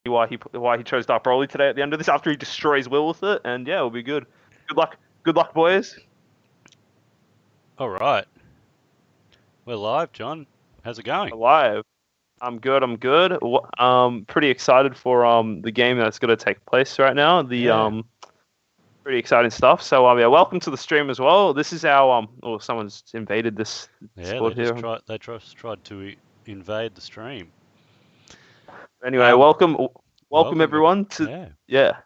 why he chose Dark Broly today at the end of this after he destroys Will with it, and yeah, it'll be good. Good luck, boys. All right. We're live, John. How's it going? Alive. I'm good. I'm good. Pretty excited for the game that's going to take place right now. Yeah. Pretty exciting stuff. So yeah, welcome to the stream as well. This is our oh, someone's invaded this Yeah, Discord here. they just tried to invade the stream. Anyway, welcome Welcome. everyone to Yeah.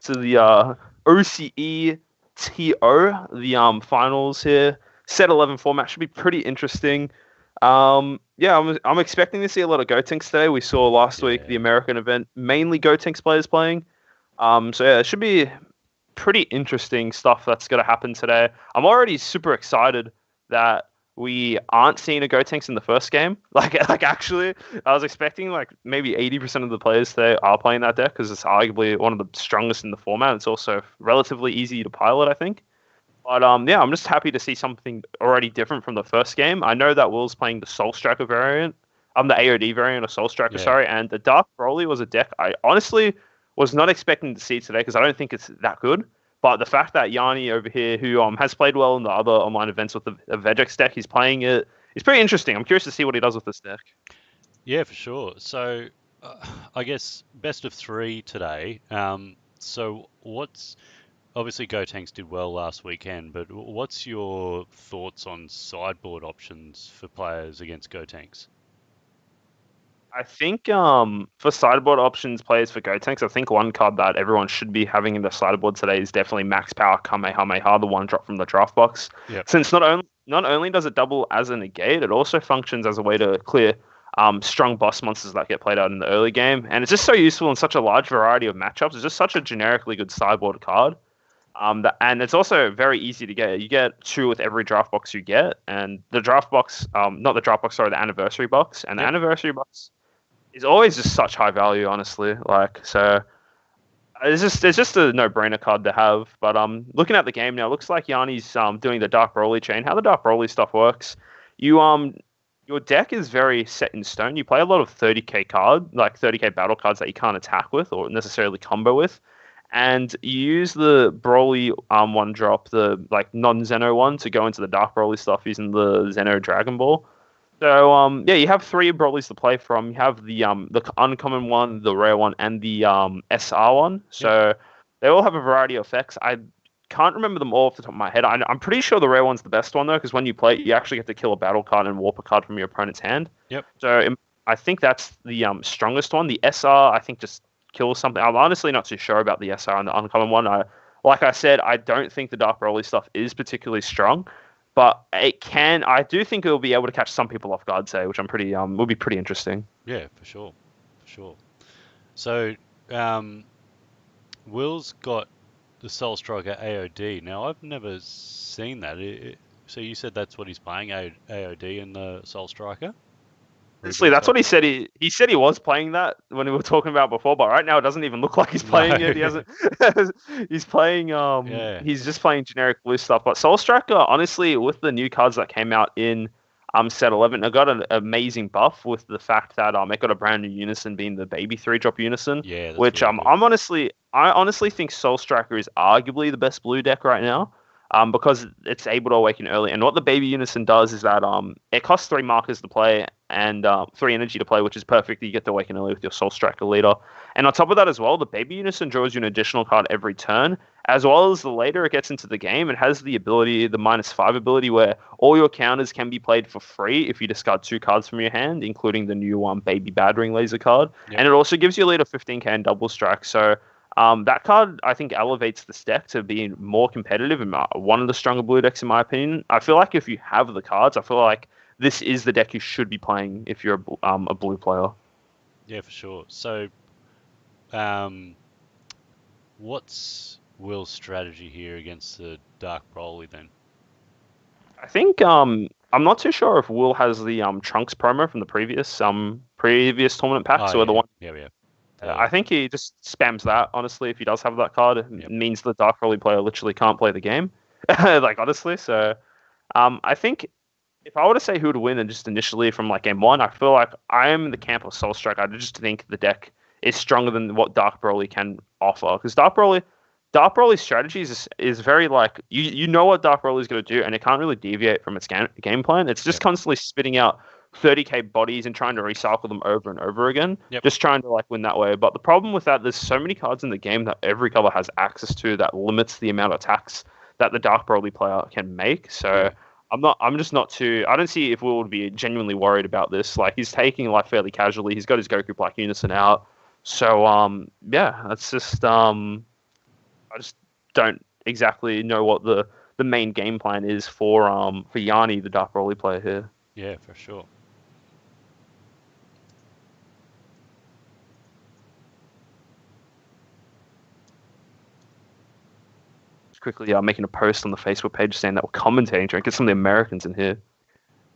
to the OCE TO, the finals here. Set 11 format should be pretty interesting. Yeah, I'm expecting to see a lot of Gotenks today. We saw last week the American event, mainly Gotenks players playing. So yeah, it should be pretty interesting stuff that's going to happen today. I'm already super excited that we aren't seeing a Gotenks in the first game. Like actually, I was expecting like maybe 80% of the players today are playing that deck because it's arguably one of the strongest in the format. It's also relatively easy to pilot, I think. But yeah, I'm just happy to see something already different from the first game. I know that Will's playing the Soul Striker variant. I'm the AOD variant of Soul Striker, sorry, and the Dark Broly was a deck I honestly was not expecting to see today because I don't think it's that good. But the fact that Yanni over here, who has played well in the other online events with the Vegex deck, he's playing it. It's pretty interesting. I'm curious to see what he does with this deck. Yeah, for sure. So, I guess best of 3 today. So what's obviously Gotenks did well last weekend, but what's your thoughts on sideboard options for players against Gotenks? I think for sideboard options players for Gotenks, I think one card that everyone should be having in the sideboard today is definitely Max Power Kamehameha, the one drop from the draft box. Yep. Since not only does it double as a negate, it also functions as a way to clear strong boss monsters that get played out in the early game, and it's just so useful in such a large variety of matchups. It's just such a generically good sideboard card. And it's also very easy to get. You get 2 with every draft box you get, and the draft box, not the draft box, sorry, the anniversary box, and the anniversary box is always just such high value, honestly. Like, so it's just a no-brainer card to have. But looking at the game now, it looks like Yanni's doing the Dark Broly chain. How the Dark Broly stuff works, you your deck is very set in stone. You play a lot of 30k like 30k battle cards that you can't attack with or necessarily combo with. And you use the Broly one drop, the like non-Zeno one, to go into the Dark Broly stuff using the Zeno Dragon Ball. So yeah, you have 3 Brolys to play from. You have the uncommon one, the rare one, and the SR one. So they all have a variety of effects. I can't remember them all off the top of my head. I'm pretty sure the rare one's the best one though, because when you play it, you actually get to kill a battle card and warp a card from your opponent's hand. Yep. So I think that's the strongest one. The SR, I think, just kills something. I'm honestly not too sure about the SR and the uncommon one. Like I said, I don't think the Dark Broly stuff is particularly strong. But it can. I do think it will be able to catch some people off guard, say, which I'm pretty will be pretty interesting. Yeah, for sure. So, Will's got the Soul Striker AOD. Now, I've never seen that. So you said that's what he's playing, AOD in the Soul Striker? Honestly, that's what he said. He said he was playing that when we were talking about before, but right now it doesn't even look like he's playing it. He hasn't. He's playing. He's just playing generic blue stuff. But Soul Striker, honestly, with the new cards that came out in set 11, it got an amazing buff with the fact that it got a brand new Unison being the baby 3-drop Unison. Yeah. Which really I honestly think Soul Striker is arguably the best blue deck right now. Because it's able to awaken early. And what the Baby Unison does is that it costs 3 markers to play and 3 energy to play, which is perfect. You get to awaken early with your Soul Striker leader. And on top of that as well, the Baby Unison draws you an additional card every turn, as well as the later it gets into the game, it has the ability, the -5 ability, where all your counters can be played for free if you discard 2 cards from your hand, including the new Baby Battering Laser card. Yep. And it also gives you a leader 15k and double strike. So that card, I think, elevates this deck to being more competitive and one of the stronger blue decks, in my opinion. I feel like if you have the cards, I feel like this is the deck you should be playing if you're a blue player. Yeah, for sure. So, what's Will's strategy here against the Dark Broly then? I think I'm not too sure if Will has the Trunks promo from the previous tournament packs or the one. Yeah. I think he just spams that, honestly, if he does have that card. It means the Dark Broly player literally can't play the game. Like, honestly. So, I think if I were to say who would win and just initially from, like, game 1, I feel like I am in the camp of Soul Strike. I just think the deck is stronger than what Dark Broly can offer. Because Dark Broly's strategy is very like you know what Dark Broly is going to do, and it can't really deviate from its game plan. It's just Yep. constantly spitting out 30k bodies and trying to recycle them over and over again, Yep. just trying to like win that way. But the problem with that, there's so many cards in the game that every color has access to that limits the amount of attacks that the Dark Broly player can make. So. Yeah. I'm just not too. I don't see if Will would be genuinely worried about this. Like he's taking life fairly casually. He's got his Goku Black Unison out. So yeah, that's just I just don't exactly know what the main game plan is for Yanni, the Dark Broly player here. Yeah, for sure. Just quickly making a post on the Facebook page saying that we're commentating, trying to get some of the Americans in here.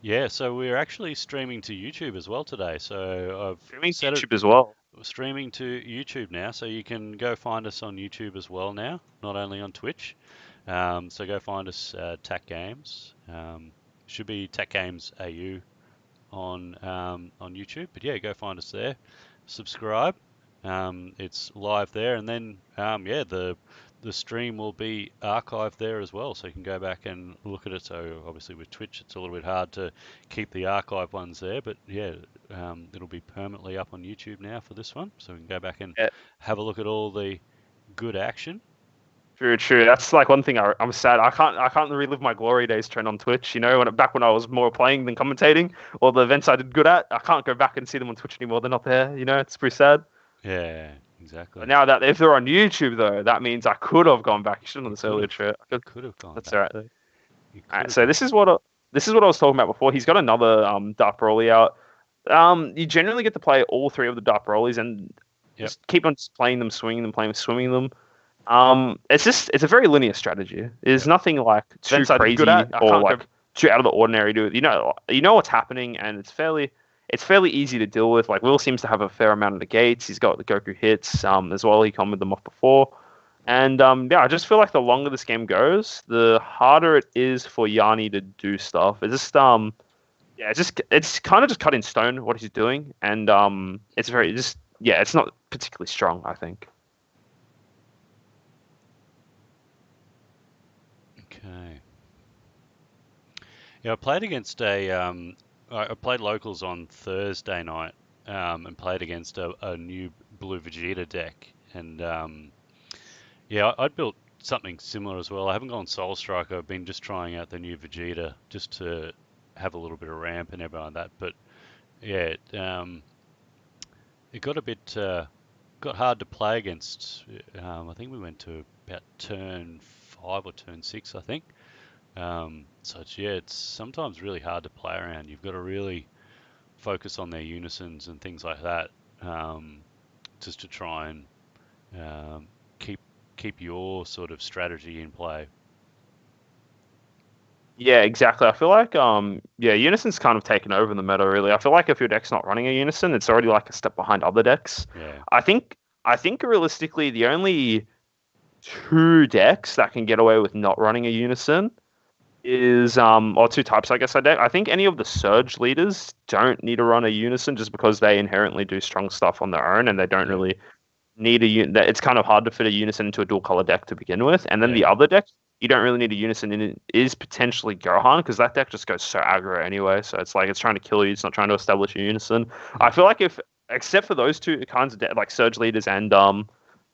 Yeah, so we're actually streaming to YouTube as well today. So I've Streaming set YouTube as well. streaming to YouTube now, so you can go find us on YouTube as well now, not only on Twitch. So go find us Tac Games. Should be Tac Games AU on YouTube. But yeah, go find us there. Subscribe. It's live there, and then yeah, the stream will be archived there as well, so you can go back and look at it. So obviously with Twitch, it's a little bit hard to keep the archive ones there, but yeah, it'll be permanently up on YouTube now for this one, so we can go back and have a look at all the good action. True. That's like one thing I'm sad. I can't relive my glory days trend on Twitch. You know, back when I was more playing than commentating, or the events I did good at. I can't go back and see them on Twitch anymore. They're not there. You know, it's pretty sad. Yeah, exactly. But now that if they're on YouTube though, that means I could have gone back. You should have done this earlier, Trent. Could have gone. That's back. all right. All right. So this is what I was talking about before. He's got another Dark Broly out. You generally get to play all three of the Dark Broly's and just keep on playing them, swinging them, playing, swimming them. It's a very linear strategy. There's nothing like too crazy or like too out of the ordinary to it. You know what's happening, and it's fairly easy to deal with. Like Will seems to have a fair amount of negates. He's got the Goku hits as well. He commented them off before, and yeah, I just feel like the longer this game goes, the harder it is for Yanni to do stuff. It's just yeah, it's kind of just cut in stone what he's doing, and it's very just yeah, it's not particularly strong, I think. Okay. Yeah, I played against I played locals on Thursday night and played against a new Blue Vegeta deck, and yeah, I'd built something similar as well. I haven't gone Soul Striker. I've been just trying out the new Vegeta just to have a little bit of ramp and everything like that. But yeah, it got a bit got hard to play against. I think we went to about turn 5 or turn 6, I think. So it's sometimes really hard to play around. You've got to really focus on their unisons and things like that, just to try and keep your sort of strategy in play. Yeah, exactly. I feel like yeah, Unison's kind of taken over in the meta really. I feel like if your deck's not running a Unison, it's already like a step behind other decks. Yeah. I think realistically the only two decks that can get away with not running a Unison is or two types I guess I deck. I think any of the Surge leaders don't need to run a Unison just because they inherently do strong stuff on their own and they don't really need it's kind of hard to fit a Unison into a dual color deck to begin with. And then the other deck you don't really need a Unison in it is potentially Gohan because that deck just goes so aggro anyway. So it's like it's trying to kill you. It's not trying to establish a Unison. I feel like except for those two kinds of like Surge leaders and Gohan,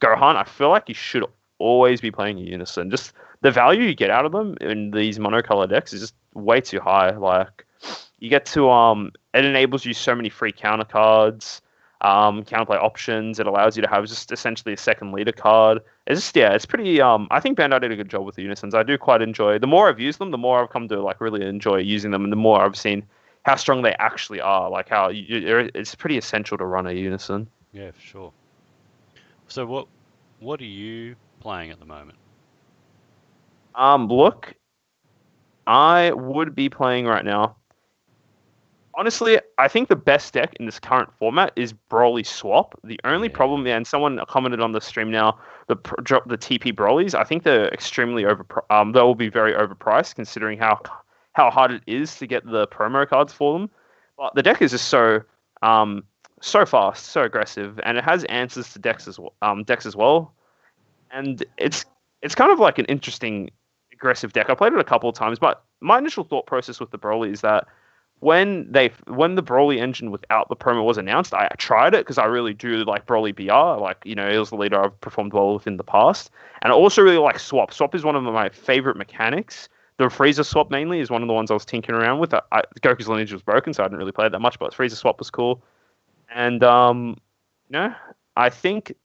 I feel like you should always be playing a Unison. Just the value you get out of them in these monocolor decks is just way too high. Like you get to it enables you so many free counter cards. Counterplay options. It allows you to have just essentially a second leader card. It's just it's pretty. I think Bandai did a good job with the Unisons. I do quite enjoy. The more I've used them, the more I've come to like really enjoy using them, and the more I've seen how strong they actually are. Like how it's pretty essential to run a Unison. Yeah, for sure. So what are you playing at the moment? Look, I would be playing right now. Honestly, I think the best deck in this current format is Broly Swap. The only problem, and someone commented on the stream now, drop the TP Brolys. I think they're extremely they will be very overpriced considering how hard it is to get the promo cards for them. But the deck is just so so fast, so aggressive, and it has answers to decks as well. And it's kind of like an interesting aggressive deck. I played it a couple of times, but my initial thought process with the Broly is that when the Broly engine without the promo was announced, I tried it because I really do like Broly BR. Like, you know, it was the leader I've performed well with in the past. And I also really like Swap. Swap is one of my favorite mechanics. The Freezer Swap mainly is one of the ones I was tinkering around with. Goku's lineage was broken, so I didn't really play it that much, but Freezer Swap was cool. And I think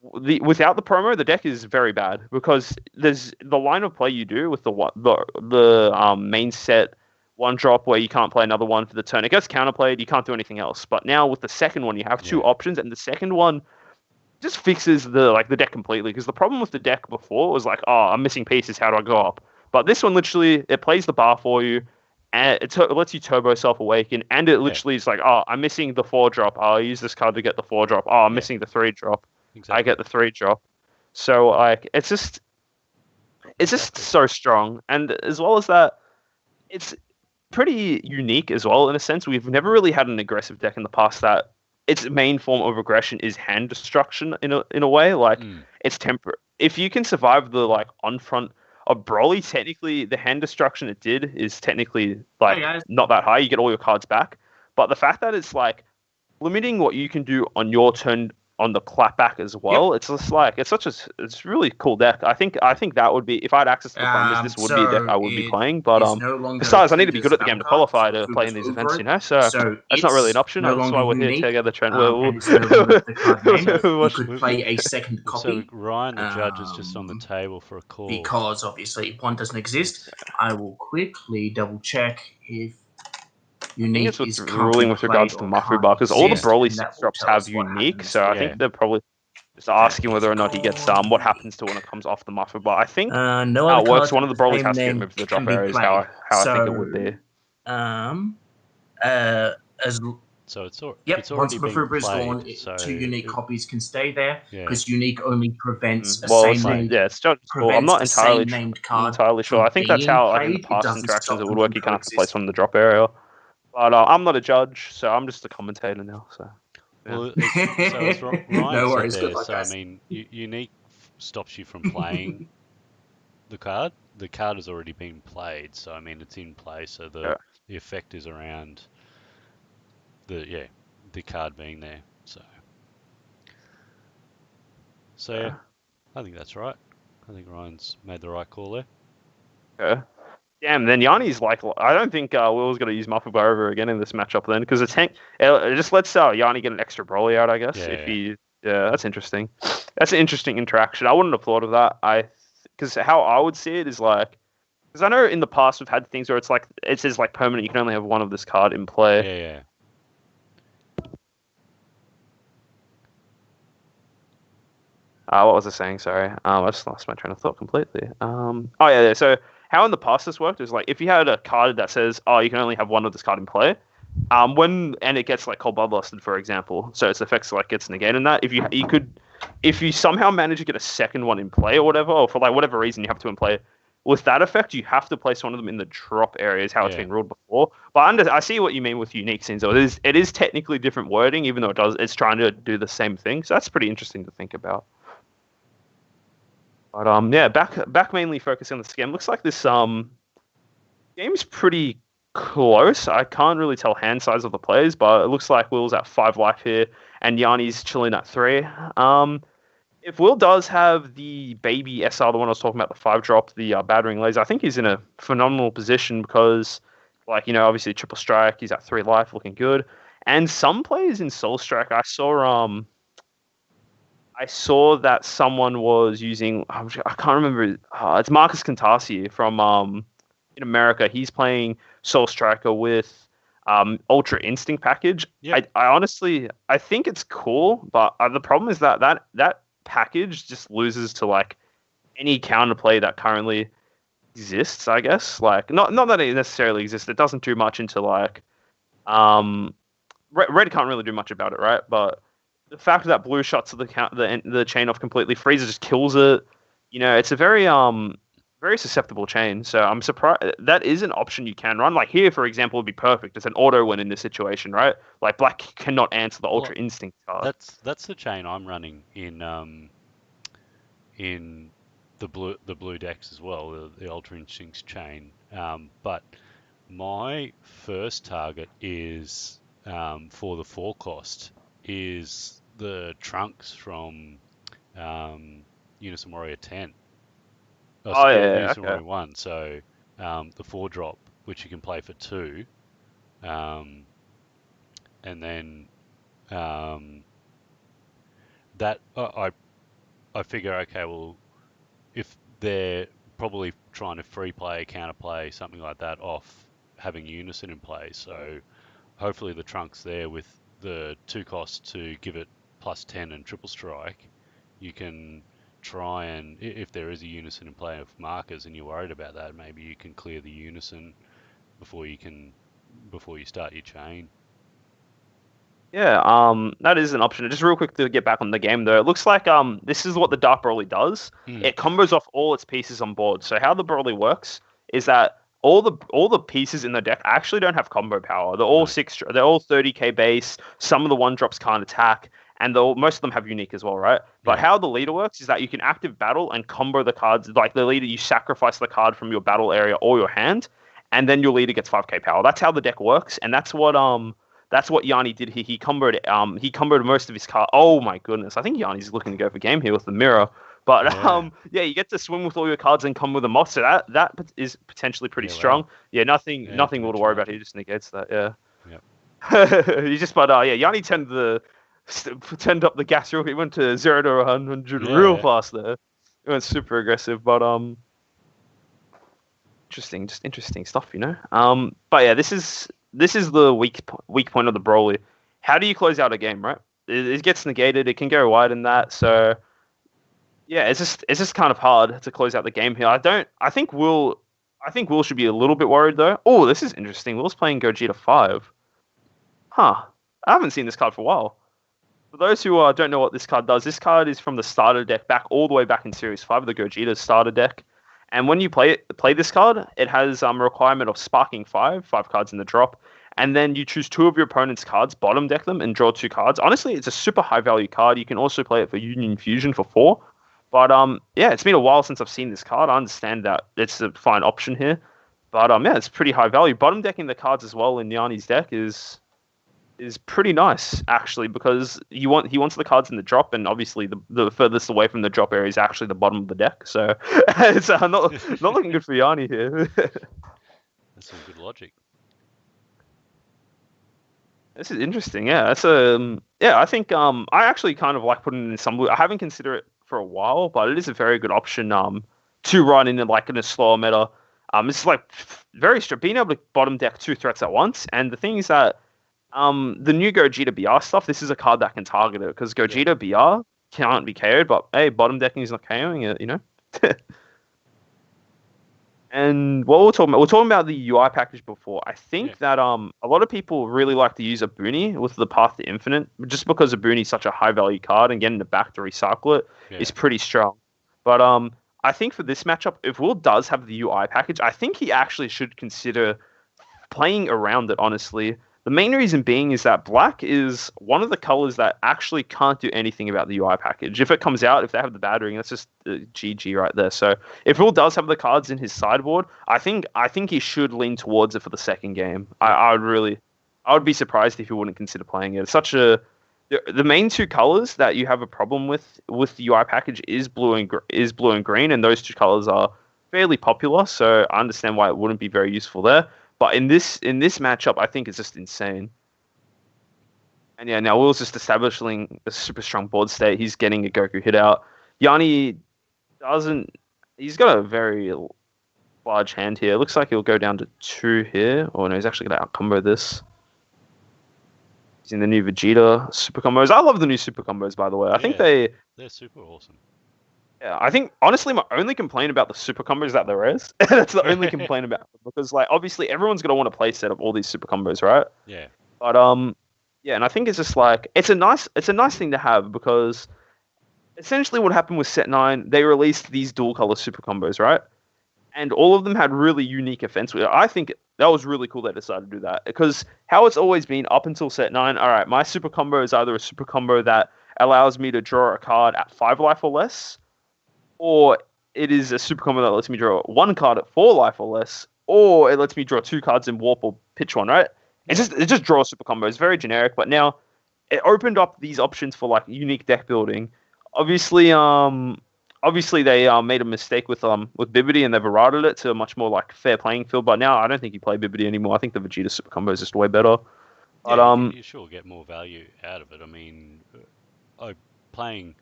without the promo, the deck is very bad because there's the line of play you do with the main set one drop where you can't play another one for the turn. It gets counterplayed, you can't do anything else. But now with the second one, you have two options, and the second one just fixes the deck completely. Because the problem with the deck before was like, oh, I'm missing pieces. How do I go up? But this one literally it plays the bar for you, and it lets you turbo Self Awaken, and it literally is like, oh, I'm missing the 4-drop. I'll use this card to get the 4-drop. Oh, I'm missing the 3-drop. Exactly. I get the 3-drop. So like it's just so strong, and as well as that, it's pretty unique as well in a sense. We've never really had an aggressive deck in the past that its main form of aggression is hand destruction in a way. Like it's temper. If you can survive the like on front of Broly, technically the hand destruction it did is technically like not that high. You get all your cards back, but the fact that it's like limiting what you can do on your turn on the clapback as well. It's just like it's really cool deck. I think that would be if I had access to the primers, this would be a deck I would be playing. But besides, I need to be good at the game to qualify to play in these events, you know. So that's not really an option. That's why we're here together, Trent. You could play a second copy. So Ryan, the judge, is just on the table for a call because obviously if one doesn't exist, I will quickly double check if. Unique is ruling with regards to Mafu Bar because all the Broly 6-drops have unique, so I think they're probably just asking whether or not he gets what happens to when it comes off the Mafu Bar. I think how it works. One of the Brolys has to get moved to the drop area. Is how I think it would be. So it's once Mafu Bar is gone, two unique copies can stay there because unique only prevents a same named. Yeah, it's just cool. I'm not entirely sure. I think that's how in the past interactions it would work. You can't have to place one in the drop area. But I'm not a judge, so I'm just a commentator now. So, well, so as Ryan no worries. Said there, so I mean, unique stops you from playing the card. The card has already been played, so I mean it's in play. So the effect is around the card being there. So I think that's right. I think Ryan's made the right call there. Yeah. Damn, then Yanni's like, I don't think Will's going to use Mafu Bar over again in this matchup then, because it just lets Yanni get an extra Broly out, I guess. That's interesting. That's an interesting interaction. I wouldn't have thought of that. Because how I would see it is like, because I know in the past we've had things where it's like, it says like permanent, you can only have one of this card in play. Yeah. What was I saying? Sorry. I just lost my train of thought completely. So how in the past this worked is like if you had a card that says, oh, you can only have one of this card in play, and it gets like cold bloodlusted, for example, so its effects like gets negated in that. If you somehow manage to get a second one in play or whatever, or for like whatever reason you have to in play, with that effect you have to place one of them in the drop area is how it's been ruled before. But I see what you mean with unique scenes. So it is technically different wording, even though it's trying to do the same thing. So that's pretty interesting to think about. But back mainly focusing on this game. Looks like this game's pretty close. I can't really tell hand size of the players, but it looks like Will's at 5 life here, and Yanni's chilling at 3. If Will does have the baby SR, the one I was talking about, the 5-drop, the battering laser, I think he's in a phenomenal position because, like, you know, obviously triple strike, he's at 3 life, looking good. And some players in Soul Strike, I saw that someone was using, I can't remember, it's Marcus Cantasi from in America. He's playing Soul Striker with Ultra Instinct package. Yep. I honestly, I think it's cool, but the problem is that package just loses to like any counterplay that currently exists, I guess. Like, not that it necessarily exists. It doesn't do much into like, Red can't really do much about it, right? But the fact that blue shots the chain off completely, Freezer just kills it. You know, it's a very very susceptible chain. So I'm surprised that is an option you can run. Like here, for example, would be perfect. It's an auto win in this situation, right? Like black cannot answer the Ultra Instinct card. That's the chain I'm running in the blue decks as well, the Ultra Instincts chain. But my first target is for the 4 cost is the trunks from Unison Warrior 10. Unison Warrior 1. So the 4 drop, which you can play for 2, and then that I figure, okay, well, if they're probably trying to free play, counter play, something like that off having Unison in play, so hopefully the trunks there with the 2 costs to give it +10 and triple strike, you can try and, if there is a Unison in play of markers and you're worried about that, maybe you can clear the Unison before you start your chain. Yeah, that is an option. Just real quick to get back on the game though, it looks like this is what the Dark Broly does. It combos off all its pieces on board. So how the Broly works is that all the pieces in the deck actually don't have combo power. They're all they're all 30k base. Some of the 1-drops can't attack, and most of them have unique as well, right? But how the leader works is that you can active battle and combo the cards. Like the leader, you sacrifice the card from your battle area or your hand, and then your leader gets 5k power. That's how the deck works, and that's what Yanni did here. He comboed most of his card. Oh my goodness. I think Yanni's looking to go for game here with the mirror. But you get to swim with all your cards and come with a moth. So that is potentially pretty strong. Wow. Yeah, nothing more to worry about. He just negates that. Yeah. Yep. Yanni turned up the gas real quick. He went to 0 to 100 real fast there. He went super aggressive, but interesting stuff, you know. But yeah, this is the weak point of the Broly. How do you close out a game, right? It gets negated. It can go wide in that. So yeah, it's just kind of hard to close out the game here. I think Will should be a little bit worried though. Oh, this is interesting. Will's playing Gogeta 5. Huh. I haven't seen this card for a while. For those who don't know what this card does, this card is from the starter deck all the way back in Series 5 of the Gogeta starter deck. And when you play this card, it has a requirement of sparking 5 cards in the drop, and then you choose 2 of your opponent's cards, bottom deck them, and draw 2 cards. Honestly, it's a super high value card. You can also play it for Union Fusion for 4. But yeah, it's been a while since I've seen this card. I understand that it's a fine option here, but yeah, it's pretty high value. Bottom decking the cards as well in Yanni's deck is pretty nice actually, because he wants the cards in the drop, and obviously the furthest away from the drop area is actually the bottom of the deck. So it's not looking good for Yanni here. That's some good logic. This is interesting. Yeah, that's I think I actually kind of like putting it in some. I haven't considered it for a while, but it is a very good option to run in a slower meta. It's like very being able to bottom deck 2 threats at once, and the thing is that the new Gogeta BR stuff, this is a card that can target it, because Gogeta BR can't be KO'd, but hey, bottom decking is not KOing it, you know? And what we're talking about the UI package before. I think that a lot of people really like to use a Booney with the Path to Infinite, just because a Booney is such a high value card, and getting it back to recycle it is pretty strong. But I think for this matchup, if Will does have the UI package, I think he actually should consider playing around it, honestly. The main reason being is that black is one of the colors that actually can't do anything about the UI package. If it comes out, if they have the battering, that's just GG right there. So if Will does have the cards in his sideboard, I think he should lean towards it for the second game. I would be surprised if he wouldn't consider playing it. It's such a the main 2 colors that you have a problem with the UI package is blue and green, and those 2 colors are fairly popular. So I understand why it wouldn't be very useful there. But in this matchup, I think it's just insane. And yeah, now Will's just establishing a super strong board state. He's getting a Goku hit out. Yanni doesn't. He's got a very large hand here. It looks like he'll go down to 2 here. Oh no, he's actually going to outcombo this. He's in the new Vegeta super combos. I love the new super combos, by the way. I think they're super awesome. Yeah, I think, honestly, my only complaint about the super combos is that they're res. That's the only complaint about them, because, obviously, everyone's going to want to play set up all these super combos, right? Yeah. But, yeah, and I think it's just, it's a nice thing to have, because essentially what happened with Set 9, they released these dual-color super combos, right? and all of them had really unique effects. I think that was really cool they decided to do that because how it's always been up until set 9. All right, my super combo is either a super combo that allows me to draw a card at 5 life or less, or it is a super combo that lets me draw 1 card at 4 life or less, or it lets me draw 2 cards in warp or pitch one. Right? It just draws super combo. It's very generic, but now it opened up these options for like unique deck building. Obviously, they made a mistake with Bibbidi and they've eroded it to a much more like fair playing field. But now I don't think you play Bibbidi anymore. I think the Vegeta super combo is just way better. But you sure get more value out of it. I mean, playing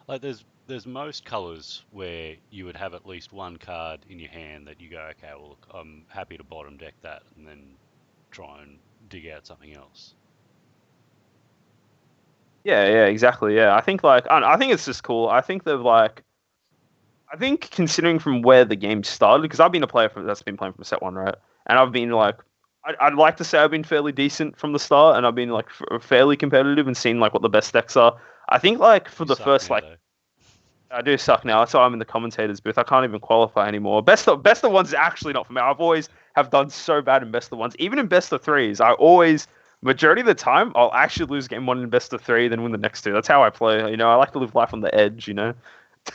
like there's most colors where you would have at least 1 card in your hand that you go, okay, well, look, I'm happy to bottom deck that and then try and dig out something else. Yeah, exactly. Yeah, I think I think it's just cool. I think considering from where the game started, because I've been a player that's been playing from set 1, right? And I've been like, I'd like to say I've been fairly decent from the start, and I've been like fairly competitive and seen like what the best decks are. I think like for the first now, like, I do suck now. That's why I'm in the commentators booth. I can't even qualify anymore. Best of ones is actually not for me. I've always have done so bad in best of ones, even in best of threes. I always majority of the time I'll actually lose game 1 in best of 3, then win the next 2. That's how I play. You know, I like to live life on the edge. You know.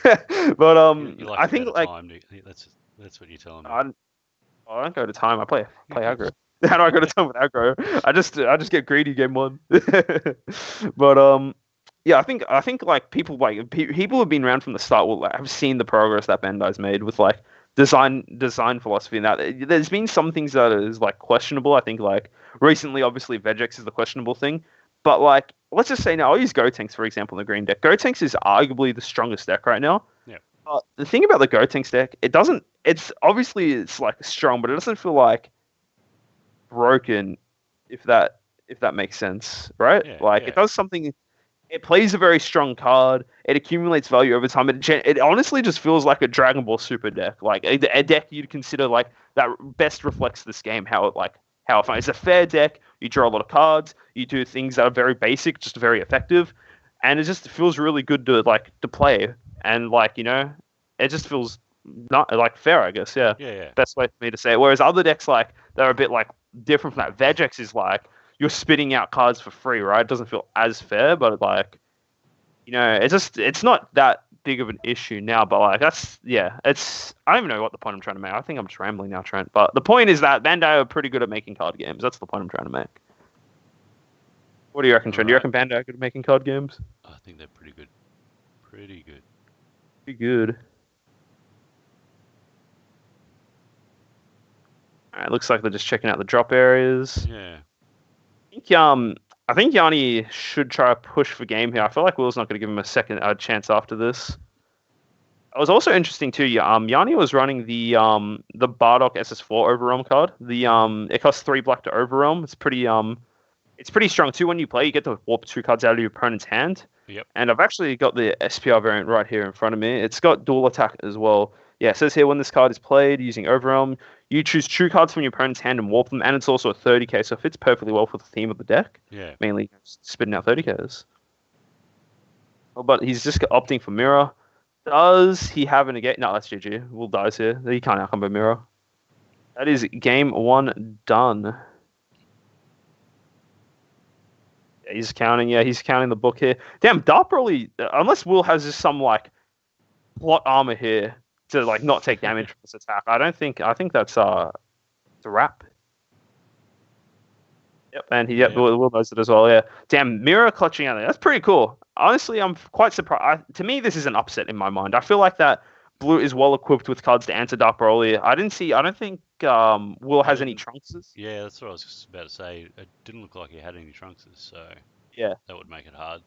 But you like I think like time. That's what you're telling me. I don't go to time. I play aggro. How do I go to time with aggro? I just get greedy game 1. But yeah, I think like people people who've been around from the start will have seen the progress that Bandai's made with like design philosophy and that. There's been some things that is like questionable. I think like recently, obviously, Vegex is the questionable thing. But like, let's just say now, I'll use Gotenks for example in the green deck. Gotenks is arguably the strongest deck right now. Yeah. But the thing about the Gotenks deck, it's obviously it's like strong, but it doesn't feel like broken, if that makes sense, right? It does something. It plays a very strong card. It accumulates value over time. It honestly just feels like a Dragon Ball Super deck, like a deck you'd consider like that best reflects this game. How it's a fair deck. You draw a lot of cards. You do things that are very basic, just very effective, and it just feels really good to play. And like, you know, it just feels not like fair, I guess. Yeah. Best way for me to say it. Whereas other decks like they're a bit like different from that. Vegex is like you're spitting out cards for free, right? It doesn't feel as fair, but like, you know, it's not that big of an issue now. But like I don't even know what the point I'm trying to make. I think I'm just rambling now, Trent. But the point is that Bandai are pretty good at making card games. That's the point I'm trying to make. What do you reckon, Trent? Do you reckon Bandai are good at making card games? I think they're pretty good. Pretty good. Pretty good. Alright, looks like they're just checking out the drop areas. Yeah. I think Yanni should try to push for game here. I feel like Will's not going to give him a second chance after this. It was also interesting too. Yanni was running the Bardock SS4 Overrealm card. It costs 3 black to Overrealm. It's pretty strong too. When you play, you get to warp 2 cards out of your opponent's hand. Yep. And I've actually got the SPR variant right here in front of me. It's got dual attack as well. Yeah, it says here when this card is played using Overrealm, you choose 2 cards from your opponent's hand and warp them, and it's also a 30k, so it fits perfectly well for the theme of the deck. Yeah. Mainly spitting out 30ks. Oh, but he's just opting for Mirror. Does he have a negate? No, that's GG. Will dies here. He can't outcombo Mirror. That is game 1 done. Yeah, he's counting. Yeah, he's counting the book here. Damn, Dark probably, unless Will has just some like plot armor here to like not take damage from this attack. I think that's a wrap. Yep, and Will knows it as well. Yeah, damn, Mirror clutching out there. That's pretty cool. Honestly, I'm quite surprised. To me, this is an upset in my mind. I feel like that Blue is well equipped with cards to answer Dark Broly. I don't think Will has any Trunkses. Yeah, that's what I was just about to say. It didn't look like he had any Trunkses, so yeah, that would make it hard.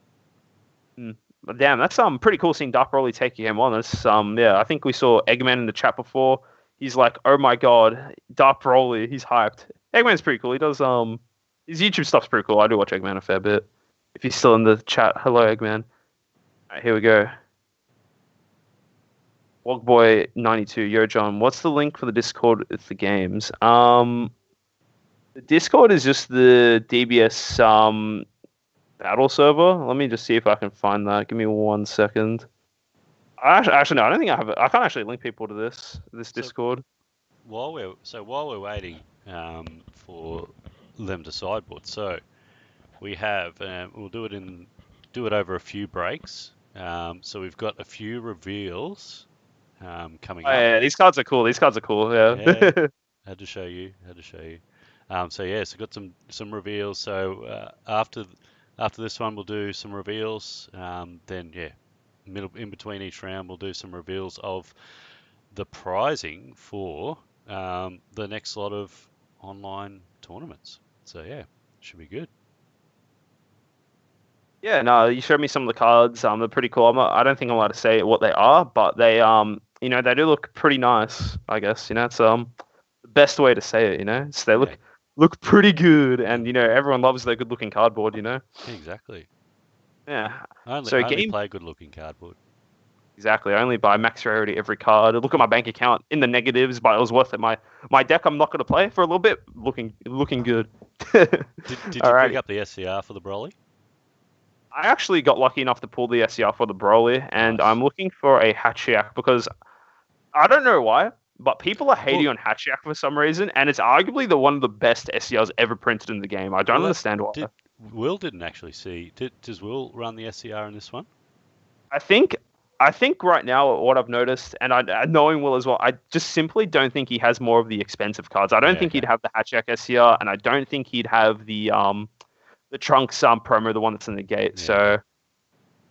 But damn, that's pretty cool seeing Dark Broly take game 1. That's I think we saw Eggman in the chat before. He's like, oh my god, Dark Broly, he's hyped. Eggman's pretty cool. He does his YouTube stuff's pretty cool. I do watch Eggman a fair bit. If he's still in the chat, hello Eggman. Alright, here we go. Wogboy92, yo John, what's the link for the Discord with the games? The Discord is just the DBS battle server. Let me just see if I can find that. Give me 1 second. Actually, no, I don't think I have it. I can't actually link people to this Discord. while we're waiting for them to sideboard, so we have we'll do it over a few breaks. So we've got a few reveals coming Oh, up. yeah, these cards are cool. These cards are cool. Yeah, Yeah. had to show you. So yeah, so got some reveals. So after this one, we'll do some reveals. Then yeah, in between each round, we'll do some reveals of the pricing for the next lot of online tournaments. So yeah, should be good. Yeah, no, you showed me some of the cards. They're pretty cool. I don't think I'm allowed to say what they are, but they they do look pretty nice. I guess it's the best way to say it. So they Yeah, look pretty good, and everyone loves their good looking cardboard. exactly. Yeah. I So only game play good looking cardboard. exactly. I only buy max rarity every card. Look at my bank account in the negatives, but it was worth it. My deck I'm not going to play for a little bit. Looking good. Did you pick Alrighty. up the SCR for the Broly? I actually got lucky enough to pull the SCR for the Broly, and Nice. I'm looking for a Hachiak because I don't know why, but people are hating Well, on Hachiak for some reason, and it's arguably one of the best SCRs ever printed in the game. I don't well, understand why. Will didn't actually see. Does Will run the SCR in this one? I think I think right now what I've noticed, and knowing Will as well, I just simply don't think he has more of the expensive cards. I don't Yeah, think he'd okay. have the Hachiak SCR, and I don't think he'd have the Trunks promo, the one that's in the gate. Yeah, okay. So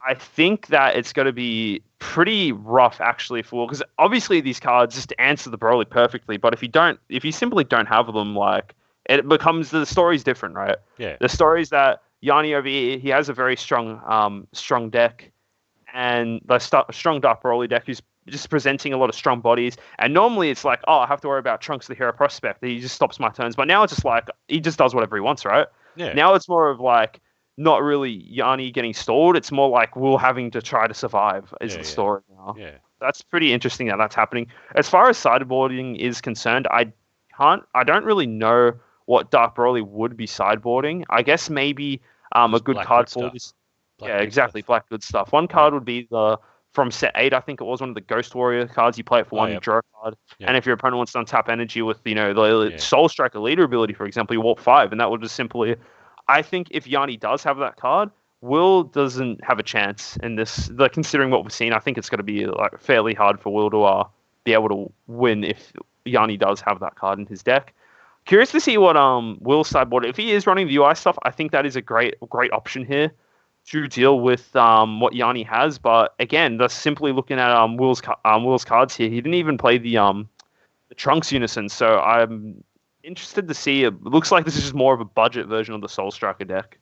I think that it's going to be pretty rough actually for because obviously these cards just answer the Broly perfectly, but if you simply don't have them, like it becomes the story's different, right? Yeah, The story's that Yanni over here, he has a very strong deck, and the strong Dark Broly deck who's just presenting a lot of strong bodies. And normally it's like, oh, I have to worry about Trunks the Hero Prospect. He just stops my turns. But now it's just like he just does whatever he wants, right? yeah, Now it's more of like not really Yanni getting stalled. It's more like Will having to try to survive is the yeah, story now. yeah. That's pretty interesting that that's happening. As far as sideboarding is concerned, I don't really know what Dark Broly would be sideboarding. I guess maybe a Just good black good card for stuff. this. Black Yeah, good stuff. exactly. Black good stuff. One Yeah. card would be the from set 8, I think it was one of the Ghost Warrior cards. You play it for Oh, one, you yep. draw a card. Yep. And if your opponent wants to untap energy with, the Yeah. Soul Striker leader ability, for example, you warp 5, and that would just simply. I think if Yanni does have that card, Will doesn't have a chance in this. Like, considering what we've seen, I think it's going to be like fairly hard for Will to be able to win if Yanni does have that card in his deck. Curious to see what Will's sideboard. If he is running the UI stuff, I think that is a great option here to deal with what Yanni has. But again, just simply looking at Will's cards here, he didn't even play the Trunks Unison. So I'm interested to see. It looks like this is just more of a budget version of the Soul Striker deck.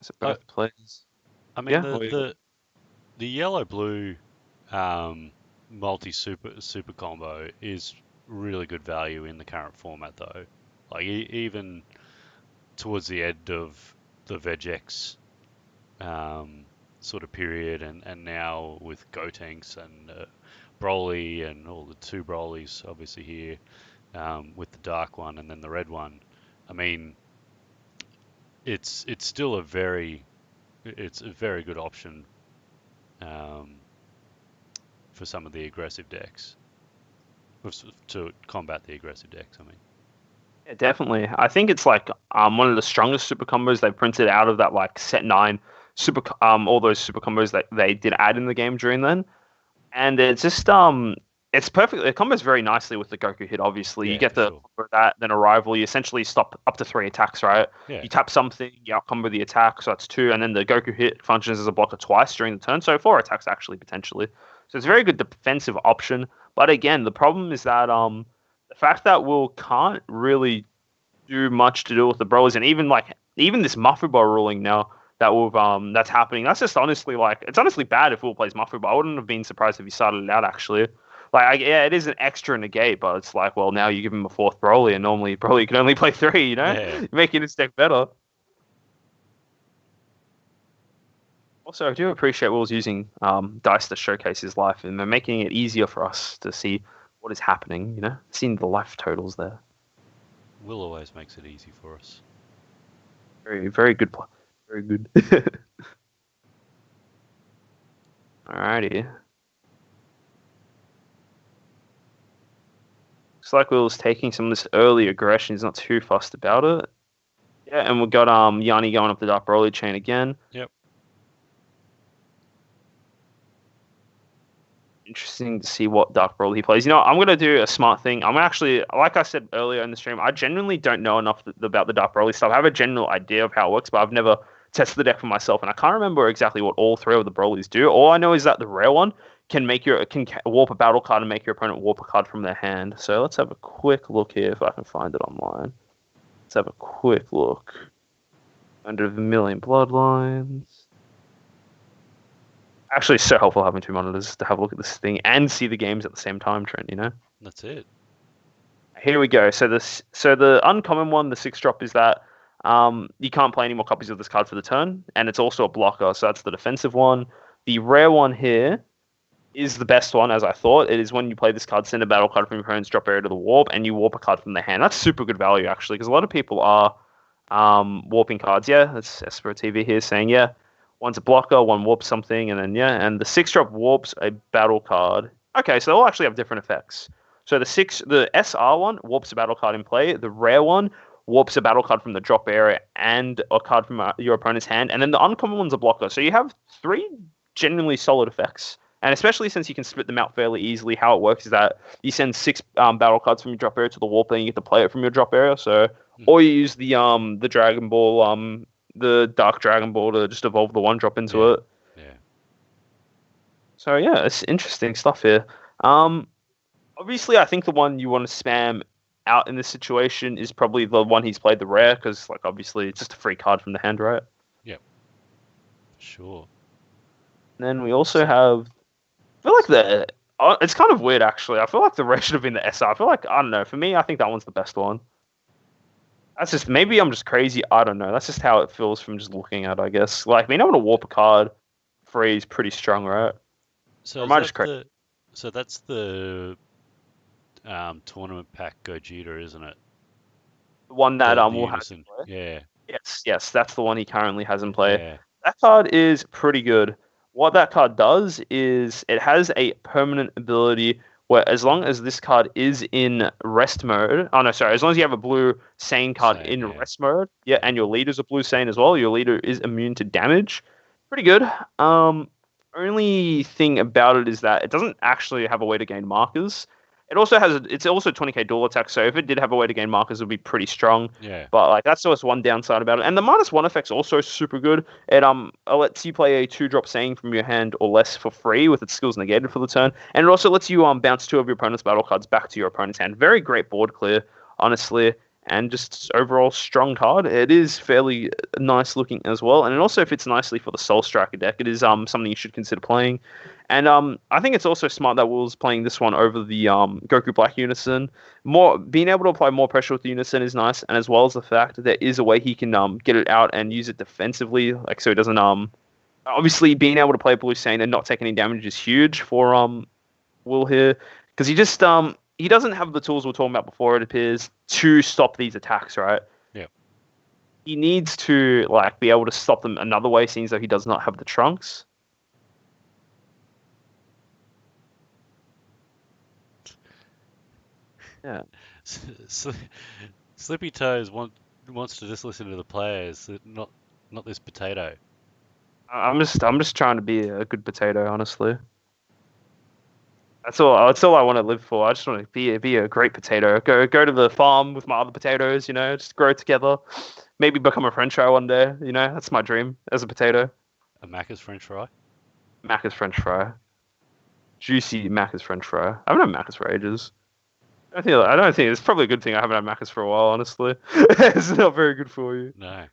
So both plays. I mean Yeah. the yellow blue multi super combo is really good value in the current format though. Like even towards the end of the Vegex sort of period, and now with Gotenks and Broly and all the two Brolys obviously here with the dark one and then the red one. I mean, it's still a very good option for some of the aggressive decks to combat the aggressive decks. I mean. Yeah, definitely. I think it's like one of the strongest super combos they've printed out of that like set 9 all those super combos that they did add in the game during then. And it's just it's perfect. It combos very nicely with the Goku hit, obviously. You Yeah, get for the sure. combo of that, then arrival, you essentially stop up to 3 attacks, right? Yeah, You tap something, you out combo the attack, so that's 2, and then the Goku hit functions as a blocker twice during the turn, so 4 attacks actually potentially. So it's a very good defensive option. But again, the problem is that the fact that Will can't really do much to do with the Bros, and even this Mafuba ruling now that's happening. That's just honestly it's honestly bad if Will plays Mafuba. I wouldn't have been surprised if he started it out actually. Yeah, it is an extra negate, but it's like, well, now you give him a 4th Broly, and normally Broly can only play 3. yeah. Making his deck better. Also, I do appreciate Will's using dice to showcase his life, and they're making it easier for us to see what is happening. Seeing the life totals there. Will always makes it easy for us. Very, very good. Very good. Alrighty. Looks like Will's taking some of this early aggression. He's not too fussed about it. Yeah, and we've got Yanni going up the Dark Broly chain again. Yep. Interesting to see what Dark Broly he plays. You know, I'm gonna do a smart thing. I'm actually, like I said earlier in the stream, I genuinely don't know enough about the Dark Broly stuff. I have a general idea of how it works, but I've never tested the deck for myself, and I can't remember exactly what all three of the Brolys do. All I know is that the rare one can warp a battle card and make your opponent warp a card from their hand. So let's have a quick look here if I can find it online. Let's have a quick look under Vermillion Bloodlines. Actually, it's so helpful having two monitors to have a look at this thing and see the games at the same time, Trent, you know? That's it. Here we go. So the uncommon one, the 6-drop, is that you can't play any more copies of this card for the turn, and it's also a blocker, so that's the defensive one. The rare one here is the best one, as I thought. It is when you play this card, send a battle card from your opponent's drop area to the warp, and you warp a card from their hand. That's super good value, actually, because a lot of people are warping cards. Yeah, that's Espero TV here saying, yeah, one's a blocker, one warps something, and then, yeah, and the 6-drop warps a battle card. Okay, so they'll actually have different effects. So the SR one warps a battle card in play. The rare one warps a battle card from the drop area and a card from your opponent's hand. And then the uncommon one's a blocker. So you have 3 genuinely solid effects. And especially since you can split them out fairly easily, how it works is that you send 6 battle cards from your drop area to the warp, then you get to play it from your drop area. So, or you use the Dragon Ball, the Dark Dragon Ball to just evolve the 1-drop into it. Yeah. So yeah, it's interesting stuff here. Obviously, I think the one you want to spam out in this situation is probably the one he's played, the rare, because like obviously it's just a free card from the hand, right? Yep. Sure. And then we also have, I feel like it's kind of weird actually. I feel like the rare should have been the SR. I feel like, I don't know, for me, I think that one's the best one. That's just, maybe I'm just crazy. I don't know. That's just how it feels from just looking at it, I guess. Like, being able to warp a card free is pretty strong, right? So, or am I just crazy? So that's the tournament pack Gogeta, isn't it? The one that The will have. Unison. Yeah. Yes, that's the one he currently has in play. Yeah. That card is pretty good. What that card does is it has a permanent ability where as long as this card is in rest mode, as long as you have a blue Sane card rest mode, and your leader's a blue Sane as well, your leader is immune to damage. Pretty good. Only thing about it is that it doesn't actually have a way to gain markers. It also has it's also 20k dual attack, so if it did have a way to gain markers, it would be pretty strong. Yeah. But like that's just one downside about it. And the -1 effect's also super good. It lets you play a 2-drop saying from your hand or less for free with its skills negated for the turn. And it also lets you bounce 2 of your opponent's battle cards back to your opponent's hand. Very great board clear, honestly. And just overall strong card. It is fairly nice looking as well. And it also fits nicely for the Soul Striker deck. It is something you should consider playing. And I think it's also smart that Will's playing this one over the Goku Black Unison. Being able to apply more pressure with the Unison is nice, and as well as the fact that there is a way he can get it out and use it defensively, like so he doesn't. Obviously, being able to play Blue Sane and not take any damage is huge for Will here, because he just he doesn't have the tools we were talking about before. It appears to stop these attacks, right? Yeah. He needs to be able to stop them another way, seeing as though he does not have the trunks. Yeah. Slippy Toes wants to just listen to the players, not this potato. I'm just trying to be a good potato, honestly. That's all I want to live for. I just want to be a great potato. Go to the farm with my other potatoes, just grow together. Maybe become a French fry one day, That's my dream as a potato. A Macca's French fry? Macca's French fry. Juicy Macca's French fry. I haven't had Macca's for ages. I don't think it's probably a good thing I haven't had Macca's for a while, honestly. It's not very good for you. No.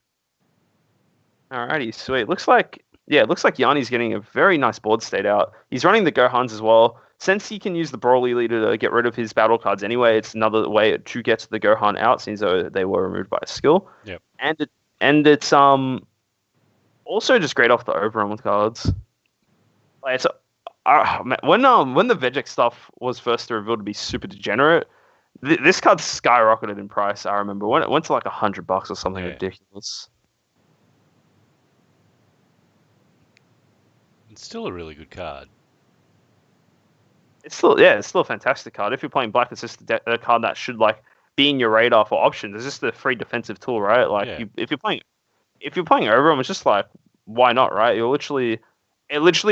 Alrighty, sweet. Looks like Yanni's getting a very nice board state out. He's running the Gohans as well. Since he can use the Broly leader to get rid of his battle cards anyway, it's another way to get the Gohan out, since they were removed by a skill. Yep. And it's also just great off the overrun with cards. It's when the Vegek stuff was first revealed to be super degenerate, this card skyrocketed in price. I remember when it went to like $100 or something ridiculous. It's still a really good card. It's still a fantastic card. If you're playing black, it's just a card that should like be in your radar for options. It's just a free defensive tool, right? Like Yeah. if you're playing over them, it's just like why not, right? It literally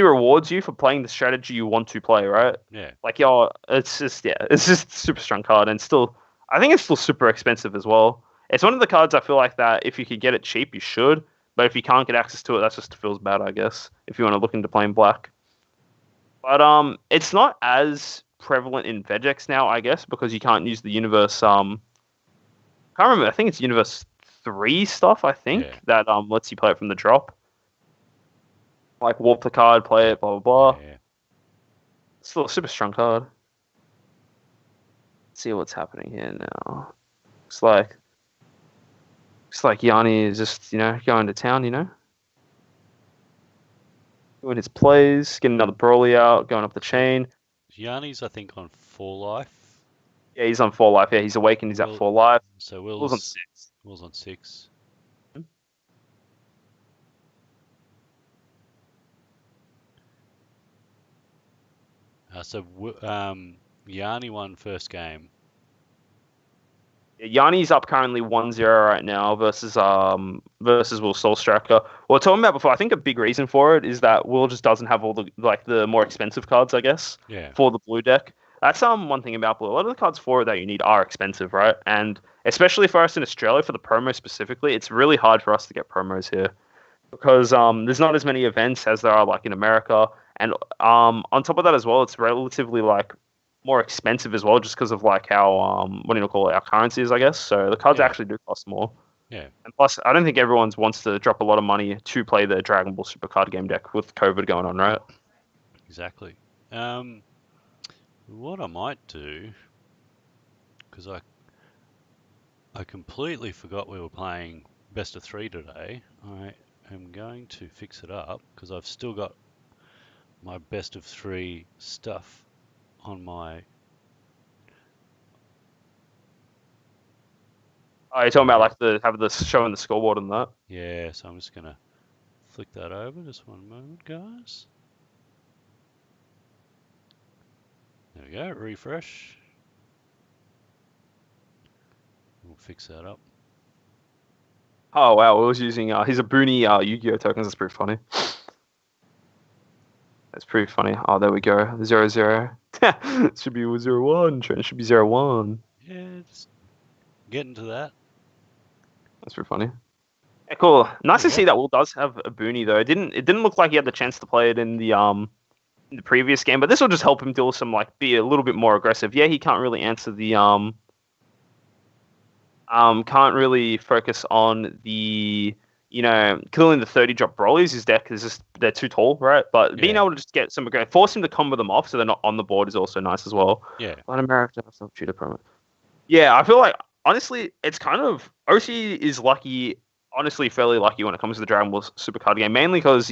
rewards you for playing the strategy you want to play, right? Yeah. Like it's just a super strong card, and still I think it's still super expensive as well. It's one of the cards I feel like that if you could get it cheap, you should. But if you can't get access to it, that just feels bad, I guess. If you want to look into playing black. But it's not as prevalent in Vegex now, I guess, because you can't use the universe. Can't remember. I think it's Universe 3 stuff. I think that lets you play it from the drop. Like warp the card, play it, blah blah blah. Yeah. It's still a super strong card. Let's see what's happening here now. Looks like Yanni is just going to town, doing his plays, getting another Broly out, going up the chain. Yanni's, I think, on 4 life. Yeah, he's on 4 life. Yeah, he's awakened. He's at 4 life. So Will's on 6. Will's on 6. So Yanni won first game. Yeah, Yanni's up currently 1-0 right now versus Will Soulstriker. Well, talking about before, I think a big reason for it is that Will just doesn't have all the more expensive cards, I guess. Yeah. For the blue deck. That's one thing about blue. A lot of the cards for it that you need are expensive, right? And especially for us in Australia, for the promo specifically, it's really hard for us to get promos here because there's not as many events as there are like in America, and on top of that as well, it's relatively like more expensive as well, just because of like how our currency is, I guess. So the cards actually do cost more. Yeah. And plus, I don't think everyone wants to drop a lot of money to play the Dragon Ball Super card game deck with COVID going on, right? Exactly. What I might do, because I completely forgot we were playing best of 3 today. I am going to fix it up because I've still got my best of 3 stuff on my. Oh, you're talking about like have the showing the scoreboard and that? Yeah, so I'm just gonna flick that over. Just one moment, guys. There we go. Refresh. We'll fix that up. Oh wow, I was using he's a Booney Yu-Gi-Oh tokens. That's pretty funny. That's pretty funny. Oh, there we go. 0-0. It should be 0-1. Trent should be 0-1. Yeah, just getting to that. That's pretty funny. Yeah, cool. Nice to see that Will does have a Booney though. It didn't look like he had the chance to play it in the previous game, but this will just help him do some be a little bit more aggressive. Yeah, he can't really answer the can't really focus on the killing the 30 drop Broly's. His deck is just they're too tall, right? But being able to just get some aggression, force him to combo them off so they're not on the board is also nice as well. Yeah. Latin America shooter promo. Yeah, I feel like honestly it's kind of OC is lucky, honestly fairly lucky when it comes to the Dragon Ball Super card game, mainly because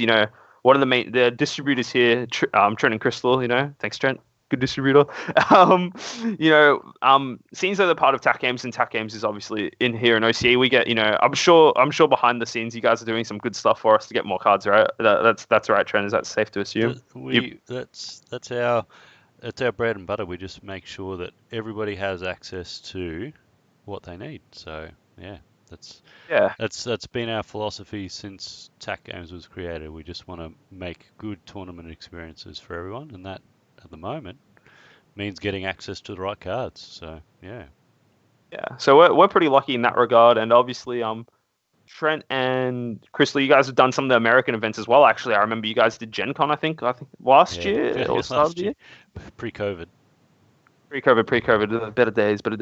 one of the distributors here, Trent and Crystal, thanks Trent. Good distributor. Seems like they're part of TAC Games, and TAC Games is obviously in here in OCE. We get, I'm sure behind the scenes you guys are doing some good stuff for us to get more cards, right? That's right, Trent. Is that safe to assume? That's our bread and butter. We just make sure that everybody has access to what they need. So that's been our philosophy since TAC Games was created. We just want to make good tournament experiences for everyone, and that at the moment means getting access to the right cards. So so we're pretty lucky in that regard, and obviously Trent and Crystal, you guys have done some of the American events as well. Actually, I remember you guys did Gen Con, I think last year or start of the year. Pre-COVID, better days. But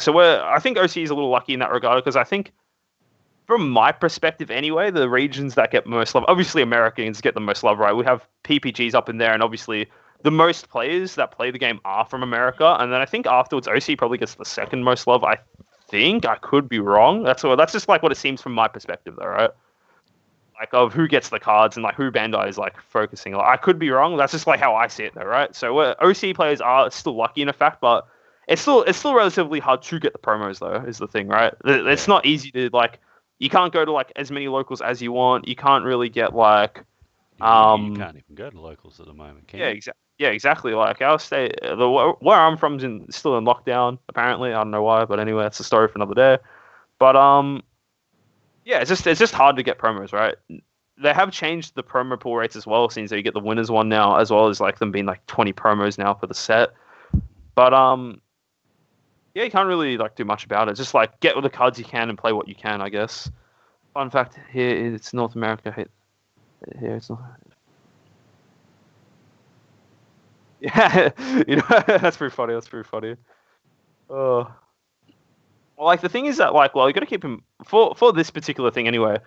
so I think OC is a little lucky in that regard, because I think from my perspective anyway, the regions that get most love, obviously Americans get the most love, right? We have PPGs up in there, and obviously the most players that play the game are from America. And then I think afterwards, OC probably gets the second most love. I think I could be wrong. That's just like what it seems from my perspective, though, right? Like of who gets the cards and like who Bandai is like focusing. Like, I could be wrong. That's just like how I see it, though, right? So OC players are still lucky in effect, but it's still relatively hard to get the promos, though, is the thing, right? It's not easy to like You can't go to like as many locals as you want. You can't really get like You can't even go to locals at the moment, can you? Yeah, exactly. Like our state, where I'm from is still in lockdown. Apparently, I don't know why, but anyway, that's a story for another day. But yeah, it's just hard to get promos, right? They have changed the promo pool rates as well, since you get the winners one now, as well as like them being like 20 promos now for the set. But yeah, you can't really like do much about it. Just like get all the cards you can and play what you can, I guess. Fun fact: here it's North America. Here it's not. Yeah, that's pretty funny. That's pretty funny. Oh. Well, like the thing is that like, well, you got to keep him for this particular thing anyway.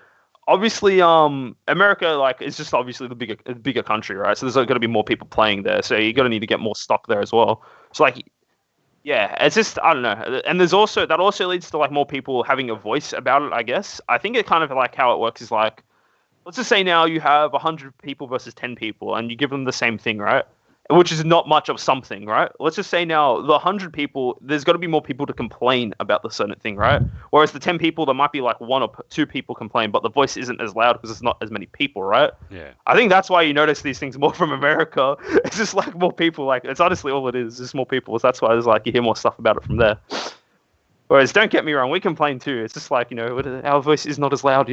Obviously, America like is just obviously the bigger country, right? So there's going to be more people playing there, so you're going to need to get more stock there as well. So like, yeah, it's just I don't know, and there's also that also leads to like more people having a voice about it. I guess I think it kind of like how it works is like, let's just say now you have 100 people versus 10 people, and you give them the same thing, right? Which is not much of something, right? Let's just say now the 100 people, there's got to be more people to complain about the certain thing, right? Whereas the 10 people, there might be like one or two people complain, but the voice isn't as loud because it's not as many people, right? Yeah. I think that's why you notice these things more from America. It's just like more people, like it's honestly all it is, just more people. So that's why there's like you hear more stuff about it from there. Whereas don't get me wrong, we complain too. It's just like, our voice is not as loud,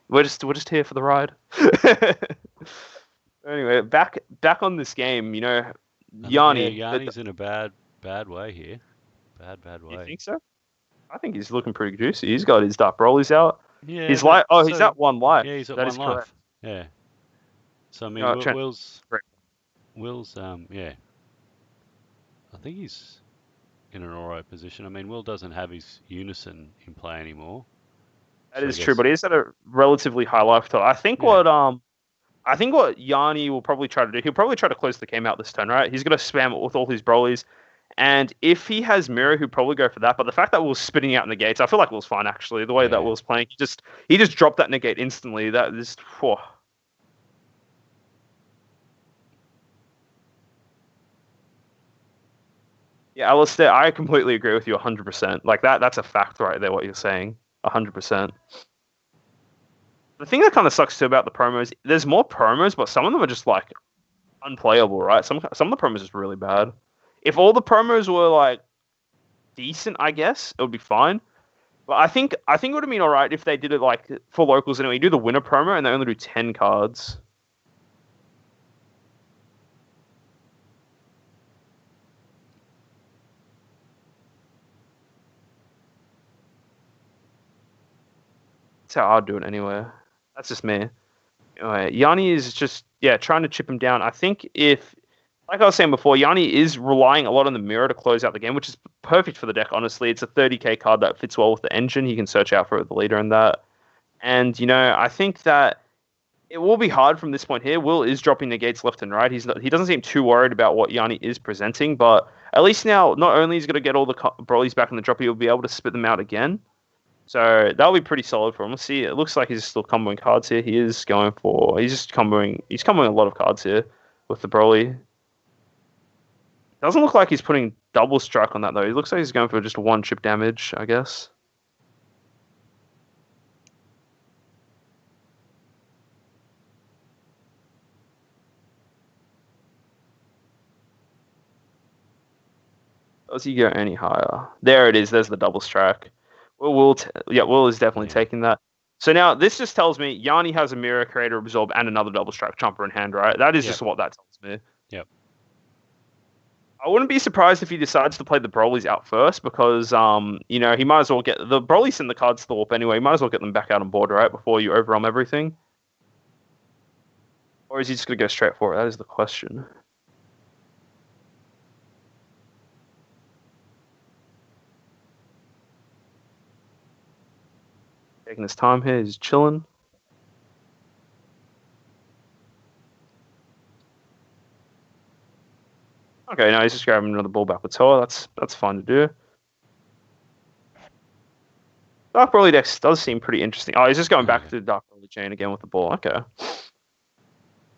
We're just here for the ride. Anyway, back on this game, Yanni. Yanni's in a bad way here. Bad way. You think so? I think he's looking pretty juicy. He's got his Dark Broly's out. Yeah. He's he's at 1 life. Yeah, he's at that 1 life. Correct. Yeah. So I mean, Will's yeah. I think he's in an alright position. I mean, Will doesn't have his Unison in play anymore. That is true, but he's at a relatively high life total. I think what Yanni will probably try to do, he'll probably try to close the game out this turn, right? He's going to spam it with all his Brolys. And if he has Mirror, he'll probably go for that. But the fact that Will's spitting out negates, I feel like Will's fine, actually. The way that Will's playing, he just dropped that negate instantly. That is... Whew. Yeah, Alistair, I completely agree with you 100%. Like, that's a fact right there, what you're saying. 100%. The thing that kind of sucks too about the promos, there's more promos, but some of them are just like unplayable, right? Some of the promos are just really bad. If all the promos were like decent, I guess it would be fine. But I think it would have been alright if they did it like for locals anyway. You do the winner promo and they only do 10 cards. That's how I'd do it anyway. That's just me. Anyway, Yanni is just trying to chip him down. I think like I was saying before, Yanni is relying a lot on the mirror to close out the game, which is perfect for the deck, honestly. It's a 30k card that fits well with the engine. He can search out for the leader and that. And, I think that it will be hard from this point here. Will is dropping negates left and right. He doesn't seem too worried about what Yanni is presenting, but at least now, not only is he going to get all the Brolys back in the drop, he'll be able to spit them out again. So that'll be pretty solid for him. Let's see. It looks like he's still comboing cards here. He's comboing a lot of cards here with the Broly. Doesn't look like he's putting double strike on that though. He looks like he's going for just 1 chip damage, I guess. Does he go any higher? There it is. There's the double strike. Will is definitely taking that. So now this just tells me Yanni has a Mirror, Creator, Absorb, and another double strike Chomper in hand, right? That is just what that tells me. Yep. I wouldn't be surprised if he decides to play the Brolys out first because, he might as well get the Brolys in the cards Thorpe anyway. You might as well get them back out on board, right, before you overwhelm everything. Or is he just going to go straight for it? That is the question. Taking his time here, he's chilling. Okay, now he's just grabbing another ball back with Toa. That's fine to do. Dark Broly Dex does seem pretty interesting. Oh, he's just going back to the Dark Broly chain again with the ball. Okay.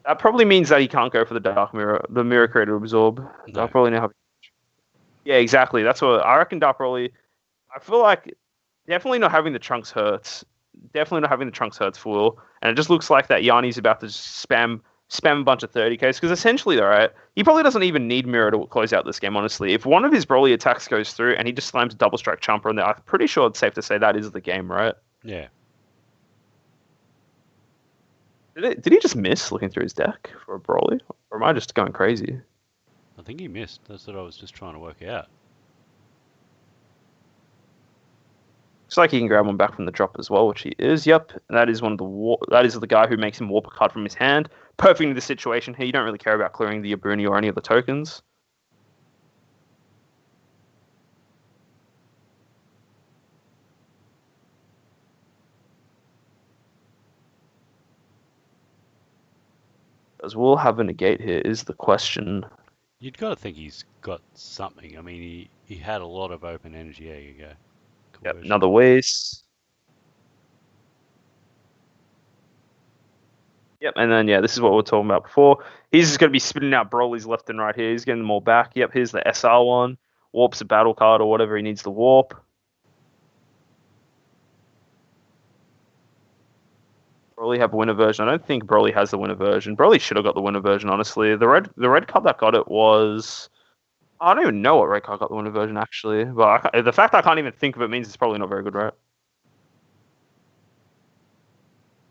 That probably means that he can't go for the Mirror Creator Absorb. No. Dark Broly now. Yeah, exactly. That's what I reckon. Dark Broly. I feel like definitely not having the Trunks hurts. definitely not having the Trunks hurts for Will. And it just looks like that Yanni's about to just spam a bunch of 30Ks. Because essentially, all right, he probably doesn't even need Mirror to close out this game, honestly. If one of his Broly attacks goes through and he just slams a double strike Chomper in there, I'm pretty sure it's safe to say that is the game, right? Yeah. Did he just miss looking through his deck for a Broly? Or am I just going crazy? I think he missed. That's what I was just trying to work out. Looks like he can grab one back from the drop as well, which he is. Yep, and that is that is the guy who makes him warp a card from his hand. Perfect in this situation here. You don't really care about clearing the Abuni or any of the tokens. Does Will have a negate here is the question. You'd got to think he's got something. I mean, he had a lot of open energy. There you go. Yep, another waste. Yep, and then, yeah, this is what we were talking about before. He's just going to be spitting out Broly's left and right here. He's getting them all back. Yep, here's the SR one. Warps a battle card or whatever he needs to warp. Broly have a winner version. I don't think Broly has the winner version. Broly should have got the winner version, honestly. The red card that got it was... I don't even know what red card got the winner version, actually. But the fact I can't even think of it means it's probably not very good, right?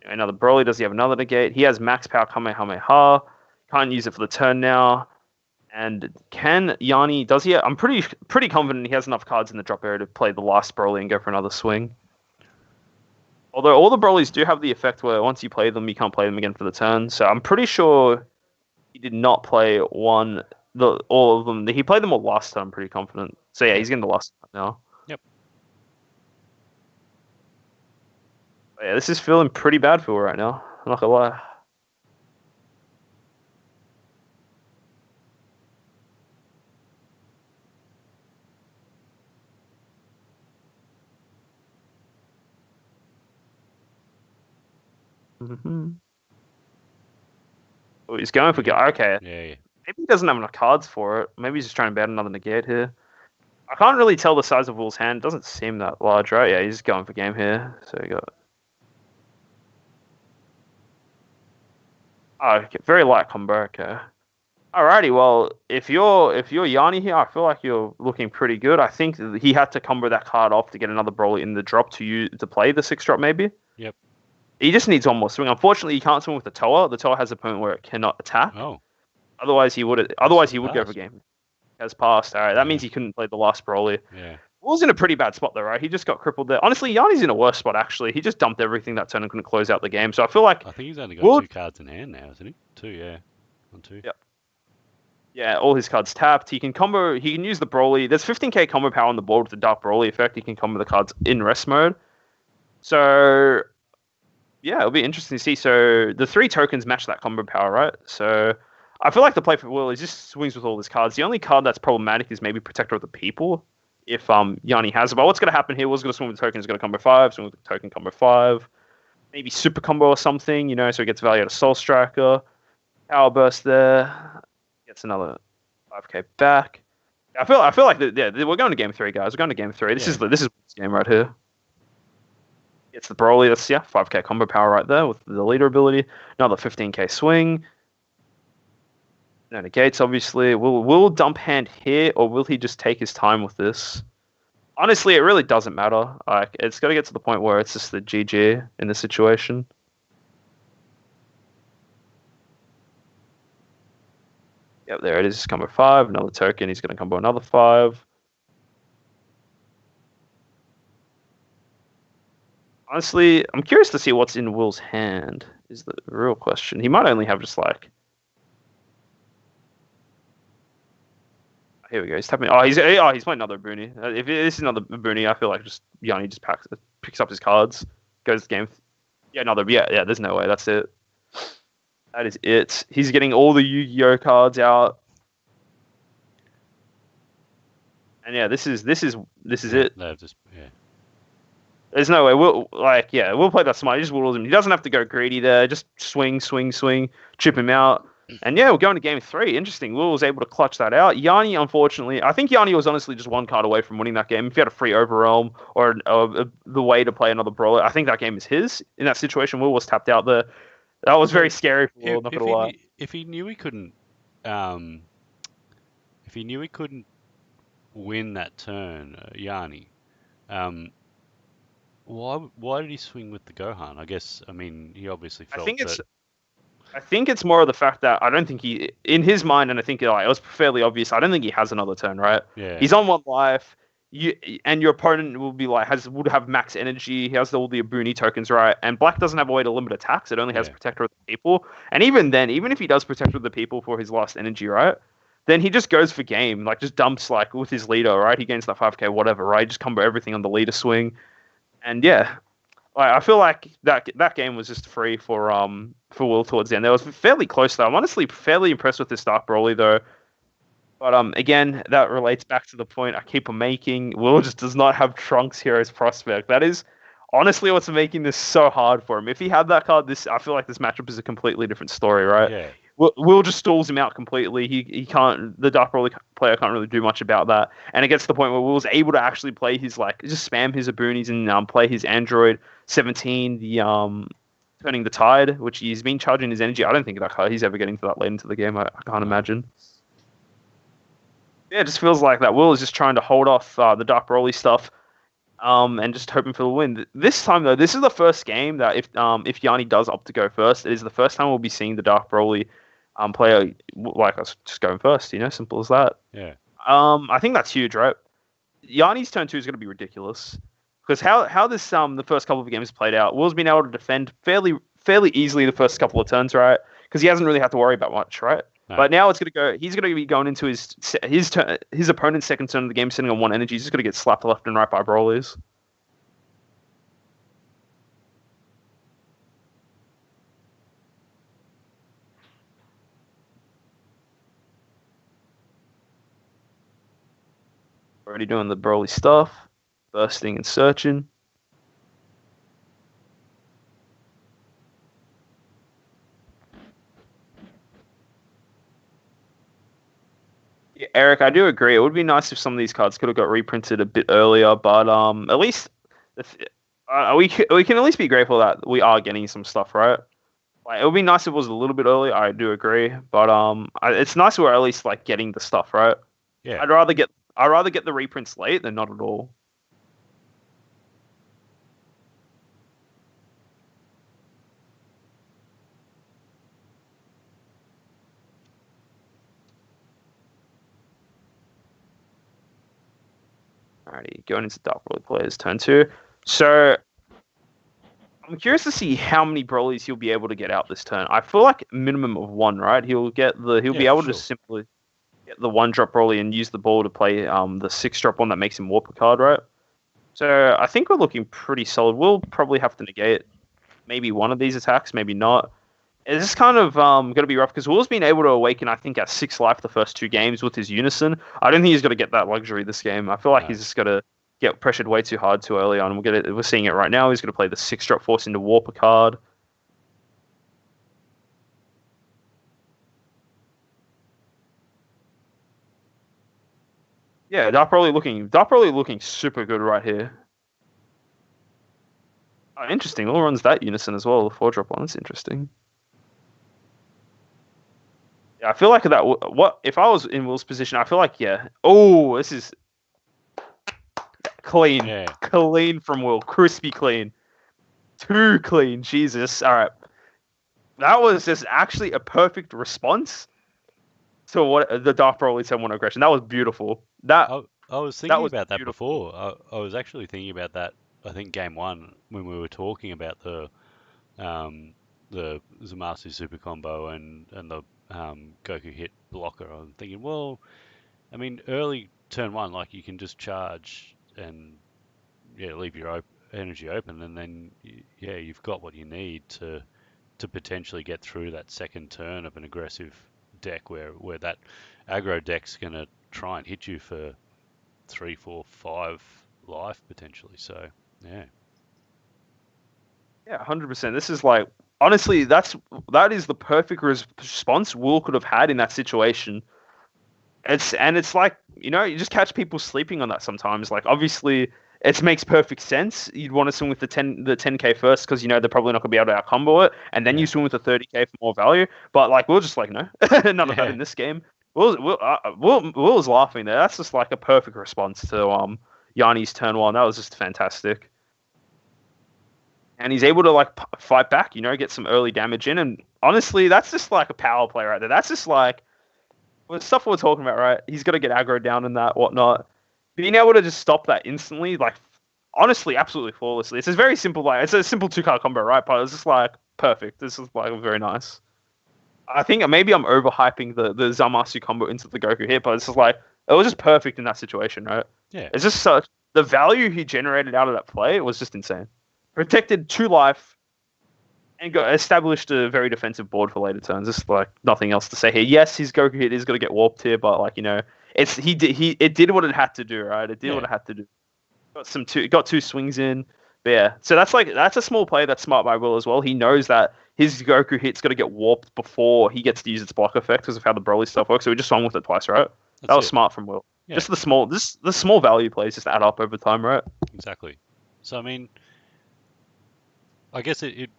Another Broly. Does he have another negate? He has max power Kamehameha. Can't use it for the turn now. And can Yanni... Does he... I'm pretty confident he has enough cards in the drop area to play the last Broly and go for another swing. Although all the Brolys do have the effect where once you play them, you can't play them again for the turn. So I'm pretty sure he did not play all of them. He played them all last turn, I'm pretty confident. So yeah, he's getting the last now. Yep. But yeah, this is feeling pretty bad for Will right now. I'm not gonna lie. Oh, he's going for... Okay. Yeah. Maybe he doesn't have enough cards for it. Maybe he's just trying to bet another negate here. I can't really tell the size of Will's hand. It doesn't seem that large, right? Yeah, he's going for game here. So we got... Oh, okay. Very light combo, okay. Alrighty, well, if you're Yanni here, I feel like you're looking pretty good. I think he had to combo that card off to get another Broly in the drop to play the 6-drop, maybe. Yep. He just needs one more swing. Unfortunately, he can't swing with the Toa. The Toa has a point where it cannot attack. Oh. Otherwise, he would go for game. Has passed. All right, that means he couldn't play the last Broly. Yeah. Will's in a pretty bad spot though, right? He just got crippled there. Honestly, Yanni's in a worse spot actually. He just dumped everything that turn and couldn't close out the game. So I feel like I think he's only got 2 cards in hand now, isn't he? 2, yeah. 1, 2. Yep. Yeah, all his cards tapped. He can combo. He can use the Broly. There's 15k combo power on the board with the Dark Broly effect. He can combo the cards in rest mode. So yeah, it'll be interesting to see. So the 3 tokens match that combo power, right? So I feel like the play for Will is just swings with all his cards. The only card that's problematic is maybe Protector of the People, if Yanni has it. But what's going to happen here? Will's going to swing with the token. He's going to combo 5, swing with the token, combo 5. Maybe super combo or something, so he gets value out of Soul Striker. Power Burst there. Gets another 5k back. I feel like we're going to game 3, guys. We're going to game 3. This is this game right here. It's the Broly. That's 5k combo power right there with the leader ability. Another 15k swing. No negates, obviously. Will dump hand here, or will he just take his time with this? Honestly, it really doesn't matter. Like, it's got to get to the point where it's just the GG in this situation. Yep, there it is. Combo 5, another token. He's going to combo another 5. Honestly, I'm curious to see what's in Will's hand, is the real question. He might only have just like... Here we go. He's tapping. He's playing another Booney. If this is another Booney, I feel like just Yanni just picks up his cards, goes to game. Yeah, another. Yeah. There's no way. That's it. That is it. He's getting all the Yu-Gi-Oh cards out, and yeah, this is it. No, just There's no way. We'll play that smart. He just whittles him. He doesn't have to go greedy there. Just swing, chip him out. And yeah, we're going to game 3. Interesting. Will was able to clutch that out. Yanni, unfortunately, I think Yanni was honestly just one card away from winning that game. If he had a free overwhelm or the way to play another brawler, I think that game is his. In that situation, Will was tapped out there. That was very scary for Will, not gonna lie. If he knew he couldn't, if he knew he couldn't win that turn, Yanni, why did he swing with the Gohan? I guess, I mean, he obviously felt I think it's more of the fact that I don't think he, in his mind, and I think like, it was fairly obvious. I don't think he has another turn, right? Yeah. He's on 1 life. And your opponent will be like would have max energy. He has all the Abuni tokens, right? And Black doesn't have a way to limit attacks. It only has Protector of the People. And even then, even if he does Protector of the People for his last energy, right? Then he just goes for game, like just dumps like with his leader, right? He gains the 5k, whatever, right? Just combo everything on the leader swing, and yeah, I feel like that game was just free for Will towards the end. It was fairly close though. I'm honestly fairly impressed with this Dark Broly though. But again, that relates back to the point I keep on making. Will just does not have Trunks Heroes Prospect. That is honestly what's making this so hard for him. If he had that card, I feel like this matchup is a completely different story, right? Yeah. Will just stalls him out completely. He can't. The Dark Broly player can't really do much about that. And it gets to the point where Will's able to actually play his just spam his Aboonies and play his Android 17, the turning the tide, which he's been charging his energy. I don't think that he's ever getting to that late into the game. I can't imagine. Yeah, it just feels like that Will is just trying to hold off the Dark Broly stuff, and just hoping for the win. This time though, this is the first game that if Yanni does opt to go first, it is the first time we'll be seeing the Dark Broly player like us just going first. You know, simple as that. Yeah. I think that's huge, right? Yanni's turn 2 is going to be ridiculous because how this the first couple of games played out. Will's been able to defend fairly easily the first couple of turns, right? Because he hasn't really had to worry about much, right? No. But now it's going to go. He's going to be going into his opponent's second turn of the game, sitting on 1 energy. He's just going to get slapped left and right by Broly's. Already doing the Broly stuff, bursting and searching. Yeah, Eric, I do agree. It would be nice if some of these cards could have got reprinted a bit earlier, but at least we can at least be grateful that we are getting some stuff, right? Like it would be nice if it was a little bit earlier. I do agree, but it's nice we're at least like getting the stuff, right? Yeah. I'd rather get the reprints late than not at all. Alrighty, going into Dark Broly players turn 2. So I'm curious to see how many Brolys he'll be able to get out this turn. I feel like minimum of 1, right? He'll be able to simply get the 1-drop Broly and use the ball to play the 6-drop one that makes him warp a card, right? So I think we're looking pretty solid. We'll probably have to negate maybe one of these attacks, maybe not. It's just kind of going to be rough because Will's been able to awaken, I think, at 6 life the first 2 games with his Unison. I don't think he's going to get that luxury this game. I feel like he's just going to get pressured way too hard too early on. We're seeing it right now. He's going to play the 6-drop, force into warp a card. Yeah, Dark Broly looking super good right here. Oh, interesting. Will runs that Unison as well, the 4-drop one. That's interesting. Yeah, I feel like that. What if I was in Will's position? I feel like Oh, this is clean, clean from Will, crispy clean, too clean. Jesus. All right, that was just actually a perfect response to what the Dark Broly 7-1 aggression. That was beautiful. I was thinking about that before. I was actually thinking about that. I think game 1 when we were talking about the Zamasu super combo and the Goku hit blocker. I'm thinking, well, I mean, early turn 1, like you can just charge and leave your energy open, and then you've got what you need to potentially get through that second turn of an aggressive deck where that aggro deck's gonna try and hit you for 3, 4, 5 life potentially. So yeah, 100%. This is like honestly, that is the perfect response Will could have had in that situation. It's like, you just catch people sleeping on that sometimes. Like, obviously, it makes perfect sense. You'd want to swing with the 10k first because they're probably not gonna be able to out combo it, and then you swing with the 30k for more value. But like, we're just like, no, none of that in this game. Will was laughing there. That's just like a perfect response to Yanni's turn one. That was just fantastic. And he's able to like fight back, get some early damage in. And honestly, that's just like a power play right there. That's just like stuff we're talking about, right? He's got to get aggro down and that whatnot. Being able to just stop that instantly, like honestly, absolutely flawlessly. It's a very simple, like it's a simple 2-card combo, right? But it's just like perfect. This is like very nice. I think maybe I'm overhyping the Zamasu combo into the Goku hit, but it's just like it was just perfect in that situation, right? Yeah. It's just such the value he generated out of that play was just insane. Protected 2 life and established a very defensive board for later turns. Just like nothing else to say here. Yes, his Goku hit is going to get warped here, but like it did what it had to do, right? It did what it had to do. Got 2 swings in. But yeah, so that's a small play that's smart by Will as well. He knows that his Goku hit's got to get warped before he gets to use its block effect because of how the Broly stuff works. So he just swung with it twice, right? That was smart from Will. Yeah. Just the small value plays just add up over time, right? Exactly. So I mean, I guess it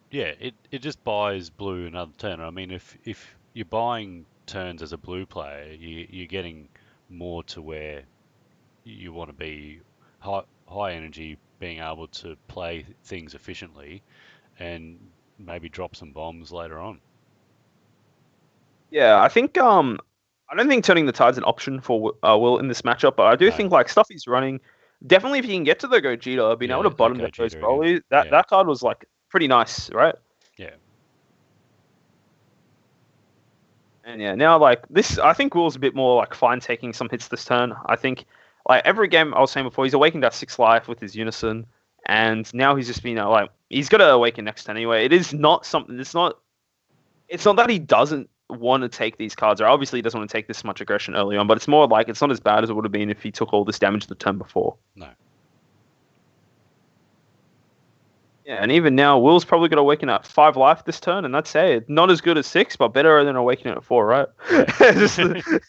just buys blue another turn. I mean, if you're buying turns as a blue player, you're getting more to where you want to be high energy, being able to play things efficiently, and maybe drop some bombs later on. Yeah, I think I don't think turning the tide's an option for Will in this matchup, but I do think like stuff he's running. Definitely, if you can get to the Gogeta, being able to bottom deck those Broly, that card was like pretty nice, right? Yeah. And yeah, now like this, I think Will's a bit more like fine taking some hits this turn. I think like every game I was saying before, he's awakened at 6 life with his Unison, and now he's just been like he's got to awaken next turn anyway. It is not something. It's not that he doesn't want to take these cards, or obviously he doesn't want to take this much aggression early on, but it's more like it's not as bad as it would have been if he took all this damage the turn before. No. Yeah, and even now, Will's probably going to awaken at 5 life this turn, and that's it. Not as good as 6, but better than awakening at 4, right? Yeah. Just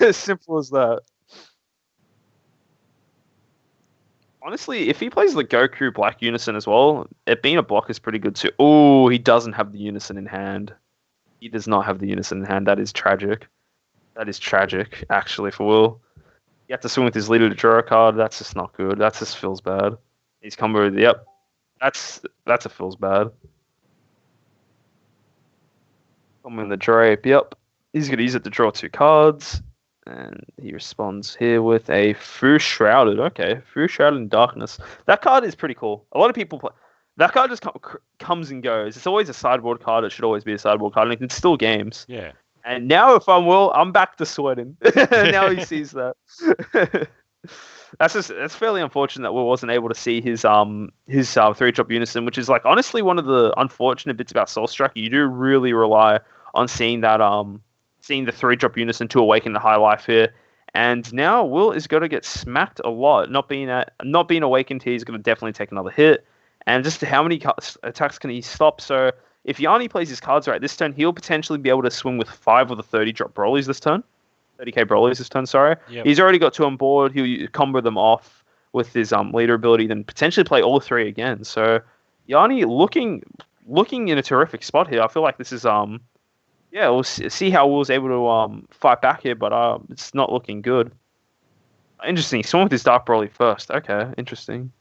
as simple as that. Honestly, if he plays the Goku Black Unison as well, it being a block is pretty good too. Oh, he doesn't have the Unison in hand. He does not have the Unison in hand. That is tragic. That is tragic, actually, for Will. You have to swing with his leader to draw a card. That's just not good. That just feels bad. He's combo. Yep. That's a feels bad. I'm in the drape. Yep. He's going to use it to draw 2 cards. And he responds here with a Fu Shrouded. Okay. Fu Shrouded in Darkness. That card is pretty cool. A lot of people play. That card just comes and goes. It's always a sideboard card. It should always be a sideboard card. And it can still games. Yeah. And now if I'm Will, I'm back to sweating. Now he sees that. That's fairly unfortunate that Will wasn't able to see his 3-drop Unison, which is like honestly one of the unfortunate bits about Soul Strike. You do really rely on seeing that seeing the 3-drop Unison to awaken the high life here. And now Will is going to get smacked a lot. Not being awakened here, he's going to definitely take another hit. And just how many attacks can he stop? So if Yanni plays his cards right this turn, he'll potentially be able to swing with 5 of the 30-drop Broly's this turn. 30k Broly's this turn, sorry. Yep. He's already got 2 on board. He'll combo them off with his leader ability, then potentially play all 3 again. So Yanni looking in a terrific spot here. I feel like this is we'll see how Will's able to fight back here, but it's not looking good. Interesting. He swung with his Dark Broly first. Okay, interesting.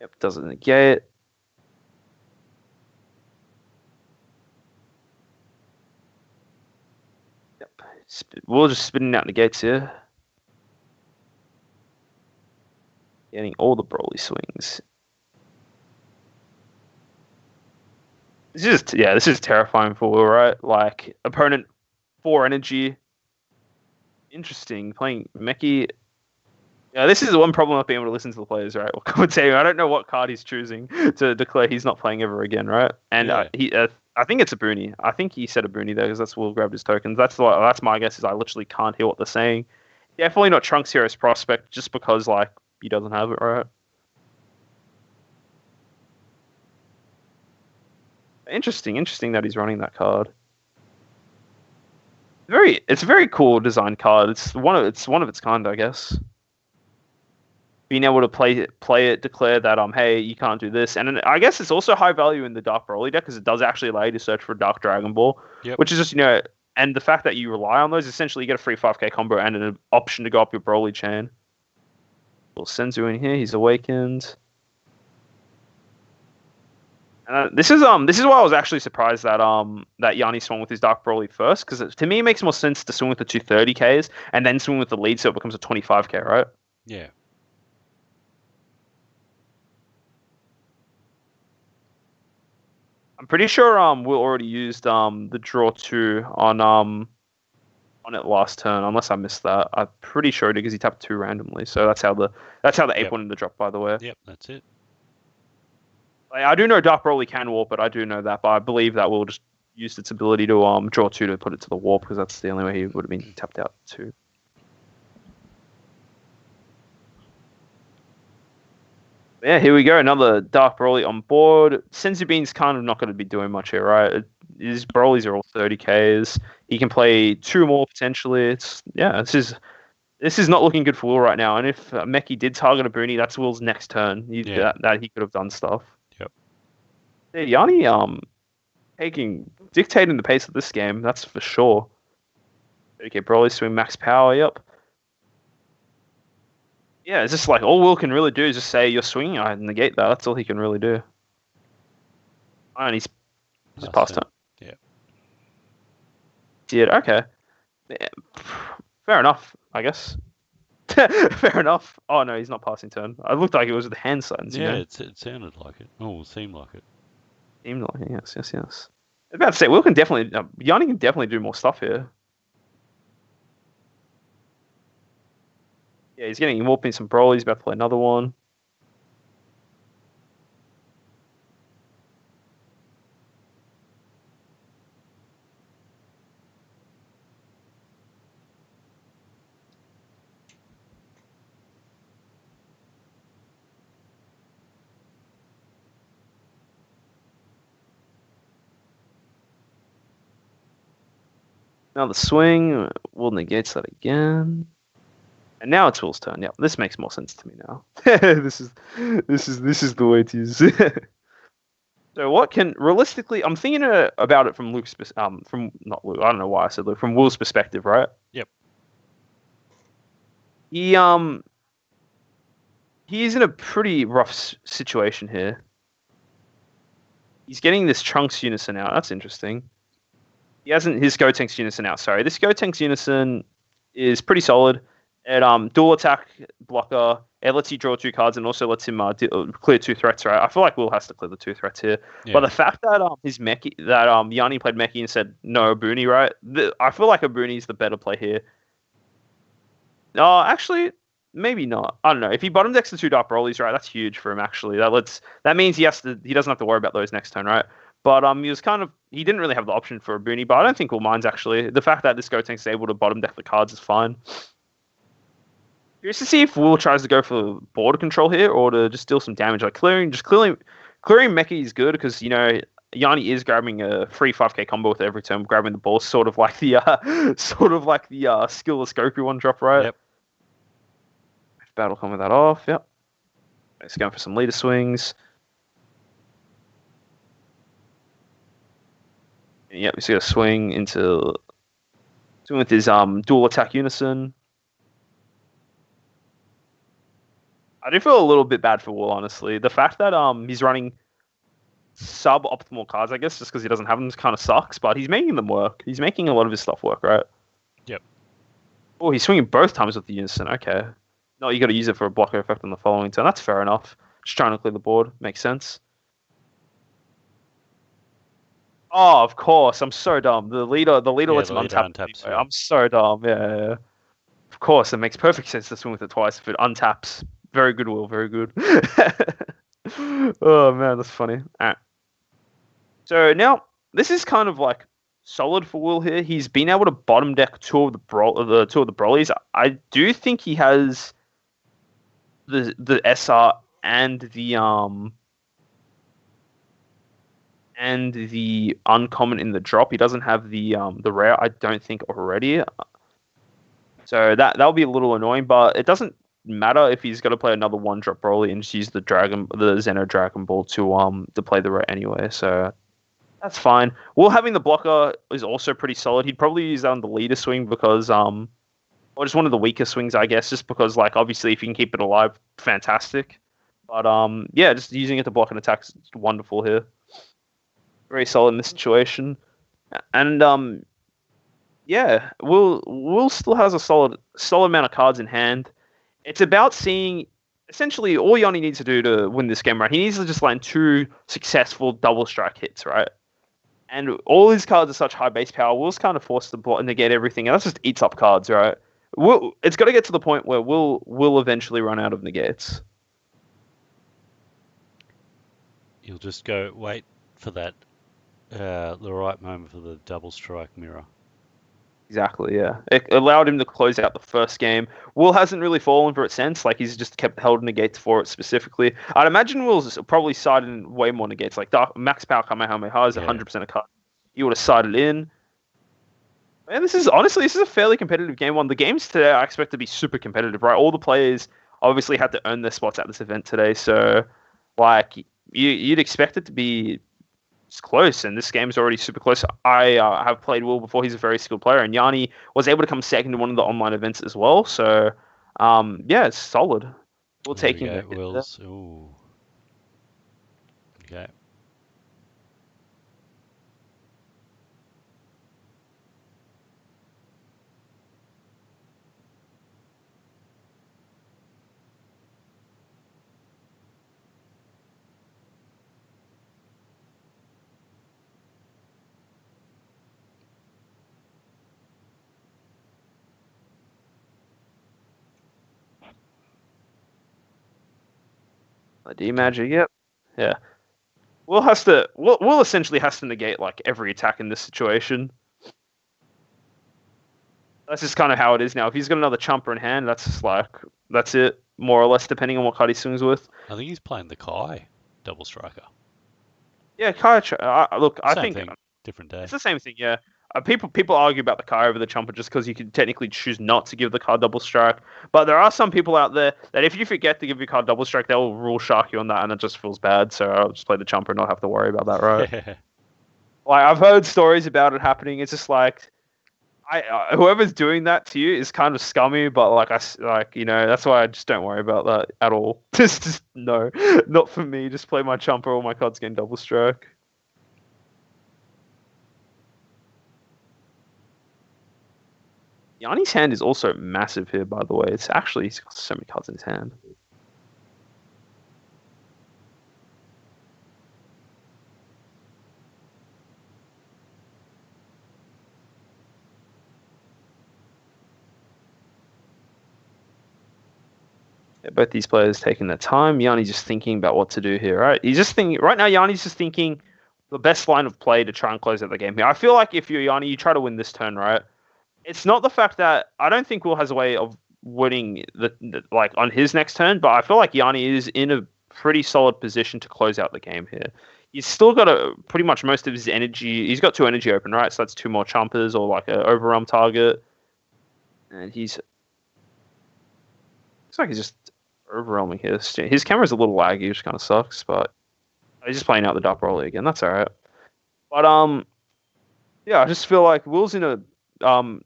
Yep, doesn't negate it. Yep, we're just spinning out negates here. Getting all the Broly swings. This is terrifying for Will, right? Like, opponent 4 energy. Interesting. Playing Meki. Yeah, this is the one problem of being able to listen to the players, right? Or commentating. I don't know what card he's choosing to declare he's not playing ever again, right? And I think it's a Bruni. I think he said a Bruni there because that's Will grabbed his tokens. That's my guess is I literally can't hear what they're saying. Definitely not Trunks Hero's Prospect just because like he doesn't have it, right? Interesting that he's running that card. It's a very cool design card. It's one of its kind, I guess. Being able to play it, declare that hey, you can't do this, and I guess it's also high value in the Dark Broly deck because it does actually allow you to search for Dark Dragon Ball, which is just and the fact that you rely on those, essentially you get a free 5k combo and an option to go up your Broly chain. We'll Senzu in here. He's awakened. This is why I was actually surprised that that Yanni swung with his Dark Broly first, because to me it makes more sense to swing with the 230ks and then swing with the lead so it becomes a 25k, right? Yeah. I'm pretty sure Will already used the draw 2 on it last turn, unless I missed that. I'm pretty sure it did because he tapped 2 randomly. So that's how the ape went in the drop, by the way. Yep, that's it. I do know Dark Broly can warp it. I do know that, but I believe that Will just used its ability to draw 2 to put it to the warp, because that's the only way he would have been tapped out 2. Yeah, here we go. Another Dark Broly on board. Senzu Bean's kind of not going to be doing much here, right? His Brolys are all 30ks. He can play 2 more potentially. This is not looking good for Will right now. And if Meki did target a Booney, that's Will's next turn. That he could have done stuff. Yep. Yeah, Yanni dictating the pace of this game. That's for sure. Okay, Broly swing max power. Yep. Yeah, it's just like all Will can really do is just say you're swinging. I negate that. That's all he can really do. And he's past turn. Yeah. Did okay. Yeah. Fair enough, I guess. Fair enough. Oh no, he's not passing turn. It looked like it was with the hand signs. Yeah, it sounded like it. Oh, it seemed like it. Seemed like it. Yes. I was about to say Will can definitely. Yanni can definitely do more stuff here. Yeah, he's getting warping some Broly. He's about to play another one. Now the swing. Will negates that again. And now it's Will's turn. Yeah, this makes more sense to me now. This is the way to use it. So what can realistically? I'm thinking about it from Luke's from not Luke. I don't know why I said Luke. From Will's perspective, right? Yep. He's in a pretty rough situation here. He's getting this Trunks Unison out. That's interesting. He hasn't his Gotenks Unison out. Sorry, this Gotenks Unison is pretty solid. It dual attack blocker. It lets you draw 2 cards and also lets him clear 2 threats. Right. I feel like Will has to clear the 2 threats here. Yeah. But the fact that Yanni played Meki and said no Booney, right? I feel like a Booney is the better play here. Actually, maybe not. I don't know. If he bottom decks the 2 Dark Brolys, right, that's huge for him. Actually, that means he doesn't have to worry about those next turn, right? But he didn't really have the option for a Booney. But I don't think Will minds actually. The fact that this Gotenks is able to bottom deck the cards is fine. Curious to see if Will tries to go for border control here or to just deal some damage. Like clearing Meki is good because Yanni is grabbing a free 5k combo with every turn, grabbing the ball, sort of like the skillless Goku one drop, right? Yep. Battle coming that off. Yep. He's going for some leader swings. And yep, he's going to swing with his dual attack Unison. I do feel a little bit bad for Will, honestly. The fact that he's running sub-optimal cards, I guess, just because he doesn't have them, kind of sucks. But he's making them work. He's making a lot of his stuff work, right? Yep. Oh, he's swinging both times with the Unison. Okay. No, you got to use it for a blocker effect on the following turn. That's fair enough. Just trying to clear the board. Makes sense. Oh, of course. I'm so dumb. The leader lets him untap. I'm so dumb. Yeah. Of course, it makes perfect sense to swing with it twice if it untaps. Very good, Will. Very good. Oh man, that's funny. All right. So now this is kind of like solid for Will here. He's been able to bottom deck two of the Brolys. I do think he has the SR and the and the uncommon in the drop. He doesn't have the rare, I don't think, already. So that'll be a little annoying, but it doesn't matter if he's got to play another one drop Broly and just use the Xeno Dragon Ball to play the rare anyway. So that's fine. Will having the blocker is also pretty solid. He'd probably use that on the leader swing because or just one of the weaker swings, I guess, just because like obviously if you can keep it alive, fantastic. But yeah, just using it to block an attack is wonderful here. Very solid in this situation. And yeah, Will still has a solid amount of cards in hand. It's about seeing essentially all Yanni needs to do to win this game, right? He needs to just land 2 successful double strike hits, right? And all his cards are such high base power. Will's kind of forced to block and negate everything, and that just eats up cards, right? It's got to get to the point where Will eventually run out of negates. You'll just go wait for that the right moment for the double strike mirror. Exactly, yeah. It allowed him to close out the first game. Will hasn't really fallen for it since. Like, he's just kept held negates for it specifically. I'd imagine Will's probably sided in way more negates. Like, Max Power Kamehameha is 100% a cut. He would have sided in. Man, this is a fairly competitive game one. The games today I expect to be super competitive, right? All the players obviously had to earn their spots at this event today. So, like, you'd expect it to be close, and this game's already super close. I have played Will before. He's a very skilled player, and Yanni was able to come second in one of the online events as well. So, yeah, it's solid. We'll take him. Will's. Ooh. Okay. D magic, yep. Yeah. Will essentially has to negate like every attack in this situation. That's just kind of how it is now. If he's got another chumper in hand, that's it, more or less, depending on what card he swings with. I think he's playing the Kai double striker. Yeah, Kai. Look, I Same think thing, different day. it's the same thing. Yeah. People argue about the Kai over the chumper just because you can technically choose not to give the card double strike. But there are some people out there that if you forget to give your card double strike, they'll rule shark you on that, and it just feels bad. So I'll just play the chumper and not have to worry about that, right? Like, I've heard stories about it happening. It's just like, whoever's doing that to you is kind of scummy. But like that's why I just don't worry about that at all. Just no, not for me. Just play my chumper. All my cards getting double strike. Yanni's hand is also massive here, by the way. He's got so many cards in his hand. Yeah, both these players taking their time. Yanni's just thinking about what to do here, right? He's just thinking right now. Yanni's just thinking the best line of play to try and close out the game here. I feel like if you're Yanni, you try to win this turn, right? It's not the fact that I don't think Will has a way of winning like on his next turn, but I feel like Yanni is in a pretty solid position to close out the game here. He's still got pretty much most of his energy. He's got 2 energy open, right? So that's 2 more chumpers or like an overwhelm target, and looks like he's just overwhelming here. His camera's a little laggy, which kind of sucks, but he's just playing out the Dark Broly again. That's all right. But yeah, I just feel like Will's in a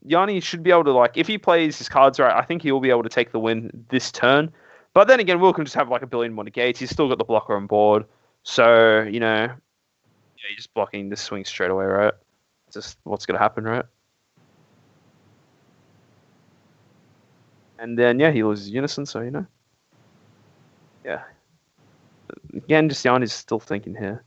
Yanni should be able to, like, if he plays his cards right, I think he'll be able to take the win this turn. But then again, Will can just have like a billion more negates. He's still got the blocker on board. So, yeah, he's just blocking this swing straight away, right? Just what's going to happen, right? And then, yeah, he loses Unison, so, yeah. Again, just Yanni's still thinking here.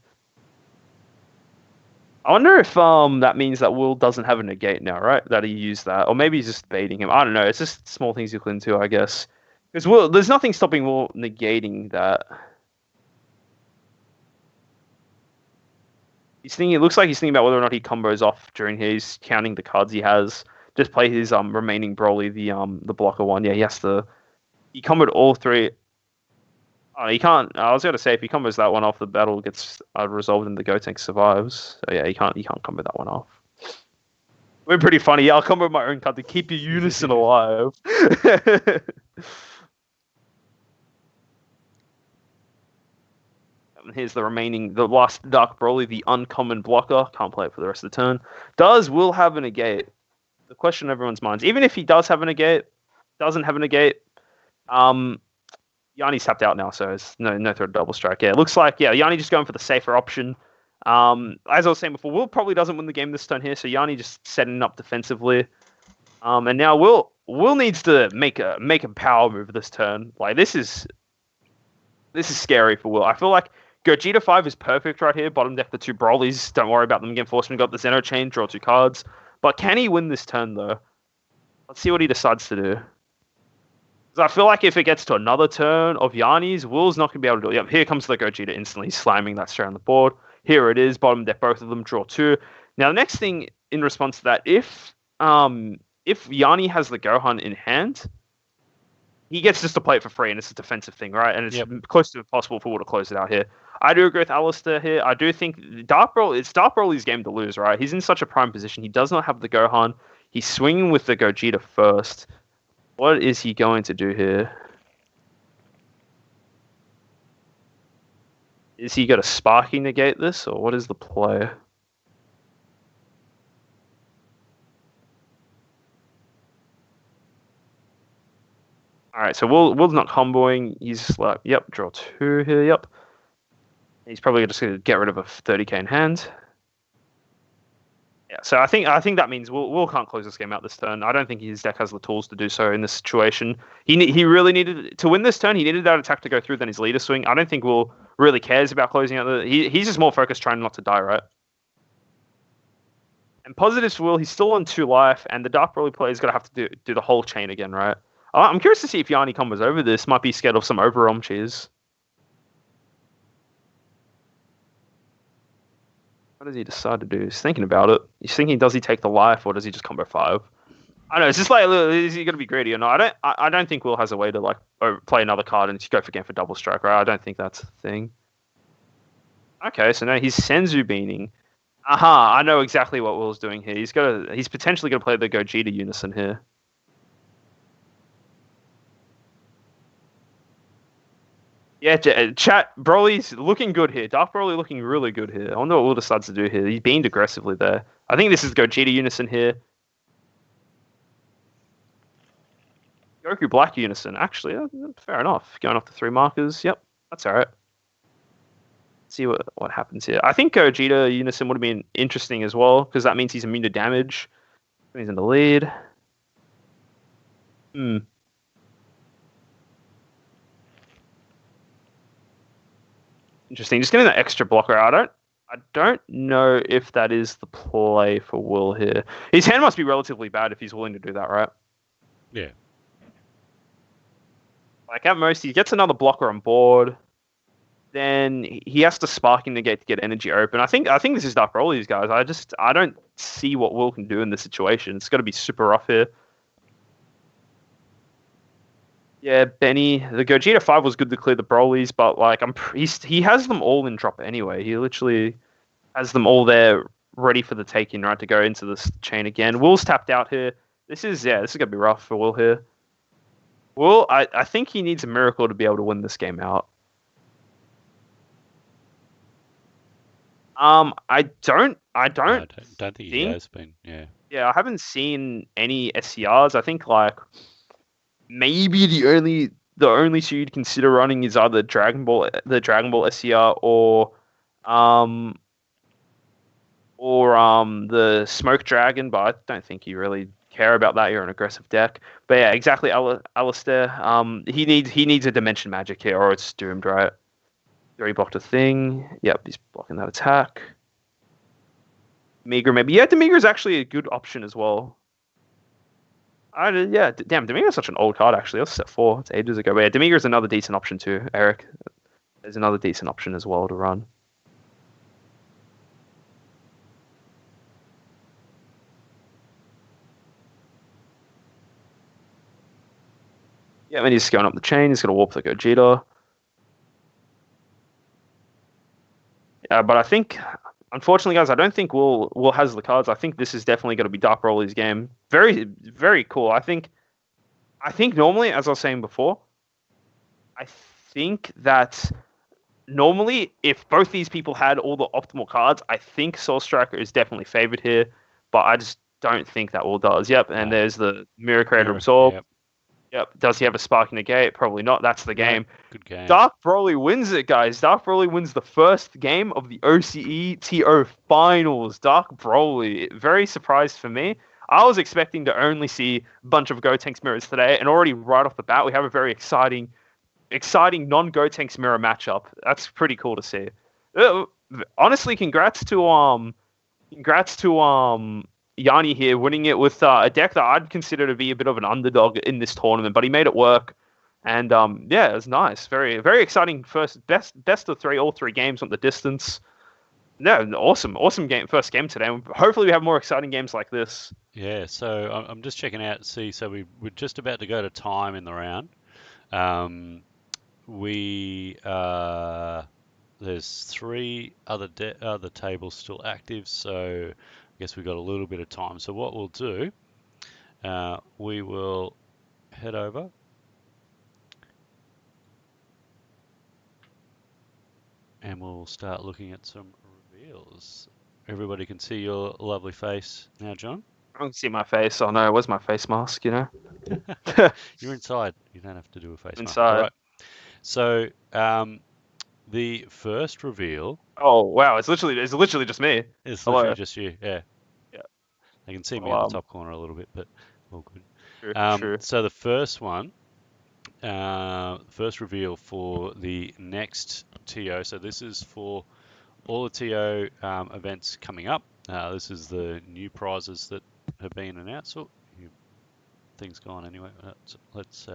I wonder if that means that Will doesn't have a negate now, right? That he used that. Or maybe he's just baiting him. I don't know. It's just small things you cling to, I guess. Because there's nothing stopping Will negating that. It looks like he's thinking about whether or not he combos off during here. He's counting the cards he has. Just play his remaining Broly, the blocker one. Yeah, he comboed all 3. Oh, he can't. I was going to say if he combos that one off, the battle gets resolved and the Gotenks survives. So yeah, he can't combo that one off. We're pretty funny. Yeah, I'll combo my own card to keep your Unison alive. Here's the last Dark Broly, the uncommon blocker. Can't play it for the rest of the turn. Does Will have a negate? The question in everyone's minds. Even if he does have a negate, doesn't have a negate, Yanni's tapped out now, so it's no threat double strike. Yeah, it looks like, Yanni just going for the safer option. As I was saying before, Will probably doesn't win the game this turn here, so Yanni just setting up defensively. And now Will needs to make a power move this turn. Like this is scary for Will. I feel like Gogeta 5 is perfect right here. Bottom deck the 2 Brolys. Don't worry about them again. Force him got the Zeno chain, draw 2 cards. But can he win this turn though? Let's see what he decides to do. Because I feel like if it gets to another turn of Yanni's, Will's not going to be able to do it. Yep, here comes the Gogeta instantly slamming that straight on the board. Here it is, bottom deck, both of them, draw 2. Now, the next thing in response to that, if Yanni has the Gohan in hand, he gets just to play it for free, and it's a defensive thing, right? And it's close to impossible for Will to close it out here. I do agree with Alistair here. I do think it's Dark Broly's game to lose, right? He's in such a prime position. He does not have the Gohan. He's swinging with the Gogeta first. What is he going to do here? Is he going to Sparky negate this, or what is the play? Alright, so Will's not comboing. He's like, yep, draw 2 here, yep. He's probably just going to get rid of a 30k in hand. Yeah, so I think that means Will can't close this game out this turn. I don't think his deck has the tools to do so in this situation. He really needed to win this turn. He needed that attack to go through than his leader swing. I don't think Will really cares about closing out he's just more focused trying not to die, right? And positives for Will, he's still on 2 life, and the Dark Broly player is going to have to do the whole chain again, right? I'm curious to see if Yanni combos over this. Might be scared of some overwhelm cheers. What does he decide to do? He's thinking about it. He's thinking, does he take the life or does he just combo 5? I don't know. It's just like, is he going to be greedy or not? I don't think Will has a way to like play another card and go for game for double strike, right? I don't think that's a thing. Okay, so now he's Senzu beaning. Aha, I know exactly what Will's doing here. He's potentially going to play the Gogeta Unison here. Yeah, chat, Broly's looking good here. Dark Broly looking really good here. I wonder what Will decides to do here. He's beamed aggressively there. I think this is Gogeta Unison here. Goku Black Unison. Actually, fair enough. Going off the 3 markers. Yep, that's all right. Let's see what happens here. I think Gogeta Unison would have been interesting as well, because that means he's immune to damage. He's in the lead. Interesting. Just getting that extra blocker. I don't know if that is the play for Will here. His hand must be relatively bad if he's willing to do that, right? Yeah. Like at most, he gets another blocker on board. Then he has to Sparking negate to get energy open. I think this is Dark Broly's, guys. I don't see what Will can do in this situation. It's got to be super rough here. Yeah, Benny, the Gogeta 5 was good to clear the Brolys, but like he has them all in drop anyway. He literally has them all there ready for the taking, right, to go into this chain again. Will's tapped out here. This is gonna be rough for Will here. Will, I think he needs a miracle to be able to win this game out. I don't think he has been. Yeah. Yeah, I haven't seen any SCRs. I think like maybe the only two you'd consider running is either the Dragon Ball SCR or the Smoke Dragon, but I don't think you really care about that. You're an aggressive deck. But yeah, exactly, Alistair. He needs a Dimension Magic here, or it's doomed, right? He already blocked a thing. Yep, he's blocking that attack. Demigra maybe. Yeah, Demigra's actually a good option as well. Damn, Demigra's such an old card, actually. That's set 4. It's ages ago. But yeah, Demigra's another decent option too, Eric. There's another decent option as well to run. Yeah, and he's going up the chain. He's going to warp the Gogeta. But I think, unfortunately, guys, I don't think Will has the cards. I think this is definitely going to be Dark Broly's game. Very, very cool. I think normally, as I was saying before, I think that normally if both these people had all the optimal cards, I think Soul Striker is definitely favored here. But I just don't think that Will does. Yep, and there's the Mirror Creator Absorb. Yep. Does he have a Spark Negate? Probably not. That's the game. Good game. Dark Broly wins it, guys. Dark Broly wins the first game of the OCE TO Finals. Dark Broly. Very surprised for me. I was expecting to only see a bunch of Gotenks mirrors today, and already right off the bat, we have a very exciting non-Gotenks mirror matchup. That's pretty cool to see. Honestly, congrats to Yanni here winning it with a deck that I'd consider to be a bit of an underdog in this tournament, but he made it work. And yeah, it was nice. Very, very exciting best of three, all three games on the distance. No, awesome game, first game today. Hopefully we have more exciting games like this. Yeah, so I'm just checking out. See, so we're just about to go to time in the round. There's three other tables still active, so I guess we've got a little bit of time. So what we'll do, we will head over. And we'll start looking at some reveals. Everybody can see your lovely face now, John? I don't see my face. Oh no, where's my face mask, you know? You're inside. You don't have to do a face mask. Inside. All right. So, the first reveal... Oh, wow. It's literally just me. It's literally just you, yeah. Yeah. You can see me in the top corner a little bit, but all good. True. So the first one, first reveal for the next TO. So this is for all the TO events coming up. This is the new prizes that have been announced. Oh, things gone anyway. Let's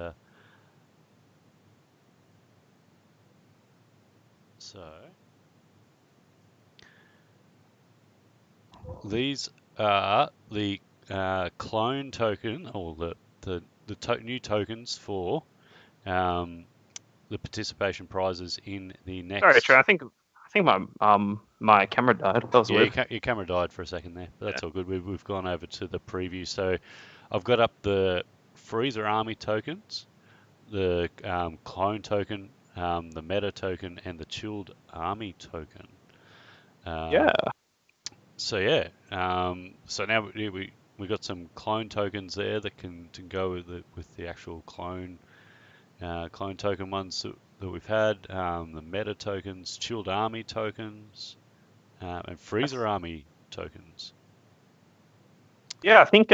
so these are the clone token, or the new tokens for the participation prizes in the next. Sorry, Trey. I think my camera died. That was weird. Your camera died for a second there, but that's all good. We've gone over to the preview. So I've got up the Freezer Army tokens, the clone token, the meta token, and the chilled army token. So yeah. So now we got some clone tokens there that can go with the actual clone token ones that we've had. The meta tokens, chilled army tokens, and freezer army tokens. Yeah, I think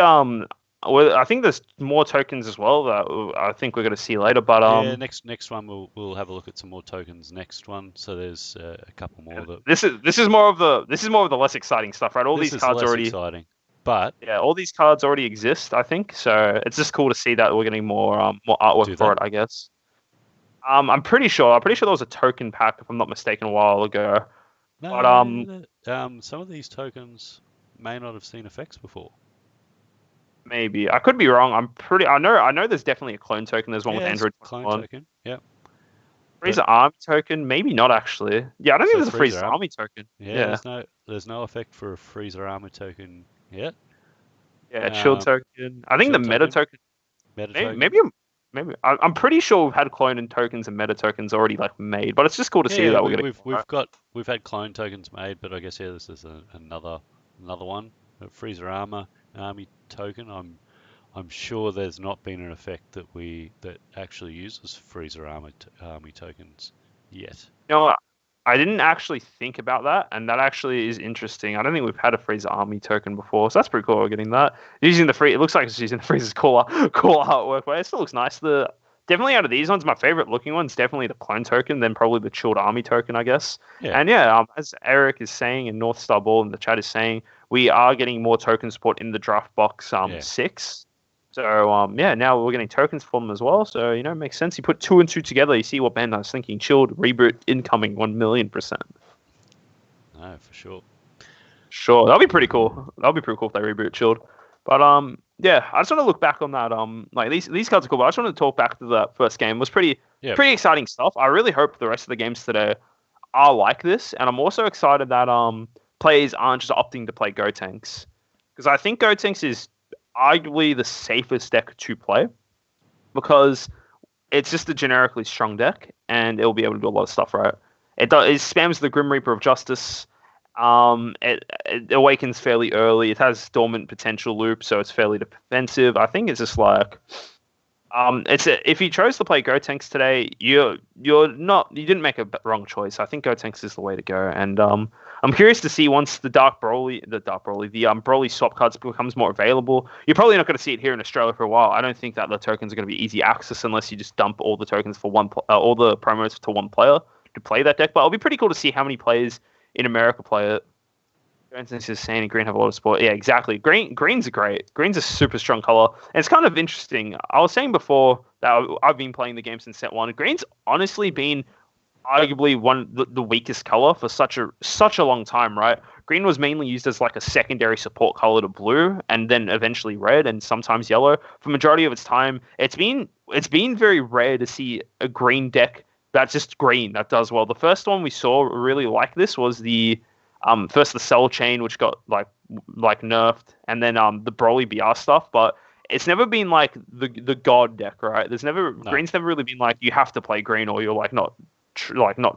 there's more tokens as well that I think we're going to see later. But yeah, next one we'll have a look at some more tokens. Next one, so there's a couple more. This is more of the less exciting stuff, right? All these cards already exciting, but yeah, all these cards already exist. I think so. It's just cool to see that we're getting more artwork for it. I guess. I'm pretty sure there was a token pack, if I'm not mistaken, a while ago. No, but some of these tokens may not have seen effects before. Maybe I could be wrong. I know there's definitely a clone token. There's one with Android clone token. Yep. Freezer Army token, maybe not actually. Yeah, I don't think there's a Freezer Army token. Yeah. There's no effect for a Freezer Army token yet. Yeah, chill token. I think the meta token. Maybe I'm pretty sure we've had clone and tokens and meta tokens already made, but it's just cool to see that we've had clone tokens made, but I guess this is another one. A Freezer Army token. I'm sure there's not been an effect that actually uses Freezer Army tokens yet. I didn't actually think about that, and that actually is interesting. I don't think we've had a Freezer Army token before, so that's pretty cool. We're getting that. It looks like it's using the Freezer's cool artwork, but it still looks nice. Definitely out of these ones, my favorite looking one's definitely the clone token, then probably the chilled army token, I guess. Yeah. And as Eric is saying and North Star Ball in the chat is saying, we are getting more token support in the draft box 6. So now we're getting tokens for them as well. So it makes sense. You put 2 and 2 together, you see what Bandai's thinking. Chilled reboot incoming 1,000,000%. No, for sure. Sure, that'll be pretty cool. That'll be pretty cool if they reboot Chilled. But I just want to look back on that. These cards are cool. But I just want to talk back to that first game. It was pretty exciting stuff. I really hope the rest of the games today are like this, and I'm also excited that players aren't just opting to play Gotenks, because I think Gotenks is arguably the safest deck to play because it's just a generically strong deck, and it'll be able to do a lot of stuff, right? It spams the Grim Reaper of Justice. It awakens fairly early. It has dormant potential loop, so it's fairly defensive. I think it's just like, if you chose to play Gotenks today, you didn't make a wrong choice. I think Gotenks is the way to go, and I'm curious to see once the Broly swap cards becomes more available. You're probably not going to see it here in Australia for a while. I don't think that the tokens are going to be easy access unless you just dump all the tokens for all the promos to one player to play that deck. But it'll be pretty cool to see how many players in America play it. For instance, is saying green have a lot of support. Yeah, exactly. Green's great. Green's a super strong color. And it's kind of interesting. I was saying before that I've been playing the game since set 1. Green's honestly been arguably the weakest color for such a long time, right? Green was mainly used as like a secondary support color to blue, and then eventually red, and sometimes yellow. For the majority of its time, it's been very rare to see a green deck that's just green that does well. The first one we saw really like this was the Cell Chain, which got like nerfed, and then the Broly BR stuff, but it's never been like the god deck, right? Green's never really been like you have to play green or you're like not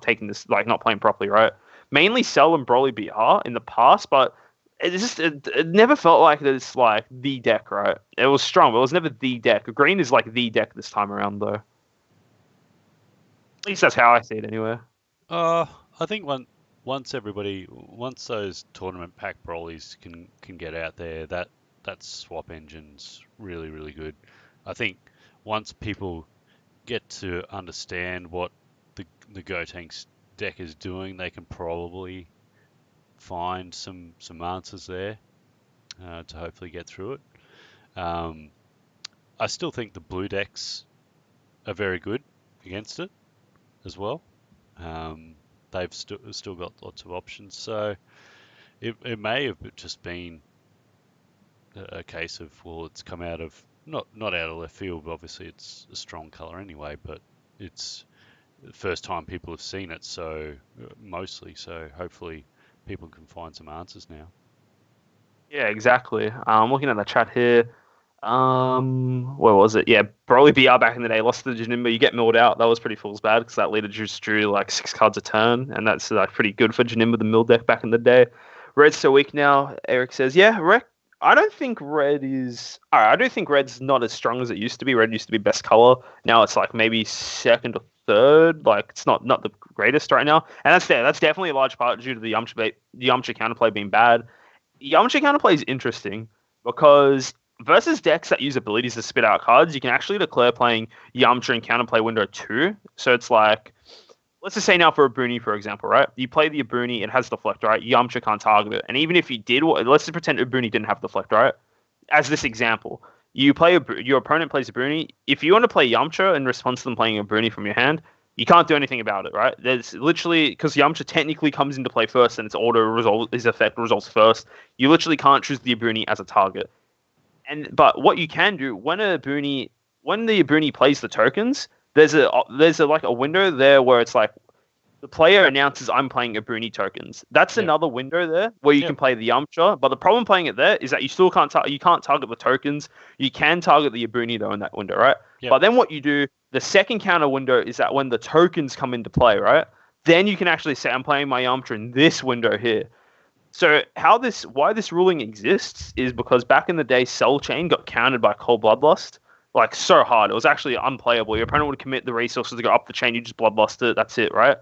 taking this, like not playing properly, right? Mainly Cell and Broly BR in the past, but it never felt like it's like the deck, right? It was strong, but it was never the deck. Green is like the deck this time around, though. At least that's how I see it, anyway. I think once those tournament pack Brolys can get out there, that swap engine's really, really good. I think once people get to understand what the Gotenks deck is doing, they can probably find some answers there to hopefully get through it. I still think the blue decks are very good against it as well. They've still got lots of options, so it may have just been a case of, well, it's come out of not out of left field, but obviously it's a strong color anyway, but it's the first time people have seen it, so hopefully people can find some answers now. Yeah, exactly. I'm looking at the chat here. Where was it? Yeah, Broly BR back in the day lost to the Janimba. You get milled out. That was pretty fool's bad because that leader just drew like 6 cards a turn, and that's like pretty good for Janimba, the mill deck back in the day. Red's so weak now. Eric says, yeah, I don't think red is. I don't think red's not as strong as it used to be. Red used to be best color. Now it's like maybe second or third. Like it's not the greatest right now, and that's definitely a large part due to the Yamcha counterplay being bad. Yamcha counterplay is interesting because versus decks that use abilities to spit out cards, you can actually declare playing Yamcha in counterplay window 2. So it's like, let's just say now for a Bruni, for example, right? You play the Bruni, it has Deflect, right? Yamcha can't target it. And even if you did, let's just pretend a Bruni didn't have Deflect, right? As this example, your opponent plays a Bruni. If you want to play Yamcha in response to them playing a Bruni from your hand, you can't do anything about it, right? There's literally, because Yamcha technically comes into play first and his effect results first, you literally can't choose the Bruni as a target. But what you can do when the Bruni plays the tokens, there's a window there where it's like the player announces I'm playing a Bruni tokens. That's another window there where you can play the Yamcha. But the problem playing it there is that you still can't target the tokens. You can target the Bruni though in that window, right? Yep. But then what you do, the second counter window is that when the tokens come into play, right? Then you can actually say I'm playing my Yamcha in this window here. So why this ruling exists is because back in the day, Cell Chain got countered by Cold Bloodlust, like so hard. It was actually unplayable. Your opponent would commit the resources to go up the chain. You just Bloodlust it. That's it, right?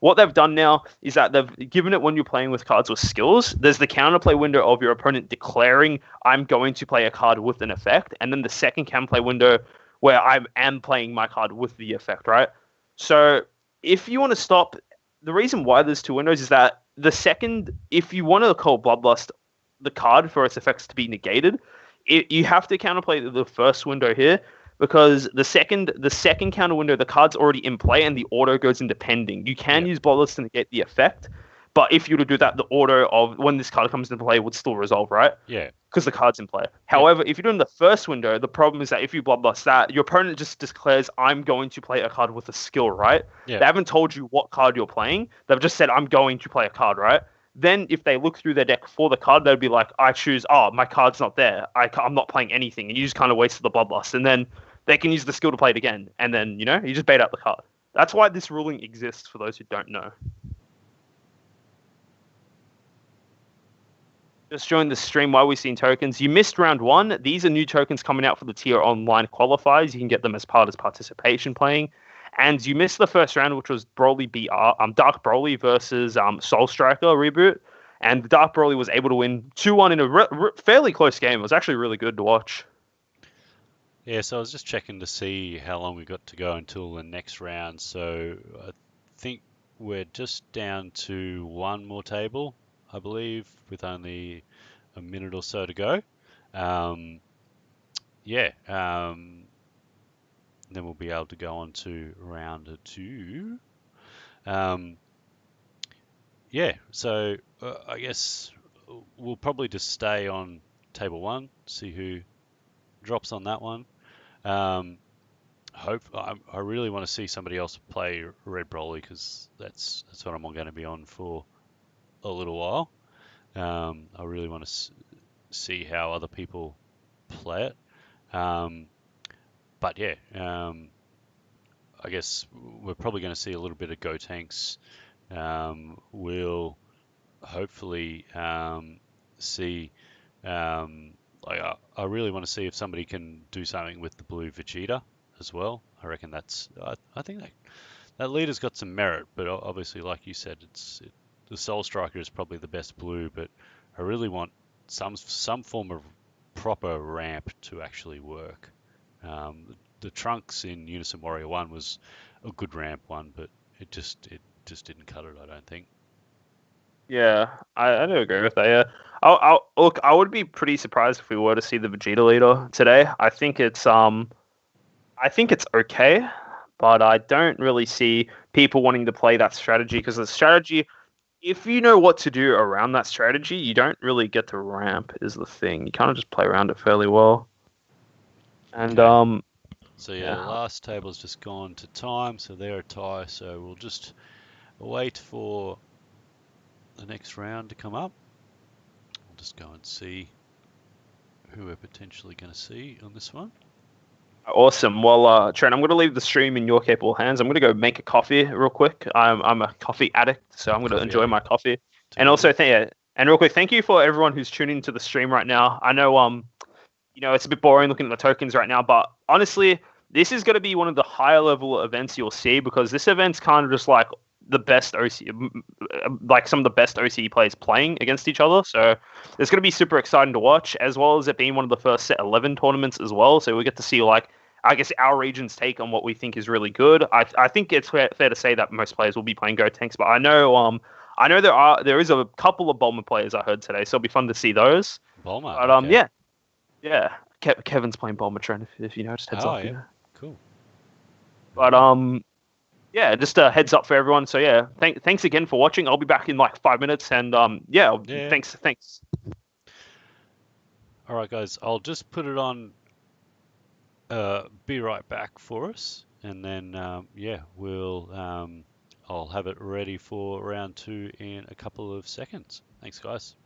What they've done now is that they've given it when you're playing with cards with skills. There's the counterplay window of your opponent declaring I'm going to play a card with an effect, and then the second counterplay window where I am playing my card with the effect, right? So if you want to stop, the reason why there's 2 windows is that the second, if you want to call Bloodlust the card for its effects to be negated, you have to counterplay the first window here, because the second counter window, the card's already in play and the auto goes into pending. You can use Bloodlust to negate the effect, But if you were to do that, the order of when this card comes into play would still resolve, right? Yeah. Because the card's in play. However, if you're doing the first window, the problem is that if you bloodlust that, your opponent just declares, I'm going to play a card with a skill, right? Yeah. They haven't told you what card you're playing. They've just said, I'm going to play a card, right? Then if they look through their deck for the card, they'd be like, I choose, my card's not there. I'm not playing anything. And you just kind of wasted the bloodlust. And then they can use the skill to play it again. And then, you just bait out the card. That's why this ruling exists for those who don't know. Just joined the stream while we've seen tokens. You missed round 1. These are new tokens coming out for the tier online qualifiers. You can get them as part of participation playing. And you missed the first round, which was Broly Dark Broly versus Soul Striker reboot. And the Dark Broly was able to win 2-1 in a fairly close game. It was actually really good to watch. Yeah, so I was just checking to see how long we got to go until the next round. So I think we're just down to one more table, I believe, with only a minute or so to go. Then we'll be able to go on to round 2. So I guess we'll probably just stay on table 1, see who drops on that one. I really want to see somebody else play Red Broly because that's what I'm going to be on for a little while. I really want to see how other people play it. I guess we're probably going to see a little bit of Go Tanks. We'll hopefully see. I really want to see if somebody can do something with the blue Vegeta as well. I reckon I think that leader's got some merit, but obviously, like you said, the Soul Striker is probably the best blue. But I really want some form of proper ramp to actually work. The Trunks in Unison Warrior 1 was a good ramp one, but it just didn't cut it, I don't think. Yeah, I do agree with that. Yeah, look, I would be pretty surprised if we were to see the Vegeta leader today. I think it's okay, but I don't really see people wanting to play that strategy because the strategy, if you know what to do around that strategy, you don't really get to ramp is the thing. You kind of just play around it fairly well. And okay. So the last table's just gone to time, so they're a tie. So we'll just wait for the next round to come up. We'll just go and see who we're potentially going to see on this one. Awesome. Well, Trent, I'm going to leave the stream in your capable hands. I'm going to go make a coffee real quick. I'm a coffee addict, so I'm going to enjoy my coffee. And also, and real quick, thank you for everyone who's tuning into the stream right now. I know, it's a bit boring looking at the tokens right now, but honestly, this is going to be one of the higher level events you'll see because this event's kind of just like the best like some of the best OCE players playing against each other. So it's going to be super exciting to watch, as well as it being one of the first set 11 tournaments as well. So we get to see I guess our region's take on what we think is really good. I think it's fair to say that most players will be playing Go Tanks, but I know there is a couple of Bulma players I heard today, so it'll be fun to see those. Bulma, but okay. Yeah. Kevin's playing Bulma, Trent, if you know, just heads up. Yeah. Cool. But yeah, just a heads up for everyone. So yeah, thanks again for watching. I'll be back in like 5 minutes, and thanks. All right, guys, I'll just put it on. Be right back for us, and then I'll have it ready for round 2 in a couple of seconds. Thanks, guys.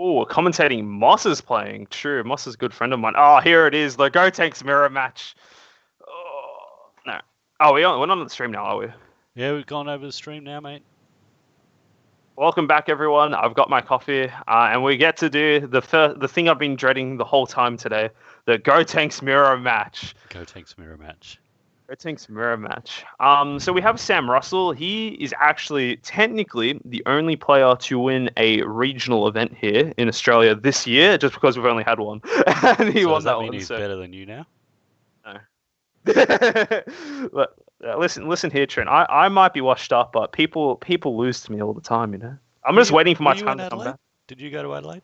Oh, commentating Moss is playing. True, Moss is a good friend of mine. Oh, here it is, the Gotenks mirror match. Oh, no. Oh, we're not on the stream now, are we? Yeah, we've gone over the stream now, mate. Welcome back, everyone. I've got my coffee, and we get to do the thing I've been dreading the whole time today, the Gotenks mirror match. Gotenks mirror match. Gotenks mirror match. So we have Sam Russell. He is actually technically the only player to win a regional event here in Australia this year, just because we've only had one, and he won does that that mean one. He's better than you now? No. Listen here, Trent. I might be washed up, but people lose to me all the time. I'm just waiting for my time to come back. Did you go to Adelaide?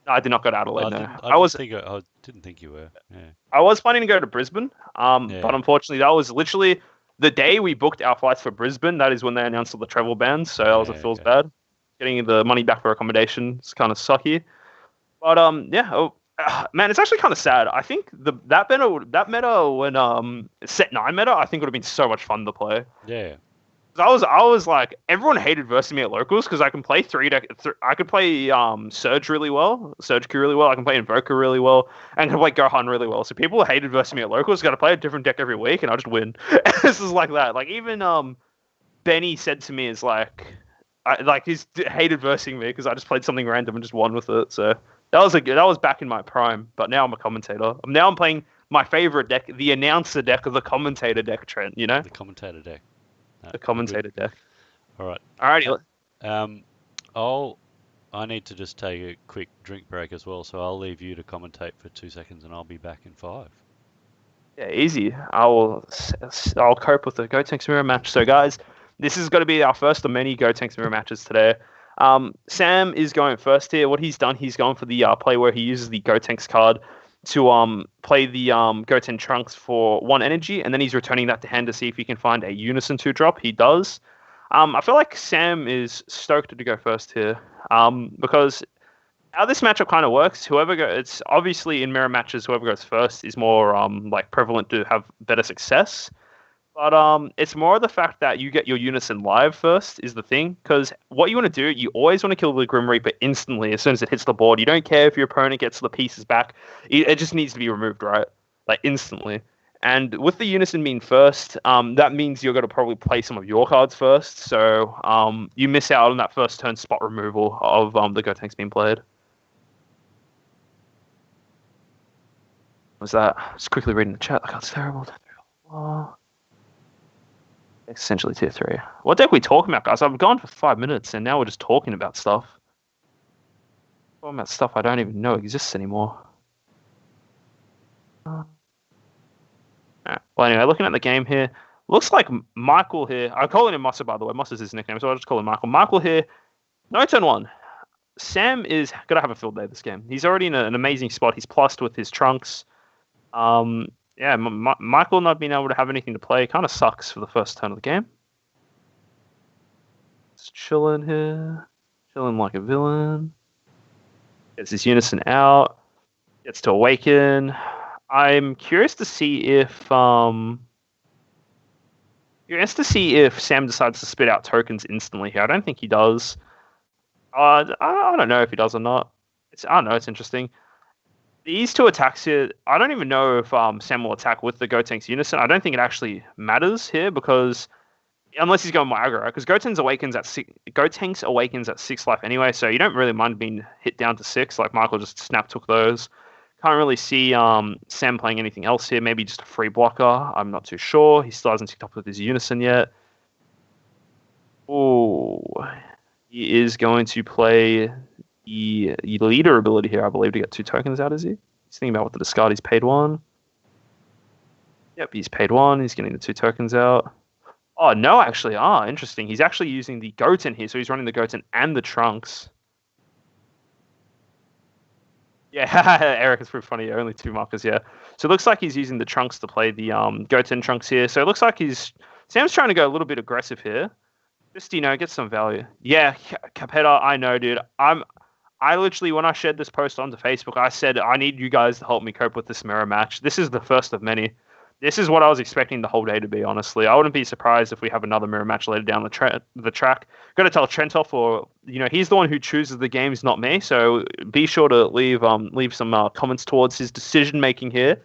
No, I did not go to Adelaide. No, I didn't think you were. Yeah. I was planning to go to Brisbane, but unfortunately, that was literally the day we booked our flights for Brisbane. That is when they announced all the travel bans, so that was it feels bad. Getting the money back for accommodation is kind of sucky. But man, it's actually kind of sad. I think that meta when set 9 meta, I think would have been so much fun to play. Yeah. I was like, everyone hated versing me at locals because I can play I could play Surge really well, Surge Q really well. I can play Invoker really well, and can play Gohan really well. So people hated versing me at locals. Got to play a different deck every week, and I just win. This is like that. Like even Benny said to me, "Is like, he's hated versing me because I just played something random and just won with it." So that was back in my prime. But now I'm a commentator. I'm playing my favorite deck, the announcer deck of the commentator deck, Trent. The commentator deck. The commentator deck. All right. Alrighty. I need to just take a quick drink break as well, so I'll leave you to commentate for 2 seconds, and I'll be back in 5. Yeah, easy. I'll cope with the Gotenks mirror match. So, guys, this is going to be our first of many Gotenks mirror matches today. Sam is going first here. What he's done, he's gone for the play where he uses the Gotenks card to play the Goten Trunks for 1 energy, and then he's returning that to hand to see if he can find a Unison 2-drop. He does. I feel like Sam is stoked to go first here, because how this matchup kind of works, it's obviously in mirror matches, whoever goes first is more prevalent to have better success. But it's more the fact that you get your Unison live first is the thing, because what you want to do, you always want to kill the Grim Reaper instantly as soon as it hits the board. You don't care if your opponent gets the pieces back. It just needs to be removed, right? Like, instantly. And with the Unison being first, that means you're going to probably play some of your cards first, so you miss out on that first turn spot removal of the Gotenks being played. What was that? Just quickly reading the chat. That card's terrible. Essentially tier 3. What deck are we talking about, guys? I've gone for 5 minutes and now we're just talking about stuff. Talking about stuff I don't even know exists anymore. Well, anyway, looking at the game here, looks like Michael here. I'm calling him Mossa, by the way. Moss is his nickname, so I'll just call him Michael. Michael here, no turn 1. Sam is going to have a field day this game. He's already in an amazing spot. He's plussed with his Trunks. Yeah, Michael not being able to have anything to play kind of sucks for the first turn of the game. Just chilling here. Chilling like a villain. Gets his Unison out. Gets to Awaken. I'm curious to see if Sam decides to spit out tokens instantly here. I don't think he does. I don't know if he does or not. I don't know, it's interesting. These 2 attacks here, I don't even know if Sam will attack with the Gotenks Unison. I don't think it actually matters here because unless he's going more aggro, because Gotenks awakens at 6 life anyway, so you don't really mind being hit down to 6. Like Michael just snap took those. Can't really see Sam playing anything else here. Maybe just a free blocker. I'm not too sure. He still hasn't ticked up with his Unison yet. Oh, he is going to play the leader ability here, I believe, to get 2 tokens out, is he? He's thinking about what to discard. He's paid 1. Yep, he's paid 1. He's getting the 2 tokens out. Oh, no, actually. Interesting. He's actually using the Goten here, so he's running the Goten and the Trunks. Yeah, Eric, it's pretty funny. Only 2 markers, yeah. So it looks like he's using the Trunks to play the Goten Trunks here. So it looks like Sam's trying to go a little bit aggressive here. Just, get some value. Yeah, Capetta, I know, dude. I literally, when I shared this post onto Facebook, I said, I need you guys to help me cope with this mirror match. This is the first of many. This is what I was expecting the whole day to be, honestly. I wouldn't be surprised if we have another mirror match later down the track. Got to tell Trent off, or he's the one who chooses the games, not me. So be sure to leave some comments towards his decision making here,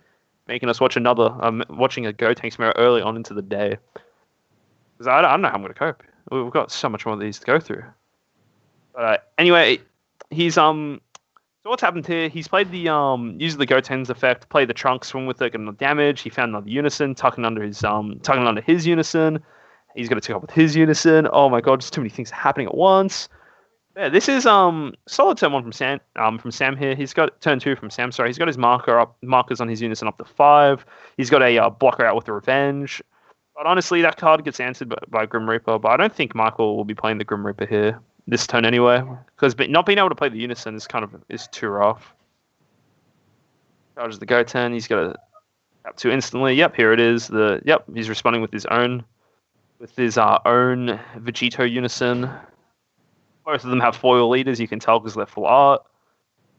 making us watch watching a Gotenks mirror early on into the day. Because I don't know how I'm going to cope. We've got so much more of these to go through. But anyway, he's So what's happened here? He's played the used the Gotenks effect, played the trunk, swing with it, get no damage. He found another unison, tucking under his unison. He's gonna take up with his unison. Oh my god, just too many things happening at once. Yeah, this is solid turn 1 from Sam here. He's got turn 2 from Sam. Sorry, he's got his markers on his unison up to 5. He's got a blocker out with the revenge. But honestly, that card gets answered by Grim Reaper. But I don't think Michael will be playing the Grim Reaper here this turn anyway, because not being able to play the unison is too rough. Charges the Goten. He's got a tap 2 instantly. Yep, here it is. He's responding with his own Vegito unison. Both of them have foil leaders, you can tell because they're full art.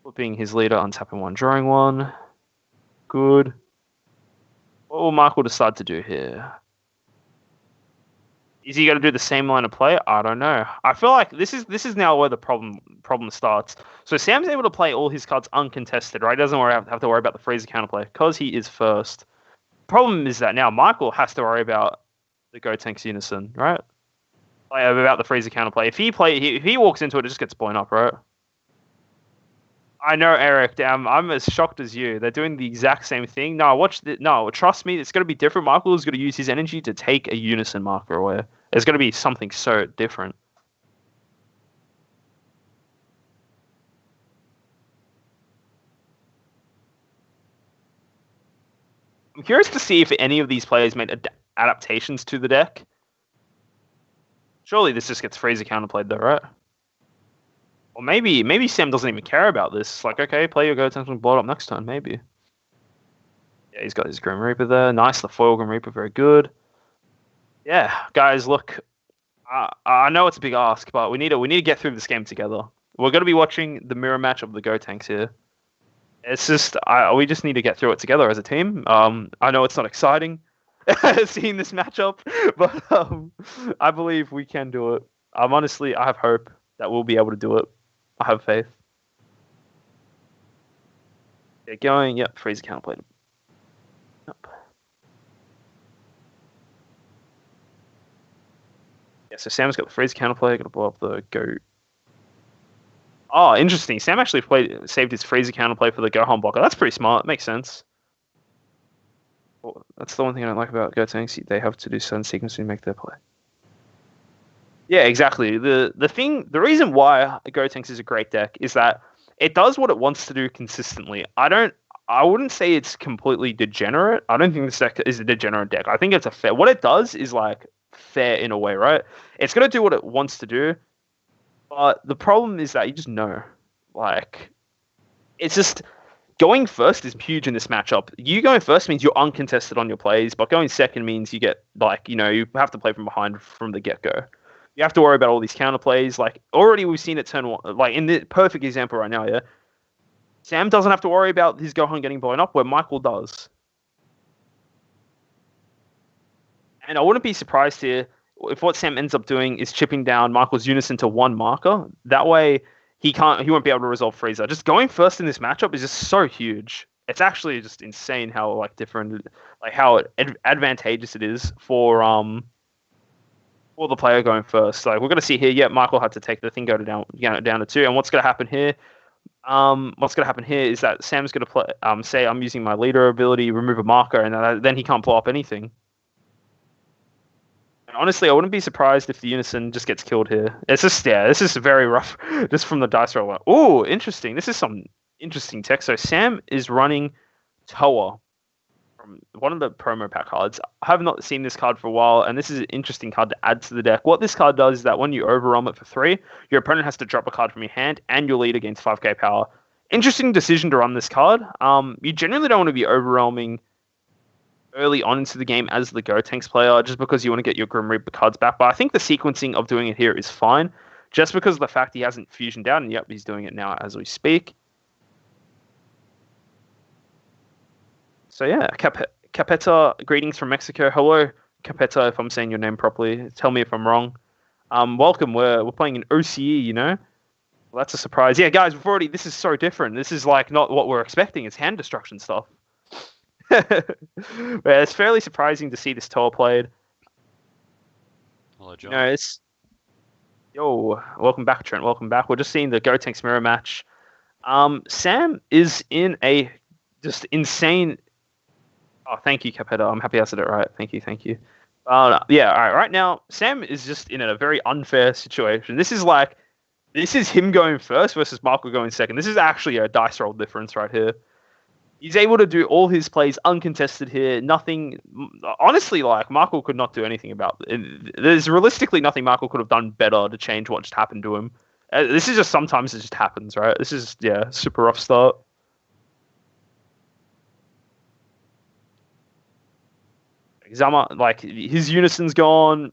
Flipping his leader, untapping 1, drawing 1. Good. What will Michael decide to do here? Is he going to do the same line of play? I don't know. I feel like this is now where the problem starts. So Sam's able to play all his cards uncontested, right? He doesn't have to worry about the Freezer counterplay because he is first. Problem is that now Michael has to worry about the Gotenks unison, right? Like, about the Freezer counterplay. If he walks into it, it just gets blown up, right? I know, Eric. Damn, I'm as shocked as you. They're doing the exact same thing. No, trust me, it's going to be different. Michael is going to use his energy to take a unison marker away. It's going to be something so different. I'm curious to see if any of these players made adaptations to the deck. Surely this just gets Freezer counterplayed though, right? Or maybe Sam doesn't even care about this. Like, okay, play your Gotenks and blow it up next turn, maybe. Yeah, he's got his Grim Reaper there. Nice, the foil Grim Reaper, very good. Yeah, guys, look, I know it's a big ask, but we need to get through this game together. We're going to be watching the mirror match of the Gotenks here. It's just we just need to get through it together as a team. I know it's not exciting seeing this matchup, but I believe we can do it. Honestly, I have hope that we'll be able to do it. I have faith. Get going. Yep, Freezer counterplay. Yep. Yeah, so Sam's got the Freezer counterplay. Got to blow up the Goat. Oh, interesting. Sam actually saved his Freezer counterplay for the Gohan blocker. That's pretty smart. Makes sense. Well, that's the one thing I don't like about Gotenks. They have to do certain sequences to make their play. Yeah, exactly. The reason why Gotenks is a great deck is that it does what it wants to do consistently. I wouldn't say it's completely degenerate. I don't think this deck is a degenerate deck. I think it's a fair. What it does is like fair in a way, right? It's gonna do what it wants to do, but the problem is that you just know, like, it's just going first is huge in this matchup. You going first means you're uncontested on your plays, but going second means you get you have to play from behind from the get go. You have to worry about all these counterplays. Like, already we've seen it turn one. Like, in the perfect example right now, yeah? Sam doesn't have to worry about his Gohan getting blown up, where Michael does. And I wouldn't be surprised here if what Sam ends up doing is chipping down Michael's unison to 1 marker. That way, he won't be able to resolve Frieza. Just going first in this matchup is just so huge. It's actually just insane how how advantageous it is for the player going first. Like, we're going to see here, yeah, Michael had to take the thing down to 2. And what's going to happen here? Is that Sam's going to play. Say I'm using my leader ability, remove a marker, and then he can't blow up anything. And honestly, I wouldn't be surprised if the unison just gets killed here. It's just this is very rough, just from the dice roll. Oh, interesting. This is some interesting tech. So Sam is running Toa. One of the promo pack cards. I have not seen this card for a while, and this is an interesting card to add to the deck. What this card does is that when you overwhelm it for 3, your opponent has to drop a card from your hand, and your leader gains 5k power. Interesting decision to run this card. You generally don't want to be overwhelming early on into the game as the Gotenks player, just because you want to get your Grim Reaper cards back. But I think the sequencing of doing it here is fine, just because of the fact he hasn't fusioned down, and yep, he's doing it now as we speak. So yeah, kept Capeta, greetings from Mexico. Hello, Capeta, if I'm saying your name properly. Tell me if I'm wrong. Welcome. We're playing in OCE, you know? Well, that's a surprise. Yeah, guys, this is so different. This is like not what we're expecting. It's hand destruction stuff. Yeah, it's fairly surprising to see this tour played. Hello, John. No, Yo, welcome back, Trent. Welcome back. We're just seeing the Gotenks mirror match. Sam is in a just insane... Oh, thank you, Capeta. I'm happy I said it right. Thank you. Yeah, all right. Right now, Sam is just in a very unfair situation. This is him going first versus Michael going second. This is actually a dice roll difference right here. He's able to do all his plays uncontested here. Nothing, honestly, like Michael could not do anything about it. There's realistically nothing Michael could have done better to change what just happened to him. This is just sometimes it just happens, right? This is super rough start. Zama, like his Unison's gone.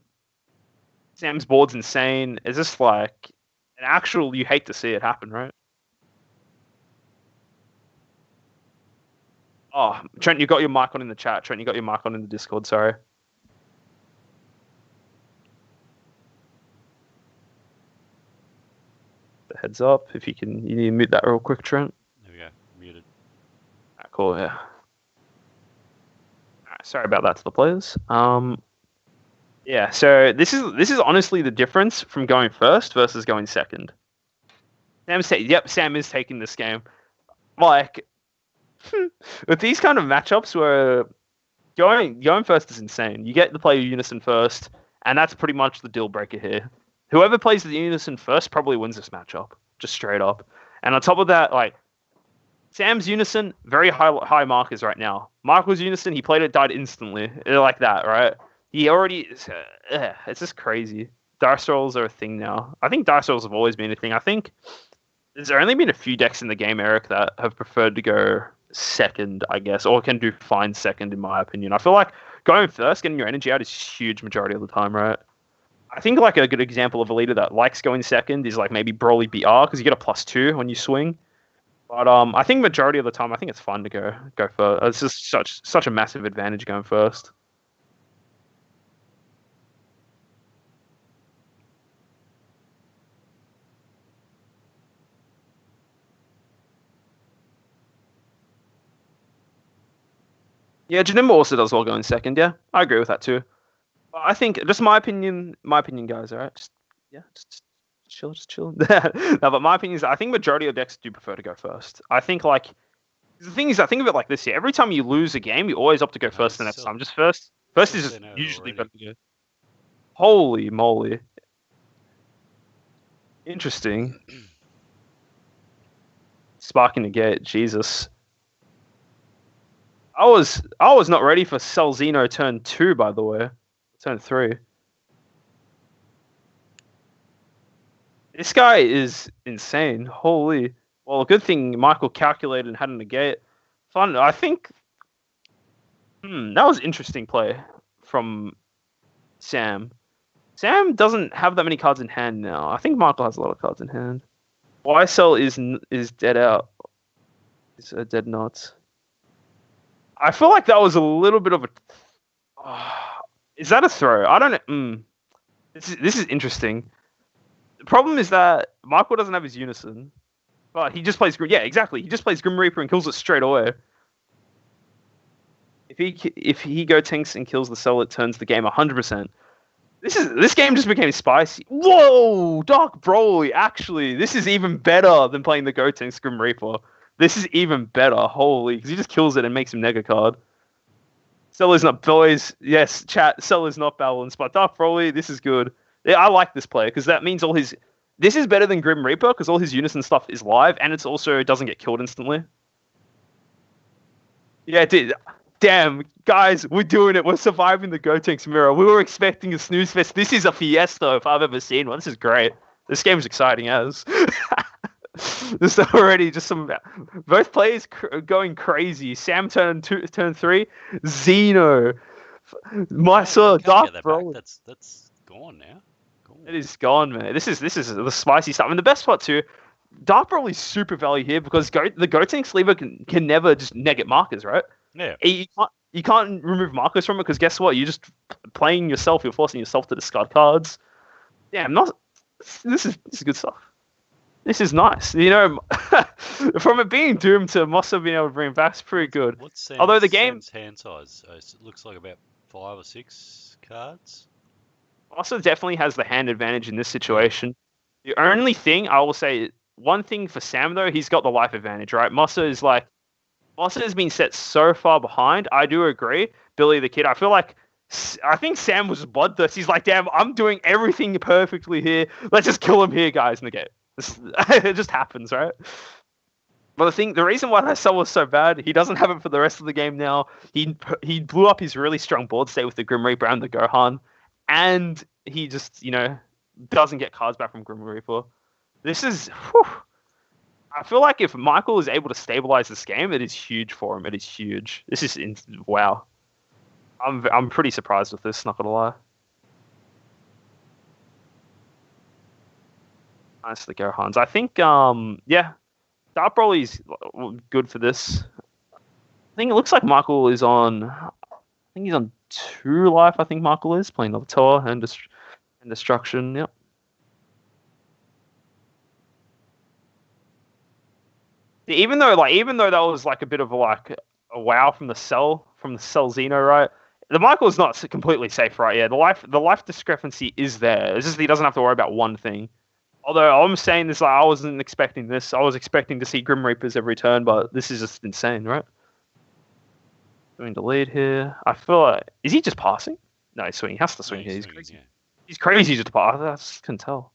Sam's board's insane. It's just like an actual. You hate to see it happen, right? Oh, Trent, you got your mic on in the chat. Trent, you got your mic on in the Discord. Sorry. The heads up. If you can, you need to mute that real quick, Trent. There we go. Muted. Right, cool. Yeah. Sorry about that to the players. Yeah, so this is honestly the difference from going first versus going second. Sam is taking this game. Like, with these kind of matchups where going first is insane. You get to play Unison first, and that's pretty much the deal breaker here. Whoever plays the Unison first probably wins this matchup, just straight up. And on top of that, like, Sam's Unison, very high markers right now. Michael's Unison, he played it, died instantly. Like that, right? He already... it's just crazy. Dice rolls are a thing now. I think dice rolls have always been a thing. I think there's only been a few decks in the game, Eric, that have preferred to go second, I guess, or can do fine second, in my opinion. I feel like going first, getting your energy out is huge majority of the time, right? I think like a good example of a leader that likes going second is like maybe Broly BR, because you get a +2 when you swing. But I think majority of the time, I think it's fun to go first. It's just such a massive advantage going first. Yeah, Janimba also does well going second. Yeah, I agree with that too. I think just my opinion, guys. All right, just chill. No, but my opinion is, I think majority of decks do prefer to go first. I think like the thing is, I think of it like this: every time you lose a game, you always opt to go first the next time. Just first is just usually better to go. Holy moly! Interesting. Sparking the gate, Jesus. I was not ready for Celzino turn 2, by the way. Turn 3. This guy is insane. Holy. Well, a good thing Michael calculated and had a negate. Fun. I think... that was interesting play from Sam. Sam doesn't have that many cards in hand now. I think Michael has a lot of cards in hand. YSL is dead out. Is a dead knot. I feel like that was a little bit of a... is that a throw? I don't know. This is interesting. The problem is that Michael doesn't have his Unison. But he just plays... Yeah, exactly. He just plays Grim Reaper and kills it straight away. If he go tanks and kills the cell, it turns the game 100%. This game just became spicy. Whoa! Dark Broly, actually. This is even better than playing the Go Tanks Grim Reaper. This is even better. Holy, because he just kills it and makes him nega card. Cell is not... Boys, yes, chat. Cell is not balanced. But Dark Broly, this is good. Yeah, I like this play, because that means all his... This is better than Grim Reaper, because all his Unison stuff is live, and it's also doesn't get killed instantly. Yeah, dude. Damn, guys, we're doing it. We're surviving the Gotenks mirror. We were expecting a snooze fest. This is a fiesta if I've ever seen one. This is great. This game's exciting as. There's already just some... Both players going crazy. Sam turn 3. Zeno. Mysa, Dark Broly. That's gone now. Cool. It is gone, man. This is the spicy stuff. And the best part too, Dark Broly's super value here because the Gotenks lever can never just negate markers, right? Yeah. you can't remove Marcos from it because guess what? You're just playing yourself. You're forcing yourself to discard cards. Damn, not this is good stuff. This is nice. You know, from it being doomed to Mossa being able to bring it back, it's pretty good. What's Sam's hand size? It looks like about 5 or 6 cards. Mossa definitely has the hand advantage in this situation. The only thing I will say, one thing for Sam though, he's got the life advantage, right? Mossa has been set so far behind. I do agree, Billy the Kid. I think Sam was bloodthirsty. He's like, damn, I'm doing everything perfectly here. Let's just kill him here, guys, in the game. It just happens, right? But the reason why that cell was so bad, he doesn't have it for the rest of the game now. He blew up his really strong board state with the Grim Reaper and the Gohan, and he just, doesn't get cards back from Grim Reaper. This is, I feel like if Michael is able to stabilize this game, it is huge for him. It is huge. This is, wow. I'm pretty surprised with this, not gonna lie. Nice, the Gohans. I think, Dark Broly's good for this. I think it looks like Michael is on. I think he's on 2 life. I think Michael is playing the Toa and Destruction. Yep. Even though that was like a bit of a wow from the Cell Xeno, right? The Michael is not completely safe, right? Yeah, the life discrepancy is there. It's just he doesn't have to worry about one thing. Although I'm saying this, I wasn't expecting this. I was expecting to see Grim Reapers every turn, but this is just insane, right? Doing the lead here. I feel like, is he just passing? No, he's swinging. He has to swing here. He's crazy. Yeah. He's crazy just to pass. I just couldn't tell.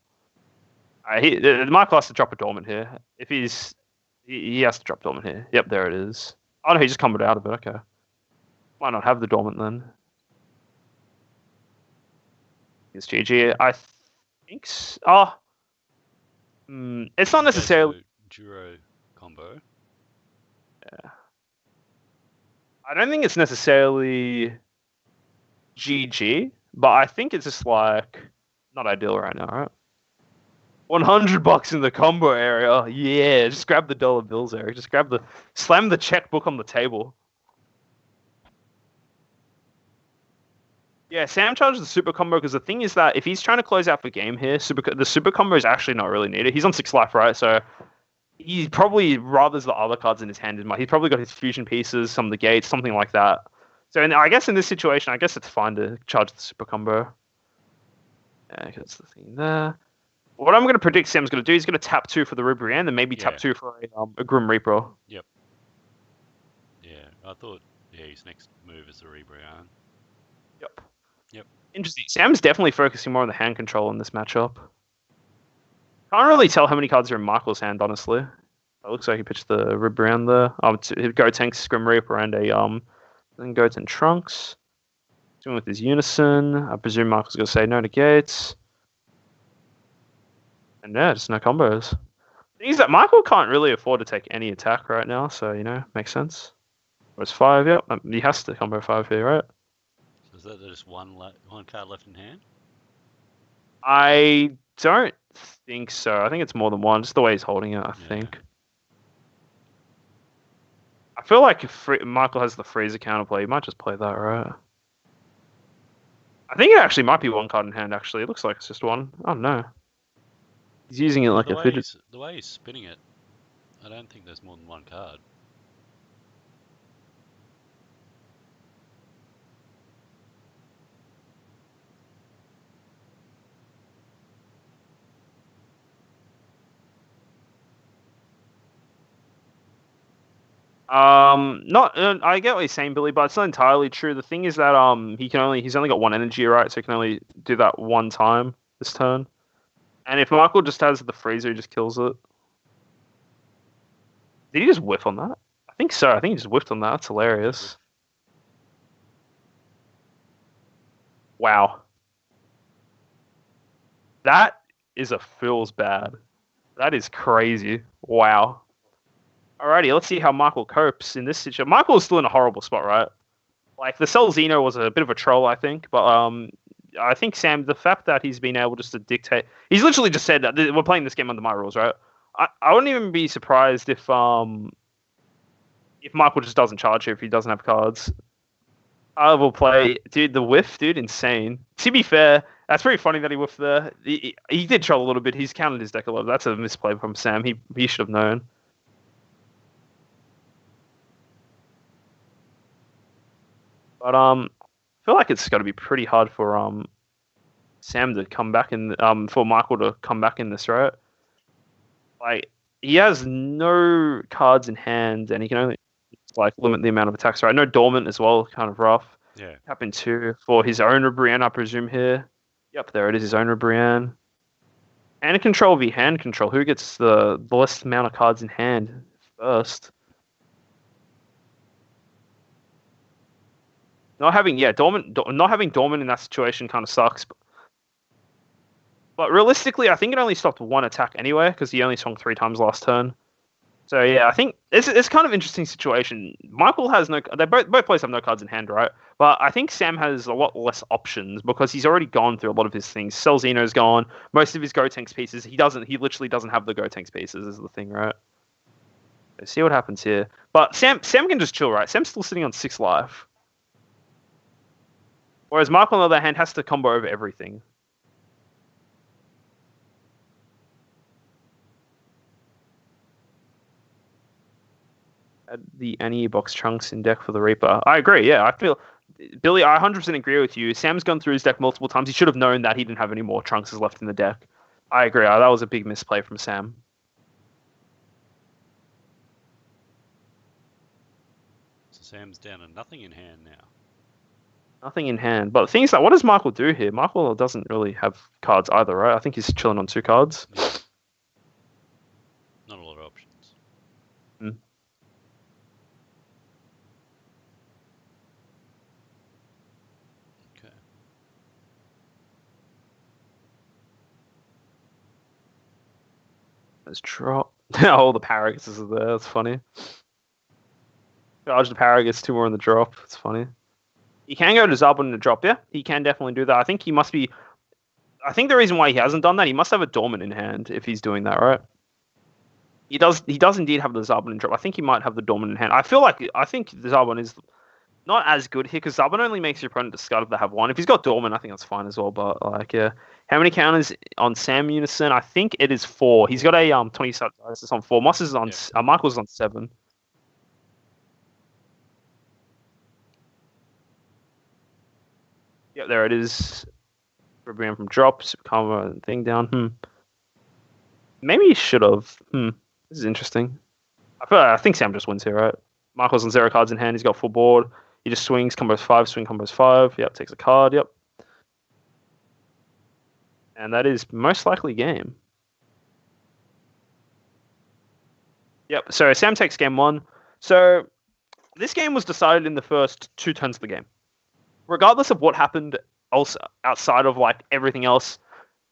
Michael has to drop a dormant here. If he has to drop dormant here. Yep, there it is. Oh no, he just comboed out of it. Okay. Why not have the dormant then? It's GG. I think. It's not necessarily Juro combo. Yeah. I don't think it's necessarily GG, but I think it's just like not ideal right now, right? $100 in the combo area. Yeah, just grab the dollar bills, Eric. Just slam the checkbook on the table. Yeah, Sam charges the super combo because the thing is that if he's trying to close out the game here, the super combo is actually not really needed. He's on 6 life, right? So he probably rathers the other cards in his hand. He's probably got his fusion pieces, some of the gates, something like that. So I guess in this situation, it's fine to charge the super combo. Yeah, that's the thing there. What I'm going to predict Sam's going to do, he's going to tap 2 for the Rubrian, then maybe tap 2 for a Grim Reaper. Yep. Yeah, I thought, his next move is the Rubrian. Yep. Interesting. Sam's definitely focusing more on the hand control in this matchup. Can't really tell how many cards are in Michael's hand, honestly. It looks like he pitched the Rubrian there. Gotenks, Grim Reaper, and then Goten Trunks. Doing with his Unison. I presume Michael's going to say no to gates. And yeah, just no combos. The thing is that Michael can't really afford to take any attack right now, so, makes sense. Where's 5? Yep, he has to combo 5 here, right? So is that just one card left in hand? I don't think so. I think it's more than one, just the way he's holding it, I think. I feel like if Michael has the Freezer counterplay, he might just play that, right? I think it actually might be 1 card in hand, actually. It looks like it's just 1. Oh, no. He's using it like a fidget. The way he's spinning it, I don't think there's more than 1 card. I get what you're saying, Billy, but it's not entirely true. The thing is that he's only got 1 energy, right? So he can only do that 1 time this turn. And if Michael just has the freezer, he just kills it. Did he just whiff on that? I think so. I think he just whiffed on that. That's hilarious. Wow. That is a feels bad. That is crazy. Wow. Alrighty, let's see how Michael copes in this situation. Michael is still in a horrible spot, right? Like, the Cell Xeno was a bit of a troll, I think. But I think, Sam, the fact that he's been able just to dictate... He's literally just said that we're playing this game under my rules, right? I wouldn't even be surprised if Michael just doesn't charge here if he doesn't have cards. I will play, dude. The whiff, dude, insane. To be fair, that's pretty funny that he whiffed there. He did troll a little bit. He's counted his deck a lot. That's a misplay from Sam. He should have known. But I feel like it's got to be pretty hard for Sam to come back in. For Michael to come back in this, right? Like he has no cards in hand, and he can only like limit the amount of attacks. Right? No dormant as well. Kind of rough. Yeah. Tap in 2 for his owner Brienne, I presume here. Yep, there it is. His owner Brienne. Hand control v hand control. Who gets the least amount of cards in hand first? Not having not having dormant in that situation kind of sucks. But realistically, I think it only stopped 1 attack anyway because he only swung 3 times last turn. So yeah, I think it's kind of interesting situation. Michael has no. They both players have no cards in hand, right? But I think Sam has a lot less options because he's already gone through a lot of his things. Selzino's gone. Most of his Gotenks pieces, he doesn't. He literally doesn't have the Gotenks pieces. Is the thing, right? Let's see what happens here. But Sam can just chill, right? Sam's still sitting on 6 life. Whereas Michael, on the other hand, has to combo over everything. The Annie box trunks in deck for the Reaper. I agree. Yeah, I feel Billy. I 100% agree with you. Sam's gone through his deck multiple times. He should have known that he didn't have any more trunks left in the deck. I agree. That was a big misplay from Sam. So Sam's down to nothing in hand now. Nothing in hand. But the thing is that what does Michael do here? Michael doesn't really have cards either, right? I think he's chilling on 2 cards. Yeah. Not a lot of options. Okay. Let's drop. Oh, the Paragus are there. That's funny. Charge the Paragus, 2 more in the drop. It's funny. He can go to Zarbon in the drop, yeah? He can definitely do that. I think he must be... I think the reason why he hasn't done that, he must have a Dormant in hand if he's doing that, right? He does indeed have the Zarbon in drop. I think he might have the Dormant in hand. I think the Zarbon is not as good here because Zarbon only makes your opponent discard if they have 1. If he's got Dormant, I think that's fine as well. But like, yeah. How many counters on Sam Unison? I think it is 4. He's got a 20 side dice. It's on 4. Moss is on... Yeah. Michael's on 7. Yep, there it is. Vermillion from drops, combo thing down. Maybe he should have. This is interesting. I think Sam just wins here, right? Michael's on 0 cards in hand. He's got full board. He just swings, combos 5, swing combos 5. Yep, takes a card. Yep. And that is most likely game. Yep, so Sam takes game 1. So this game was decided in the first 2 turns of the game. Regardless of what happened also outside of like everything else,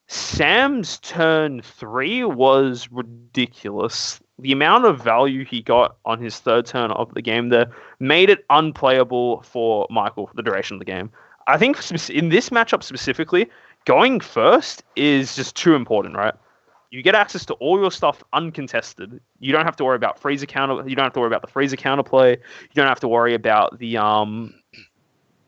Sam's turn 3 was ridiculous. The amount of value he got on his 3rd turn of the game there made it unplayable for Michael for the duration of the game. I think in this matchup specifically, going first is just too important, right? You get access to all your stuff uncontested. You don't have to worry about freezer counter. You don't have to worry about the freezer counterplay. You don't have to worry about the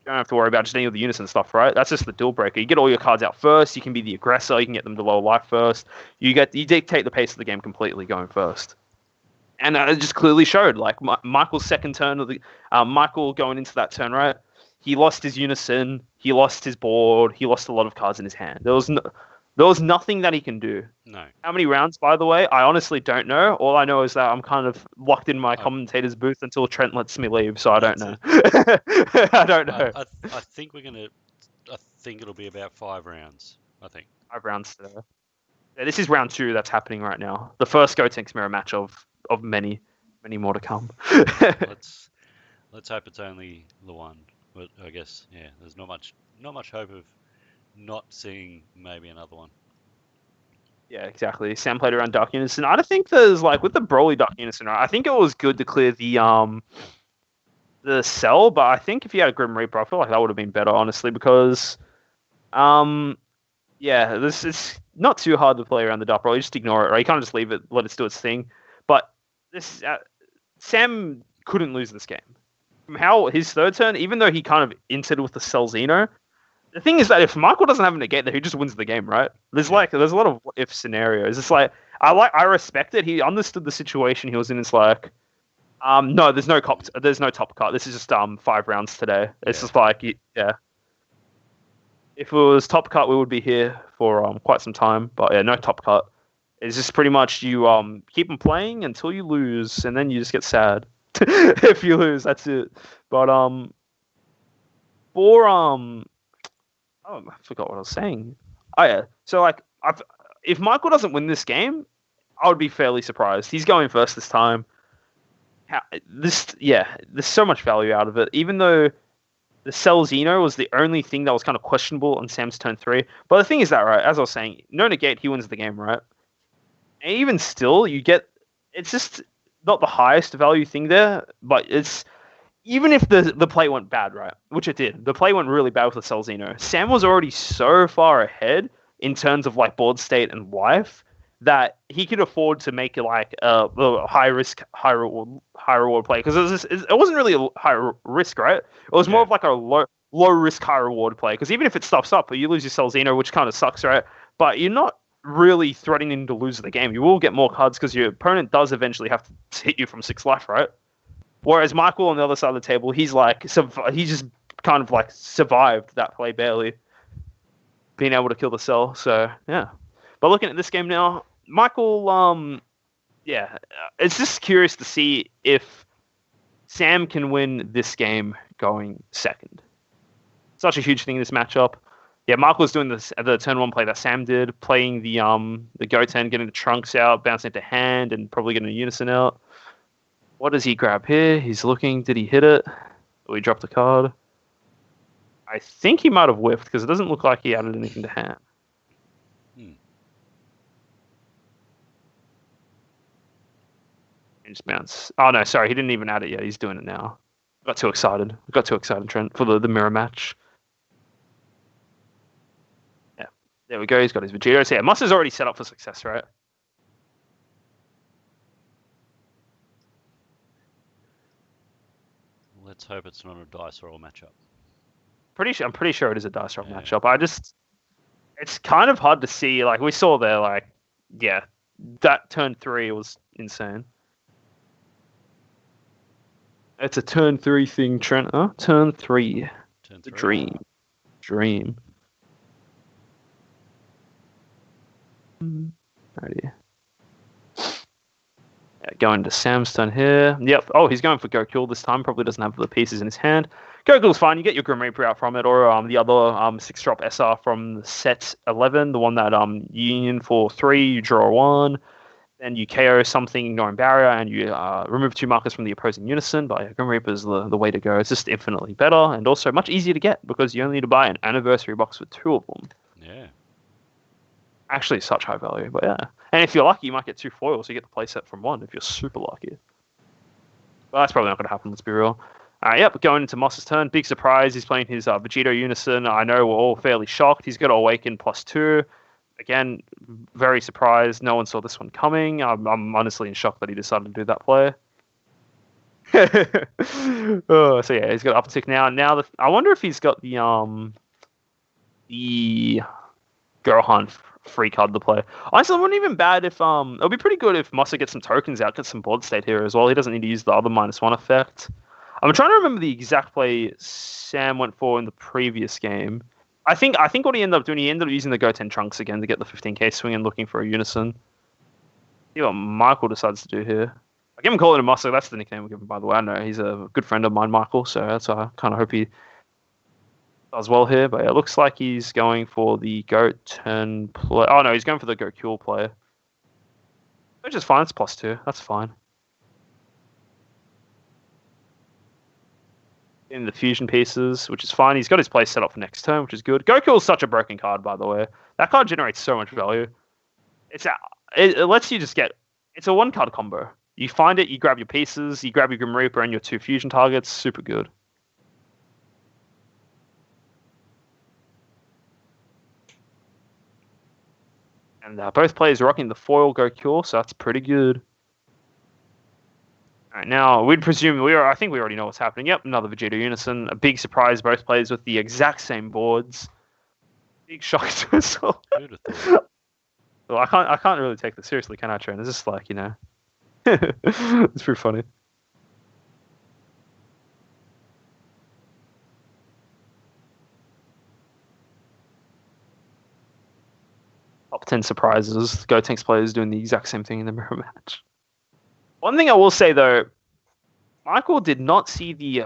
You don't have to worry about just any of the Unison stuff, right? That's just the deal breaker. You get all your cards out first. You can be the aggressor. You can get them to lower life first. You dictate the pace of the game completely going first. And it just clearly showed. Like Michael's 2nd turn of the Michael going into that turn, right? He lost his Unison. He lost his board. He lost a lot of cards in his hand. There was nothing that he can do. No. How many rounds, by the way? I honestly don't know. All I know is that I'm kind of locked in my commentator's booth until Trent lets me leave, so I don't know. I don't know. I think I think it'll be about 5 rounds. I think 5 rounds today. Yeah, this is round 2 that's happening right now. The first Gotenks mirror match of many more to come. let's hope it's only the one. But I guess there's not much hope of not seeing maybe another one. Yeah, exactly. Sam played around Dark Unison. I don't think there's like with the Broly Dark Unison, right? I think it was good to clear the cell, but I think if you had a Grim Reaper, I feel like that would have been better, honestly, because this is not too hard to play around the Dark Broly. You just ignore it, right? You can't just leave it, let it do its thing. But this Sam couldn't lose this game. from how his third turn, even though he kind of inted with the Celzino, the thing is that if Michael doesn't have a negate there, he just wins the game, right? There's a lot of what if scenarios. It's like I respect it. He understood the situation he was in. It's like, no, there's no top cut. This is just 5 rounds today. It's just like, yeah. If it was top cut, we would be here for quite some time. But yeah, no top cut. It's just pretty much you keep them playing until you lose, and then you just get sad if you lose. That's it. But for oh, I forgot what I was saying. Oh yeah, so like, if Michael doesn't win this game, I would be fairly surprised. He's going first this time. There's so much value out of it, even though the Celzino was the only thing that was kind of questionable on Sam's turn 3. But the thing is that, right, as I was saying, no negate, he wins the game, right? And even still, it's just not the highest value thing there, but it's, even if the play went bad, right, which it did, the play went really bad with the Celzino. Sam was already so far ahead in terms of like board state and life that he could afford to make it like a high risk, high reward play, because it wasn't really a high risk, right? It was more of like a low risk, high reward play, because even if it stuffs up, you lose your Celzino, which kind of sucks, right? But you're not really threatening to lose the game. You will get more cards because your opponent does eventually have to hit you from 6 life, right? Whereas Michael on the other side of the table, he's like, he just kind of like survived that play barely, being able to kill the cell. So yeah. But looking at this game now, Michael, it's just curious to see if Sam can win this game going second. Such a huge thing in this matchup. Yeah, Michael's doing the turn 1 play that Sam did, playing the go 10, getting the trunks out, bouncing into hand, and probably getting a unison out. What does he grab here? He's looking. Did he hit it? Or he dropped a card? I think he might have whiffed, because it doesn't look like he added anything to hand. Just bounce. Oh no, sorry, he didn't even add it yet. He's doing it now. Got too excited, Trent, for the mirror match. Yeah, there we go. He's got his Vegeta. So yeah, Musta's already set up for success, right? Let's hope it's not a dice roll matchup. I'm pretty sure it is a dice roll matchup. It's kind of hard to see. Like we saw there, like that turn 3 was insane. It's a turn 3 thing, Trent. Huh? Turn 3. Turn 3. Dream. Right here. Yeah, going to Sam's turn here. Yep. Oh, he's going for Gokul this time. Probably doesn't have the pieces in his hand. Gokul's fine. You get your Grim Reaper out from it, or the other 6-drop SR from set 11, the one that Union for 3, you draw 1. Then you KO something, ignoring barrier, and you remove 2 markers from the opposing unison. But yeah, Grim Reaper is the way to go. It's just infinitely better, and also much easier to get, because you only need to buy an anniversary box with 2 of them. Yeah. Actually, such high value, but yeah. And if you're lucky, you might get 2 foils. So you get the playset from 1 if you're super lucky. Well, that's probably not going to happen, let's be real. Yep, going into Moss's turn. Big surprise. He's playing his Vegito Unison. I know we're all fairly shocked. He's got to Awaken +2. Again, very surprised. No one saw this one coming. I'm honestly in shock that he decided to do that play. So yeah, he's got uptick now. Now I wonder if he's got the Gohan free card to play. Honestly, it wouldn't even bad if it'll be pretty good if Mossa gets some tokens out, gets some board state here as well. He doesn't need to use the other -1 effect. I'm trying to remember the exact play Sam went for in the previous game. I think what he ended up doing, he ended up using the Go 10 Trunks again to get the 15k swing and looking for a Unison. See what Michael decides to do here. I give him calling him Mossa. That's the nickname we give him, by the way. I know he's a good friend of mine, Michael, so that's I kind of hope he does well here. But it looks like he's going for the Go 10 play. Oh no, he's going for the Go Cure play. Which is fine. It's +2. That's fine. In the fusion pieces, which is fine. He's got his play set up for next turn, which is good. Goku is such a broken card, by the way. That card generates so much value. It lets you just get... It's a 1-card combo. You find it, you grab your pieces, you grab your Grim Reaper and your 2 fusion targets. Super good. And both players are rocking the foil Goku, so that's pretty good. All right, now we'd presume I think we already know what's happening. Yep, another Vegeta Unison. A big surprise. Both players with the exact same boards. Big shock to us all. Who'd have thought? Well, I can't really take this seriously, can I, Trent? It's just like, it's pretty funny. Top 10 surprises. Gotenks players doing the exact same thing in the mirror match. One thing I will say though, Michael did not see the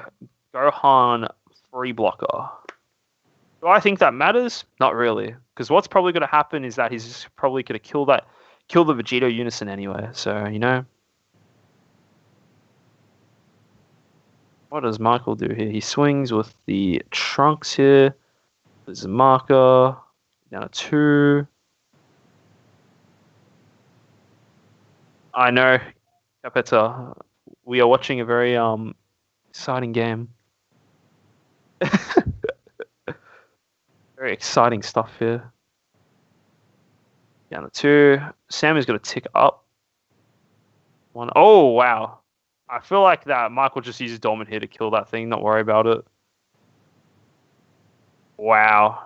Gohan free blocker. Do I think that matters? Not really, because what's probably going to happen is that he's probably going to kill the Vegeta Unison anyway. So what does Michael do here? He swings with the Trunks here. There's a marker down to 2. I know, Capetta. We are watching a very exciting game. Very exciting stuff here. Down to 2. Sam is going to tick up. 1. Oh, wow. I feel like that Michael just uses Dormant here to kill that thing, not worry about it. Wow.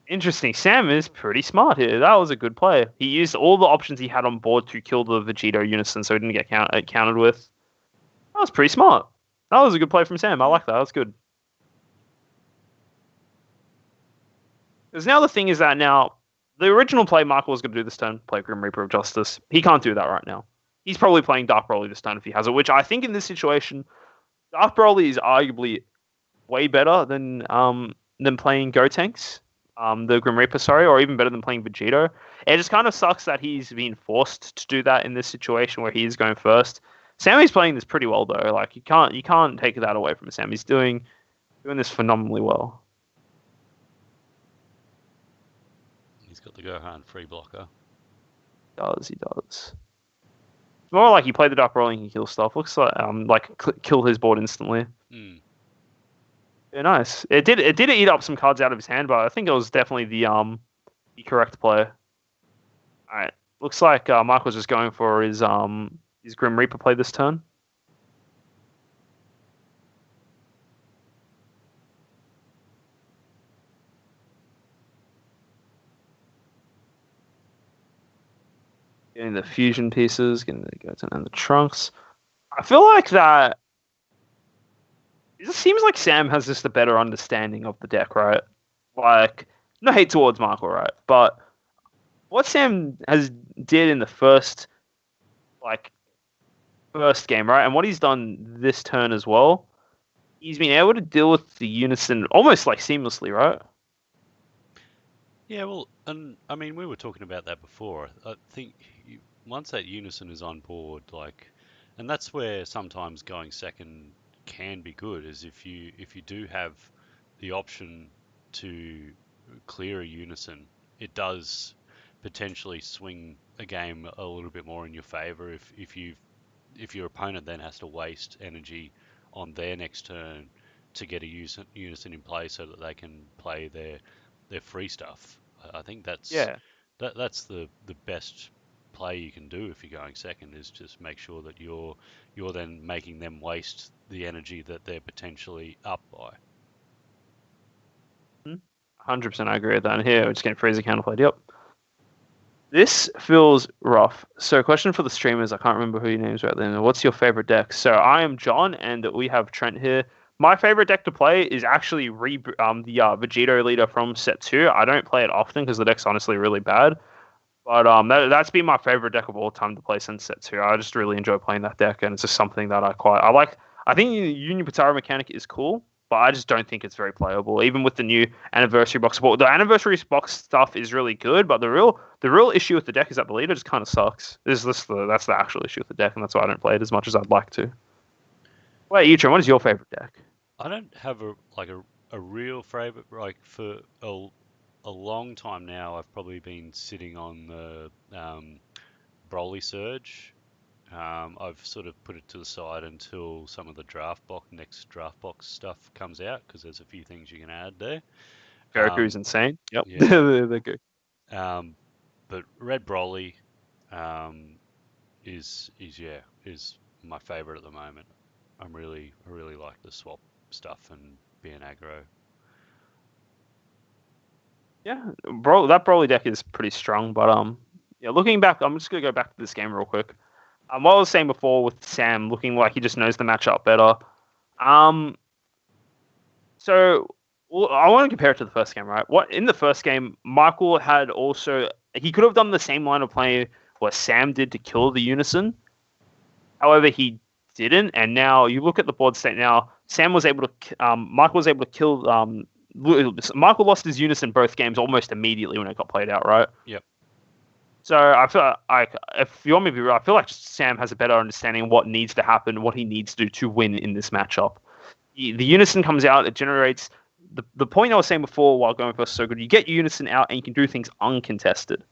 Interesting. Sam is pretty smart here. That was a good play. He used all the options he had on board to kill the Vegeta Unison so he didn't get countered with. That was pretty smart. That was a good play from Sam. I like that. That was good. Because now the thing is that now, the original play Michael was going to do this turn, play Grim Reaper of Justice. He can't do that right now. He's probably playing Dark Broly this turn if he has it, which I think in this situation, Dark Broly is arguably way better than playing Gotenks. The Grim Reaper, sorry, or even better than playing Vegito. It just kind of sucks that he's being forced to do that in this situation where he is going first. Sammy's playing this pretty well though. Like you can't take that away from Sam. He's doing this phenomenally well. He's got the Gohan free blocker. He does. It's more like he played the Dark Broly and he kill stuff. Looks like kill his board instantly. Yeah, nice. It did eat up some cards out of his hand, but I think it was definitely the correct play. Alright. Looks like Michael's just going for his Grim Reaper play this turn. Getting the fusion pieces, getting the Goten and the Trunks. I feel like that it just seems like Sam has just a better understanding of the deck, right? Like, no hate towards Michael, right? But what Sam did in the first game, right? And what he's done this turn as well, he's been able to deal with the Unison almost like seamlessly, right? Yeah, well, and I mean, we were talking about that before. I think once that Unison is on board, and that's where sometimes going second can be good, is if you do have the option to clear a Unison, it does potentially swing a game a little bit more in your favor if your opponent then has to waste energy on their next turn to get a Unison in play so that they can play their free stuff. I think that's the best play you can do if you're going second, is just make sure that you're then making them waste the energy that they're potentially up by. 100% I agree with that. And here we're just getting Freezer counterplayed. Yep. This feels rough. So, question for the streamers. I can't remember who your names right then. What's your favorite deck? So, I am John, and we have Trent here. My favorite deck to play is actually the Vegito leader from set 2. I don't play it often because the deck's honestly really bad. But that's been my favorite deck of all time to play since set 2. I just really enjoy playing that deck, and it's just something that I like. I think the Union Potara mechanic is cool, but I just don't think it's very playable. Even with the new anniversary box support, the anniversary box stuff is really good, but the real issue with the deck is that the leader just kind of sucks. That's the actual issue with the deck, and that's why I don't play it as much as I'd like to. Wait, Utron, what is your favorite deck? I don't have a real favorite. Like for a long time now, I've probably been sitting on the Broly Surge. I've sort of put it to the side until some of the next draft box stuff comes out, because there's a few things you can add there. Goku's insane. Yep. Yeah. They're good. But Red Broly, is my favorite at the moment. I really like the swap stuff and being aggro. Yeah, bro, that Broly deck is pretty strong. But yeah, looking back, I'm just gonna go back to this game real quick. What I was saying before with Sam looking like he just knows the matchup better. Um, so I want to compare it to the first game, right? What in the first game, Michael had also he could have done the same line of play what Sam did to kill the Unison. However, he didn't, and now you look at the board state. Now Sam was able to, Michael was able to kill. Michael lost his Unison both games almost immediately when it got played out, right? Yep. So I feel like if you want me to be real, I feel like Sam has a better understanding of what needs to happen, what he needs to do to win in this matchup. The Unison comes out, it generates the point I was saying before while going first so good. You get your Unison out and you can do things uncontested.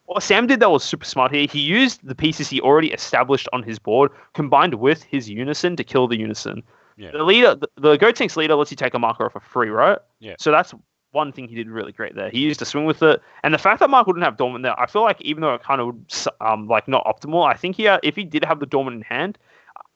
What Sam did that was super smart here. He used the pieces he already established on his board combined with his Unison to kill the Unison. Yeah. The leader, the Gotenks leader lets you take a marker off for free, right? Yeah. So that's one thing he did really great there. He used to swing with it, and the fact that Michael didn't have Dormant there, I feel like even though it kind of like not optimal, I think if he did have the Dormant in hand,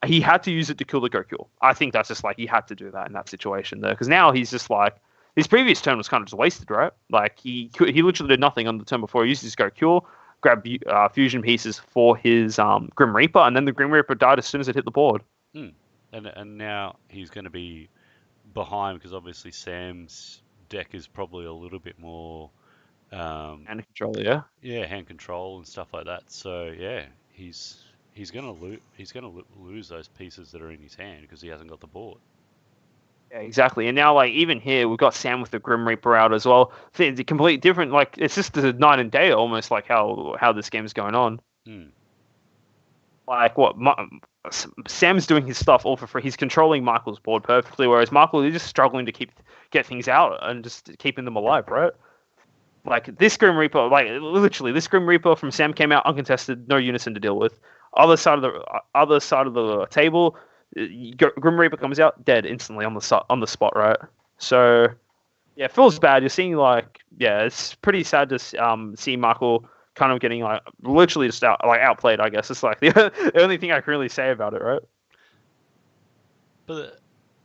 he had to use it to kill the Goku. I think that's just like he had to do that in that situation there because now he's just like his previous turn was kind of just wasted, right? Like he literally did nothing on the turn before. He used his Goku, grab fusion pieces for his Grim Reaper, and then the Grim Reaper died as soon as it hit the board. And now he's going to be behind because obviously Sam's deck is probably a little bit more hand control, yeah. Yeah, hand control and stuff like that. So yeah, he's gonna lose those pieces that are in his hand because he hasn't got the board. Yeah, exactly. And now, like even here, we've got Sam with the Grim Reaper out as well. It's a completely different. Like it's just the night and day almost. Like how this game's going on. Like what Sam's doing his stuff all for free. He's controlling Michael's board perfectly, whereas Michael is just struggling to get things out and just keeping them alive, right? Like this Grim Reaper, like literally, this Grim Reaper from Sam came out uncontested, no Unison to deal with. Other side of the table, Grim Reaper comes out dead instantly on the spot, right? So yeah, it feels bad. You're seeing like it's pretty sad to see Michael kind of getting like literally just outplayed. I guess it's like the only thing I can really say about it, right? But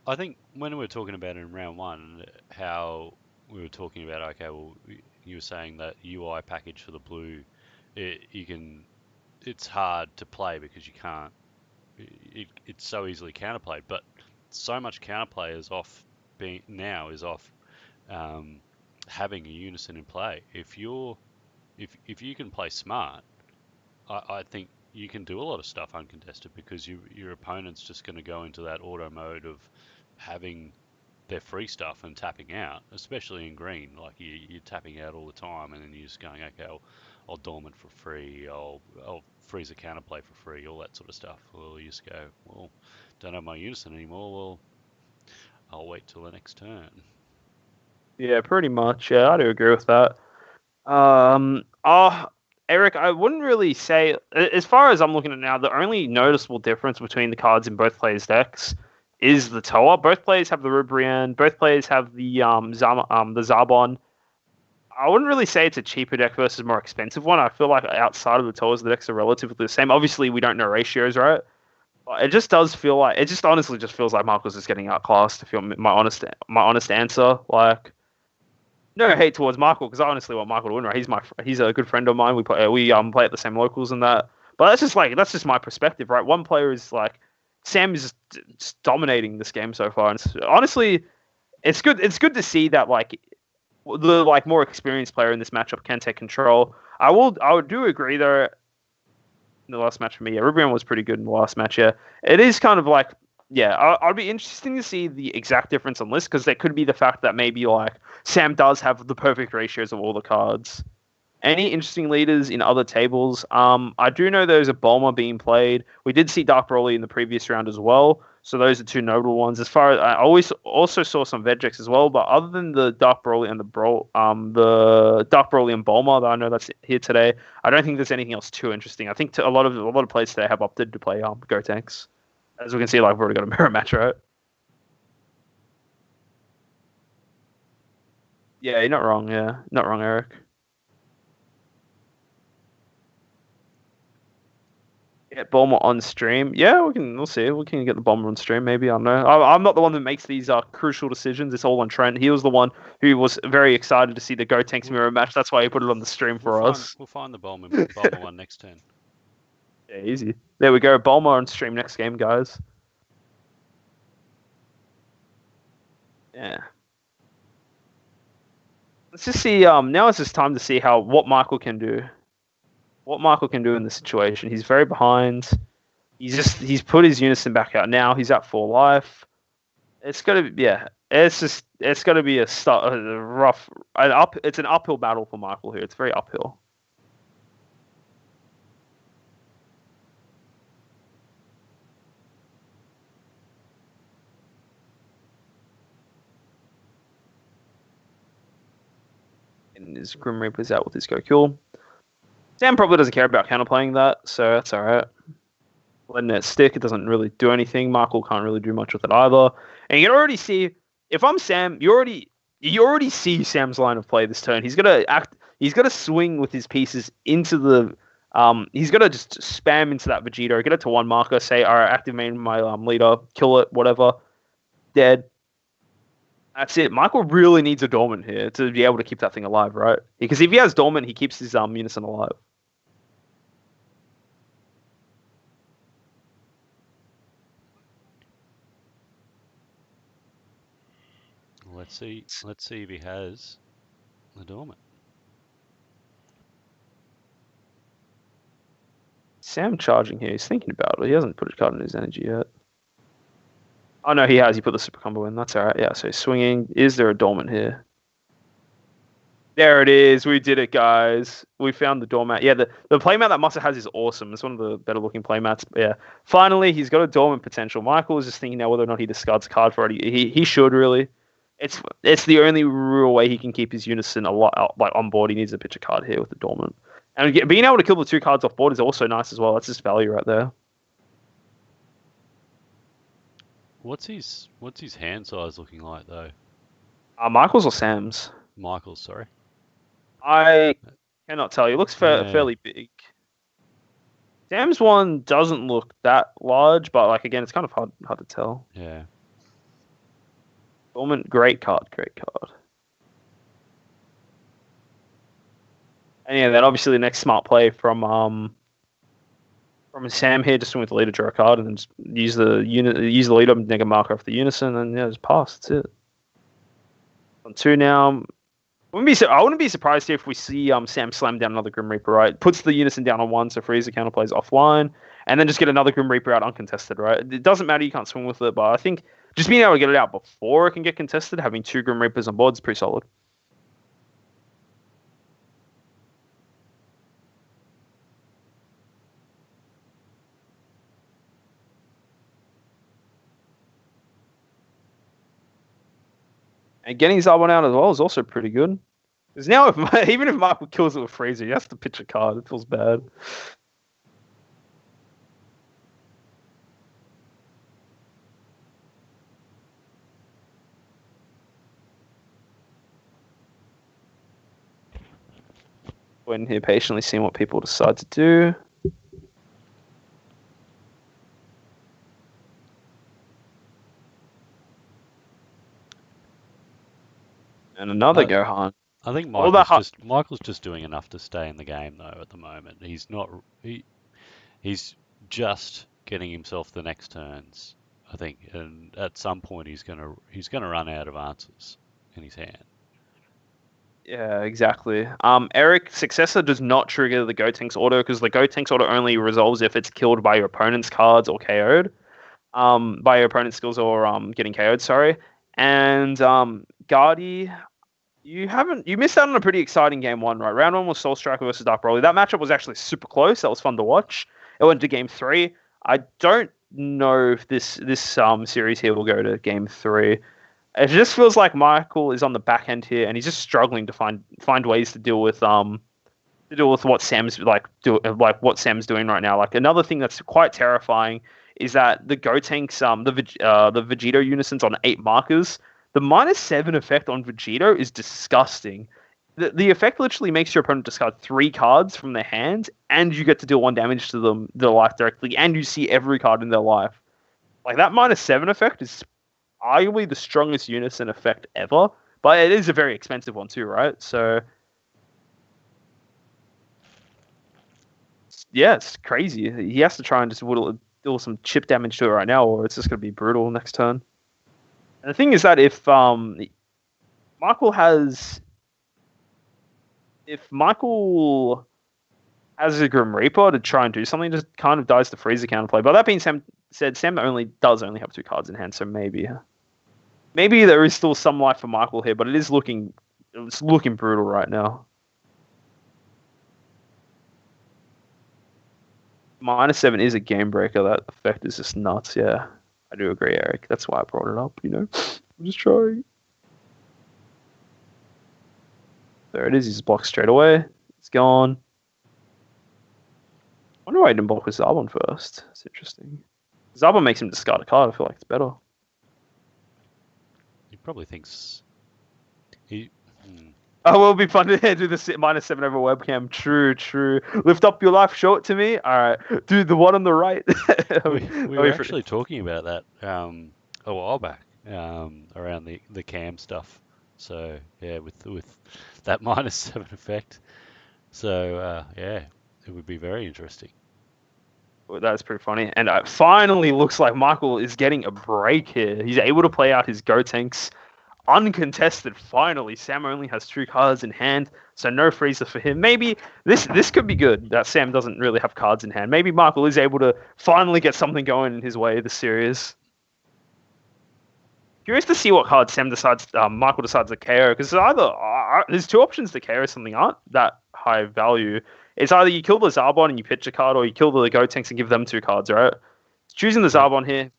I think when we were talking about it in round one, how we were talking about okay, well, you were saying that UI package for the blue, it's hard to play because you can't. It's so easily counterplayed, but so much counterplay is off having a Unison in play. If you can play smart, I think you can do a lot of stuff uncontested because your opponent's just going to go into that auto mode of having their free stuff and tapping out, especially in green. Like you're tapping out all the time, and then you're just going, okay, I'll dormant for free, I'll freeze a counterplay for free, all that sort of stuff. Well, you just go, well, don't have my Unison anymore. Well, I'll wait till the next turn. Yeah, pretty much. Yeah, I do agree with that. Eric, I wouldn't really say, as far as I'm looking at now, the only noticeable difference between the cards in both players' decks is the Toa. Both players have the Rubrian. Both players have the Zarbon. I wouldn't really say it's a cheaper deck versus a more expensive one. I feel like outside of the Toas, the decks are relatively the same. Obviously, we don't know ratios, right? But it just does feel like it just honestly just feels like Michael's just getting outclassed. If you're my honest answer, like. No hate towards Michael because I honestly want Michael to win. Right, he's a good friend of mine. We play at the same locals and that. But that's just my perspective, right? One player is like Sam is just dominating this game so far, and honestly, it's good. It's good to see that like the more experienced player in this matchup can take control. I would do agree though. In the last match for me, yeah, Rubian was pretty good in the last match. Yeah, it is kind of like. Yeah, I'd be interesting to see the exact difference on list because there could be the fact that maybe like Sam does have the perfect ratios of all the cards. Any interesting leaders in other tables? I do know there's a Bulma being played. We did see Dark Broly in the previous round as well, so those are two notable ones. As far as I also saw some Vegeks as well, but other than the Dark Broly and the Dark Broly and Bulma that I know that's here today, I don't think there's anything else too interesting. I think a lot of players today have opted to play Gotenks. As we can see, like we've already got a mirror match, right? Yeah, you're not wrong. Yeah, not wrong, Eric. Get Bulma on stream. Yeah, we'll see. We can get the Bulma on stream. Maybe I don't know. I'm not the one that makes these crucial decisions. It's all on Trent. He was the one who was very excited to see the Gotenks mirror match. That's why he put it on the stream for us. We'll find the Bulma one next turn. Yeah, easy. There we go. Bulma on stream next game, guys. Yeah. Let's just see. Now it's just time to see what Michael can do. What Michael can do in this situation. He's very behind. He's put his Unison back out now. He's at 4 life. It's gonna be it's gonna be it's an uphill battle for Michael here. It's very uphill. And his Grim Reaper's out with his Goku. Sam probably doesn't care about counterplaying that, so that's alright. Letting it stick, it doesn't really do anything. Michael can't really do much with it either. And you can already see, if I'm Sam, you already see Sam's line of play this turn. He's gonna swing with his pieces into the he's gonna just spam into that Vegito, get it to 1 marker, say, alright, activate my leader, kill it, whatever. Dead. That's it. Michael really needs a dormant here to be able to keep that thing alive, right? Because if he has dormant, he keeps his Unison alive. Let's see if he has the dormant. Sam charging here. He's thinking about it. He hasn't put a card in his energy yet. Oh, no, he has. He put the super combo in. That's all right. Yeah, so he's swinging. Is there a dormant here? There it is. We did it, guys. We found the dormant. Yeah, the playmat that Musa has is awesome. It's one of the better looking playmats. But yeah, finally, he's got a dormant potential. Michael is just thinking now whether or not he discards a card for it. He should, really. It's the only real way he can keep his Unison on board. He needs to pitch a card here with the dormant. And being able to kill the 2 cards off board is also nice as well. That's just value right there. What's his hand size looking like though? Michael's or Sam's? Michael's, sorry. I cannot tell you. It looks fairly big. Sam's one doesn't look that large, but again, it's kind of hard to tell. Yeah. Dormant, great card. And yeah, then obviously the next smart play from Sam here, just with the leader, draw a card, and then just use the leader, neg a marker off the Unison, and yeah, just pass. That's it. On 2 now. I wouldn't be surprised if we see Sam slam down another Grim Reaper, right? Puts the Unison down on 1, so frees the counterplays offline, and then just get another Grim Reaper out uncontested, right? It doesn't matter, you can't swing with it, but I think just being able to get it out before it can get contested, having 2 Grim Reapers on board is pretty solid. And getting Zarbon out as well is also pretty good. Because now, even if Michael kills it with Freezer, he has to pitch a card. It feels bad. Waiting here patiently, seeing what people decide to do. And another Gohan. I think Michael's just doing enough to stay in the game though at the moment. He's just getting himself the next turns, I think, and at some point he's gonna run out of answers in his hand. Yeah, exactly. Eric, Successor does not trigger the Gotenks auto because the Gotenks auto only resolves if it's killed by your opponent's cards or KO'd. By your opponent's skills or getting KO'd, sorry. And Guardy, you missed out on a pretty exciting game 1, right? Round 1 was Soul Striker versus Dark Broly. That matchup was actually super close. That was fun to watch. It went to game 3. I don't know if this series here will go to game 3. It just feels like Michael is on the back end here, and he's just struggling to find ways to deal with what Sam's what Sam's doing right now. Like another thing that's quite terrifying is that the Gotenks, the Vegito Unisons on 8 markers. The -7 effect on Vegito is disgusting. The effect literally makes your opponent discard 3 cards from their hand, and you get to deal 1 damage to them, their life directly, and you see every card in their life. Like that -7 effect is arguably the strongest Unison effect ever, but it is a very expensive one too, right? So yeah, it's crazy. He has to try and just deal some chip damage to it right now, or it's just gonna be brutal next turn. And the thing is that Michael has Michael has a Grim Reaper to try and do something, just kind of dies to Freezer counterplay. But that being said, Sam does only have 2 cards in hand, so maybe there is still some life for Michael here, but it's looking brutal right now. -7 is a game breaker. That effect is just nuts. Yeah, I do agree, Eric. That's why I brought it up. I'm just trying. There it is. He's blocked straight away. It's gone. I wonder why I didn't block with Zarbon first. That's interesting. Zarbon makes him discard a card. I feel like it's better. He probably thinks he. Oh, well, it'll be fun to do the -7 over webcam. True. Lift up your life, show it to me. All right, dude, the one on the right. we were actually talking about that a while back around the cam stuff. So yeah, with that -7 effect. So yeah, it would be very interesting. Well, that's pretty funny. And it finally looks like Michael is getting a break here. He's able to play out his Gotenks uncontested. Finally, Sam only has 2 cards in hand, so no Freezer for him. Maybe this could be good that Sam doesn't really have cards in hand. Maybe Michael is able to finally get something going in his way this series. Curious to see what card Michael decides to KO, because there's 2 options to KO something aren't that high value. It's either you kill the Zarbon and you pitch a card, or you kill the Gotenks and give them 2 cards, right? Choosing the Zarbon here.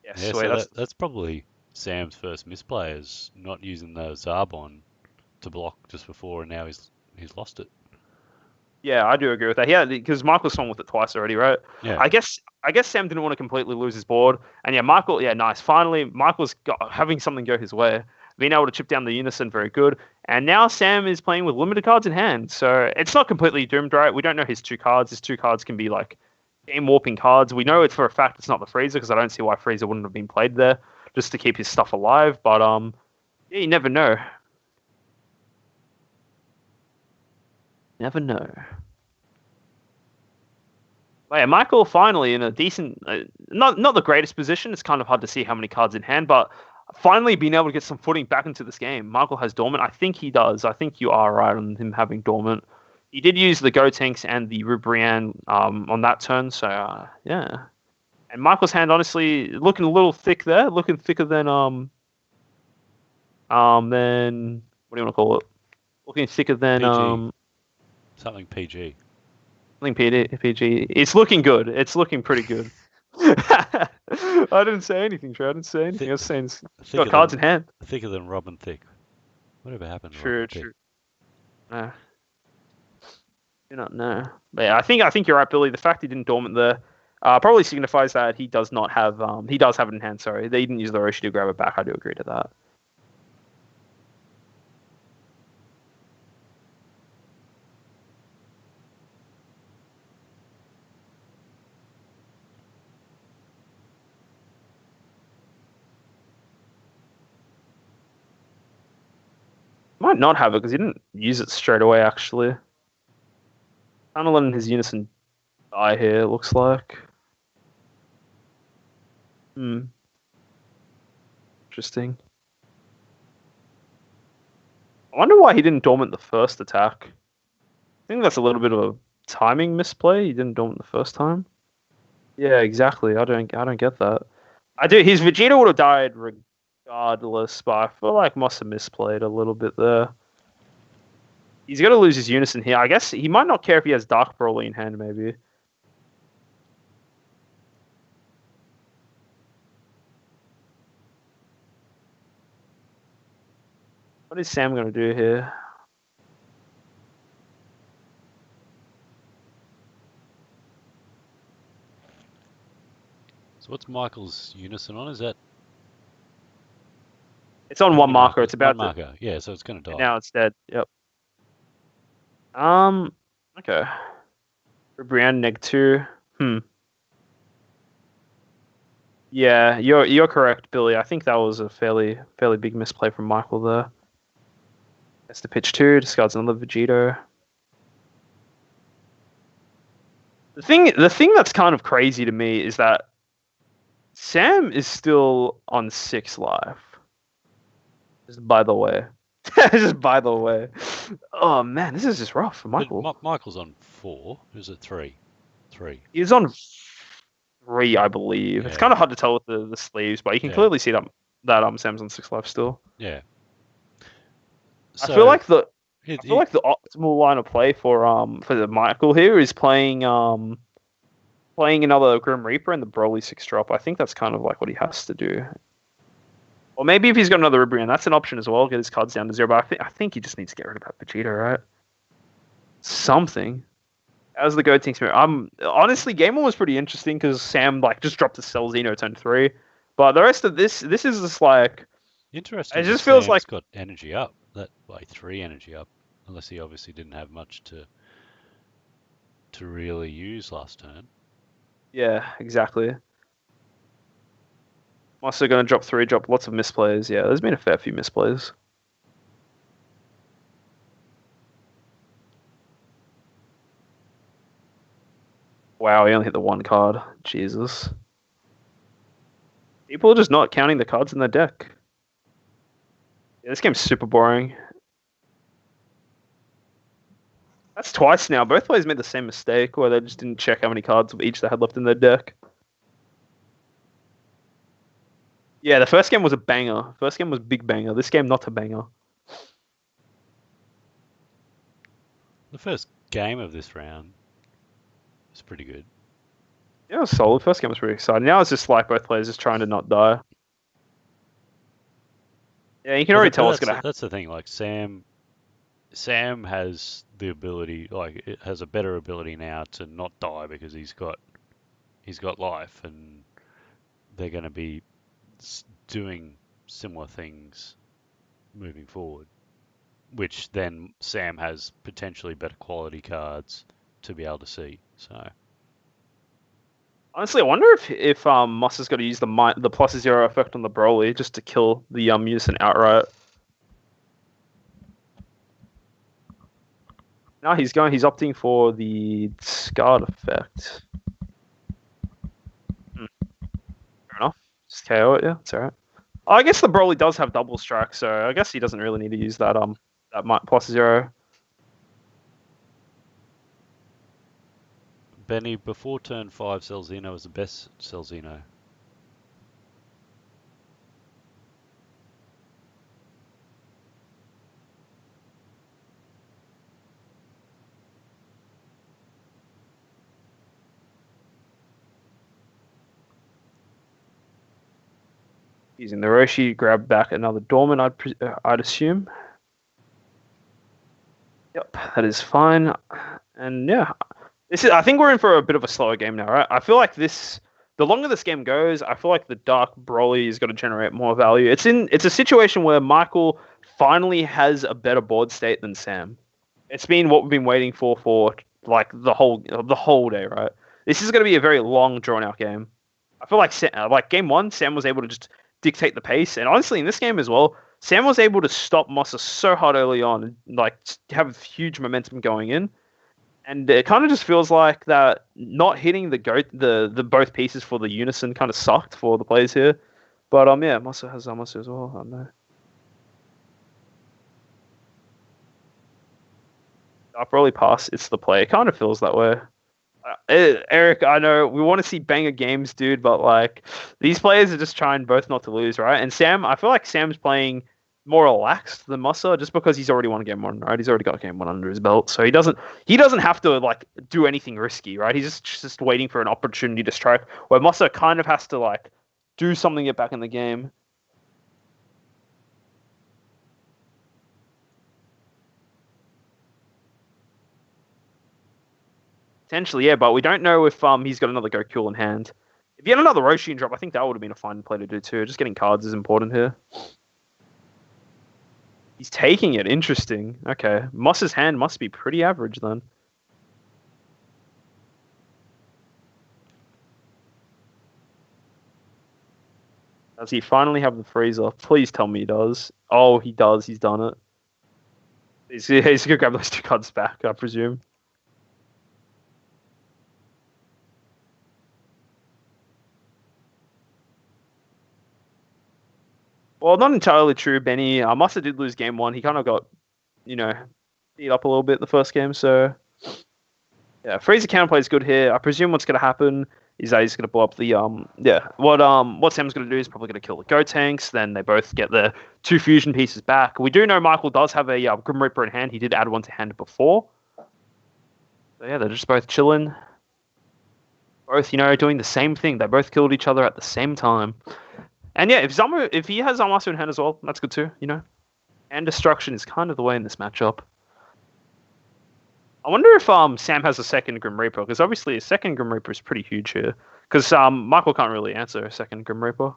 Yeah, so that's probably Sam's first misplay, is not using the Zarbon to block just before, and now he's lost it. Yeah, I do agree with that. Yeah, because Michael swung with it twice already, right? Yeah. I guess Sam didn't want to completely lose his board, and yeah, Michael. Yeah, nice. Finally, Michael's having something go his way, being able to chip down the Unison, very good. And now Sam is playing with limited cards in hand, so it's not completely doomed, right? We don't know his 2 cards. His 2 cards can be like game warping cards. We know it for a fact it's not the Freezer, because I don't see why Freezer wouldn't have been played there just to keep his stuff alive. But yeah, you never know. Never know. But yeah, Michael finally in a decent, not the greatest position. It's kind of hard to see how many cards in hand, but finally being able to get some footing back into this game. Michael has Dormant. I think he does. I think you are right on him having Dormant. He did use the Gotenks and the Rubrian on that turn, so yeah. And Michael's hand, honestly, looking a little thick there. Looking thicker than what do you want to call it? Looking thicker than PG. Something PG. Something PG. It's looking good. It's looking pretty good. I didn't say anything, Trey. I didn't say anything. I was saying he's got cards in hand. Thicker than Robin Thick. Whatever happened to True. Thick? Do not know. But yeah, I think you're right, Billy. The fact he didn't Dormant there probably signifies that he does not have he does have it in hand. Sorry, they didn't use the Roshi to grab it back. I do agree to that. Might not have it because he didn't use it straight away, actually. Kind of letting his Unison die here, it looks like. Interesting. I wonder why he didn't Dormant the first attack. I think that's a little bit of a timing misplay. He didn't Dormant the first time. Yeah, exactly. I don't get that. I do. His Vegeta would have died regardless, but I feel like must have misplayed a little bit there. He's going to lose his Unison here. I guess he might not care if he has Dark Broly in hand, maybe. What is Sam going to do here? So what's Michael's Unison on? Is that? It's on one marker. It's about one marker. Yeah, so it's going to die. Now it's dead. Yep. Okay. Brienne neg 2. Yeah, you're correct, Billy. I think that was a fairly big misplay from Michael there. That's the pitch 2, discards another Vegito. The thing that's kind of crazy to me is that Sam is still on 6 life. Just by the way. Just by the way. Oh man, this is just rough for Michael. Michael's on 4. Who's it 3? 3. He's on 3, I believe. Yeah. It's kind of hard to tell with the sleeves, but you can clearly see that Sam's on 6 life still. Yeah. So, I feel like the optimal line of play for the Michael here is playing another Grim Reaper and the Broly 6 drop. I think that's kind of like what he has to do. Or maybe if he's got another Ribrian, that's an option as well. Get his cards down to 0. But I think he just needs to get rid of that Vegeta, right? Something. As the Go Team Spirit. Honestly, game 1 was pretty interesting because Sam just dropped the Cell Xeno turn 3. But the rest of this is just like interesting. It just feels Sam's like got energy up. That 3 energy up. Unless he obviously didn't have much to really use last turn. Yeah, exactly. Also going to drop 3, drop lots of misplays. Yeah, there's been a fair few misplays. Wow, he only hit the 1 card. Jesus. People are just not counting the cards in their deck. Yeah, this game's super boring. That's twice now. Both players made the same mistake where they just didn't check how many cards of each they had left in their deck. Yeah, the first game was a banger. First game was big banger. This game, not a banger. The first game of this round was pretty good. Yeah, it was solid. First game was pretty exciting. Now it's just like both players just trying to not die. Yeah, you can already tell what's gonna happen. That's the thing. Like Sam has the ability, it has a better ability now to not die because he's got life, and they're going to be doing similar things moving forward, which then Sam has potentially better quality cards to be able to see. So honestly, I wonder if Moss has got to use the +0 effect on the Broly just to kill the Unison outright. No, he's opting for the Scarred effect. Fair enough. Just KO it, yeah, it's alright. Oh, I guess the Broly does have double strike, so I guess he doesn't really need to use that +0. Benny, before turn 5, Cell Xeno was the best Cell Xeno. Using the Roshi, grab back another Dorman, I'd assume. Yep, that is fine. And yeah, I think we're in for a bit of a slower game now, right? I feel like the longer this game goes, I feel like the Dark Broly is going to generate more value. It's a situation where Michael finally has a better board state than Sam. It's been what we've been waiting for like the whole day, right? This is going to be a very long, drawn out game. I feel like game 1, Sam was able to just dictate the pace, and honestly, in this game as well, Sam was able to stop Mossa so hard early on, and have huge momentum going in. And it kind of just feels like that not hitting the both pieces for the Unison kind of sucked for the players here. But yeah, Mossa has Mossa as well. I don't know. I'll probably pass. It's the play. It kind of feels that way. Eric, I know we want to see banger games, dude, but these players are just trying both not to lose, right? And Sam, I feel like Sam's playing more relaxed than Mossa just because he's already won game 1, right? He's already got game 1 under his belt, so he doesn't have to do anything risky, right? He's just waiting for an opportunity to strike. Where Mossa kind of has to do something to get back in the game. Potentially, yeah, but we don't know if he's got another Goku in hand. If he had another Roshi drop, I think that would have been a fine play to do too. Just getting cards is important here. He's taking it. Interesting. Okay. Moss's hand must be pretty average then. Does he finally have the freezer? Please tell me he does. Oh, he does. He's done it. He's going to grab those 2 cards back, I presume. Well, not entirely true, Benny. Massa did lose game 1. He kind of got, beat up a little bit the first game. So, yeah, freezer counterplay is good here. I presume what's going to happen is that he's going to blow up the What Sam's going to do is probably going to kill the Go Tanks. Then they both get their 2 fusion pieces back. We do know Michael does have a Grim Reaper in hand. He did add one to hand before. So yeah, they're just both chilling. Both, doing the same thing. They both killed each other at the same time. And yeah, if he has Zamasu in hand as well, that's good too. And destruction is kind of the way in this matchup. I wonder if Sam has a second Grim Reaper, because obviously a second Grim Reaper is pretty huge here. Because Michael can't really answer a second Grim Reaper.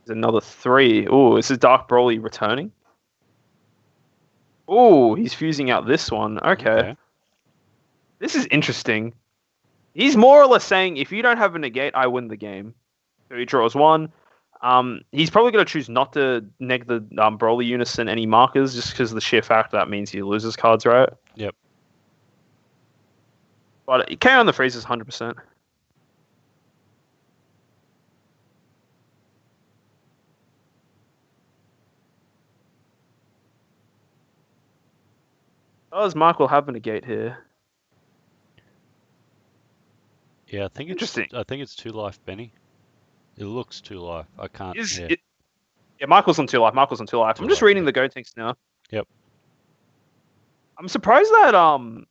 There's another 3. Ooh, this is Dark Broly returning. Ooh, he's fusing out this one. Okay. This is interesting. He's more or less saying, if you don't have a negate, I win the game. So he draws 1. He's probably going to choose not to neg the Broly Unison any markers, just because of the sheer fact that means he loses cards, right? Yep. But KO on the freeze is 100%. Does Michael have a negate here? Yeah, I think Interesting. I think it's 2 life, Benny. It looks 2 life. I can't. Yeah, Michael's on 2 life. Michael's on 2 life. I'm just reading the Go Tanks now. Yep. I'm surprised that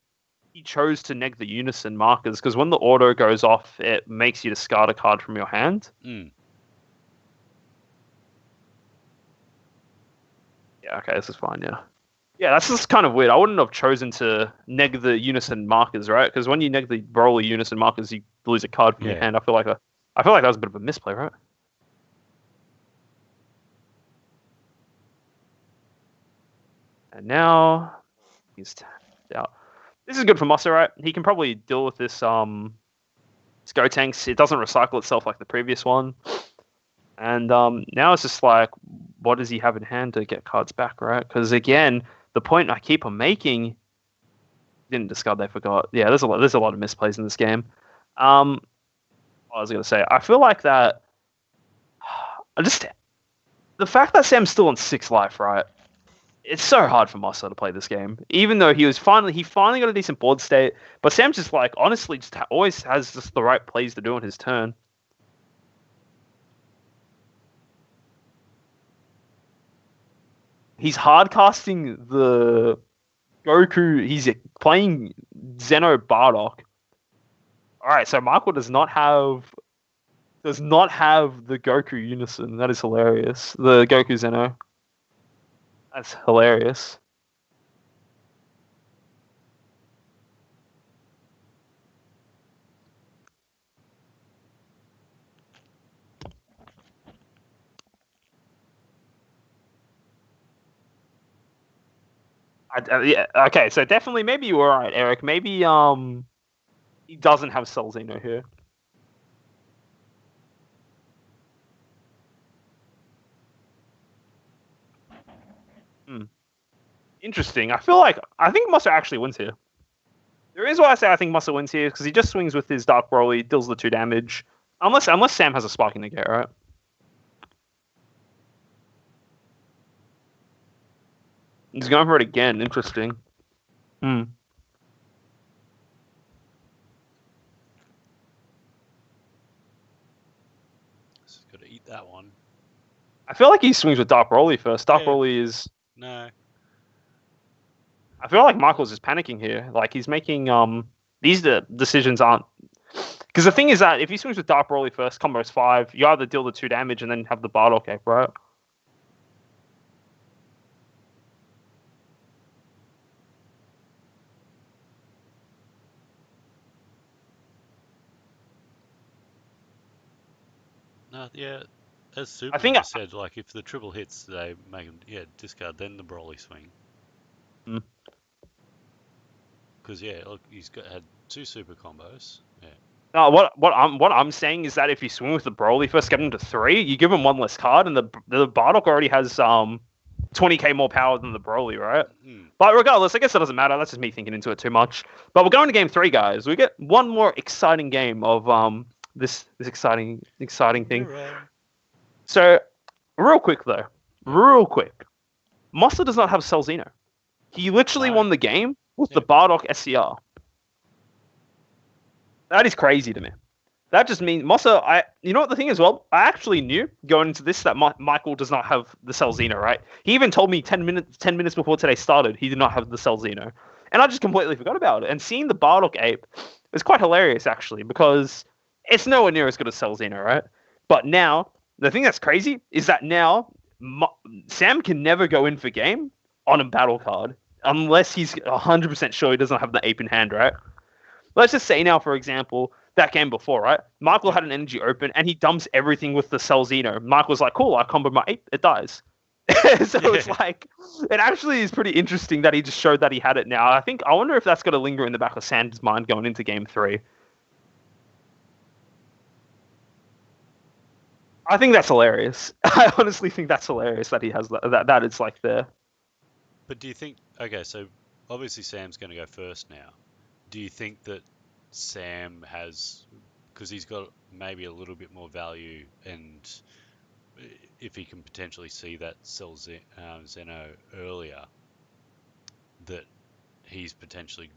he chose to neg the Unison markers, because when the auto goes off, it makes you discard a card from your hand. Mm. Yeah, okay, this is fine, yeah. Yeah, that's just kind of weird. I wouldn't have chosen to neg the Unison markers, right? Because when you neg the Broly Unison markers, you lose a card from your hand. I feel like that was a bit of a misplay, right? And now he's out. This is good for Mossa, right? He can probably deal with this Go Tanks. It doesn't recycle itself like the previous one. And now it's just like, what does he have in hand to get cards back, right? Because again, the point I keep on making, didn't discard, they forgot. Yeah, there's a lot of misplays in this game. What I was gonna say, I feel like that. The fact that Sam's still on 6 life, right? It's so hard for Mossa to play this game, even though he finally got a decent board state. But Sam just honestly just always has just the right plays to do on his turn. He's hardcasting the Goku. He's playing Zeno Bardock. All right, so Michael does not have the Goku Unison. That is hilarious. The Goku Zeno. That's hilarious. Yeah, okay, so definitely, maybe you were right, Eric. Maybe he doesn't have Cell Zeno here. Interesting. I think Musa actually wins here. The reason why I say I think Musa wins here is because he just swings with his Dark Broly, deals the 2 damage. Unless Sam has a Sparking Negate, right? He's going for it again. Interesting. Just got to eat that one. I feel like he swings with Dark Broly first. Dark Broly is... No. I feel like Michael's just panicking here. Like, he's making... These decisions aren't... Because the thing is that if he swings with Dark Broly first, combos 5, you either deal the 2 damage and then have the Bardock ape, right? No, yeah. As I think. Superman said, like if the triple hits, they make him discard, then the Broly swing. Mm. Because look, had 2 super combos. Yeah. No, what I'm saying is that if you swing with the Broly first, get him to 3, you give him 1 less card, and the Bardock already has 20k more power than the Broly, right? Mm. But regardless, I guess it doesn't matter. That's just me thinking into it too much. But we're going to game 3, guys. We get one more exciting game of this exciting thing. Hero. So real quick though, Mossa does not have Celzino. He literally No. won the game with the Bardock SCR. That is crazy to me. That just means Mossa. You know what the thing is? Well, I actually knew going into this that Michael does not have the Celzino, right? He even told me 10 minutes before today started, he did not have the Celzino, and I just completely forgot about it. And seeing the Bardock ape is quite hilarious actually, because it's nowhere near as good as Celzino, right? But now the thing that's crazy is that now Sam can never go in for game on a battle card unless he's 100% sure he doesn't have the ape in hand, right? Let's just say now, for example, that game before, right? Michael had an energy open and he dumps everything with the Celzino. Michael's like, cool, I combo my ape, it dies. So it's like, it actually is pretty interesting that he just showed that he had it now. I wonder if that's going to linger in the back of Sam's mind going into game 3. I think that's hilarious. I honestly think that's hilarious that he has that it's like there. But do you think, okay, so obviously Sam's going to go first now. Do you think that Sam has, because he's got maybe a little bit more value, and if he can potentially see that sell Zeno earlier, that he's potentially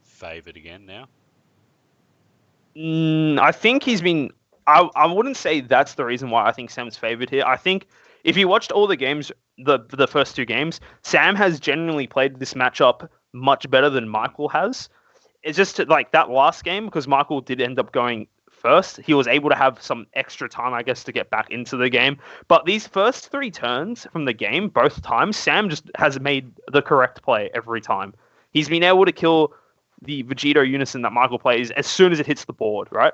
favoured again now? I think he's been. I wouldn't say that's the reason why I think Sam's favoured here. I think if you watched all the games, the first 2 games, Sam has genuinely played this matchup much better than Michael has. It's just like that last game, because Michael did end up going first. He was able to have some extra time, I guess, to get back into the game. But these first 3 turns from the game, both times, Sam just has made the correct play every time. He's been able to kill the Vegito Unison that Michael plays as soon as it hits the board, right?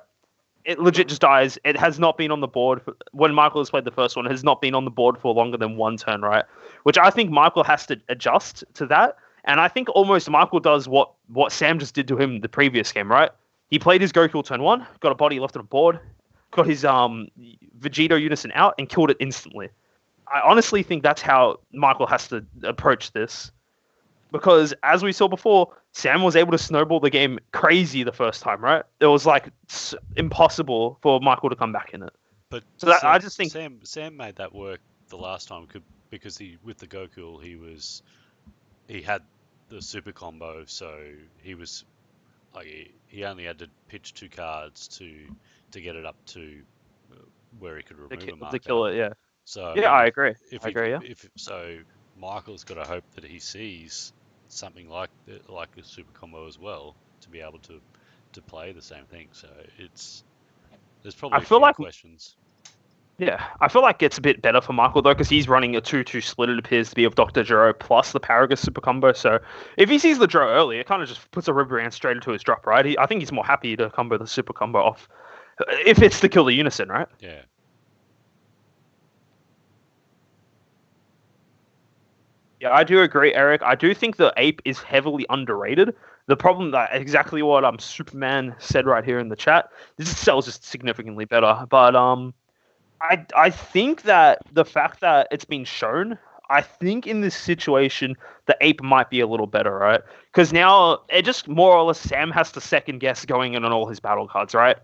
It legit just dies. It has not been on the board when Michael has played the first one. It has not been on the board for longer than 1 turn, right? Which I think Michael has to adjust to that. And I think almost Michael does what Sam just did to him the previous game, right? He played his Goku turn 1, got a body left on the board, got his Vegito Unison out, and killed it instantly. I honestly think that's how Michael has to approach this. Because as we saw before, Sam was able to snowball the game crazy the first time, right? It was like impossible for Michael to come back in it. But so I just think Sam made that work the last time because with the Goku he had the super combo, so he was like he only had to pitch 2 cards to get it up to where he could remove a marker to kill it. Yeah. So yeah, I agree. If so, Michael's got to hope that he sees something like a super combo as well to be able to play the same thing. So there's probably a few questions. Yeah, I feel like it's a bit better for Michael though, because he's running a 2/2 split. It appears to be of Dr. Jiro plus the Paragus super combo. So if he sees the draw early, it kind of just puts a Riverine straight into his drop, right? I think he's more happy to combo the super combo off if it's to kill the Unison, right? Yeah. Yeah, I do agree, Eric. I do think the ape is heavily underrated. The problem that exactly what Superman said right here in the chat. This sells just significantly better, but I think that the fact that it's been shown, I think in this situation the ape might be a little better, right? Because now it just more or less Sam has to second guess going in on all his battle cards, right?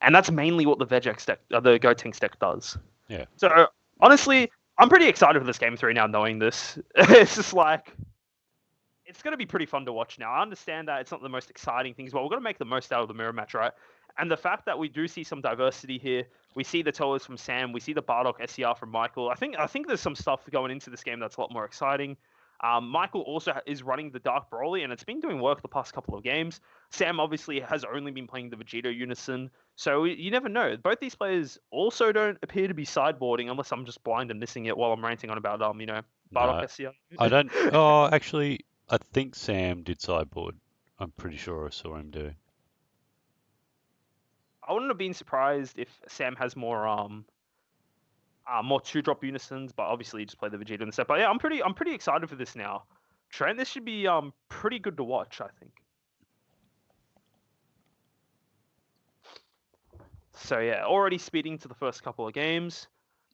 And that's mainly what the Vegex deck, the Gotenks deck does. Yeah. So honestly, I'm pretty excited for this game 3 now, knowing this. It's just like, it's going to be pretty fun to watch now. I understand that it's not the most exciting things, but we're going to make the most out of the mirror match, right? And the fact that we do see some diversity here, we see the Tolas from Sam, we see the Bardock SCR from Michael. I think there's some stuff going into this game that's a lot more exciting. Michael also is running the Dark Broly, and it's been doing work the past couple of games. Sam obviously has only been playing the Vegito Unison, so you never know. Both these players also don't appear to be sideboarding, unless I'm just blind and missing it while I'm ranting on about Bardock SCR. I don't. Oh, actually, I think Sam did sideboard. I'm pretty sure I saw him do. I wouldn't have been surprised if Sam has more more 2-drop Unisons, but obviously you just play the Vegeta instead. But yeah, I'm pretty excited for this now. Trent, this should be pretty good to watch, I think. So yeah, already speeding to the first couple of games.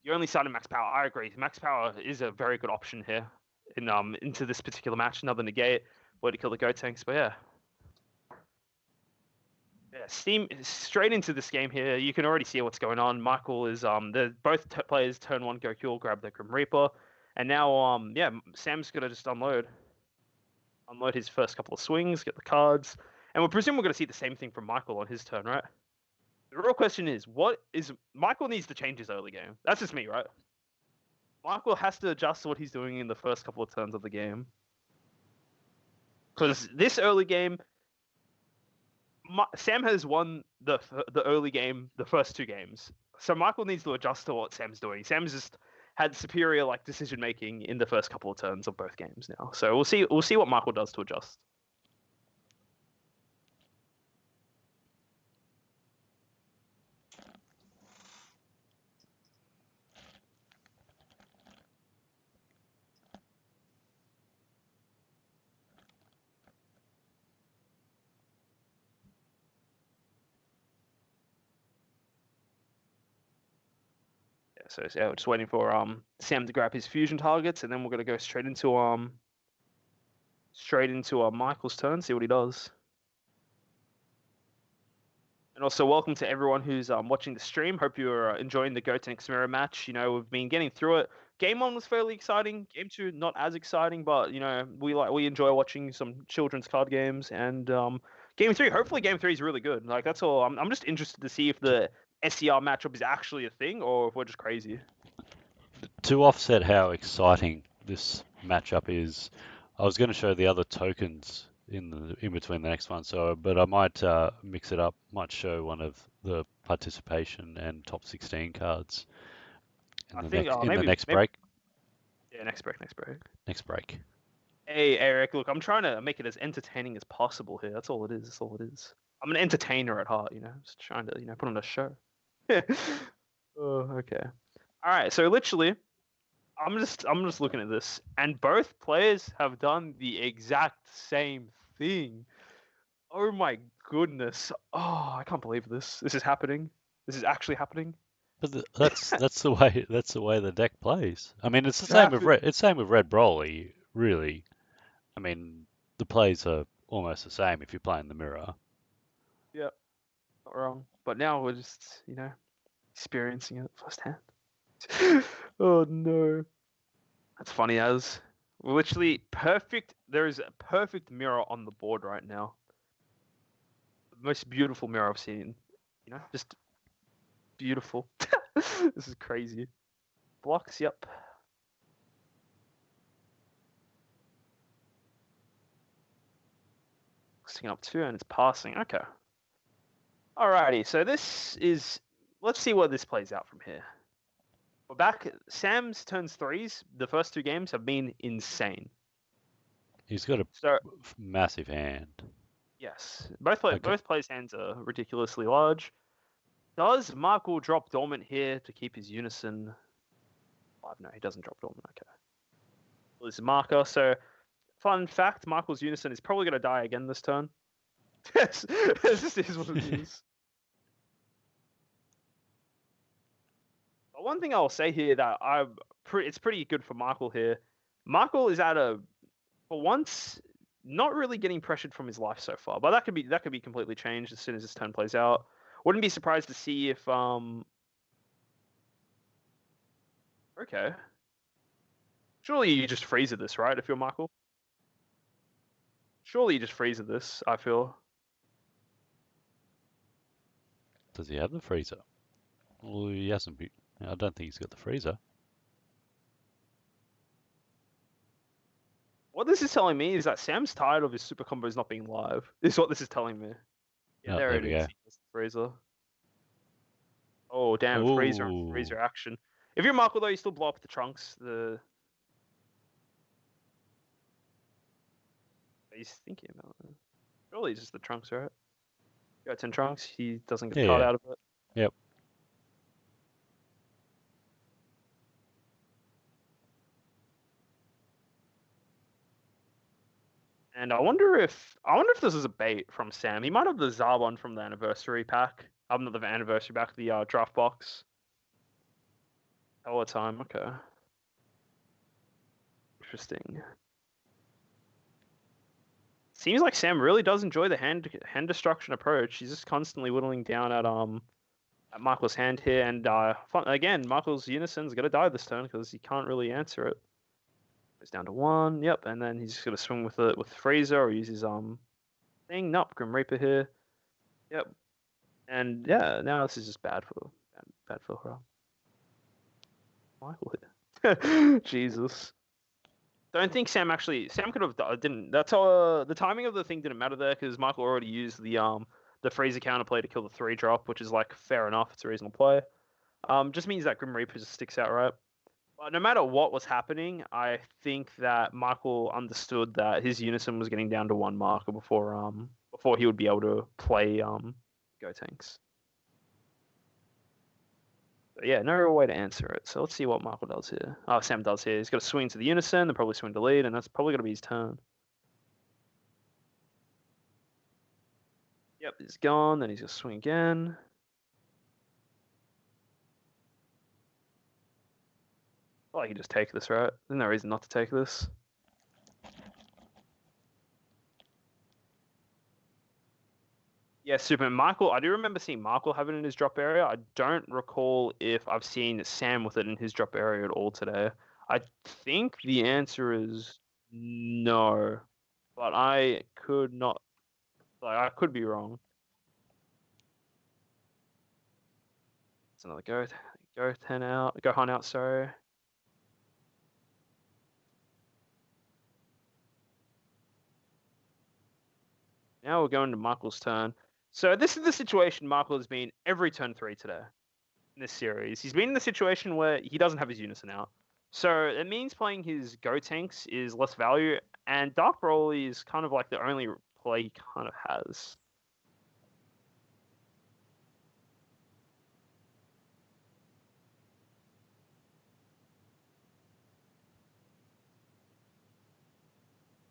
You only started Max Power. I agree. Max Power is a very good option here in into this particular match. Another negate, way to kill the Gotenks. But yeah. Yeah, Steam straight into this game here. You can already see what's going on. Michael is both players turn one go kill, grab the Grim Reaper, and now yeah, Sam's gonna just unload his first couple of swings, get the cards, and we'll presume we're gonna see the same thing from Michael on his turn, right? The real question is, what is Michael needs to change his early game? That's just me, right? Michael has to adjust to what he's doing in the first couple of turns of the game, because this early game. Sam has won the early game, the first 2 games. So Michael needs to adjust to what Sam's doing. Sam's just had superior decision making in the first couple of turns of both games now. So we'll see what Michael does to adjust. So yeah, we're just waiting for Sam to grab his fusion targets, and then we're gonna go straight into Michael's turn, see what he does. And also, welcome to everyone who's watching the stream. Hope you're enjoying the Gotenks mirror match. You know, we've been getting through it. Game 1 was fairly exciting. Game 2 not as exciting, but you know, we enjoy watching some children's card games. And Game 3, hopefully Game 3 is really good. Like that's all. I'm just interested to see if the SCR matchup is actually a thing or if we're just crazy. To offset how exciting this matchup is, I was going to show the other tokens in between the next one. So, but I might mix it up. Might show one of the participation and top 16 cards in the next break. Yeah, next break. Next break. Hey Eric, look, I'm trying to make it as entertaining as possible here. That's all it is. I'm an entertainer at heart, you know. Just trying to, put on a show. Oh, okay. All right. So literally, I'm just looking at this, and both players have done the exact same thing. Oh my goodness! Oh, I can't believe this. This is happening. This is actually happening. But that's the way the deck plays. I mean, it's the same with red. It's same with Red Broly, really. I mean, the plays are almost the same if you're playing the mirror. Yep, not wrong. But now we're just, experiencing it firsthand. Oh no. That's funny as. Literally perfect. There is a perfect mirror on the board right now. The most beautiful mirror I've seen. Just beautiful. This is crazy. Blocks, yep. Sticking up 2 and it's passing. Okay. Alrighty, so let's see what this plays out from here. We're back. Sam's turns 3s. The first 2 games have been insane. He's got a massive hand. Yes. Both players' hands are ridiculously large. Does Michael drop Dormant here to keep his Unison? No, he doesn't drop Dormant. Okay. Well, this is Marker. So, fun fact, Michael's Unison is probably going to die again this turn. This is what it is. But one thing I'll say here that it's pretty good for Michael here. Michael is for once, not really getting pressured from his life so far. But that could be completely changed as soon as this turn plays out. Wouldn't be surprised to see if okay. Surely you just freeze at this, right? If you're Michael. Surely you just freeze at this, I feel. Does he have the freezer? Well, he hasn't. I don't think he's got the freezer. What this is telling me is that Sam's tired of his super combos not being live. This is what this is telling me. Yeah, there it is. Freezer. Oh, damn. Ooh. Freezer action. If you're Michael, though, you still blow up the Trunks. He's thinking about it. Surely just the Trunks, right? Go 10 Trunks. He doesn't get the card out of it. Yep. And I wonder if this is a bait from Sam. He might have the Zarbon from the anniversary pack. Not the anniversary pack, the draft box. All the time. Okay. Interesting. Seems like Sam really does enjoy the hand destruction approach. He's just constantly whittling down at Michael's hand here, and again, Michael's Unison's gonna die this turn because he can't really answer it. Goes down to 1. Yep, and then he's just gonna swing with it with Fraser or use his thing. Nope, Grim Reaper here. Yep, and yeah, now this is just bad for Michael here. Jesus. Don't think Sam could have didn't. That's all. The timing of the thing didn't matter there because Michael already used the Freezer counterplay to kill the 3-drop, which is like fair enough. It's a reasonable play. Just means that Grim Reaper just sticks out, right? But no matter what was happening, I think that Michael understood that his Unison was getting down to 1 marker before he would be able to play Go Tanks. But yeah, no real way to answer it. So let's see what Michael does here. Oh, Sam does here. He's got to swing to the Unison, then probably swing to lead, and that's probably going to be his turn. Yep, he's gone. Then he's going to swing again. Oh, he can just take this, right? There's no reason not to take this. Yeah, Superman. Michael, I do remember seeing Michael have it in his drop area. I don't recall if I've seen Sam with it in his drop area at all today. I think the answer is no, but I could not, like, I could be wrong. It's another Gohan out, sorry. Now we're going to Michael's turn. So this is the situation Michael has been every turn 3 today in this series. He's been in the situation where he doesn't have his Unison out. So it means playing his Go Tanks is less value, and Dark Broly is kind of like the only play he kind of has.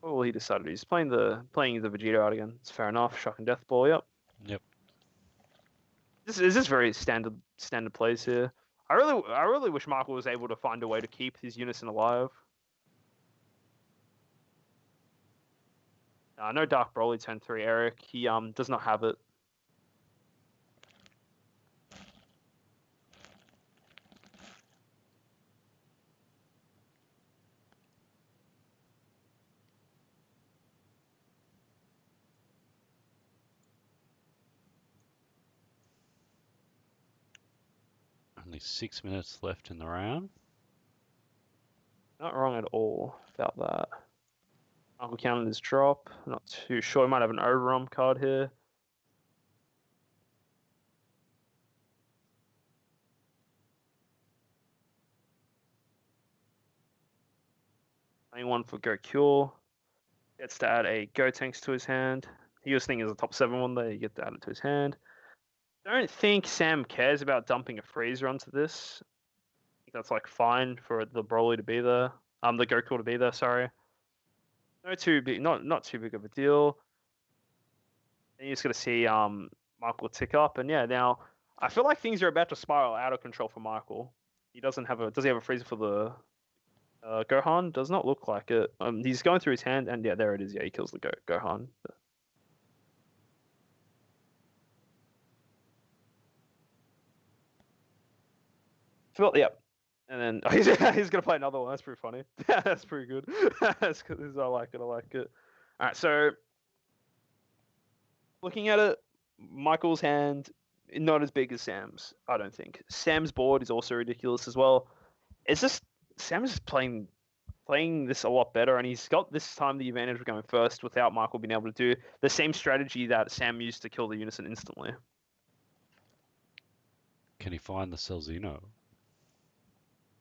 Oh, he decided he's playing the Vegeta out again. It's fair enough. Shock and Death Ball. Yep. Yep. This is just very standard plays here. I really wish Michael was able to find a way to keep his Unison alive. No Dark Broly turn 3 Eric. He does not have it. Only 6 minutes left in the round. Not wrong at all about that. Michael counted his drop. Not too sure. He might have an overrun card here. Playing one for Go Cure. Gets to add a Go Tanks to his hand. He was thinking as a top 7 one there. You get to add it to his hand. Don't think Sam cares about dumping a Freezer onto this. I think that's like fine for the Broly to be there. The Goku to be there, sorry. Not too big of a deal. And you're just gonna see Michael tick up, and yeah, now I feel like things are about to spiral out of control for Michael. Does he have a Freezer for the Gohan? Does not look like it. He's going through his hand, and yeah, there it is. Yeah, he kills the Gohan. Yep. And then he's gonna play another one. That's pretty funny. That's pretty good. That's good. I like it. All right, so looking at it, Michael's hand not as big as Sam's. I don't think. Sam's board is also ridiculous as well. It's just Sam's just playing this a lot better, and he's got this time the advantage of going first without Michael being able to do the same strategy that Sam used to kill the Unison instantly. Can he find the Celzino?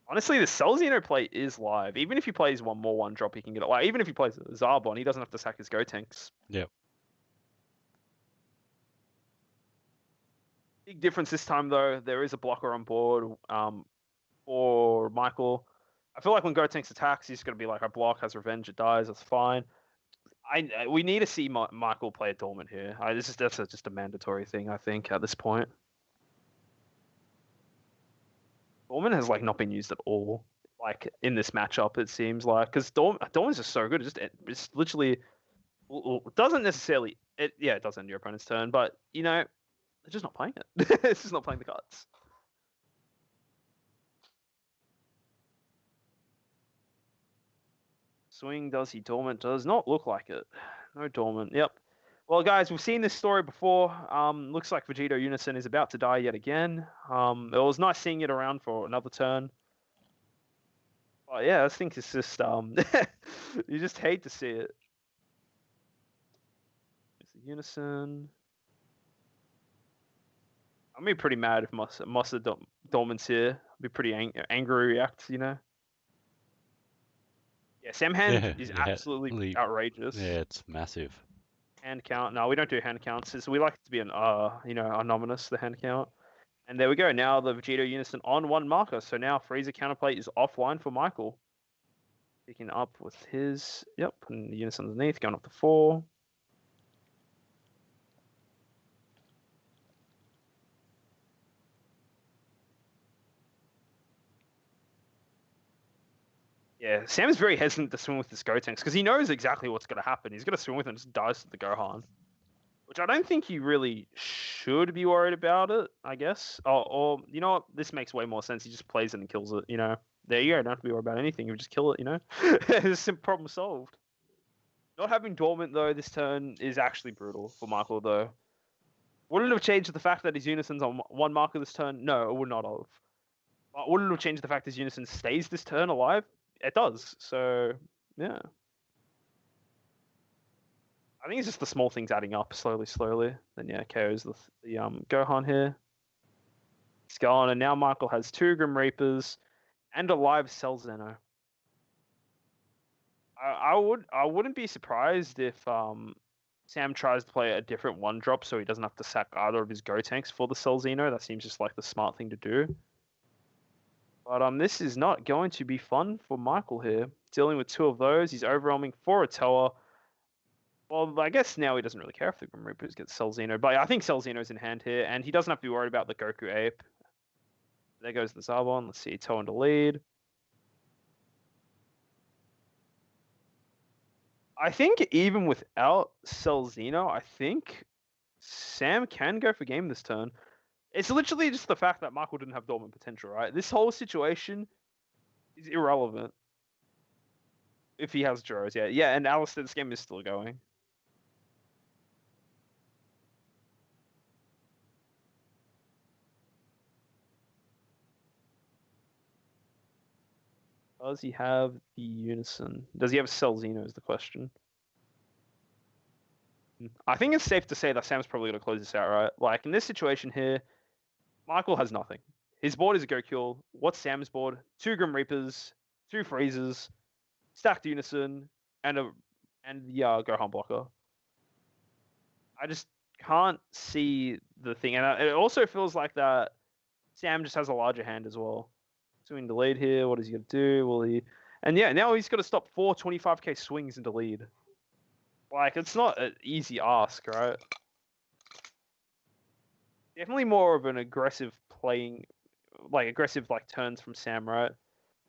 Honestly, the Cell Xeno play is live. Even if he plays one more 1-drop, he can get it. Like, even if he plays Zarbon, he doesn't have to sack his Go Tanks. Yep. Big difference this time, though. There is a blocker on board for Michael. I feel like when Go Tanks attacks, he's going to be like, I block, has revenge, it dies, that's fine. We need to see Michael play a dormant here. That's just a mandatory thing, I think, at this point. Dormant has like not been used at all, like in this matchup. It seems like because Dormant's just so good. It's literally it doesn't necessarily. It does end your opponent's turn, but they're just not playing it. It's just not playing the cards. Swing, does he dormant? Does not look like it. No dormant. Yep. Well, guys, we've seen this story before. Looks like Vegito Unison is about to die yet again. It was nice seeing it around for another turn. But yeah, I think it's just you just hate to see it. It's a Unison. I'd be pretty mad if Mossa Dormant's here. I'd be pretty angry react, Yeah, Sam Hand is absolutely outrageous. Yeah, it's massive. Hand count. No, we don't do hand counts. So we like it to be an anonymous, the hand count. And there we go. Now the Vegito Unison on one marker. So now Freezer counterplate is offline for Michael. Picking up with his, and the Unison underneath, going up to 4. Yeah, Sam's very hesitant to swim with this Gotenks because he knows exactly what's going to happen. He's going to swim with it and just dies to the Gohan. Which I don't think you really should be worried about it, I guess. Or you know what? This makes way more sense. He just plays it and kills it, There you go. Don't have to be worried about anything. You just kill it, It's problem solved. Not having Dormant, though, this turn is actually brutal for Michael, though. Would it have changed the fact that his Unison's on one marker this turn? No, it would not have. But would it have changed the fact his Unison stays this turn alive? It does. So, yeah. I think it's just the small things adding up slowly. Then, yeah, KO's the Gohan here. It's gone, and now Michael has 2 Grim Reapers and a live Cell Zeno. I wouldn't be surprised if Sam tries to play a different 1-drop so he doesn't have to sack either of his Gotenks for the Cell Zeno. That seems just like the smart thing to do. But this is not going to be fun for Michael here. Dealing with 2 of those, he's overwhelming for a Toa. Well, I guess now he doesn't really care if the Grim Reapers get Cell Zeno, but I think Cell Zeno's in hand here, and he doesn't have to be worried about the Goku Ape. There goes the Zarbon. Let's see, Toa into lead. I think even without Cell Zeno, I think Sam can go for game this turn. It's literally just the fact that Michael didn't have dormant potential, right? This whole situation is irrelevant if he has Joros, yeah. Yeah, and Alistair, this game is still going. Does he have the Unison? Does he have Cell Zeno is the question. I think it's safe to say that Sam's probably going to close this out, right? Like, in this situation here, Michael has nothing. His board is a Gokul. What's Sam's board? 2 Grim Reapers, 2 Freezers, stacked Unison, and the Gohan blocker. I just can't see the thing. And it also feels like that Sam just has a larger hand as well. Swing the lead here. What is he going to do? Will he... And yeah, now he's got to stop 4 25k swings into lead. Like, it's not an easy ask, right? Definitely more of an aggressive playing, like, aggressive, like, turns from Sam, right?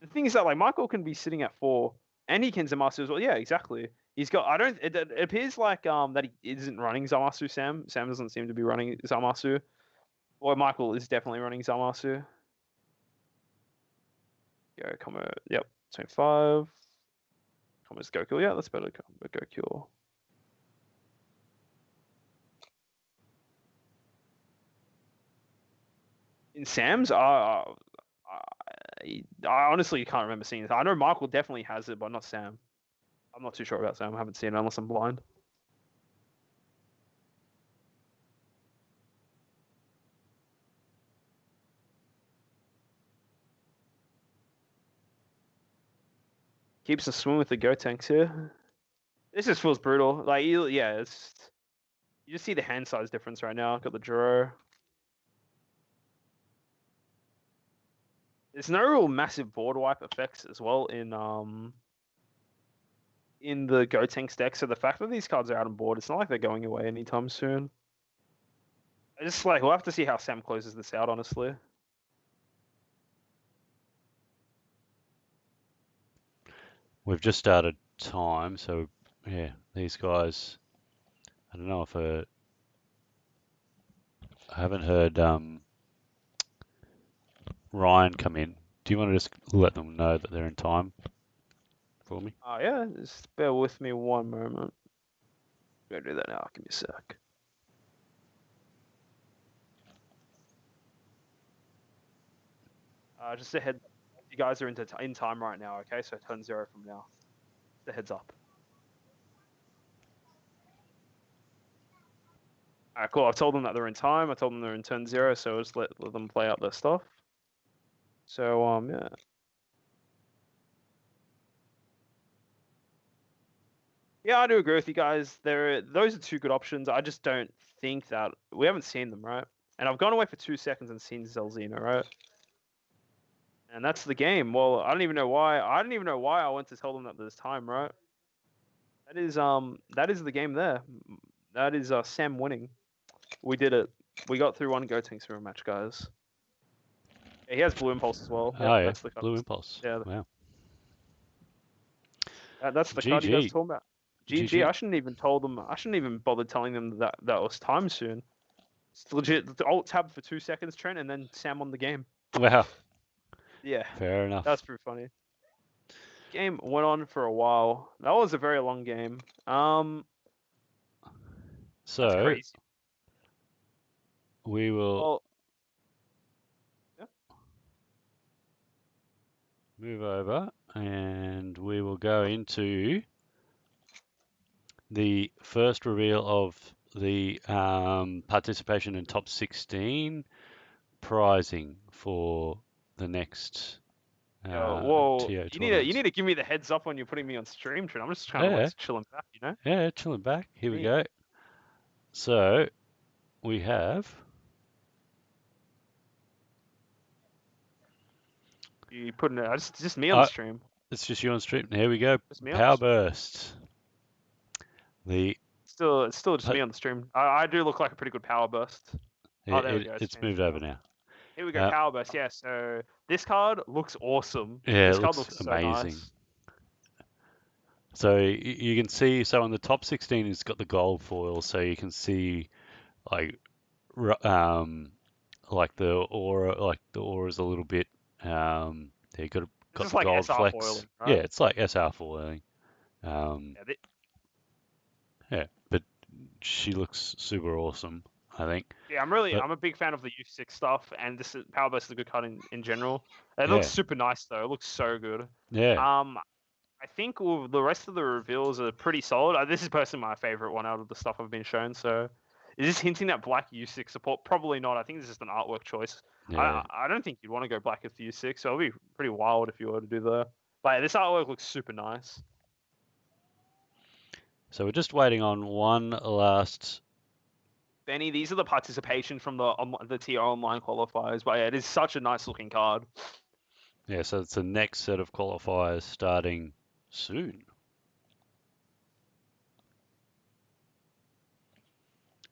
The thing is that, like, Michael can be sitting at 4, and he can Zamasu as well. Yeah, exactly. He's got, it appears like, that he isn't running Zamasu, Sam. Sam doesn't seem to be running Zamasu. Or Michael is definitely running Zamasu. Go, comma, yep, 25. Comma's Goku, yeah, that's better. Goku. In Sam's, I honestly can't remember seeing it. I know Michael definitely has it, but not Sam. I'm not too sure about Sam. I haven't seen it unless I'm blind. Keeps us swimming with the Gotenks here. This just feels brutal. Like, yeah, it's you just see the hand size difference right now. Got the Juro. There's no real massive board wipe effects as well in in the Gotenks deck. So the fact that these cards are out on board, it's not like they're going away anytime soon. I just like we'll have to see how Sam closes this out, honestly. We've just started time, so yeah, these guys. I don't know if I haven't heard Ryan come in. Do you want to just let them know that they're in time for me? Oh yeah, just bear with me one moment. I'm gonna do that now. Give me a sec. Just a head. You guys are in time right now, okay? So turn 0 from now. The heads up. Alright, cool. I've told them that they're in time. I told them they're in turn 0, so just let them play out their stuff. So yeah. Yeah, I do agree with you guys. Those are two good options. I just don't think that we haven't seen them, right? And I've gone away for 2 seconds and seen Zelzina, right? And that's the game. Well, I don't even know why. I don't even know why I went to tell them that there's time, right? That is the game there. That is Sam winning. We did it. We got through one Gotenks through a match, guys. Yeah, he has Blue Impulse as well. Oh yeah, That's the card. Blue Impulse. Yeah, Wow. that's the card you guys GG. talking about. GG. GG. I shouldn't even told them. I shouldn't even bother telling them that was time soon. It's legit. The alt tab for 2 seconds, Trent, and then Sam won the game. Wow. Yeah, Fair enough. that's pretty funny. Game went on for a while. That was a very long game. That's So crazy. we will Well, yeah. move over and we will go into the first reveal of the participation in top 16 prizing for the next Whoa, TO you tournaments. need to give me the heads up when you're putting me on stream, Trent. I'm just trying to Yeah. like chilling back, you know. Yeah, chilling back. Here we Me. go. So we have You putting it? Just me on the stream. it's just you on stream. Here we go. Just me on the Power stream. Burst. It's still just me on the stream. I do look like a pretty good power burst. Oh, there we go. It's moved over now. Here we go, power burst. Yeah, so this card looks awesome. Yeah, This it card looks looks so amazing. nice. So you can see, so on the top 16, it's got the gold foil, so you can see like the aura is a little bit yeah, you got This is the like gold SR flecks. foiling, right? Yeah, it's like SR foiling. Yeah, but she looks super awesome, I think. Yeah, I'm a big fan of the U6 stuff, and this power burst is a good card in general. It Yeah. looks super nice though. It looks so good. Yeah. I think the rest of the reveals are pretty solid. This is personally my favorite one out of the stuff I've been shown. So, is this hinting at black U6 support? Probably not. I think it's just an artwork choice. Yeah. I don't think you'd want to go black with U6. So it'll be pretty wild if you were to do that. But this artwork looks super nice. So we're just waiting on one last. Benny, these are the participation from the TR online qualifiers. But yeah, it is such a nice looking card. Yeah, so it's the next set of qualifiers starting soon.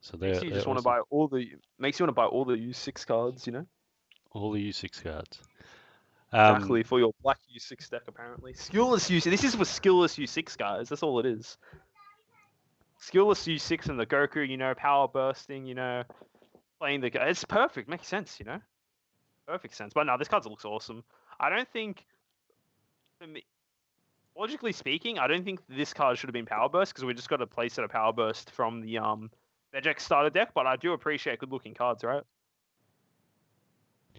So Makes you want to buy all the U6 cards, you know? All the U6 cards. Exactly, for your black U6 deck, apparently. Skillless U6. This is for skillless U6, guys. That's all it is. Skillless U6 and the Goku, you know, power bursting, you know, playing the... It's perfect. Makes sense, you know? Perfect sense. But no, this card looks awesome. I don't think... For me, logically speaking, I don't think this card should have been power burst, because we just got a playset of power burst from the Vegex starter deck, but I do appreciate good-looking cards, right?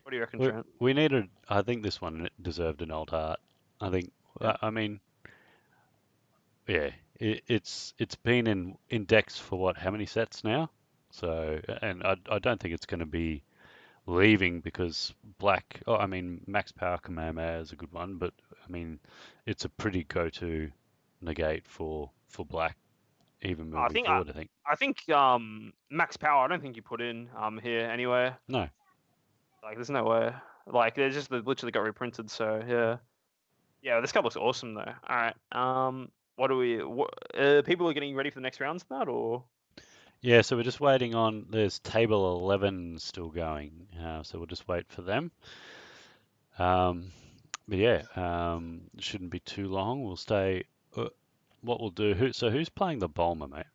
What do you reckon, Trent? We needed... I think this one deserved an alt art. I think... Yeah. I mean... Yeah, it's been in decks for what, how many sets now? So, and I don't think it's going to be leaving because black... Oh, I mean, Max Power Kamehameha is a good one, but, I mean, it's a pretty go-to negate for black, even moving forward, I think. I think Max Power, I don't think you put in here anywhere. No. Like, there's no way. Like, they literally got reprinted, so, yeah. Yeah, this card looks awesome, though. Alright, what do we? People are getting ready for the next rounds now, or Yeah, so we're just waiting on. There's table 11 still going, so we'll just wait for them. But yeah, it shouldn't be too long. We'll stay. What we'll do? Who's playing the bowler, mate?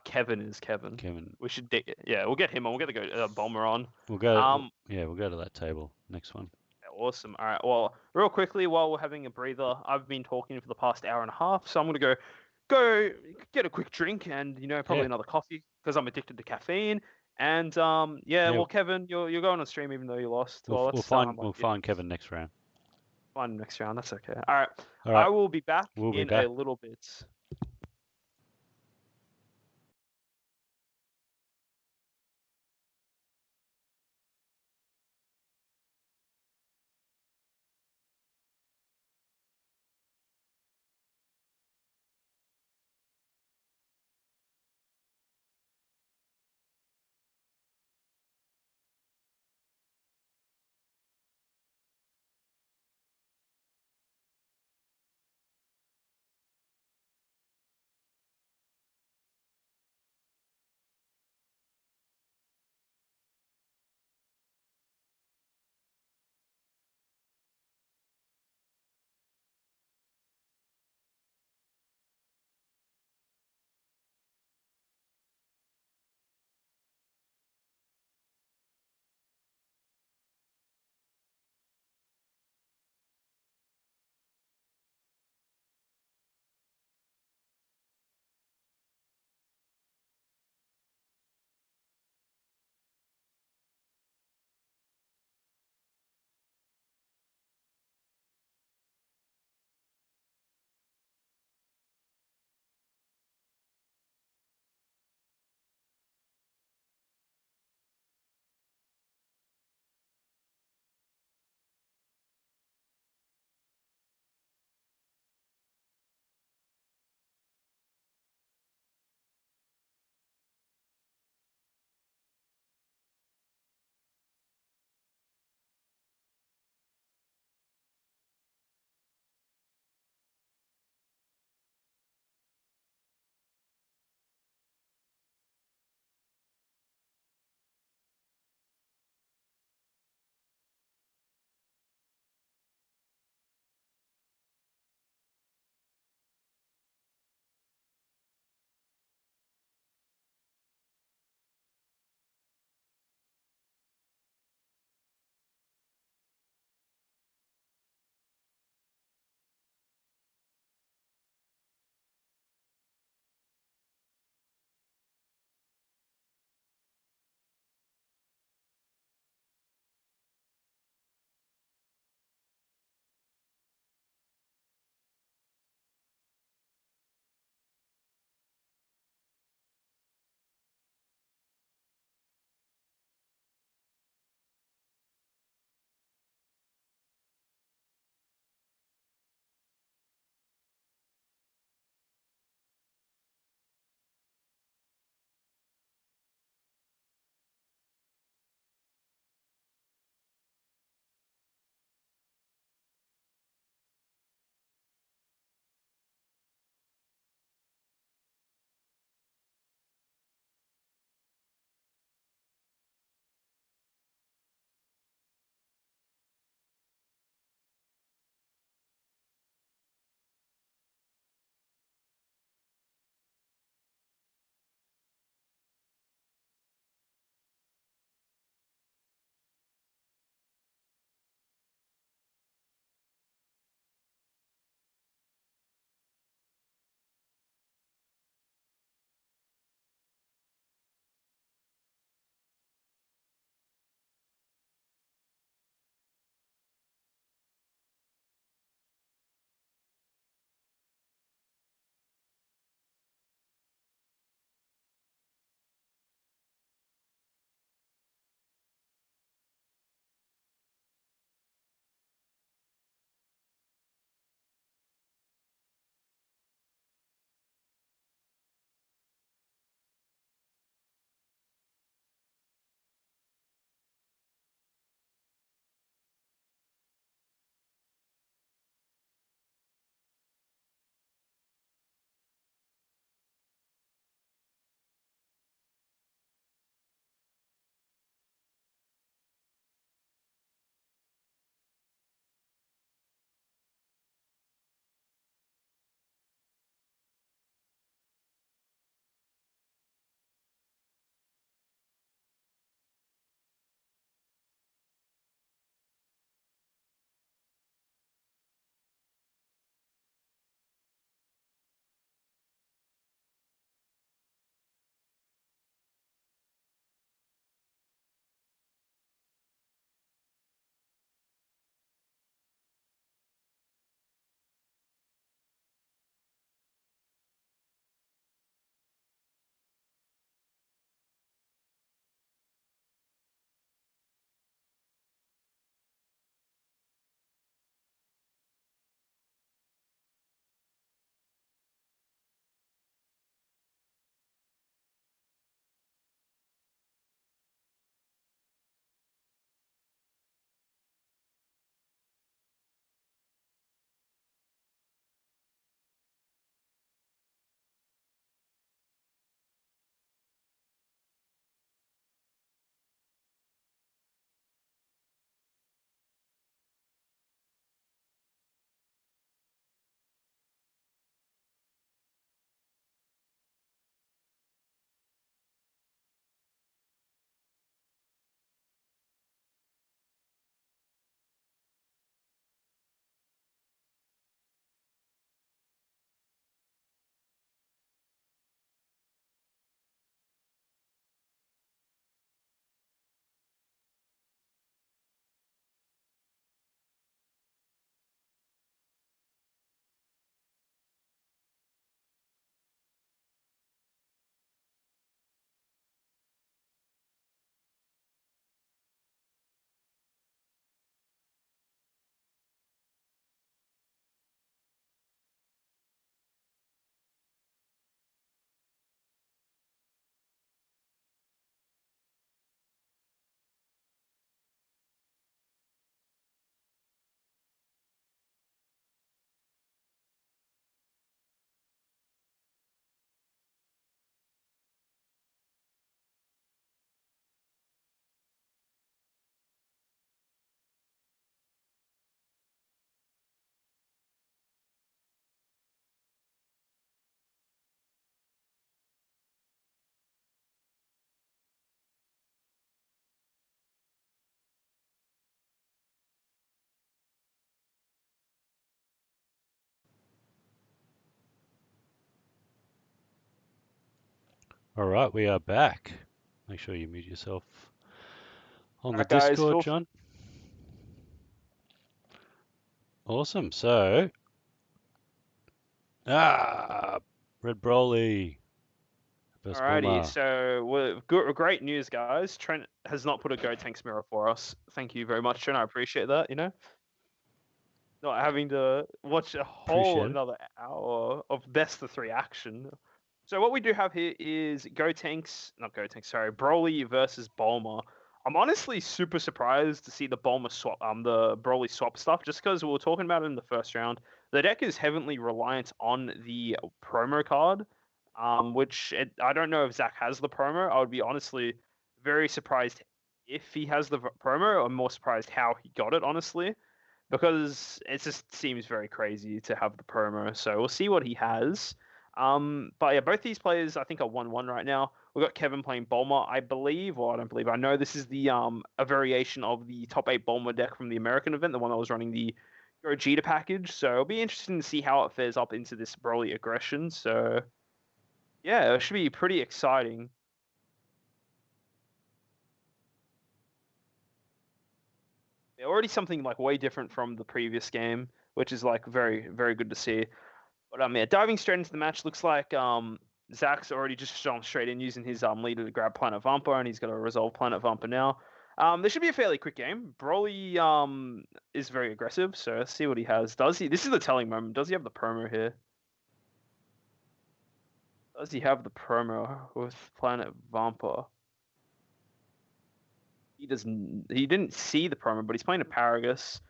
Kevin is Kevin. Kevin. We should, yeah, we'll get him on. We'll get the bomber on. We'll go. Yeah, we'll go to that table. Next one. Awesome. All right. Well, real quickly, while we're having a breather, I've been talking for the past hour and a half, so I'm gonna go get a quick drink and probably Yeah. another coffee because I'm addicted to caffeine. And yeah. Well, Kevin, you're going on stream even though you lost. We'll let's find Kevin next round. Find him next round. That's okay. All right. All right. I will be back We'll be in back. a little bit. All right, we are back. Make sure you mute yourself on the Alright, guys, Discord, John. Awesome. So, Red Broly versus Alrighty, Bulma. so great news, guys. Trent has not put a Go Tanks mirror for us. Thank you very much, Trent. I appreciate that. Not having to watch a whole Appreciate it. another hour of best of three action. So what we do have here is not Go Tanks, sorry, Broly versus Bulma. I'm honestly super surprised to see the the Broly swap stuff, just because we were talking about it in the first round. The deck is heavily reliant on the promo card, I don't know if Zach has the promo. I would be honestly very surprised if he has the promo. I'm more surprised how he got it, honestly, because it just seems very crazy to have the promo. So we'll see what he has. But yeah, both these players I think are 1-1 right now. We've got Kevin playing Bulma, I believe, or I don't believe. I know this is the a variation of the top 8 Bulma deck from the American event, the one that was running the Gogeta package. So it'll be interesting to see how it fares up into this Broly aggression. So yeah, it should be pretty exciting. Already something like way different from the previous game, which is like very, very good to see. But yeah, diving straight into the match, looks like Zach's already just shone straight in using his leader to grab Planet Vampa, and he's got to resolve Planet Vampa now. This should be a fairly quick game. Broly is very aggressive, so let's see what he has. Does he? This is the telling moment. Does he have the promo here? Does he have the promo with Planet Vampa? He doesn't. He didn't see the promo, but he's playing a Paragus.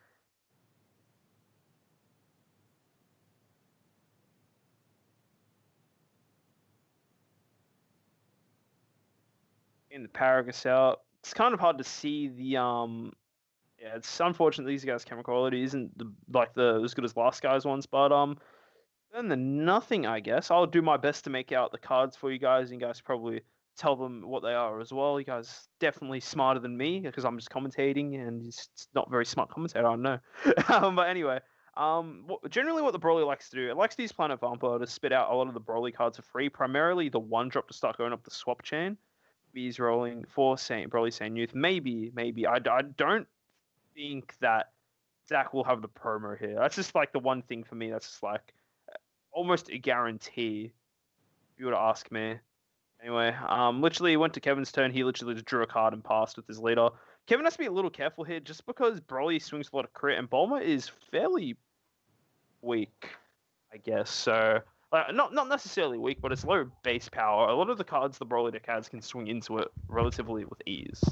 In the Paragus out. It's kind of hard to see the yeah, it's unfortunate these guys' camera quality isn't the as good as last guy's ones, but then the nothing, I guess. I'll do my best to make out the cards for you guys, and you guys probably tell them what they are as well. You guys definitely smarter than me because I'm just commentating and it's not very smart commentator, I don't know. But anyway, generally what the Broly likes to do, it likes to use Planet Vampa to spit out a lot of the Broly cards for free, primarily the one drop to start going up the swap chain. He's rolling for Broly Saint Youth. Maybe. I don't think that Zach will have the promo here. That's just like the one thing for me. That's just like almost a guarantee. If you were to ask me. Anyway, literally went to Kevin's turn. He literally just drew a card and passed with his leader. Kevin has to be a little careful here, just because Broly swings a lot of crit and Bulma is fairly weak, I guess. So not necessarily weak, but it's low base power. A lot of the cards the Broly deck has can swing into it relatively with ease.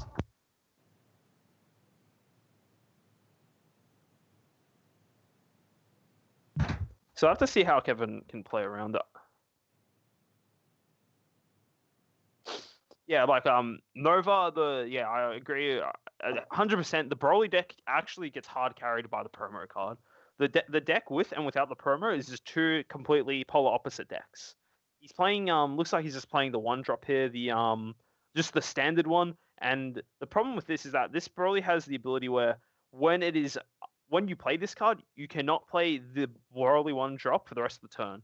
So I have to see how Kevin can play around it. Yeah, like Nova, I agree, 100%. The Broly deck actually gets hard carried by the promo card. The deck with and without the promo is just two completely polar opposite decks. He's playing looks like he's just playing the one drop here, the just the standard one. And the problem with this is that this Broly has the ability where when you play this card, you cannot play the Broly one drop for the rest of the turn.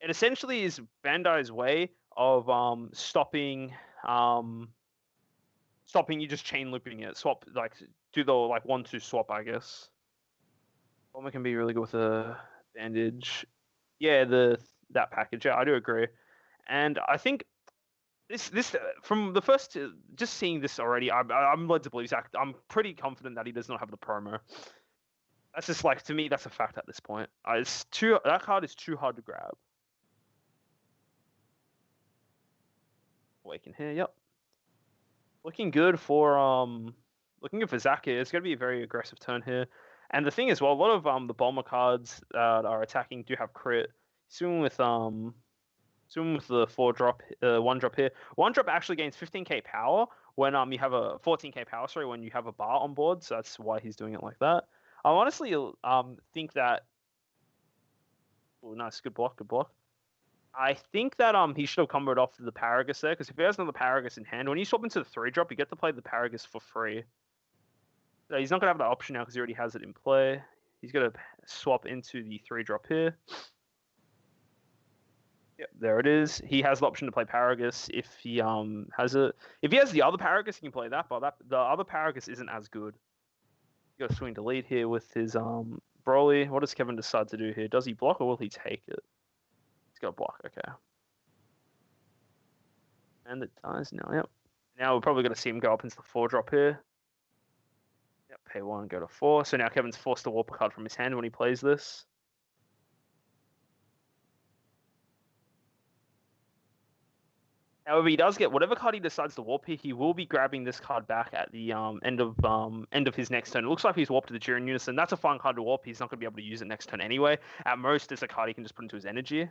It essentially is Bandai's way of stopping you just chain looping it. Swap, like, do the like 1-2 swap, I guess. Bomber can be really good with a bandage. Yeah, that package. Yeah, I do agree. And I think this from the first just seeing this already, I'm led to believe Zach. I'm pretty confident that he does not have the promo. That's just like, to me, that's a fact at this point. That card is too hard to grab. Awaken here, yep. Looking good for Zach here. It's going to be a very aggressive turn here. And the thing is, well, a lot of the Bulma cards that are attacking do have crit. Soon with the 4-drop, 1-drop here. 1-drop actually gains 15k power when you have a 14k power. Sorry, when you have a bar on board. So that's why he's doing it like that. I honestly think that. Oh, nice, good block, good block. I think that he should have comboed off the Paragus there, because if he has another Paragus in hand, when you swap into the 3-drop, you get to play the Paragus for free. So he's not going to have that option now because he already has it in play. He's going to swap into the 3-drop here. Yep, there it is. He has the option to play Paragus if he has it. If he has the other Paragus, he can play that, but the other Paragus isn't as good. You got to swing to lead here with his Broly. What does Kevin decide to do here? Does he block or will he take it? He's got to block. Okay. And it dies now. Yep. Now we're probably going to see him go up into the 4-drop here. Yep. Pay 1, go to 4. So now Kevin's forced to warp a card from his hand when he plays this. However, he does get whatever card he decides to warp here. He will be grabbing this card back at the end of his next turn. It looks like he's warped to the Jiren Unison. That's a fine card to warp. He's not going to be able to use it next turn anyway. At most, it's a card he can just put into his energy.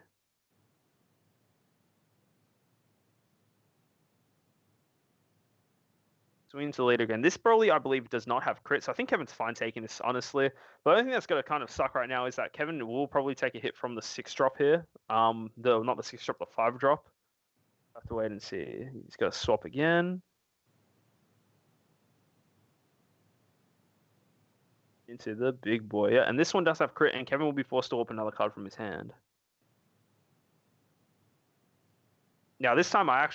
Swing into the lead again. This Broly, I believe, does not have crits. So I think Kevin's fine taking this, honestly. But the only thing that's going to kind of suck right now is that Kevin will probably take a hit from the 6-drop here. Not the 6-drop, the 5-drop. Have to wait and see. He's got to swap again. Into the big boy. Yeah, and this one does have crit, and Kevin will be forced to open another card from his hand. Now, this time I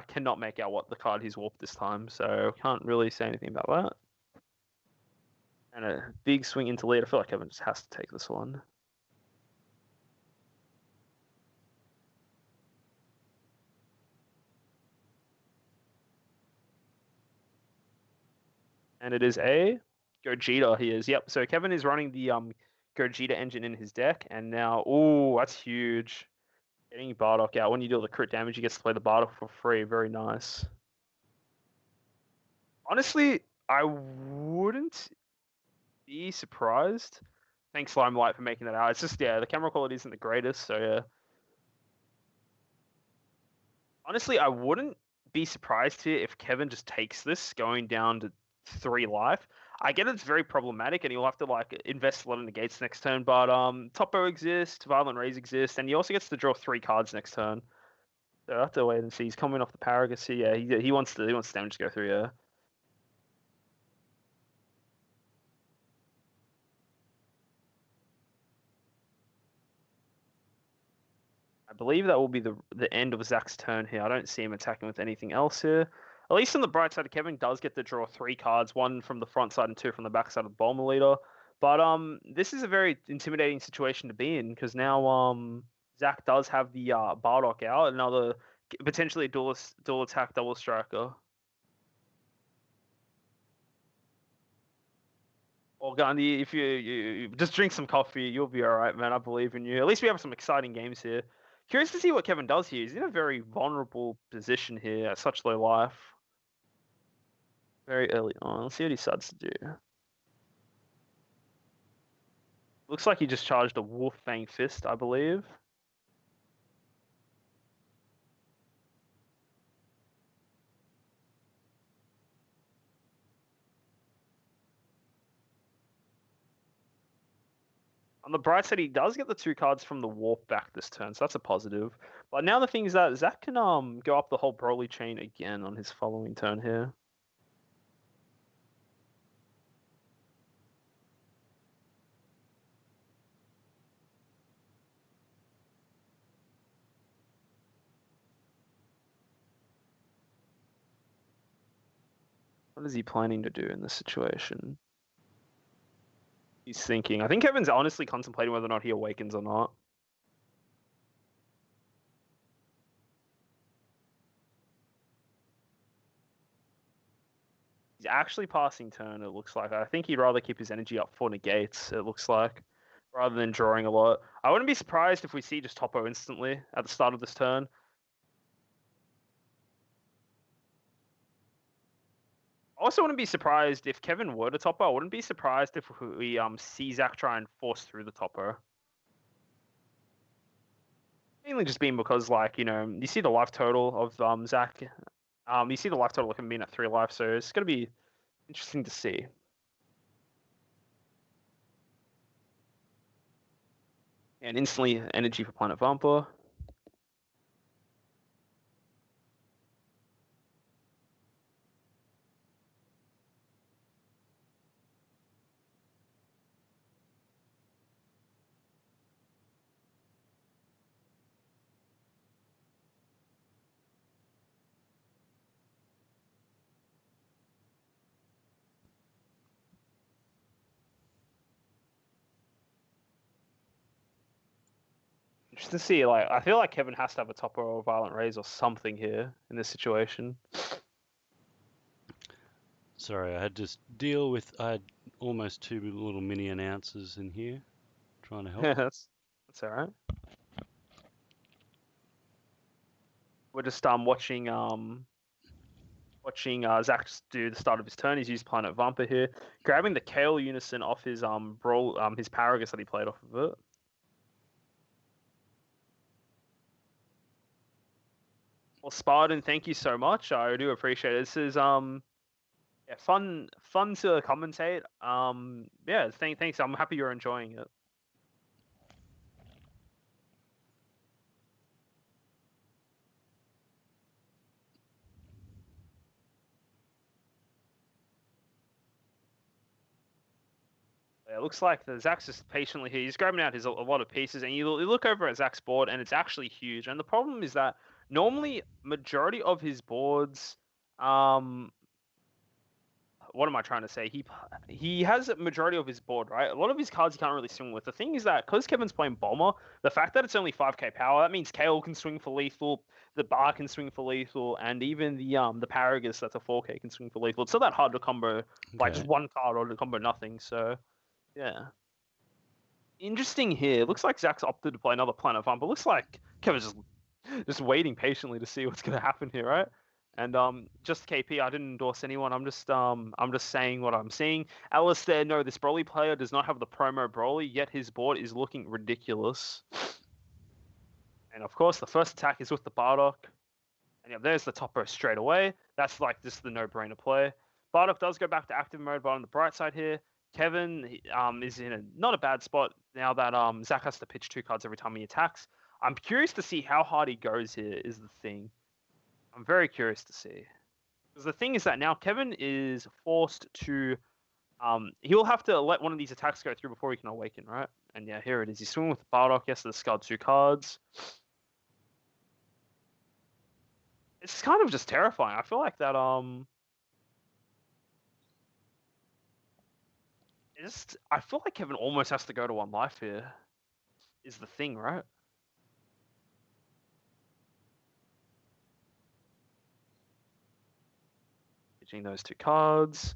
cannot make out what the card he's warped this time, so can't really say anything about that. And a big swing into lead. I feel like Kevin just has to take this one. And it is a Gogeta he is. Yep. So Kevin is running the Gogeta engine in his deck, and now that's huge. Getting Bardock out. When you deal the crit damage, he gets to play the Bardock for free. Very nice. Honestly, I wouldn't be surprised. Thanks, Limelight, for making that out. It's just, yeah, the camera quality isn't the greatest, so yeah. Honestly, I wouldn't be surprised here if Kevin just takes this going down to 3 life. I get it's very problematic and he'll have to like invest a lot in the gates next turn, but Topo exists, Violent Rays exist, and he also gets to draw 3 cards next turn. So I have to wait and see. He's coming off the Paragus here. Yeah, he wants damage to go through, yeah. I believe that will be the end of Zach's turn here. I don't see him attacking with anything else here. At least on the bright side, Kevin does get to draw 3 cards, 1 from the front side and 2 from the back side of the Bulma leader. But this is a very intimidating situation to be in because now Zach does have the Bardock out, another potentially a dual attack double striker. Well, Gandhi, if you just drink some coffee, you'll be all right, man. I believe in you. At least we have some exciting games here. Curious to see what Kevin does here. He's in a very vulnerable position here at such low life. Very early on. Let's see what he decides to do. Looks like he just charged a Wolf Fang Fist, I believe. On the bright side, he does get the 2 cards from the Warp back this turn, so that's a positive. But now the thing is that Zach can go up the whole Broly chain again on his following turn here. What is he planning to do in this situation? He's thinking. I think Kevin's honestly contemplating whether or not he awakens or not. He's actually passing turn, it looks like. I think he'd rather keep his energy up for negates, it looks like, rather than drawing a lot. I wouldn't be surprised if we see just Topo instantly at the start of this turn. I also wouldn't be surprised if Kevin were to Topo. I wouldn't be surprised if we see Zach try and force through the Topo. Mainly just being because, like, you see the life total of Zach. You see the life total of him being at 3 life, so it's going to be interesting to see. And instantly energy for Planet Vampa. Just to see, like, I feel like Kevin has to have a topper or a violent raise or something here in this situation. Sorry, I had almost 2 little mini announcers in here trying to help. Yeah, that's all right. We're just watching Zach just do the start of his turn. He's used Planet Vampa here, grabbing the Kale Unison off his brawl his Paragus that he played off of it. Well, Spartan, thank you so much. I do appreciate it. This is yeah, fun to commentate. Yeah, thanks. I'm happy you're enjoying it. Yeah, it looks like the Zach's just patiently here. He's grabbing out a lot of pieces, and you look over at Zach's board, and it's actually huge. And the problem is that normally majority of his boards, what am I trying to say? He has a majority of his board, right? A lot of his cards he can't really swing with. The thing is that because Kevin's playing Bomber, the fact that it's only 5k power, that means Kale can swing for lethal, the Bar can swing for lethal, and even the Paragus that's a 4k can swing for lethal. It's not that hard to combo like just one card or to combo nothing. So yeah. Interesting here. Looks like Zach's opted to play another Planet Farm, but looks like Kevin's just waiting patiently to see what's gonna happen here, right? And just KP, I didn't endorse anyone. I'm just saying what I'm seeing. Alistair, no, this Broly player does not have the promo Broly, yet his board is looking ridiculous. And of course, the first attack is with the Bardock. And yeah, there's the topper straight away. That's like just the no-brainer play. Bardock does go back to active mode, but on the bright side here, Kevin is in not a bad spot now that Zach has to pitch 2 cards every time he attacks. I'm curious to see how hard he goes here is the thing. I'm very curious to see. Because the thing is that now Kevin is forced to he'll have to let one of these attacks go through before he can awaken, right? And yeah, here it is. He's swinging with the Bardock, yes, to discard 2 cards. It's kind of just terrifying. I feel like that I feel like Kevin almost has to go to 1 life here. Is the thing, right? Pitching those 2 cards.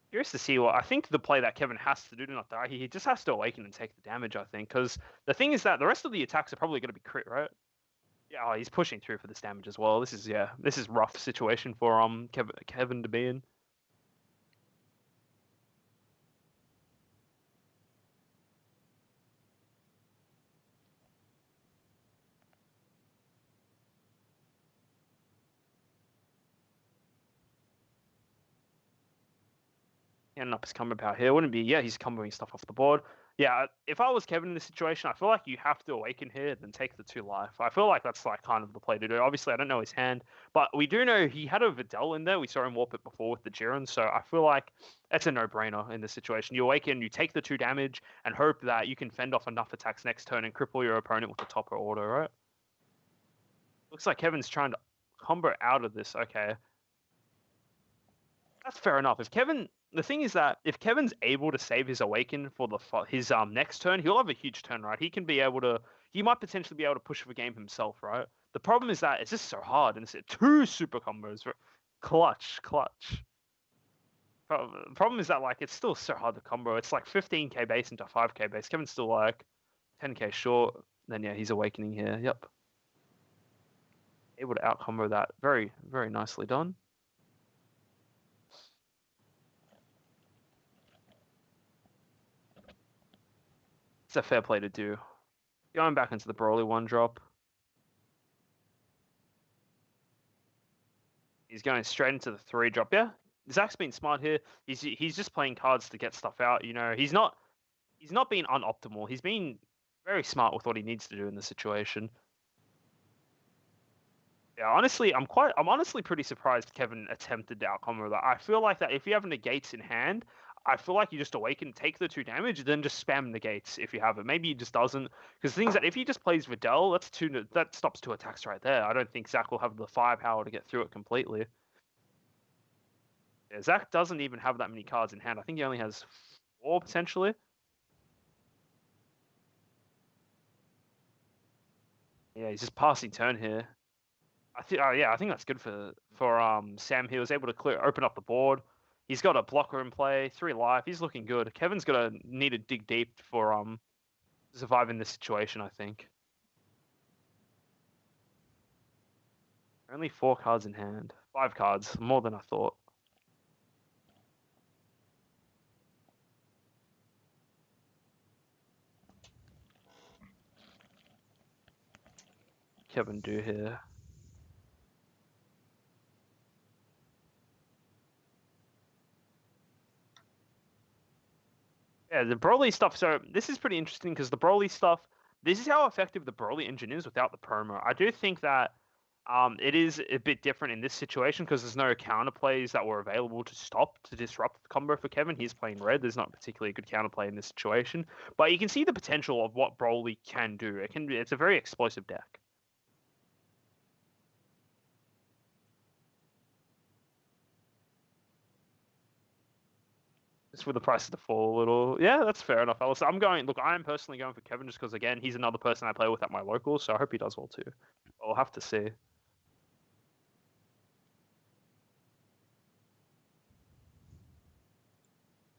Curious to see what I think the play that Kevin has to do to not die. He just has to awaken and take the damage, I think. Because the thing is that the rest of the attacks are probably going to be crit, right? Yeah, oh, he's pushing through for this damage as well. This is rough situation for Kevin to be in. Ending up his combo power here. Wouldn't be, yeah, he's comboing stuff off the board. Yeah, if I was Kevin in this situation, I feel like you have to awaken here and then take the 2 life. I feel like that's like kind of the play to do. Obviously, I don't know his hand, but we do know he had a Videl in there. We saw him warp it before with the Jiren, so I feel like it's a no-brainer in this situation. You awaken, you take the 2 damage, and hope that you can fend off enough attacks next turn and cripple your opponent with the topper order, right? Looks like Kevin's trying to combo out of this. Okay. That's fair enough. The thing is that if Kevin's able to save his awaken for his next turn, he'll have a huge turn, right? He might potentially be able to push for game himself, right? The problem is that it's just so hard, and it's 2 super combos, clutch. Problem is that like it's still so hard to combo. It's like 15k base into 5k base. Kevin's still like 10k short. Then yeah, he's awakening here. Yep, able to out combo that. Very very nicely done. It's a fair play to do. Going back into the Broly 1-drop. He's going straight into the 3-drop. Yeah, Zach's been smart here. He's just playing cards to get stuff out. You know, he's not being unoptimal. He's been very smart with what he needs to do in the situation. Yeah, honestly, I'm honestly pretty surprised Kevin attempted to outcombo that. I feel like that if you have negates in hand, I feel like you just awaken, take the 2 damage, then just spam negates if you have it. Maybe he just doesn't, because things that if he just plays Videl, that stops 2 attacks right there. I don't think Zach will have the firepower to get through it completely. Yeah, Zach doesn't even have that many cards in hand. I think he only has 4 potentially. Yeah, he's just passing turn here. I think, I think that's good for Sam. He was able to open up the board. He's got a blocker in play, 3 life. He's looking good. Kevin's gonna need to dig deep for survive in this situation, I think. Only 4 cards in hand. 5 cards, more than I thought. Kevin do here. Yeah, the Broly stuff. So this is pretty interesting because the Broly stuff. This is how effective the Broly engine is without the promo. I do think that it is a bit different in this situation because there's no counterplays that were available to disrupt the combo for Kevin. He's playing red. There's not particularly a good counterplay in this situation, but you can see the potential of what Broly can do. It's a very explosive deck. Just for the price to fall a little. Yeah, that's fair enough, Alice. I'm personally going for Kevin just because, again, he's another person I play with at my local, so I hope he does well too. I'll have to see.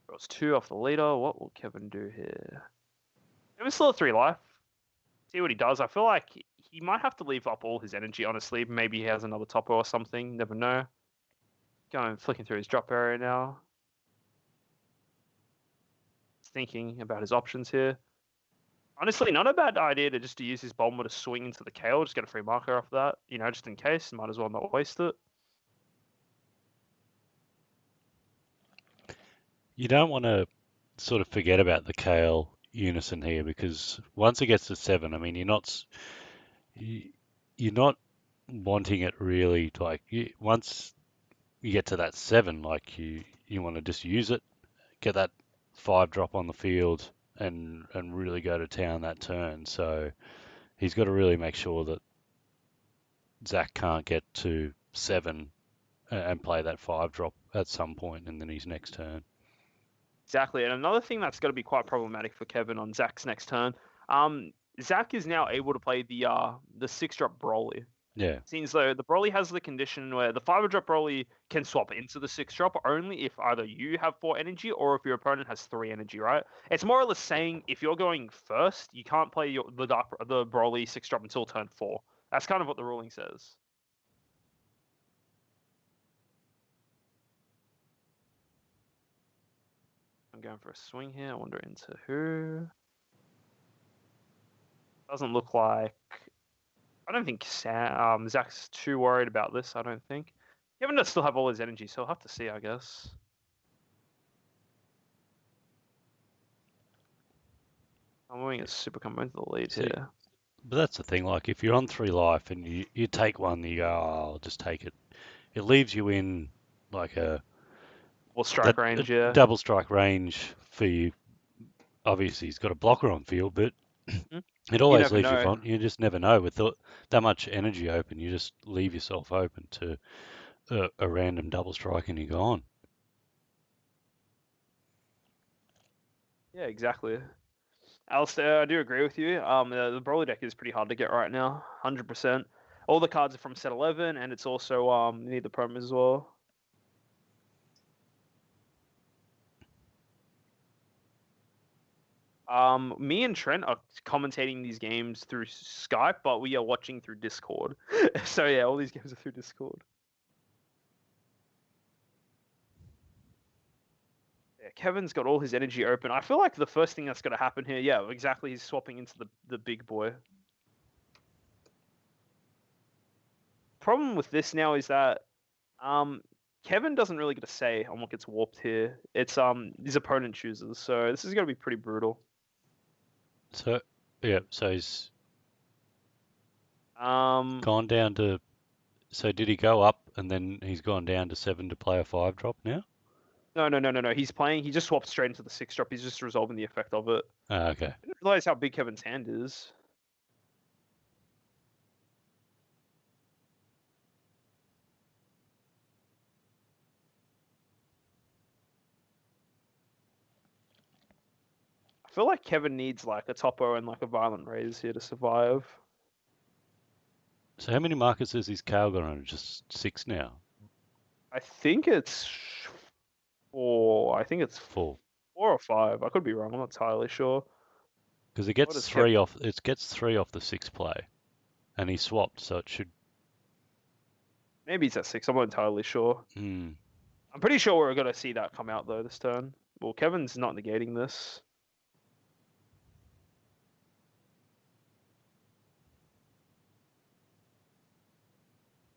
Draws 2 off the leader. What will Kevin do here? Kevin's still at 3 life. See what he does. I feel like he might have to leave up all his energy, honestly. Maybe he has another topper or something. Never know. Going flicking through his drop area now. Thinking about his options here. Honestly, not a bad idea to use his Bulma to swing into the KO. Just get a free marker off that. Just in case. Might as well not waste it. You don't want to sort of forget about the Kale Unison here because once it gets to 7, I mean, you're not wanting it really once you get to that 7, like you want to just use it, get that 5 drop on the field, and really go to town that turn. So he's got to really make sure that Zach can't get to 7 and play that 5 drop at some point in his next turn. Exactly. And another thing that's going to be quite problematic for Kevin on Zach's next turn, Zach is now able to play the 6-drop Broly. Yeah. Seems though the Broly has the condition where the 5-drop Broly can swap into the 6-drop only if either you have 4 energy or if your opponent has 3 energy, right? It's more or less saying if you're going first, you can't play the Broly 6-drop until turn 4. That's kind of what the ruling says. I'm going for a swing here. I wonder into who. Doesn't look like. I don't think Zach's too worried about this. I don't think. Kevin does still have all his energy, so we'll have to see, I guess. I'm moving a super combo into the lead here. But that's the thing. Like if you're on 3 life and you take one, you go, oh, I'll just take it. It leaves you in like a Strike range, yeah. double strike range for you. Obviously, he's got a blocker on field, but it always leaves you on. You just never know. With that much energy open, you just leave yourself open to a random double strike and you're gone. Yeah, exactly. Alistair, I do agree with you. The Broly deck is pretty hard to get right now, 100%. All the cards are from set 11, and it's also you need the promos as well. Me and Trent are commentating these games through Skype, but we are watching through Discord. So yeah, all these games are through Discord. Yeah, Kevin's got all his energy open. I feel like the first thing that's going to happen here, yeah, exactly, he's swapping into the big boy. Problem with this now is that Kevin doesn't really get a say on what gets warped here. It's his opponent chooses, so this is going to be pretty brutal. So yeah, so he's gone down to. So did he go up and then he's gone down to 7 to play a 5 drop now? No. He's playing. He just swapped straight into the 6-drop. He's just resolving the effect of it. Okay. I didn't realize how big Kevin's hand is. I feel like Kevin needs like a topo and like a violent raise here to survive. So how many markers has his Kale got on? Just 6 now? I think it's 4. I think it's 4. 4 or 5. I could be wrong. I'm not entirely sure. Because it What gets is 3 Kevin? off. It gets 3 off the 6 play, and he swapped, so it should. Maybe he's at 6. I'm not entirely sure. Hmm. I'm pretty sure we're gonna see that come out though this turn. Well, Kevin's not negating this.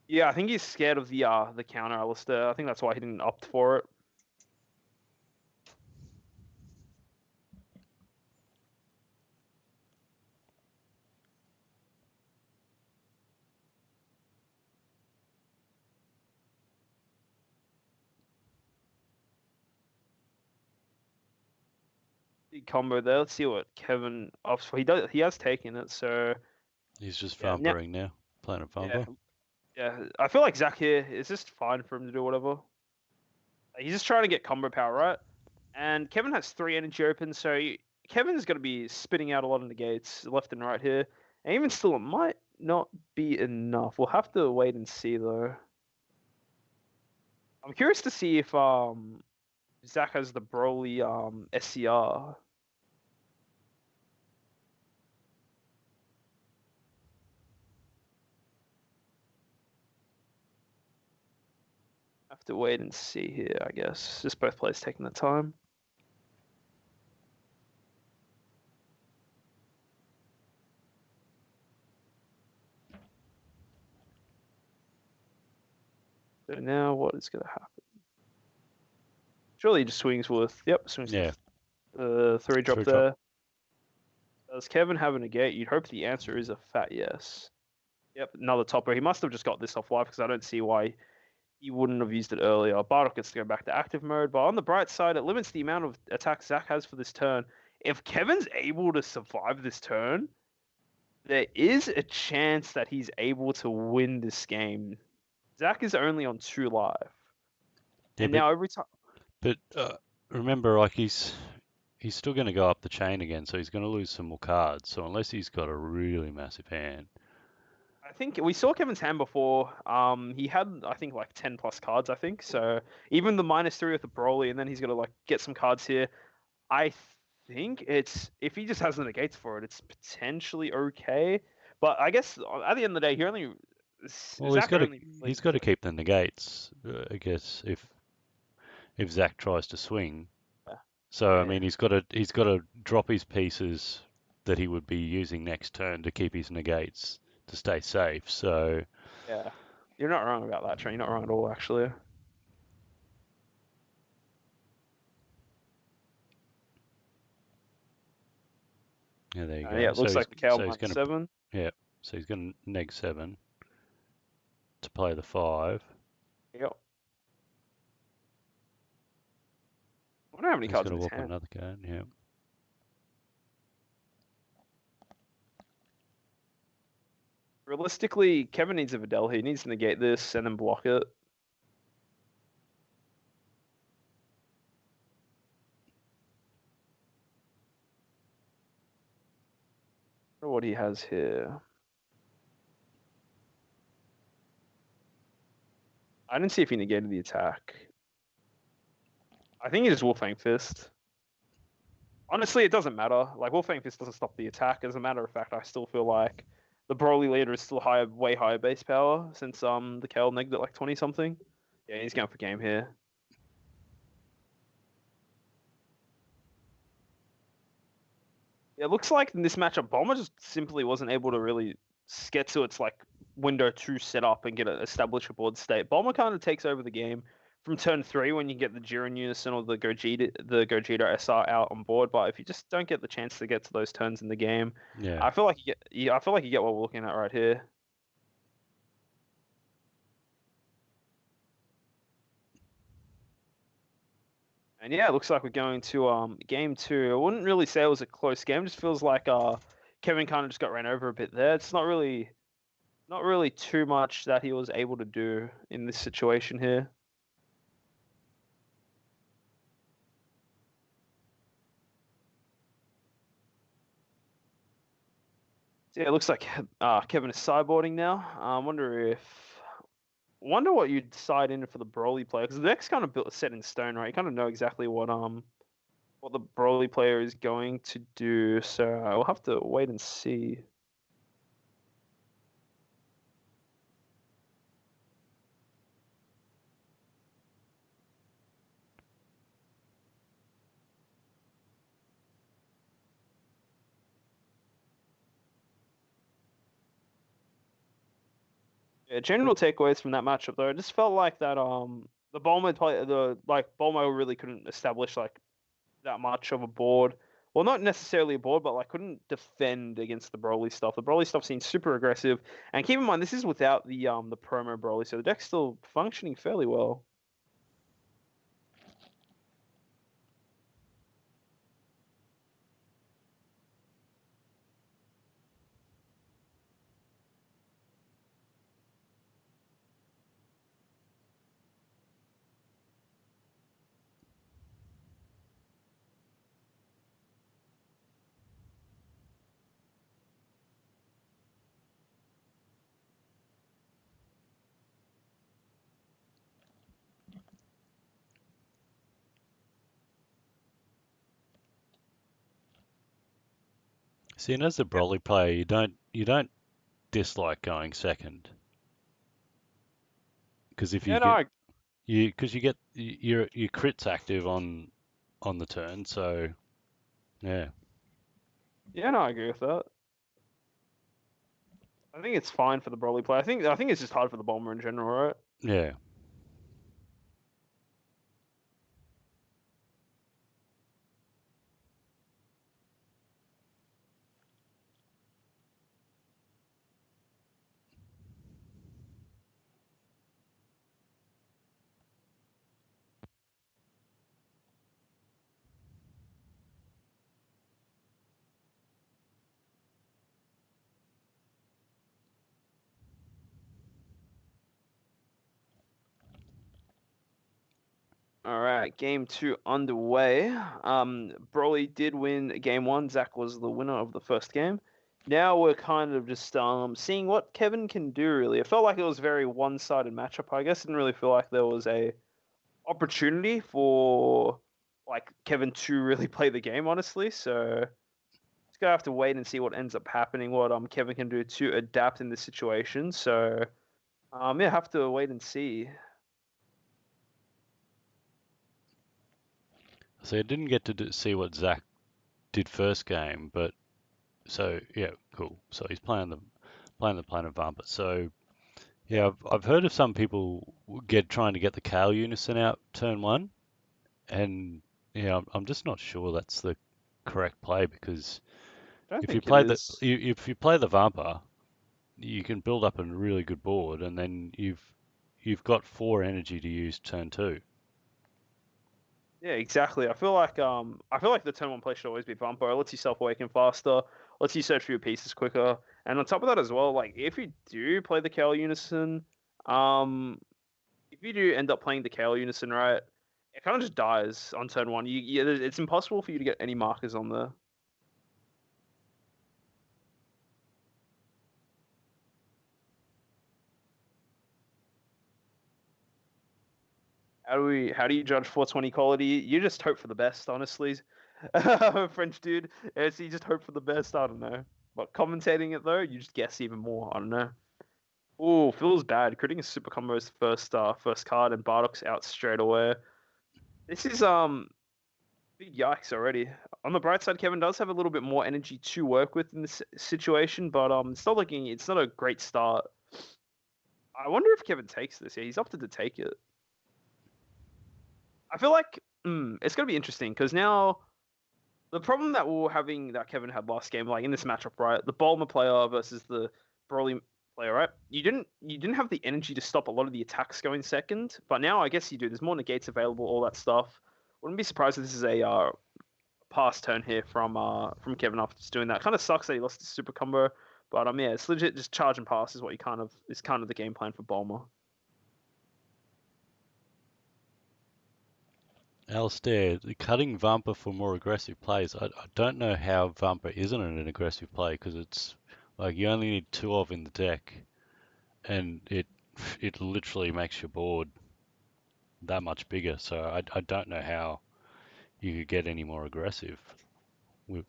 Yeah, I think he's scared of the counter, Alistair. I think that's why he didn't opt for it. Big combo there. Let's see what Kevin opts for. He has taken it, so He's just yeah, farm brewing now, playing a farm yeah, bar. yeah. I feel like Zach here is just fine for him to do whatever. He's just trying to get combo power, right? And Kevin has 3 energy open, so Kevin's going to be spitting out a lot of negates left and right here. And even still, it might not be enough. We'll have to wait and see, though. I'm curious to see if Zach has the Broly SCR. Have to wait and see here, I guess. Just both players taking the time. So now what is going to happen? Surely he just swings with, yep, swings Yeah, with 3 drop 3 drop. there. Does Kevin have a negate? You'd hope the answer is a fat yes. Yep, another topper. He must have just got this off live because I don't see why he wouldn't have used it earlier. Bardock gets to go back to active mode, but on the bright side, it limits the amount of attacks Zach has for this turn. If Kevin's able to survive this turn, there is a chance that he's able to win this game. Zach is only on 2 life. Yeah, And now every time. but remember, like he's still going to go up the chain again, so he's going to lose some more cards. So unless he's got a really massive hand, I think we saw Kevin's hand before. He had, I think, like 10 plus cards, I think. So even the -3 with the Broly, and then he's going to like get some cards here. I think it's if he just has the negates for it, it's potentially okay. But I guess at the end of the day, he only well, he's Zach got to only he's really got to keep the negates. I guess if Zach tries to swing. yeah, So I yeah, mean, he's got to drop his pieces that he would be using next turn to keep his negates to stay safe. So yeah. You're not wrong about that, Trey. You're not wrong at all, actually. yeah, there you Yeah, go. it looks like the cow He's going to -7. yeah. So he's going to neg 7 to play the 5. Yep. I wonder how many He's cards got in to his whoop hand. another card. Yeah. Realistically, Kevin needs a Videl here. He needs to negate this and then block it. I wonder what he has here. I didn't see if he negated the attack. I think he just Wolfang Fist. Honestly, it doesn't matter. Like Wolfang Fist doesn't stop the attack. As a matter of fact, I still feel like the Broly leader is still higher, way higher base power since the Kel negged at like 20 something. Yeah, he's going for game here. Yeah, it looks like in this matchup, Bomber just simply wasn't able to really get to its like window to set up and get an establish a board state. Bomber kind of takes over the game from turn 3 when you get the Jiren Unison or the Gogeta SR out on board. But if you just don't get the chance to get to those turns in the game, Yeah. I feel like I feel like you get what we're looking at right here. And yeah, it looks like we're going to game 2. I wouldn't really say it was a close game. It just feels like Kevin kind of just got ran over a bit there. It's not really too much that he was able to do in this situation here. So yeah, it looks like Kevin is sideboarding now. Wonder what you'd side in for the Broly player because the deck's kind of built set in stone, right? You kind of know exactly what the Broly player is going to do. So we'll have to wait and see. Yeah, general takeaways from that matchup though, it just felt like that the Bulma play the like Bulma really couldn't establish like that much of a board. Well, not necessarily a board, but like couldn't defend against the Broly stuff. The Broly stuff seemed super aggressive, and keep in mind this is without the promo Broly, so the deck's still functioning fairly well. See, and as a Yep. Broly player, you don't dislike going second because if Yeah, you no, get you get your crits active on the turn, so yeah. yeah, no, I agree with that. I think it's fine for the Broly play. I think it's just hard for the Bomber in general, right? Yeah. All right, game two underway. Broly did win game one. Zach was the winner of the first game. Now we're kind of just seeing what Kevin can do. Really, it felt like it was a very one-sided matchup. I guess it didn't really feel like there was a opportunity for like Kevin to really play the game. Honestly, so just gonna have to wait and see what ends up happening. What Kevin can do to adapt in this situation. So yeah, have to wait and see. So I didn't get to see what Zach did first game, but so yeah, cool. So he's playing the planet Vampa. So yeah, I've heard of some people trying to get the Kale Unison out turn one, and yeah, I'm just not sure that's the correct play because I don't if you think it play the is. if you play the Vampa, you can build up a really good board, and then you've got 4 energy to use turn two. Yeah, exactly. I feel like the turn one play should always be Bumpo. It lets yourself awaken faster, lets you search for your pieces quicker. And on top of that as well, like if you do play the Kale Unison, um if you do end up playing the Kale Unison, right, it kind of just dies on turn one. It's impossible for you to get any markers on there. How do you judge 420 quality? You just hope for the best, honestly. French dude. It's you just hope for the best, I don't know. But commentating it though, you just guess even more. I don't know. Ooh, feels bad. Critting a super combo's first card and Bardock's out straight away. This is big yikes already. On the bright side, Kevin does have a little bit more energy to work with in this situation, but it's not a great start. I wonder if Kevin takes this. Yeah, he's opted to take it. I feel like it's gonna be interesting because now the problem that we're having that Kevin had last game, like in this matchup, right? The Bulma player versus the Broly player, right? You didn't have the energy to stop a lot of the attacks going second, but now I guess you do. There's more negates available, all that stuff. Wouldn't be surprised if this is a pass turn here from Kevin after just doing that. Kind of sucks that he lost the super combo, but yeah, it's legit just charge and pass is what you kind of the game plan for Bulma. Alistair, cutting Vampa for more aggressive plays. I don't know how Vampa isn't an aggressive play because it's Like you only need 2 of in the deck, and it literally makes your board that much bigger. So I don't know how you could get any more aggressive with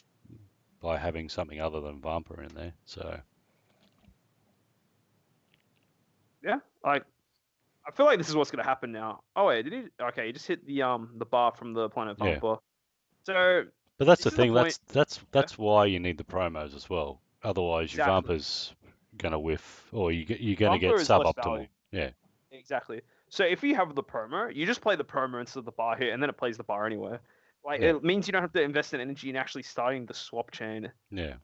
by having something other than Vampa in there. So Yeah, like I feel like this is what's gonna happen now. Oh wait, did he? Okay, he just hit the bar from the planet yeah, Vampa. So but that's the this is the thing. point. Yeah, That's why you need the promos as well. Otherwise, your exactly. Vampa's gonna whiff, or you're gonna Vampa get is less value. suboptimal. Yeah, Exactly. So if you have the promo, you just play the promo instead of the bar hit, and then it plays the bar anyway. Like yeah, it means you don't have to invest in energy in actually starting the swap chain. yeah,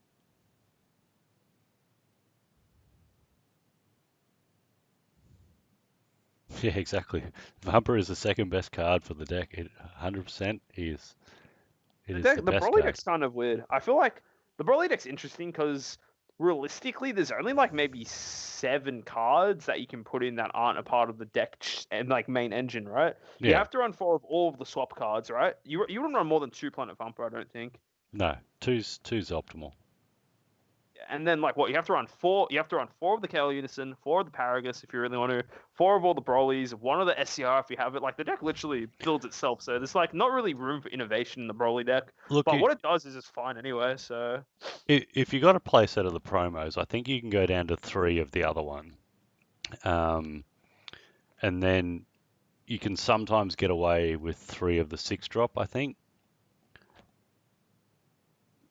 yeah. Exactly. Vampa is the second best card for the deck. 100%. It is the The best Broly card. deck's kind of weird. I feel like the Broly deck's interesting because realistically, there's only like maybe 7 cards that you can put in that aren't a part of the deck and like main engine, right? You Yeah. have to run 4 of all of the swap cards, right? You wouldn't run more than 2 Planet Vampa, I don't think. No, two's optimal. And then like what you have to run 4. You have to run 4 of the KL Unison, 4 of the Paragus if you really want to, 4 of all the Brolys, 1 of the SCR if you have it. Like the deck literally builds itself, so there's like not really room for innovation in the Broly deck. Look, But what it does is it's fine anyway. So if you got a playset of the promos, I think you can go down to 3 of the other one. And then you can sometimes get away with 3 of the 6-drop, I think.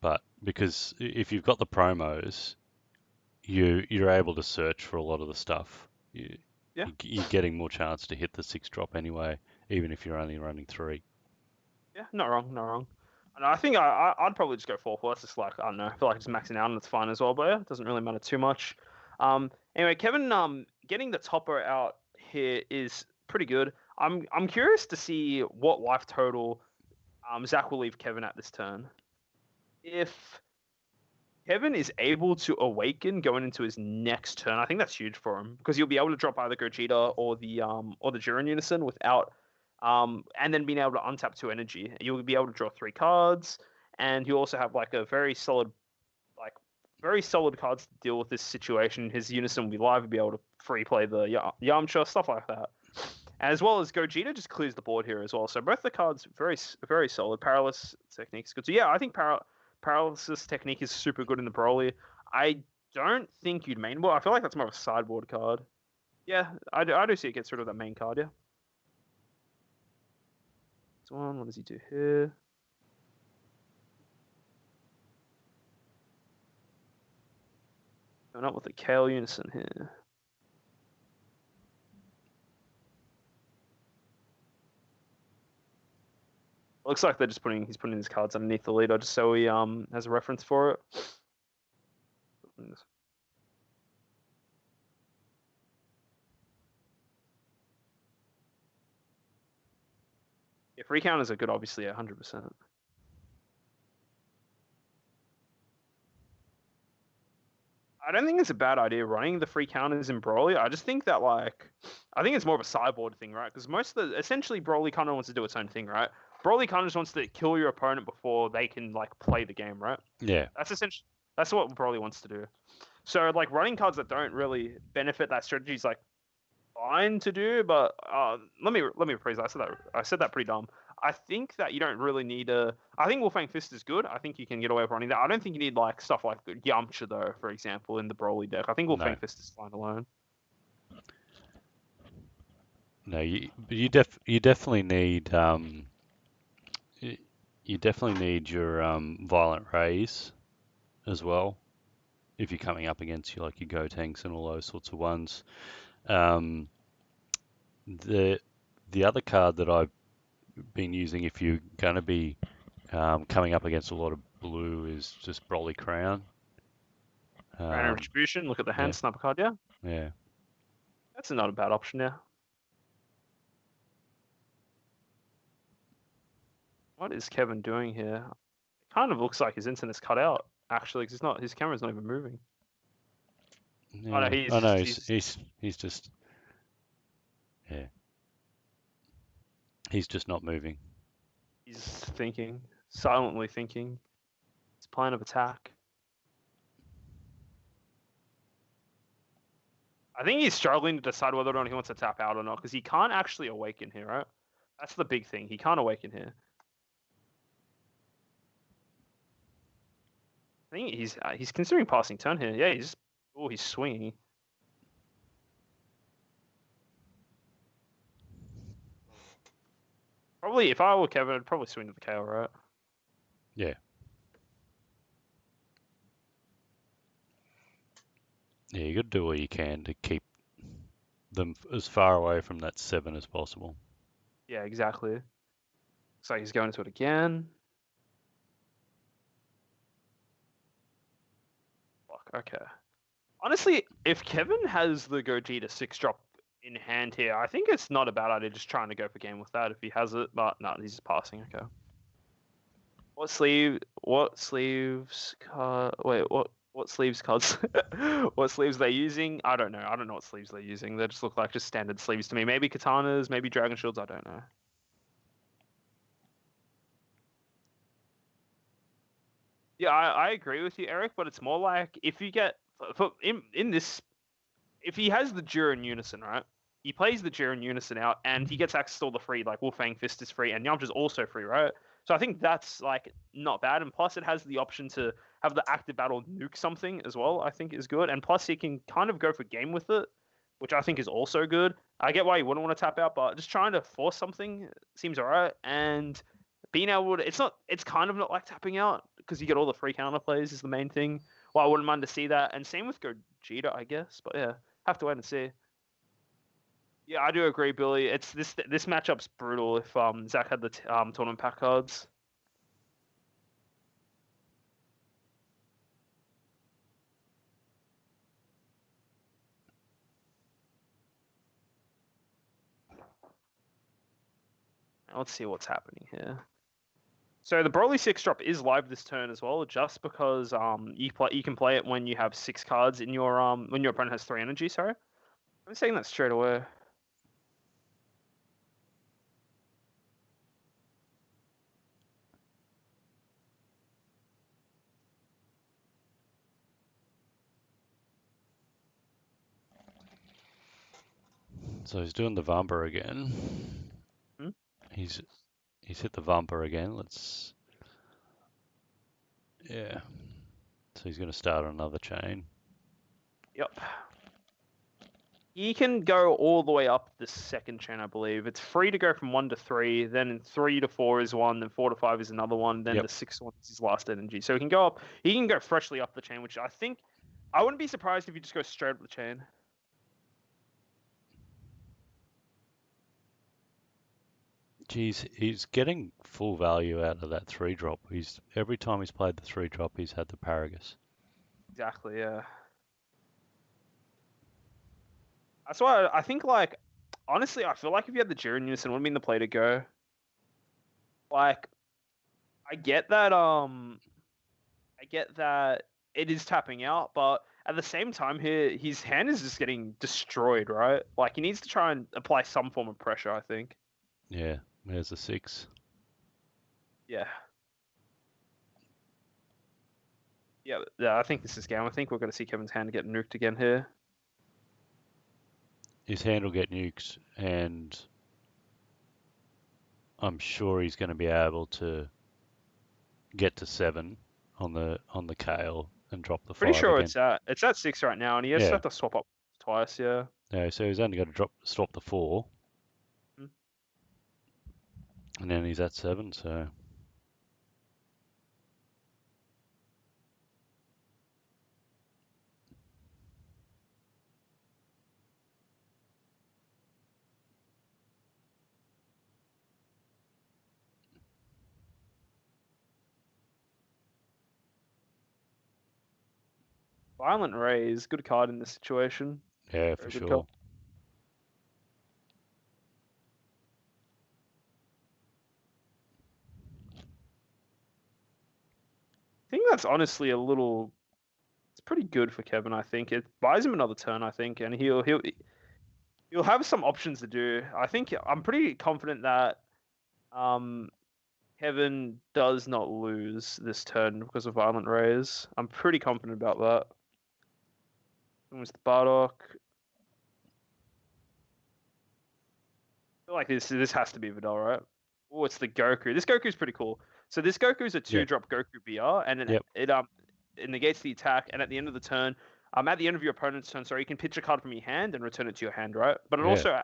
But because if you've got the promos, you're able to search for a lot of the stuff. yeah. You're getting more chance to hit the 6-drop anyway, even if you're only running 3. Yeah, not wrong, not wrong. And I think I'd probably just go 4-4. That's just like I don't know. I feel like it's maxing out and it's fine as well. But yeah, it doesn't really matter too much. Anyway, Kevin, getting the topper out here is pretty good. I'm curious to see what life total Zach will leave Kevin at this turn. If Kevin is able to awaken going into his next turn, I think that's huge for him because he'll be able to drop either Gogeta or the Jiren Unison without and then being able to untap 2 energy. You'll be able to draw 3 cards, and you also have like a like very solid cards to deal with this situation. His Unison will be live, he'll be able to free play the Yamcha, stuff like that. As well as Gogeta just clears the board here as well. So both the cards very solid. Paralysis technique is good. So yeah, I think paralysis technique is super good in the Broly. I don't think you'd main board. I feel like that's more of a sideboard card. Yeah, I do see it gets rid of that main card. Yeah. This one. What does he do here? Going up with the Kale Unison here. Looks like he's putting his cards underneath the leader just so he has a reference for it. Yeah, free counters are good, obviously, 100%. I don't think it's a bad idea running the free counters in Broly. I just think that I think it's more of a sideboard thing, right? Because essentially Broly kind of wants to do its own thing, right? Broly kind of just wants to kill your opponent before they can like play the game, right? Yeah. That's what Broly wants to do. So like running cards that don't really benefit that strategy is like fine to do, but let me rephrase that. I said that pretty dumb. I think that you don't really need a. I think Wolfang Fist is good. I think you can get away with running that. I don't think you need like stuff like Yamcha though, for example, in the Broly deck. I think Wolfang No. Fist is fine alone. No, you definitely need you definitely need your violent rays as well if you're coming up against your Gotenks and all those sorts of ones. Um, the other card that I've been using if you're going to be coming up against a lot of blue is just Broly Crown. Random Retribution. Look at the Yeah, hand sniper card. Yeah, yeah. that's not a bad option. Yeah. What is Kevin doing here? It kind of looks like his internet's cut out actually, because his camera's not even moving. Oh no, Yeah, I know he's just yeah, he's just not moving. he's thinking, silently thinking. His plan of attack. I think he's struggling to decide whether or not he wants to tap out or not because he can't actually awaken here, right? That's the big thing. He can't awaken here. I think he's considering passing turn here. Yeah, he's swinging. Probably, if I were Kevin, I'd probably swing to the KO, right? Yeah. Yeah, you got to do what you can to keep them as far away from that 7 as possible. Yeah, exactly. So he's going to it again. Fuck, okay. Honestly, if Kevin has the Gogeta 6-drop in hand here, I think it's not a bad idea just trying to go for game with that if he has it, but no, he's just passing, okay. What sleeves cards? What sleeves they using? I don't know. I don't know what sleeves they're using. They just look like just standard sleeves to me. Maybe katanas, maybe dragon shields, I don't know. Yeah, I agree with you, Eric, but it's more like if you get in this, if he has the Jiren Unison, right? He plays the Jiren Unison out, and he gets access to all the free, like Wolfang Fist is free, and Yamcha's also free, right? So I think that's like not bad, and plus it has the option to have the active battle nuke something as well. I think is good, and plus he can kind of go for game with it, which I think is also good. I get why you wouldn't want to tap out, but just trying to force something seems alright, and being able to, it's kind of not like tapping out because you get all the free counter plays is the main thing. Well, I wouldn't mind to see that, and same with Gogeta, I guess, but yeah, have to wait and see. Yeah, I do agree, Billy. It's this matchup's brutal if Zach had the tournament pack cards. Let's see what's happening here. So the Broly 6-drop is live this turn as well, just because you can play it when you have 6 cards in your when your opponent has 3 energy, sorry. I'm saying that straight away. So he's doing the Vampa again. Hmm? He's hit the Vampa again. Yeah. So he's going to start another chain. Yep. You can go all the way up the second chain, I believe. It's free to go from 1 to 3, then 3 to 4 is one, then 4 to 5 is another one, then Yep. the 6th one is his last energy. So he can go up, he can go freshly up the chain, which I think, I wouldn't be surprised if you just go straight up the chain. Geez, he's getting full value out of that 3-drop. Every time he's played the 3-drop, he's had the Paragus. Exactly, yeah. That's why I think, like, honestly, I feel like if you had the Jiren Unison, it would have been the play to go. Like, I get that, it is tapping out, but at the same time here, his hand is just getting destroyed, right? Like, he needs to try and apply some form of pressure, I think. Yeah, there's a 6. Yeah. Yeah, I think this is game. I think we're going to see Kevin's hand get nuked again here. His hand will get nuked, and I'm sure he's going to be able to get to 7 on the Kale and drop the 5 Pretty sure again. it's at 6 right now, and he has to have to swap up twice, yeah. Yeah, so he's only got to swap the 4, Hmm. and then he's at 7. So Violent Rays, good card in this situation. yeah, Very for good sure. card. I think that's honestly a little. It's pretty good for Kevin. I think it buys him another turn. I think, and he'll have some options to do. I think I'm pretty confident that um Kevin does not lose this turn because of Violent Rays. I'm pretty confident about that. It was the Bardock. feel like this has to be Vidal, right? Oh, it's the Goku. This Goku's pretty cool. So this Goku's a Yeah. 2-drop Goku BR, and Yep. it negates the attack. And at the end of the turn, at the end of your opponent's turn, sorry, you can pitch a card from your hand and return it to your hand, right? But it Yeah. also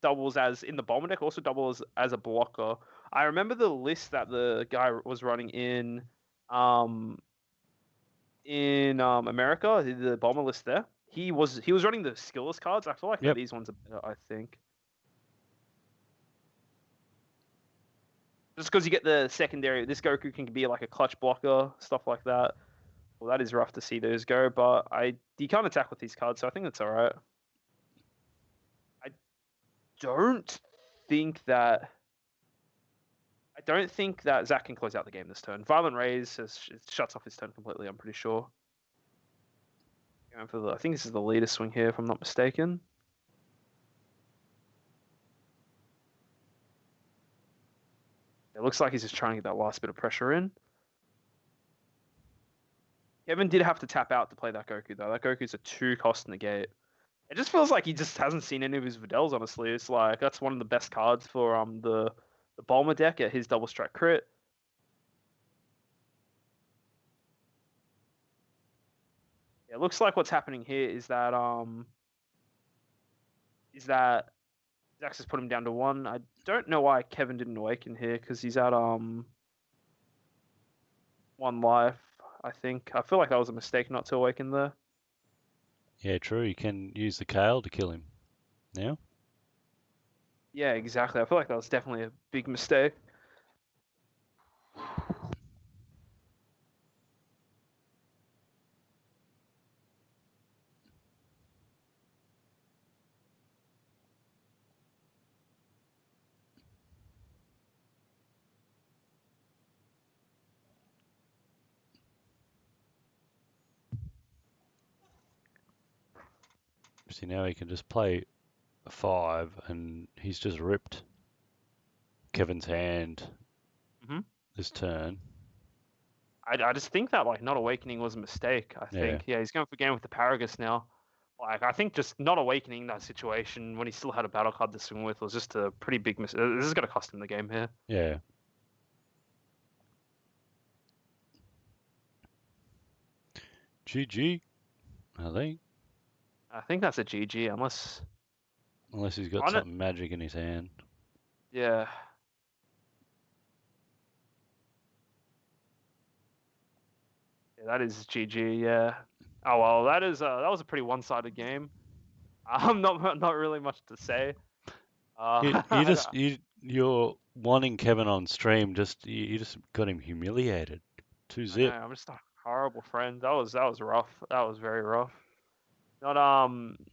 doubles as in the bomber deck. Also doubles as a blocker. I remember the list that the guy was running in America, the bomber list there. He was running the skillless cards. I feel like Yep. these ones are better, I think. Just because you get the secondary, this Goku can be like a clutch blocker, stuff like that. Well, that is rough to see those go, but you can't attack with these cards, so I think that's all right. I don't think that Zach can close out the game this turn. Violent Rays it shuts off his turn completely. I'm pretty sure. I think this is the leader swing here, if I'm not mistaken. It looks like he's just trying to get that last bit of pressure in. Kevin did have to tap out to play that Goku, though. That Goku's a 2-cost negate. It just feels like he just hasn't seen any of his Videls, honestly. It's like that's one of the best cards for the Bulma deck at his double strike crit. Yeah, it looks like what's happening here is that Zax has put him down to 1. I don't know why Kevin didn't awaken here because he's at 1 life. I think I feel like that was a mistake not to awaken there. Yeah, true. You can use the Kale to kill him now. Yeah, exactly. I feel like that was definitely a big mistake. See, now he can just play a 5 and he's just ripped Kevin's hand this turn. I just think that like not awakening was a mistake. I think he's going for game with the Paragus now. Like I think just not awakening that situation when he still had a battle card to swing with was just a pretty big mistake. This is going to cost him the game here. Yeah. GG, I think. I think that's a GG unless he's got something magic in his hand. Yeah. Yeah, that is GG. Yeah. Oh well, that was a pretty one-sided game. Not really much to say. You're wanting Kevin on stream. You just got him humiliated. 2-0. I'm just a horrible friend. That was rough. That was very rough. Not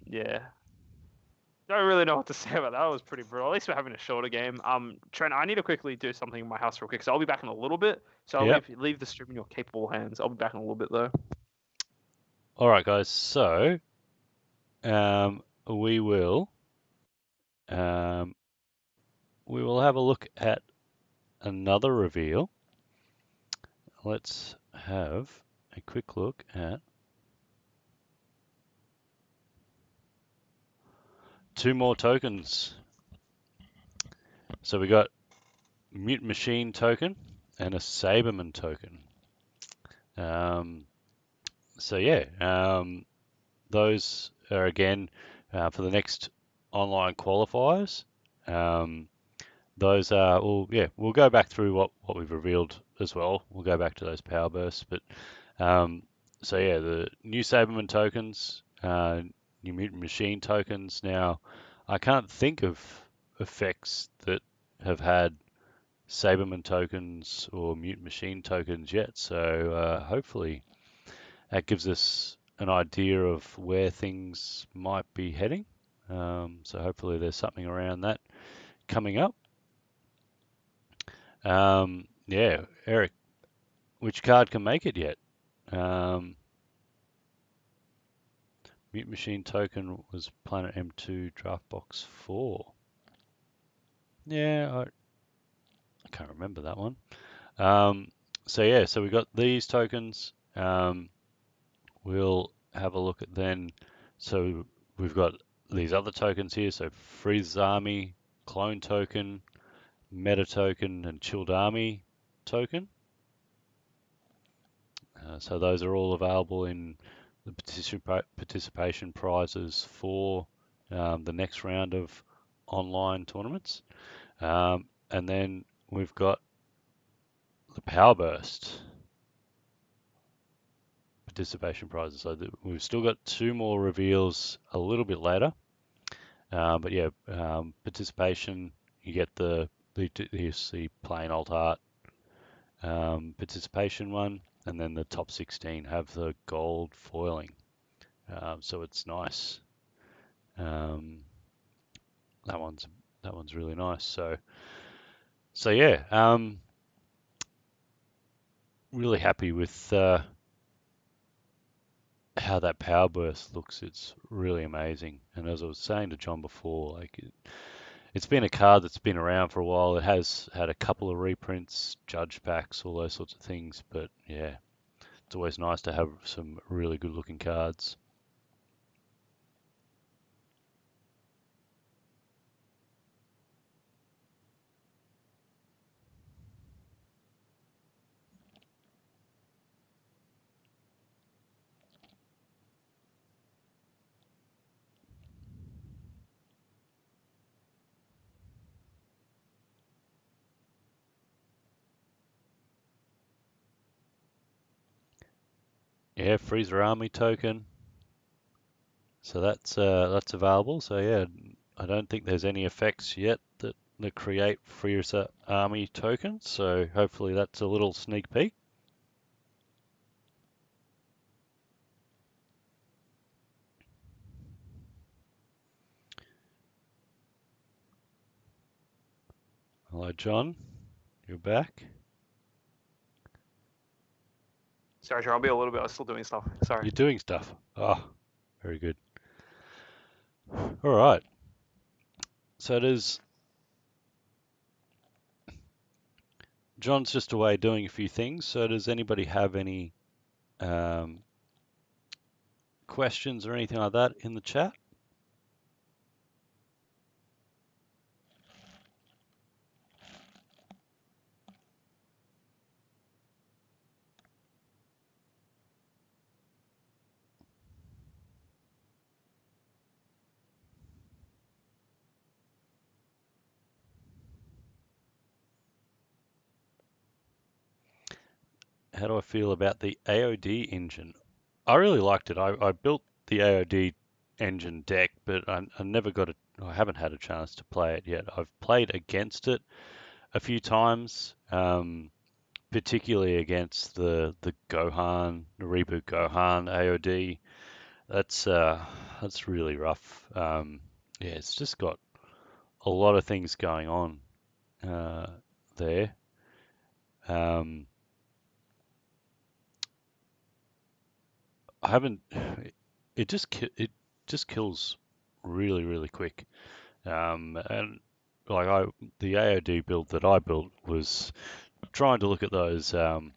yeah. Don't really know what to say about that. That was pretty brutal. At least we're having a shorter game. Trent, I need to quickly do something in my house real quick, so I'll be back in a little bit. So I'll leave the stream in your capable hands. I'll be back in a little bit though. All right, guys. So, we will have a look at another reveal. Let's have a quick look at 2 more tokens. So we got Mute Machine token and a Saberman token. Those are again for the next online qualifiers. Those are we'll go back through what we've revealed as well. We'll go back to those power bursts, but the new Saberman tokens, new Mutant Machine tokens. Now, I can't think of effects that have had Saberman tokens or Mutant Machine tokens yet, so hopefully that gives us an idea of where things might be heading. So hopefully there's something around that coming up. Eric, which card can make it yet? Mute Machine token was Planet M2 Draft Box 4. Yeah, I can't remember that one. So we got these tokens. We'll have a look at then. So we've got these other tokens here. So Freeze's Army, clone token, meta token, and chilled army token. So those are all available in the participation prizes for the next round of online tournaments. And then we've got the Power Burst participation prizes. So we've still got 2 more reveals a little bit later. But yeah, participation, you get the plain alt art participation one, and then the top 16 have the gold foiling. So it's nice. That one's really nice. So yeah, really happy with how that power burst looks. It's really amazing. And as I was saying to John before, like it's been a card that's been around for a while. It has had a couple of reprints, judge packs, all those sorts of things. But yeah, it's always nice to have some really good looking cards. Yeah, Freezer Army token. So that's available. So yeah, I don't think there's any effects yet that create Freezer Army tokens. So hopefully that's a little sneak peek. Hello, John. You're back. Sorry, I'll be a little bit. I'm still doing stuff. Sorry. You're doing stuff. Oh, very good. All right. So John's just away doing a few things. So does anybody have any questions or anything like that in the chat? How do I feel about the AOD engine? I really liked it. I built the AOD engine deck, but I haven't had a chance to play it yet. I've played against it a few times, particularly against the Gohan, the reboot Gohan AOD. That's really rough. Yeah, it's just got a lot of things going on there. I haven't. It just kills really quick. And like the AOD build that I built was trying to look at those Vegeta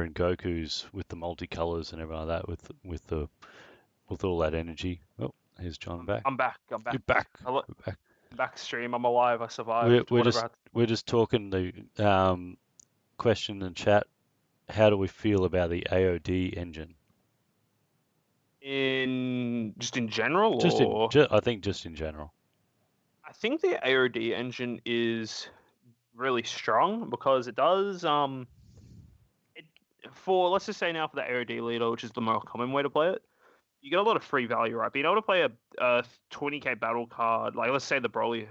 and Goku's with the multicolors and everything like that with all that energy. Oh, here's John back. I'm back. You're back. We're back. Back stream. I'm alive. I survived. We're just talking the question in chat. How do we feel about the AOD engine? In general, I think just in general. I think the AOD engine is really strong because it does let's just say now for the AOD leader, which is the more common way to play it, you get a lot of free value, right? Being able to play a 20k battle card, like let's say the Broly,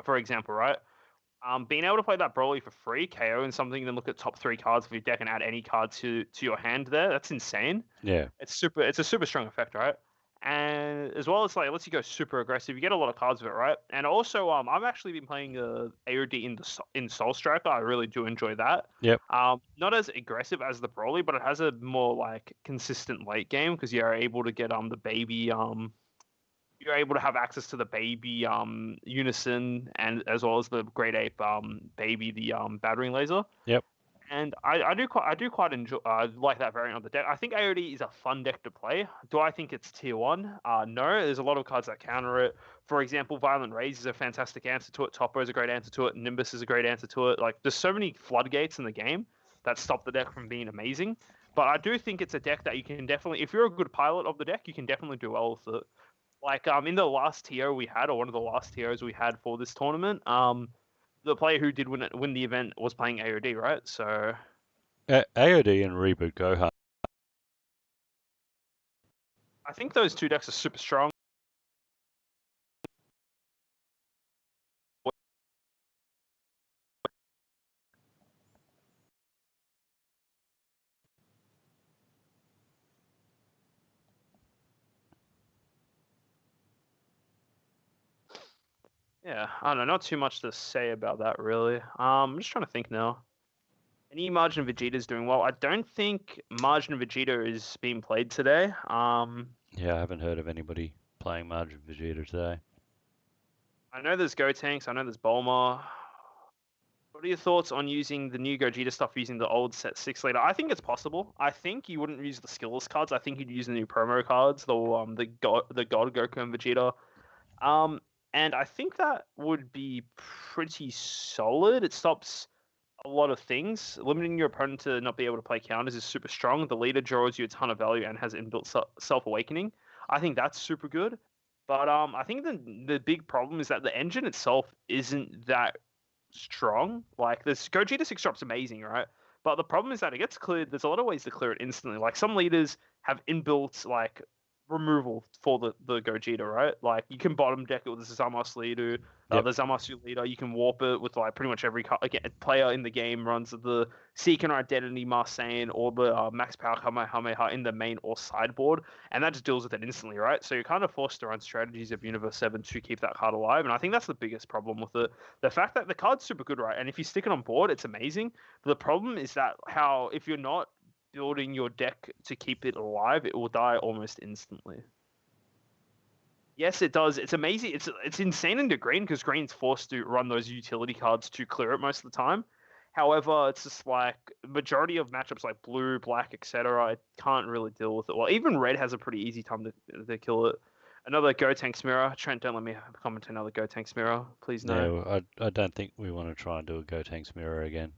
for example, right? Being able to play that Broly for free, KO and something, then look at top 3 cards of your deck and add any card to your hand there. That's insane. Yeah. It's a super strong effect, right? And as well as like, it lets you go super aggressive. You get a lot of cards with it, right? And also, I've actually been playing AOD in Soul Striker. I really do enjoy that. Yep. Not as aggressive as the Broly, but it has a more like consistent late game because you're able to get the baby you're able to have access to the baby Unison and as well as the Great Ape baby, the battering laser. Yep. And I do quite enjoy like that variant of the deck. I think AOD is a fun deck to play. Do I think it's tier one? No. There's a lot of cards that counter it. For example, Violent Rage is a fantastic answer to it. Topo is a great answer to it. Nimbus is a great answer to it. Like there's so many floodgates in the game that stop the deck from being amazing. But I do think it's a deck that you can definitely, if you're a good pilot of the deck, you can definitely do well with it. Like in the last tier we had, or one of the last tiers we had for this tournament, the player who did win the event was playing AOD, right? So AOD and Reboot Gohan. I think those two decks are super strong. Yeah, I don't know, not too much to say about that really. I'm just trying to think now. Any Margin Vegeta's doing well? I don't think Margin Vegeta is being played today. Yeah, I haven't heard of anybody playing Margin Vegeta today. I know there's Gotenks, I know there's Bulma. What are your thoughts on using the new Gogeta stuff using the old set 6 later? I think it's possible. I think you wouldn't use the skillless cards. I think you'd use the new promo cards, the God Goku and Vegeta. And I think that would be pretty solid. It stops a lot of things. Limiting your opponent to not be able to play counters is super strong. The leader draws you a ton of value and has inbuilt self-awakening. I think that's super good. But I think the big problem is that the engine itself isn't that strong. Like this Gogeta 6 drop's amazing, right? But the problem is that it gets cleared. There's a lot of ways to clear it instantly. Like some leaders have inbuilt like removal for the Gogeta, right? Like you can bottom deck it with the Zamos leader, Yep. the Zamasu leader. You can warp it with like pretty much every player in the game runs the Seeking Identity Marseille or the Max Power Kamehameha in the main or sideboard, and that just deals with it instantly, right? So you're kind of forced to run strategies of Universe 7 to keep that card alive, and I think that's the biggest problem with it. The fact that the card's super good, right? And if you stick it on board, it's amazing. But the problem is that if you're not building your deck to keep it alive, it will die almost instantly. Yes, it does. It's amazing. It's insane into green because green's forced to run those utility cards to clear it most of the time. However, it's just like majority of matchups like blue, black, etc. It can't really deal with it. Well, even red has a pretty easy time to kill it. Another Gotenks mirror. Trent, don't let me comment another Gotenks mirror, please. No. Yeah, I don't think we want to try and do a Gotenks mirror again.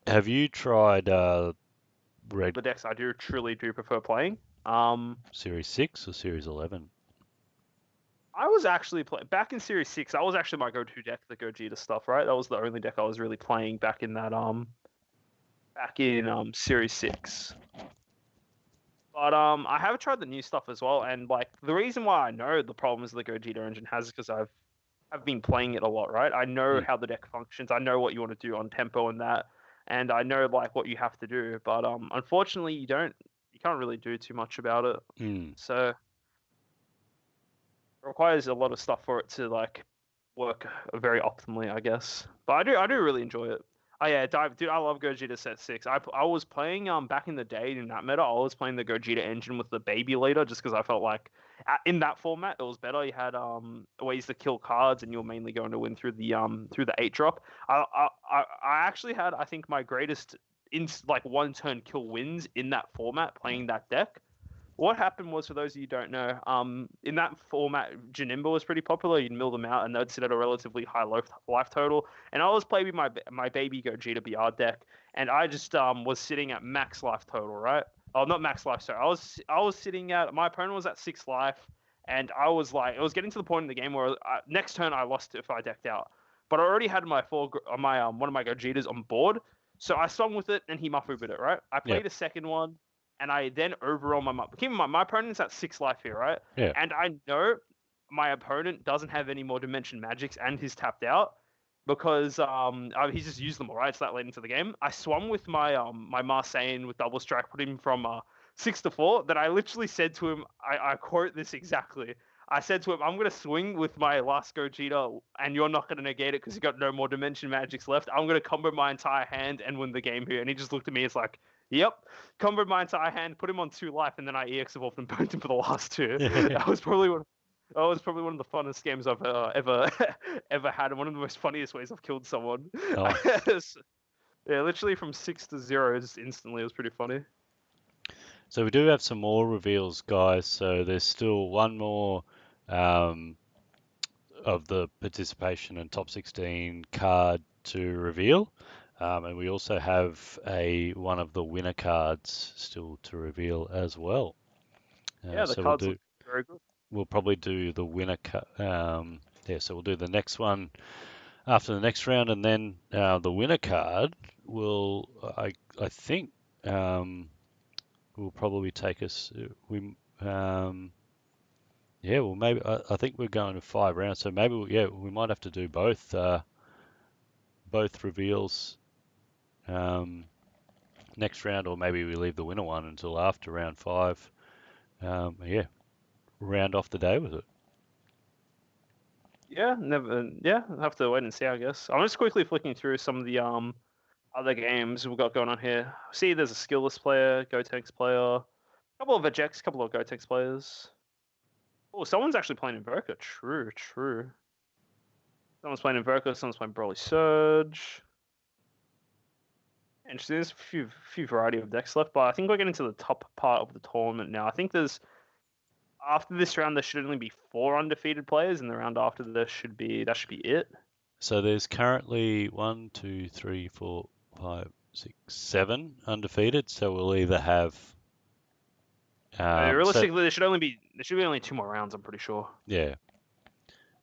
Have you tried Red The decks I truly do prefer playing. Series 6 or Series 11? I was actually playing back in Series 6. That was actually my go-to deck, the Gogeta stuff, right? That was the only deck I was really playing back in that Series 6. But I have tried the new stuff as well, and like the reason why I know the problems the Gogeta engine has is because I've been playing it a lot, right? I know how the deck functions. I know what you want to do on tempo and that, and I know like what you have to do. But unfortunately, you can't really do too much about it. So it requires a lot of stuff for it to like work very optimally, I guess. But I do really enjoy it. Oh yeah, dude, I love Gogeta set 6. I was playing back in the day in that meta. I was playing the Gogeta engine with the baby leader just because I felt like in that format it was better. You had ways to kill cards and you were mainly going to win through the 8 drop. I actually had I think my greatest like one turn kill wins in that format playing that deck. What happened was, for those of you who don't know, in that format, Janimba was pretty popular. You'd mill them out, and they'd sit at a relatively high life total. And I was playing with my baby Gogeta BR deck, and I just was sitting at max life total, right? Oh, not max life, sorry. I was sitting at, my opponent was at 6 life, and I was like, it was getting to the point in the game where next turn I lost if I decked out. But I already had my one of my Gogetas on board, so I swung with it, and he Mafu-bit it, right? I played a second one. And I then overall keep in mind, my opponent's at 6 life here, right? Yeah. And I know my opponent doesn't have any more dimension magics and he's tapped out because he's just used them all, right? It's that late into the game. I swung with my my Marseille with double strike, put him from 6 to 4. That I literally said to him, I quote this exactly. I said to him, I'm going to swing with my last Gogeta, and you're not going to negate it because you got no more dimension magics left. I'm going to combo my entire hand and win the game here. And he just looked at me, it's like, yep, comboed my entire hand, put him on 2 life, and then I EX evolved and burnt him for the last 2. That was probably Oh, it's probably one of the funnest games I've ever ever had, and one of the most funniest ways I've killed someone. Nice. Yeah, literally from 6 to 0, just instantly. It was pretty funny. So we do have some more reveals, guys. So there's still one more um, of the participation and top 16 card to reveal. And we also have one of the winner cards still to reveal as well. Yeah, the So cards look very good. we'll probably do the winner card. So we'll do the next one after the next round, and then the winner card will, I think, will probably take us. Well, maybe I think we're going to 5 rounds, so maybe we might have to do both reveals next round, or maybe we leave the winner one until after round 5. Round off the day with it. Yeah, never. Yeah, I'll have to wait and see, I guess. I'm just quickly flicking through some of the other games we've got going on here. See, there's a skillless player, Gotenks player, a couple of ejects, a couple of Gotenks players. Oh, someone's actually playing Invoker. True, true. Someone's playing Invoker, someone's playing Broly Surge. Interesting. There's a few variety of decks left, but I think we're getting to the top part of the tournament now. I think after this round there should only be 4 undefeated players, and the round after that should be it. So there's currently 1, 2, 3, 4, 5, 6, 7 undefeated. So we'll either have Realistically, there should be only 2 more rounds. I'm pretty sure. Yeah.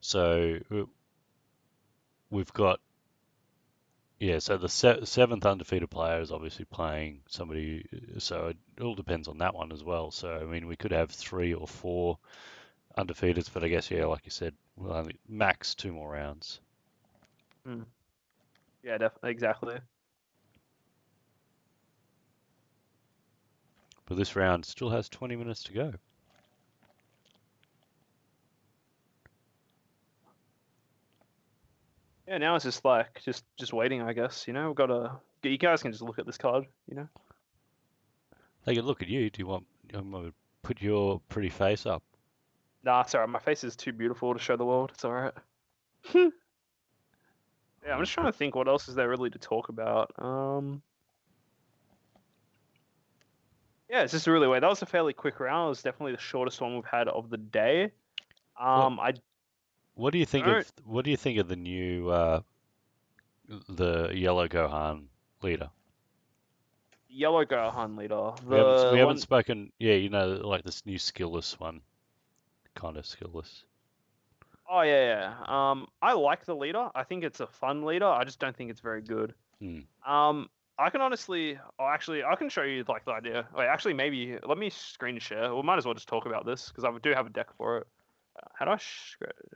So we've got So the seventh undefeated player is obviously playing somebody. So it all depends on that one as well. So I mean, we could have 3 or 4 undefeateds, but I guess like you said, we'll only max 2 more rounds. Yeah, definitely, exactly. But this round still has 20 minutes to go. Yeah, now it's just like just waiting, I guess. You know, we've got to. You guys can just look at this card. You know. They can look at you. Do you want to put your pretty face up? Nah, it's alright. My face is too beautiful to show the world. It's alright. Yeah, I'm just trying to think what else is there really to talk about. Yeah, it's just really weird. That was a fairly quick round. It was definitely the shortest one we've had of the day. What do you think of the new the yellow Gohan leader? Yellow Gohan leader. We haven't spoken. Yeah, like this new skillless one, kind of skillless. Oh yeah. I like the leader. I think it's a fun leader. I just don't think it's very good. I can honestly, I can show you like the idea. Wait, actually, maybe let me screen share. We might as well just talk about this because I do have a deck for it. How do I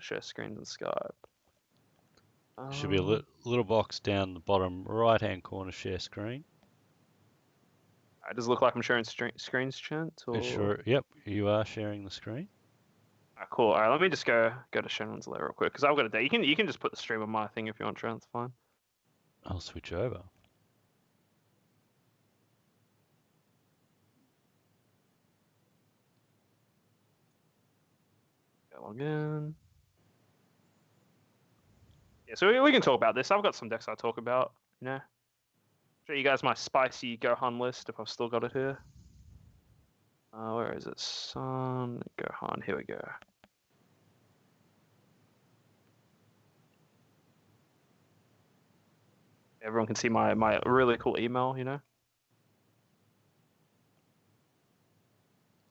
share screens in Skype? Should be a little box down the bottom right-hand corner, share screen. Does it look like I'm sharing screens, Chant? Or... Sure. Yep, you are sharing the screen. Cool. All right, let me just go to Shannon's layer real quick because I've got a day. You can just put the stream on my thing if you want, Trent. It's fine. I'll switch over. Log in. Yeah, so we can talk about this. I've got some decks I talk about. Show you guys my spicy Gohan list if I've still got it here. Where is it? Sun Gohan. Here we go. Everyone can see my really cool email.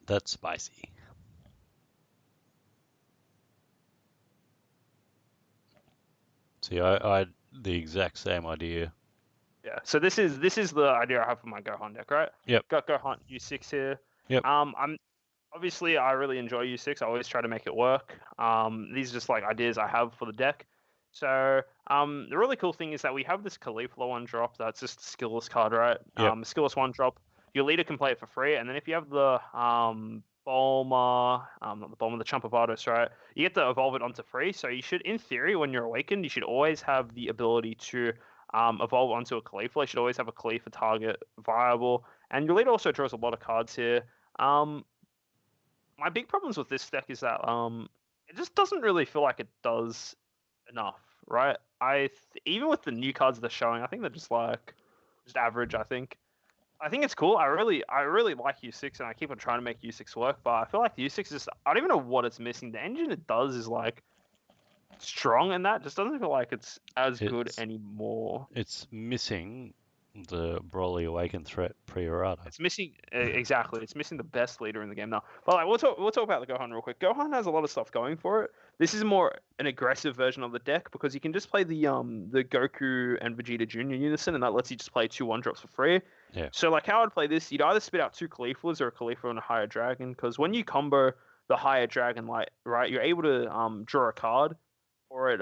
That's spicy. See, I had the exact same idea. Yeah. So this is the idea I have for my Gohan deck, right? Yep. Got Gohan U6 here. Yep. Obviously I really enjoy U6. I always try to make it work. These are just like ideas I have for the deck. So the really cool thing is that we have this Caulifla 1-drop that's just a skillless card, right? Yep. Skillless 1-drop. Your leader can play it for free, and then if you have the Bulma, not the Bulma, the Chumpapatos, right? You get to evolve it onto free. So you should, in theory, when you're awakened, you should always have the ability to evolve onto a Caulifla. You should always have a Caulifla target viable. And your leader also draws a lot of cards here. My big problems with this deck is that it just doesn't really feel like it does enough, right? Even with the new cards they're showing, I think they're just average. I think it's cool. I really like U6, and I keep on trying to make U6 work, but I feel like the U6 is I don't even know what it's missing. The engine it does is like strong, and that just doesn't feel like it's as good anymore. It's missing the Broly Awakened threat pre-errata. It's missing exactly. It's missing the best leader in the game now. But like, we'll talk about the Gohan real quick. Gohan has a lot of stuff going for it. This is more an aggressive version of the deck because you can just play the Goku and Vegeta Junior Unison, and that lets you just play 2 1-drops for free. Yeah. So like, how I'd play this, you'd either spit out 2 Cauliflas or a Caulifla and a higher dragon, because when you combo the higher dragon, like right, you're able to draw a card, or it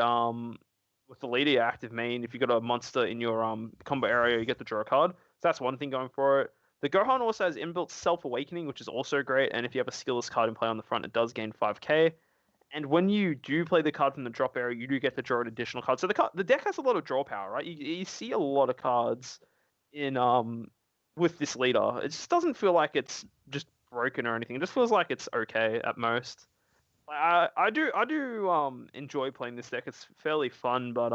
with the leader your active main. If you got a monster in your combo area, you get to draw a card. So that's one thing going for it. The Gohan also has inbuilt Self-Awakening, which is also great. And if you have a skillless card in play on the front, it does gain 5k. And when you do play the card from the drop area, you do get to draw an additional card. So the deck has a lot of draw power, right? You see a lot of cards in with this leader. It just doesn't feel like it's just broken or anything. It just feels like it's okay at most. I do enjoy playing this deck. It's fairly fun, but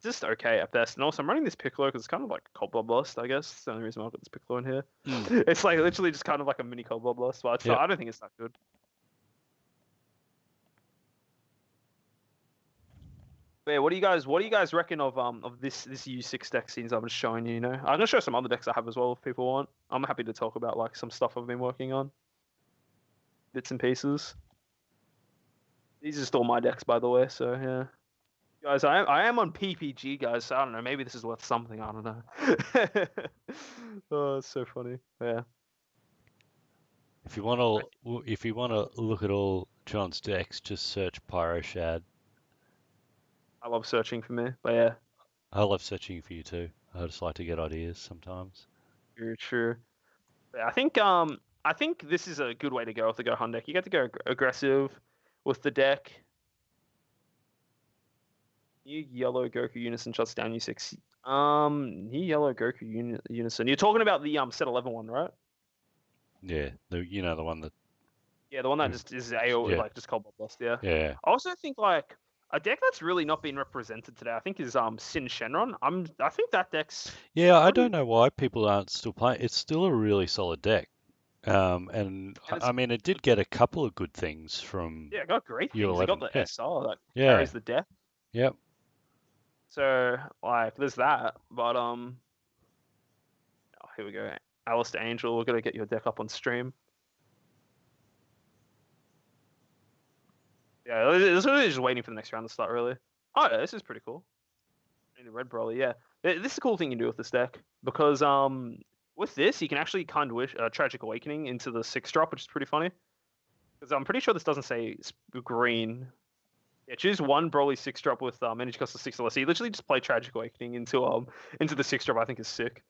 just okay at best. And also, I'm running this Piccolo because it's kind of like Cold Blood Blast, I guess. It's the only reason why I've got this Piccolo in here. It's like literally just kind of like a mini Cold Blood Blast, but I don't think it's that good. But yeah, what do you guys reckon of this U6 deck scenes I'm just showing you? You know, I'm gonna show some other decks I have as well if people want. I'm happy to talk about like some stuff I've been working on, bits and pieces. These are still my decks, by the way. So yeah. Guys, I am on PPG, guys. So I don't know. Maybe this is worth something. I don't know. Oh, it's so funny. Yeah. If you want to look at all John's decks, just search Pyroshad. I love searching for me, but yeah. I love searching for you too. I just like to get ideas sometimes. True. Yeah, I think this is a good way to go with the Gohan deck. You get to go aggressive with the deck. New yellow Goku Unison shuts down U6. New yellow Goku Unison. You're talking about the set 11 one, right? Yeah, the one that. Yeah, the one that just is AO like just Cold Blood Blast. Yeah. Yeah. I also think like a deck that's really not been represented today, I think, is Sin Shenron. I think that deck's Yeah, I don't know why people aren't still playing. It's still a really solid deck. And I mean, it did get a couple of good things from. Yeah, it got great things. U11. It got the SR that Yeah. carries the deck. Yep. So like, there's that. But here we go. Alistair Angel, we're gonna get your deck up on stream. Yeah, this is really just waiting for the next round to start, really. Oh yeah, this is pretty cool. The red Broly, yeah. This is a cool thing you can do with this deck because with this you can actually kind of wish Tragic Awakening into the 6-drop, which is pretty funny. Because I'm pretty sure this doesn't say green. Yeah, choose one Broly 6-drop with energy cost of 6 or less. So you literally just play Tragic Awakening into the 6-drop. I think is sick.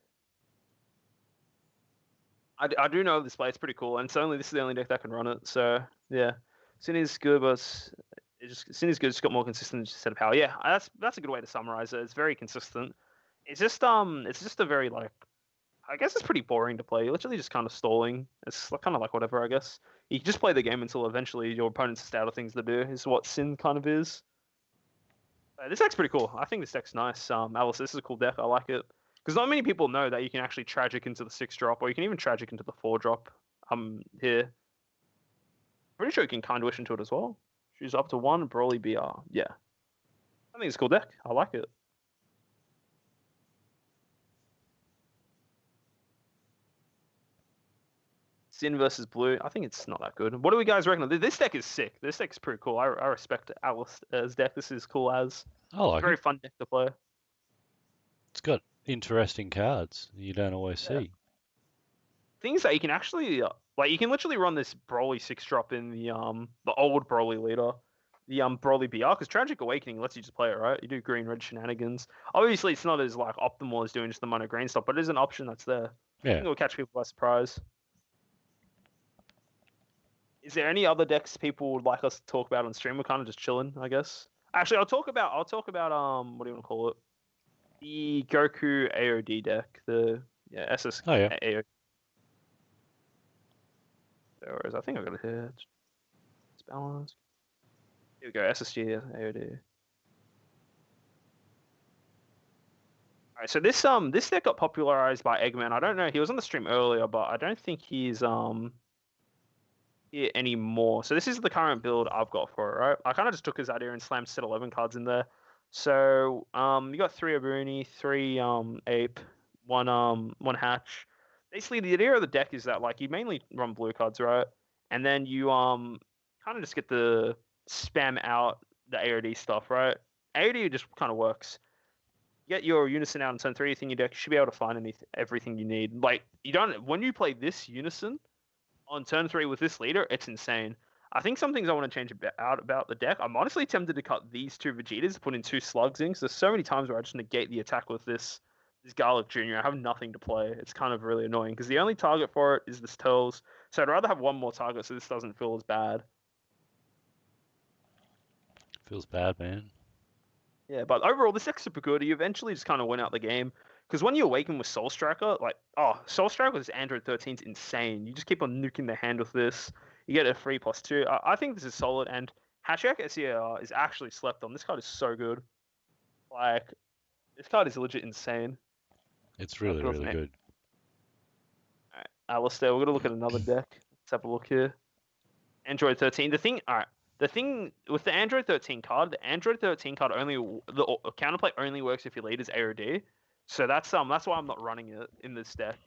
I do know this play. It's pretty cool, and this is the only deck that can run it. So yeah, Sin is good, but Sin is good. It's got more consistent set of power. Yeah, that's a good way to summarize it. It's very consistent. It's just a very like, I guess it's pretty boring to play. You're literally just kind of stalling. It's kind of like whatever, I guess. You can just play the game until eventually your opponent's just out of things to do. Is what Sin kind of is. This deck's pretty cool. I think this deck's nice. Alice, this is a cool deck. I like it. Because not many people know that you can actually Tragic into the 6-drop, or you can even Tragic into the 4-drop. Here. Pretty sure you can Kind Wish into it as well. Choose up to 1 Broly BR. Yeah. I think it's a cool deck. I like it. Sin versus Blue. I think it's not that good. What do we guys reckon? This deck is sick. This deck's pretty cool. I respect Alice's deck. This is cool as. I like very it. Fun deck to play. It's got interesting cards you don't always see. Things that you can actually like, you can literally run this Broly 6-drop in the old Broly leader, the Broly BR, because Tragic Awakening lets you just play it, right? You do green red shenanigans. Obviously, it's not as like optimal as doing just the mono green stuff, but it is an option that's there. Yeah. I think it'll catch people by surprise. Is there any other decks people would like us to talk about on stream? We're kind of just chilling, I guess. Actually, I'll talk about what do you want to call it? The Goku AOD deck, the SS AOD. Whereas I think I've got it here. It's balanced. Here we go, SSG, AOD. Alright, so this deck got popularized by Eggman. I don't know, he was on the stream earlier, but I don't think he's here anymore. So this is the current build I've got for it, right? I kind of just took his idea and slammed set 11 cards in there. So you got 3 Abuni, 3 Ape, one Hatch. Basically the idea of the deck is that like you mainly run blue cards, right? And then you kind of just get the spam out the AOD stuff, right? AOD just kind of works. You get your Unison out on turn 3 in your deck, you should be able to find everything you need. Like you don't when you play this Unison on turn 3 with this leader, it's insane. I think some things I want to change about the deck. I'm honestly tempted to cut these 2 Vegetas, put in 2 Slugs in, because there's so many times where I just negate the attack with this Garlic Jr. I have nothing to play. It's kind of really annoying, because the only target for it is this Turles. So I'd rather have one more target so this doesn't feel as bad. Feels bad, man. Yeah, but overall, this deck's super good. You eventually just kind of win out the game. Because when you awaken with Soul Striker, like, Soul Striker with this Android 13 is insane. You just keep on nuking the hand with this. You get a free +2. I think this is solid. And Hatchak SER is actually slept on. This card is so good. Like, this card is legit insane. It's really, really good. Alright, Alistair, we're going to look at another deck. Let's have a look here. Android 13. The thing with the Android 13 card, the Android 13 card the counterplay only works if your leader's AOD. So that's why I'm not running it in this deck.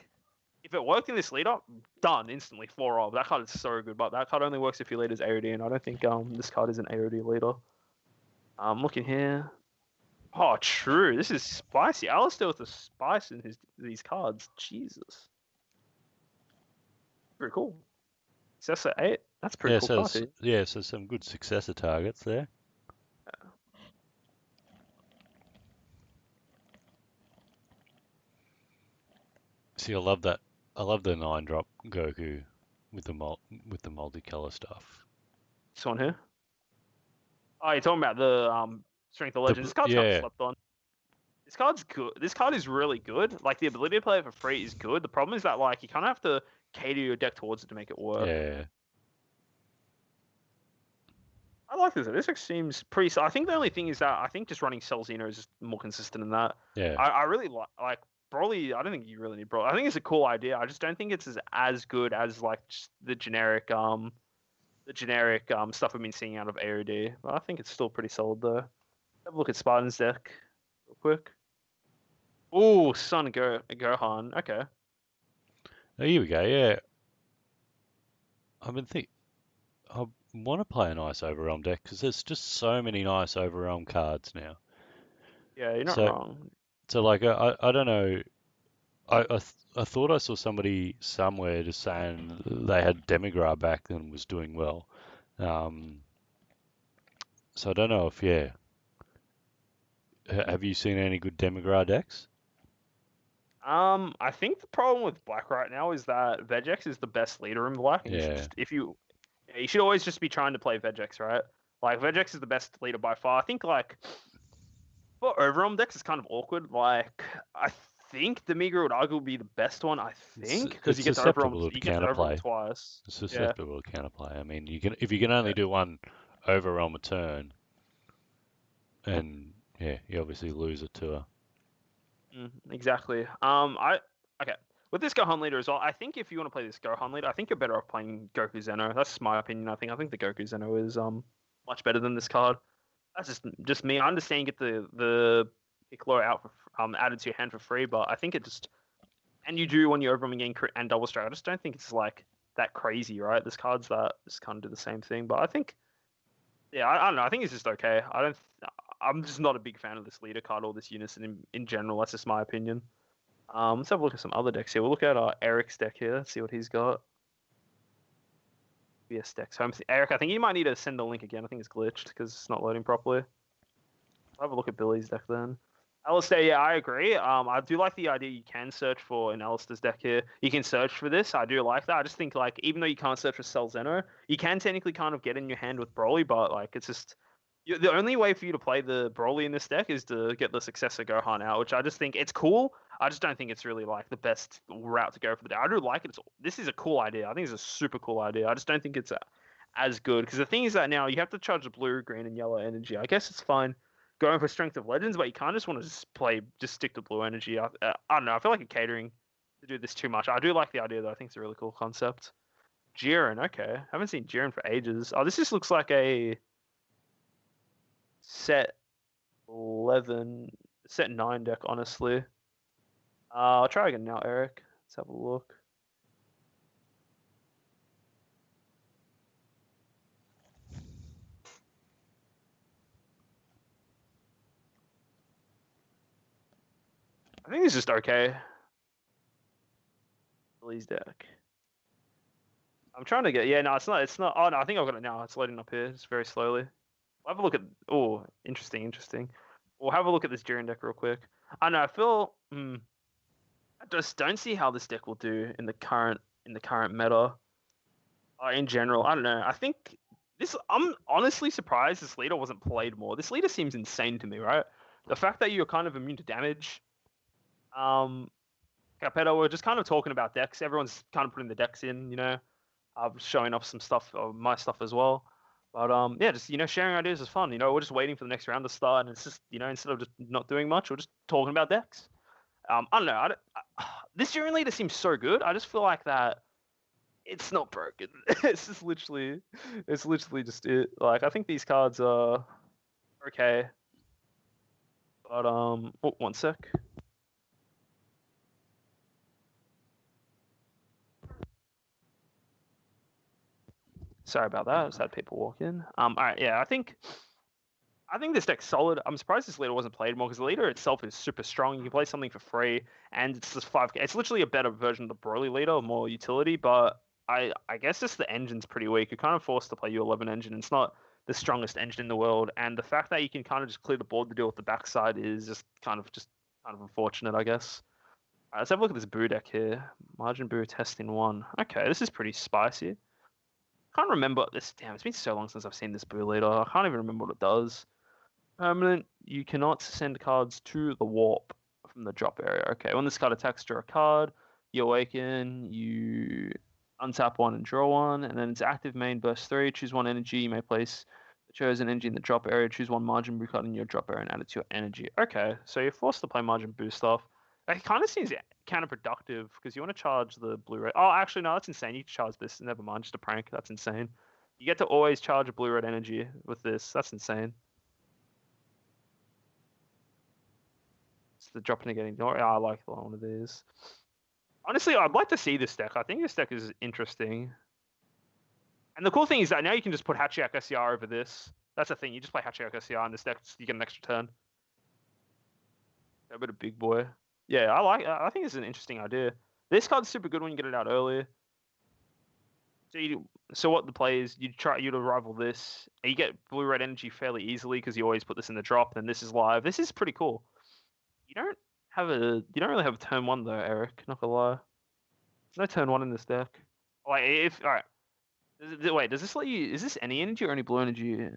If it worked in this leader, done instantly 4-0. That card is so good, but that card only works if your leader's AOD, and I don't think this card is an AOD leader. Looking here. Oh, true. This is spicy. Alistair with the spice in these cards. Jesus. Pretty cool. Successor 8. That's pretty cool card. Yeah, so some good successor targets there. See, I love that. I love the 9-drop Goku with the multicolor stuff. This one here. Oh, you're talking about the Strength of Legends. This card's kind of slept on. This card's good. This card is really good. Like the ability to play it for free is good. The problem is that like you kind of have to cater your deck towards it to make it work. Yeah. I like this. This seems pretty. I think the only thing is that I think just running Cell Xeno is just more consistent than that. Yeah. I really like Broly. I don't think you really need Broly. I think it's a cool idea. I just don't think it's as good as like just the generic stuff we've been seeing out of AOD. But I think it's still pretty solid though. Have a look at Spartan's deck real quick. Ooh, Son Gohan. Okay. Oh, here we go. Yeah. I've been thinking. I want to play a nice Overrealm deck because there's just so many nice Overrealm cards now. Yeah, you're not wrong. So like I don't know. I thought I saw somebody somewhere just saying they had Demigra back and was doing well. So I don't know if have you seen any good Demigra decks? I think the problem with Black right now is that Vegex is the best leader in Black. And you should always just be trying to play Vegex, right? Like Vegex is the best leader by far. I think like for Overrealm decks it's kind of awkward. Like I think Demigra would arguably be the best one. I think because you get to Overrealm twice. It's susceptible to counterplay. I mean, if you can only do one Overrealm a turn, and you obviously lose it to her. Exactly. Okay. With this Gohan leader as well, I think if you want to play this Gohan leader, I think you're better off playing Goku Zeno. That's my opinion. I think the Goku Zeno is much better than this card. That's just me. I understand you get the Piccolo out for, added to your hand for free, but I think it just and you do when you're Overwhelming getting crit and double strike. I just don't think it's like that crazy, right? There's cards that just kind of do the same thing, but I think I don't know. I think it's just okay. I'm just not a big fan of this leader card or this Unison in general. That's just my opinion. Let's have a look at some other decks here. We'll look at Eric's deck here, see what he's got. BS decks. Eric, I think you might need to send the link again. I think it's glitched because it's not loading properly. I'll have a look at Billy's deck then. Alistair, yeah, I agree. I do like the idea you can search for in Alistair's deck here. You can search for this. I do like that. I just think like even though you can't search for Cell Zeno, you can technically kind of get in your hand with Broly, but like it's just the only way for you to play the Broly in this deck is to get the successor Gohan out, which I just think it's cool. I just don't think it's really like the best route to go for the day. I do like it. This is a cool idea. I think it's a super cool idea. I just don't think it's as good. Because the thing is that now you have to charge the blue, green, and yellow energy. I guess it's fine going for Strength of Legends, but you can't just want to just stick to blue energy. I don't know. I feel like you're catering to do this too much. I do like the idea though. I think it's a really cool concept. Jiren, okay. Haven't seen Jiren for ages. Oh, this just looks like a set 11, set 9 deck, honestly. I'll try again now, Eric. Let's have a look. I think it's just okay. Please deck. I'm trying to get. Yeah, no, it's not. It's not. Oh no, I think I've got it now. It's loading up here. It's very slowly. We'll have a look at. Oh, interesting, interesting. We'll have a look at this Jiren deck real quick. I know. I feel. I just don't see how this deck will do in the current meta. In general, I don't know. I think this. I'm honestly surprised this leader wasn't played more. This leader seems insane to me, right? The fact that you're kind of immune to damage. Capetto, we're just kind of talking about decks. Everyone's kind of putting the decks in, showing off some stuff, my stuff as well. But yeah, just sharing ideas is fun. We're just waiting for the next round to start, and it's just instead of just not doing much, we're just talking about decks. I don't know. This Jiren leader seems so good. I just feel like that it's not broken. it's literally just it. Like I think these cards are okay, but one sec. Sorry about that. I just had people walk in. All right, yeah, I think this deck's solid. I'm surprised this leader wasn't played more because the leader itself is super strong. You can play something for free, and it's just 5K. It's literally a better version of the Broly leader, more utility. But I guess just the engine's pretty weak. You're kind of forced to play U11 engine. It's not the strongest engine in the world, and the fact that you can kind of just clear the board to deal with the backside is just kind of unfortunate, I guess. All right, let's have a look at this Boo deck here. Margin Boo testing 1. Okay, this is pretty spicy. Can't remember this. Damn, it's been so long since I've seen this Boo leader. I can't even remember what it does. Permanent. You cannot send cards to the warp from the drop area. Okay, when this card attacks, draw a card. You awaken. You untap 1 and draw 1, and then it's active main burst 3. Choose 1 energy. You may place the chosen energy in the drop area. Choose 1 margin Boo card in your drop area and add it to your energy. Okay, so you're forced to play margin Boo stuff. It kind of seems counterproductive because you want to charge the blue red. Oh, actually, no, that's insane. You charge this. Never mind, just a prank. That's insane. You get to always charge a blue red energy with this. That's insane. It's the dropping and getting. Oh, I like one of these. Honestly, I'd like to see this deck. I think this deck is interesting. And the cool thing is that now you can just put Hachiyak SCR over this. That's the thing. You just play Hachiyak SCR in this deck. You get an extra turn. A bit of big boy. Yeah, I think it's an interesting idea. This card's super good when you get it out early. So what the play is, you'd rival this. And you get blue red energy fairly easily because you always put this in the drop, and this is live. This is pretty cool. You don't really have turn 1 though, Eric. Not gonna lie. There's no turn 1 in this deck. All right. Wait, does this let you? Is this any energy or any blue energy?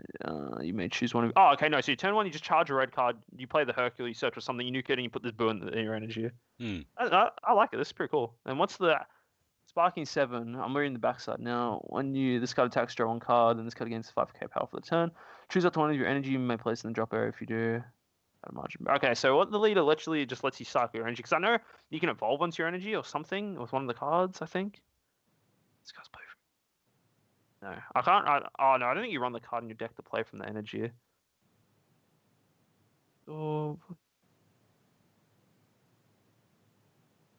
You may choose one. Oh, okay, no. So you turn 1, you just charge a red card. You play the Hercule, you search for something, you nuke it, and you put this Boo in your energy. I like it. This is pretty cool. And what's the Sparking 7? I'm reading the backside now. When this card attacks, draw 1 card, and this card gains 5k power for the turn. Choose up to 1 of your energy. You may place in the drop area if you do. Margin. Okay, so what the leader literally just lets you cycle your energy because I know you can evolve onto your energy or something with one of the cards. I think. This guy's play. No, I can't. Oh no, I don't think you run the card in your deck to play from the energy. Oh,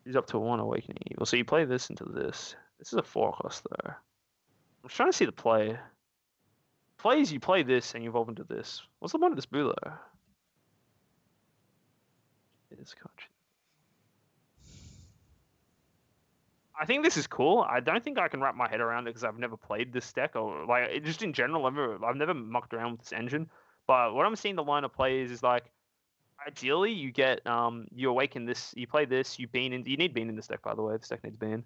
he's up to 1 awakening evil. So you play this into this. This is a 4 cost though. I'm trying to see the play. Plays you play this and you evolve into this. What's the point of this Boo though? It's country. I think this is cool. I don't think I can wrap my head around it because I've never played this deck or just in general. I've never mucked around with this engine. But what I'm seeing the line of plays is like, ideally you get you awaken this, you play this, you need Bean in this deck by the way. This deck needs Bean.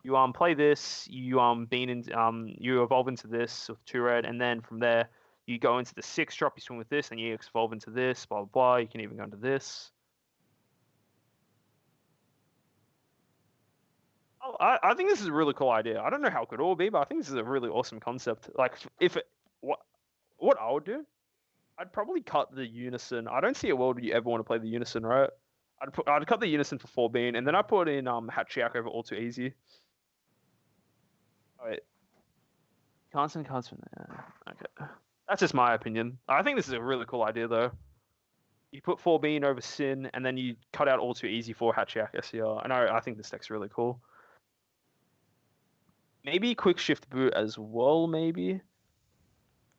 You play this, you Bean in you evolve into this with 2 red, and then from there you go into the 6 drop. You swing with this, and you evolve into this. Blah blah blah. You can even go into this. I think this is a really cool idea. I don't know how good it will be, but I think this is a really awesome concept. Like, what I would do, I'd probably cut the Unison. I don't see a world where you ever want to play the Unison, right? I'd cut the Unison for 4 bean, and then I put in Hachiak over all too easy. Oh, wait. Constant. Okay. That's just my opinion. I think this is a really cool idea, though. You put 4 bean over Sin, and then you cut out all too easy for Hachiak SCR. And I think this deck's really cool. Maybe quick shift boot as well, maybe.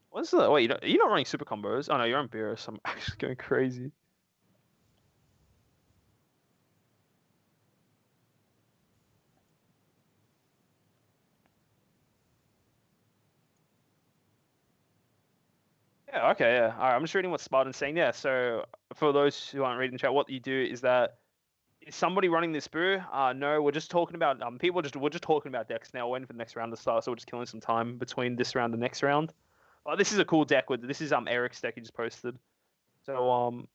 What's the wait? You're not running super combos. Oh no, you're on Beerus. I'm actually going crazy. Yeah, okay, yeah. All right, I'm just reading what Spartan's saying. Yeah, so for those who aren't reading the chat, what you do is that is somebody running this brew? No, we're just talking about we're just talking about decks now, waiting for the next round to start, so we're just killing some time between this round and the next round. This is a cool deck this is Eric's deck he just posted. So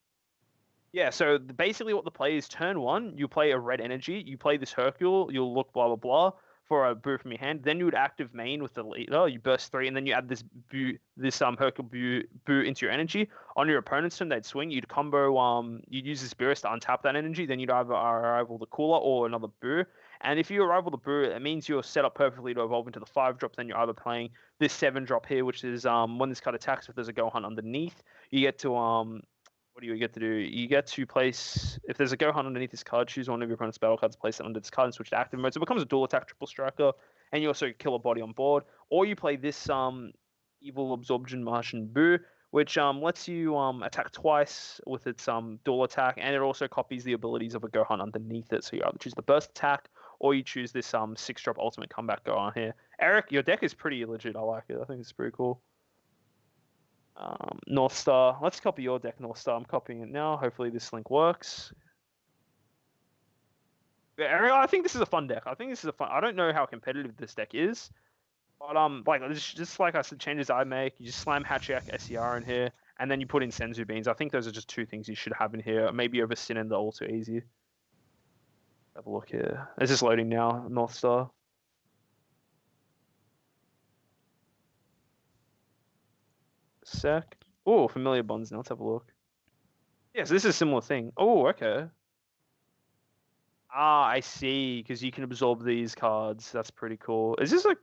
yeah, so basically what the play is turn 1, you play a red energy, you play this Hercule, you'll look blah blah blah for a brew from your hand. Then you would active main with the leader, you burst 3, and then you add this Hercule boo into your energy. On your opponent's turn, they'd swing, you'd combo you'd use this burst to untap that energy, then you'd either arrival the cooler or another boo. And if you arrival the boo, it means you're set up perfectly to evolve into the 5-drop, then you're either playing this 7-drop here, which is when this card attacks, if there's a Gohan underneath, you get to what do you get to do? You get to place, if there's a Gohan underneath this card, choose one of your opponent's battle cards, place it under this card, and switch to active mode. So it becomes a dual attack triple striker, and you also kill a body on board. Or you play this Evil Absorption Martian Boo, which lets you attack twice with its dual attack, and it also copies the abilities of a Gohan underneath it. So you either choose the burst attack, or you choose this 6-drop ultimate comeback Gohan here. Eric, your deck is pretty legit. I like it. I think it's pretty cool. North Star. Let's copy your deck, North Star. I'm copying it now. Hopefully this link works. Yeah, I think this is a fun deck. I think this is a fun. I don't know how competitive this deck is, but like just like I said, changes I make. You just slam Hachiak SER in here, and then you put in Senzu Beans. I think those are just 2 things you should have in here. Maybe over Sin and the all too easy. Have a look here. It's just loading now. North Star. Sec. Oh, familiar bonds. Now let's have a look. Yeah, so this is a similar thing. Oh, okay. I see. Because you can absorb these cards. That's pretty cool. Is this like?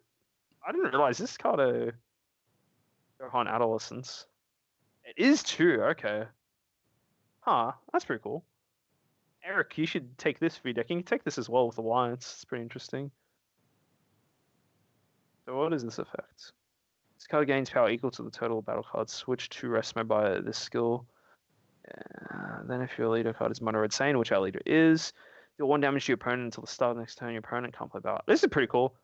I didn't realize this card a Gohan Adolescence. It is too. Okay. Huh. That's pretty cool. Eric, you should take this for your deck. You can take this as well with Alliance. It's pretty interesting. So what is this effect? This card gains power equal to the total battle cards. Switch to rest mode by this skill. Then if your leader card is Mono Red Saiyan, which our leader is, deal 1 damage to your opponent until the start of the next turn. Your opponent can't play battle. This is pretty cool.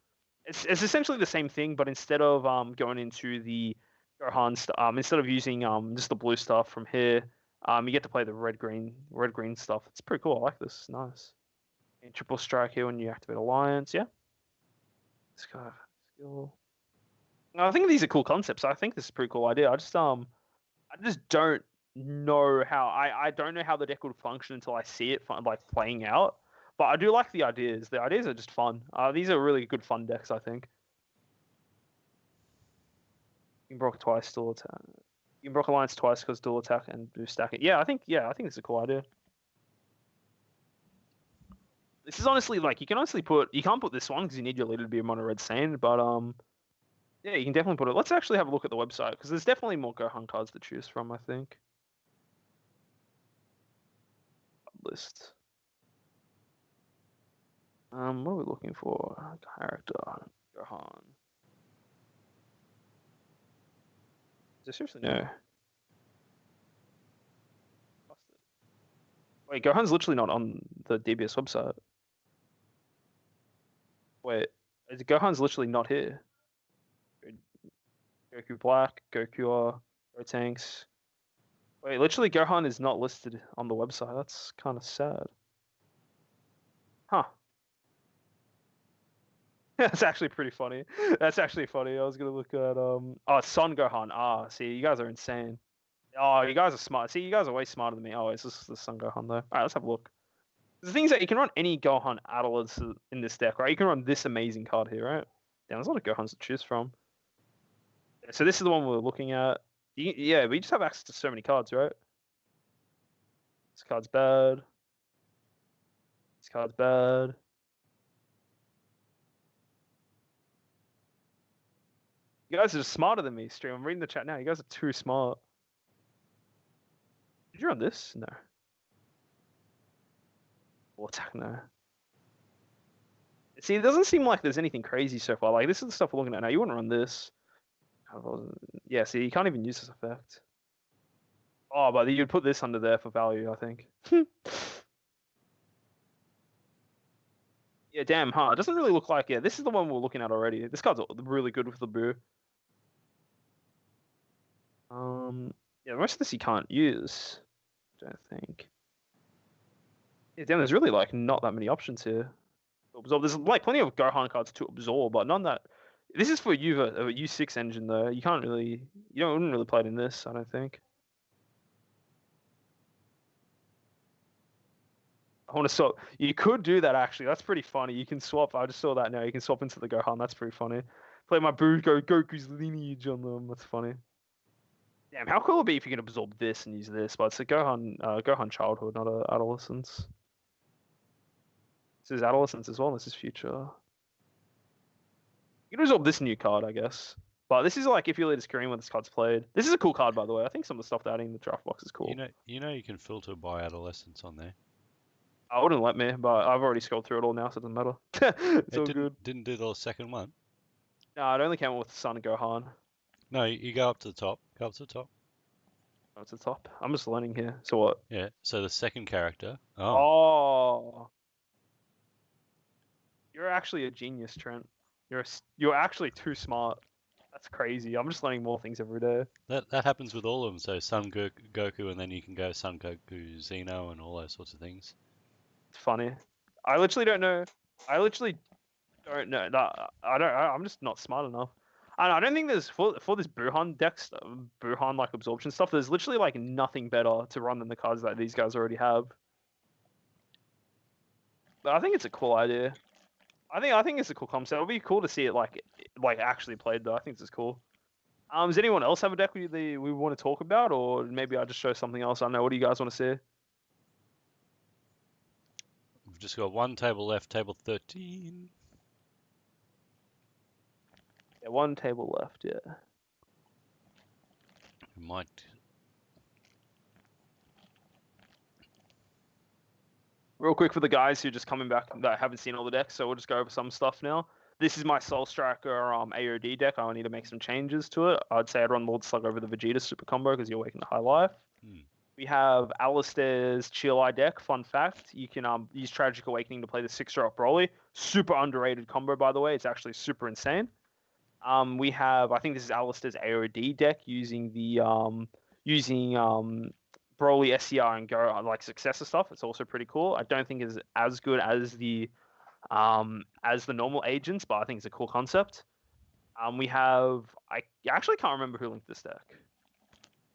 It's essentially the same thing, but instead of going into the Gohan instead of using just the blue stuff from here, you get to play the red green stuff. It's pretty cool. I like this. It's nice. And triple strike here when you activate Alliance. Yeah. This kind of skill. I think these are cool concepts. I think this is a pretty cool idea. I just don't know how I don't know how the deck would function until I see it like playing out. But I do like the ideas. The ideas are just fun. These are really good fun decks, I think. You can Brock twice, dual attack. You can Brock Alliance twice because dual attack and boost stack it. I think it's a cool idea. This is honestly like you can't put this one because you need your leader to be a Mono Red Saiyan, but yeah, you can definitely put it. Let's actually have a look at the website because there's definitely more Gohan cards to choose from, I think. List. What are we looking for? Character. Gohan. Is there seriously no? Wait, Gohan's literally not on the DBS website. Wait, Gohan's literally not here. Goku Black, Goku, Gotenks. Wait, literally Gohan is not listed on the website. That's kind of sad. Huh. That's actually pretty funny. That's actually funny. I was gonna look at it's Son Gohan. See, you guys are insane. Oh, you guys are smart. See, you guys are way smarter than me. Oh, it's just the Son Gohan though. Alright, let's have a look. The thing is that you can run any Gohan Adolescent in this deck, right? You can run this amazing card here, right? Damn, there's a lot of Gohans to choose from. So this is the one we're looking at. Yeah, we just have access to so many cards, right? This card's bad. This card's bad. You guys are just smarter than me, stream. I'm reading the chat now. You guys are too smart. Did you run this? No. Full attack, no. See, it doesn't seem like there's anything crazy so far. Like, this is the stuff we're looking at now. You wouldn't run this. Yeah, see, you can't even use this effect. Oh, but you'd put this under there for value, I think. Yeah, damn, huh? It doesn't really look like, yeah, this is the one we're looking at already. This card's really good with the boo. Yeah, the rest of this you can't use. I don't think. Yeah, damn, there's really, like, not that many options here. Absorb. There's, like, plenty of Gohan cards to absorb, but none that... This is for U, a U6 engine, though. You can't really... You wouldn't really play it in this, I don't think. I want to swap. You could do that actually. That's pretty funny. You can swap. I just saw that now. You can swap into the Gohan. That's pretty funny. Play my Goku's lineage on them. That's funny. Damn, how cool would it be if you can absorb this and use this? But it's a Gohan childhood, not a adolescence. This is adolescence as well. This is future. You can absorb this new card, I guess. But this is like if you lead a screen when this card's played. This is a cool card, by the way. I think some of the stuff they're adding in the draft box is cool. You know, you can filter by adolescence on there. I wouldn't let me, but I've already scrolled through it all now, so it doesn't matter. It's all good. Didn't do the second one. No, it only came out with Son and Gohan. No, you go up to the top. Go up to the top. Oh, it's the top. I'm just learning here. So what? Yeah. So the second character. Oh. You're actually a genius, Trent. You're actually too smart. That's crazy. I'm just learning more things every day. That happens with all of them. So Sun Goku, and then you can go Sun Goku Xeno and all those sorts of things. It's funny. I literally don't know. I literally don't know. I'm just not smart enough. I don't think there's for this Buhan deck, Buhan like absorption stuff. There's literally like nothing better to run than the cards that these guys already have. But I think it's a cool idea. I think it's a cool concept. It'll be cool to see it like actually played though. I think this is cool. Does anyone else have a deck we want to talk about, or maybe I just show something else? I don't know. What do you guys want to see? We've just got one table left, table 13. Yeah, one table left, yeah. We might... Real quick for the guys who are just coming back that haven't seen all the decks, so we'll just go over some stuff now. This is my Soul Striker AOD deck. I need to make some changes to it. I'd say I'd run Lord Slug over the Vegeta super combo because you're waking to high life. We have Alistair's Chill Eye deck. Fun fact, you can use Tragic Awakening to play the 6-drop Broly. Super underrated combo, by the way. It's actually super insane. We have, I think this is Alistair's AOD deck using the Broly, SCR, and Go like successor stuff. It's also pretty cool. I don't think it's as good as the normal agents, but I think it's a cool concept. We have, I actually can't remember who linked this deck.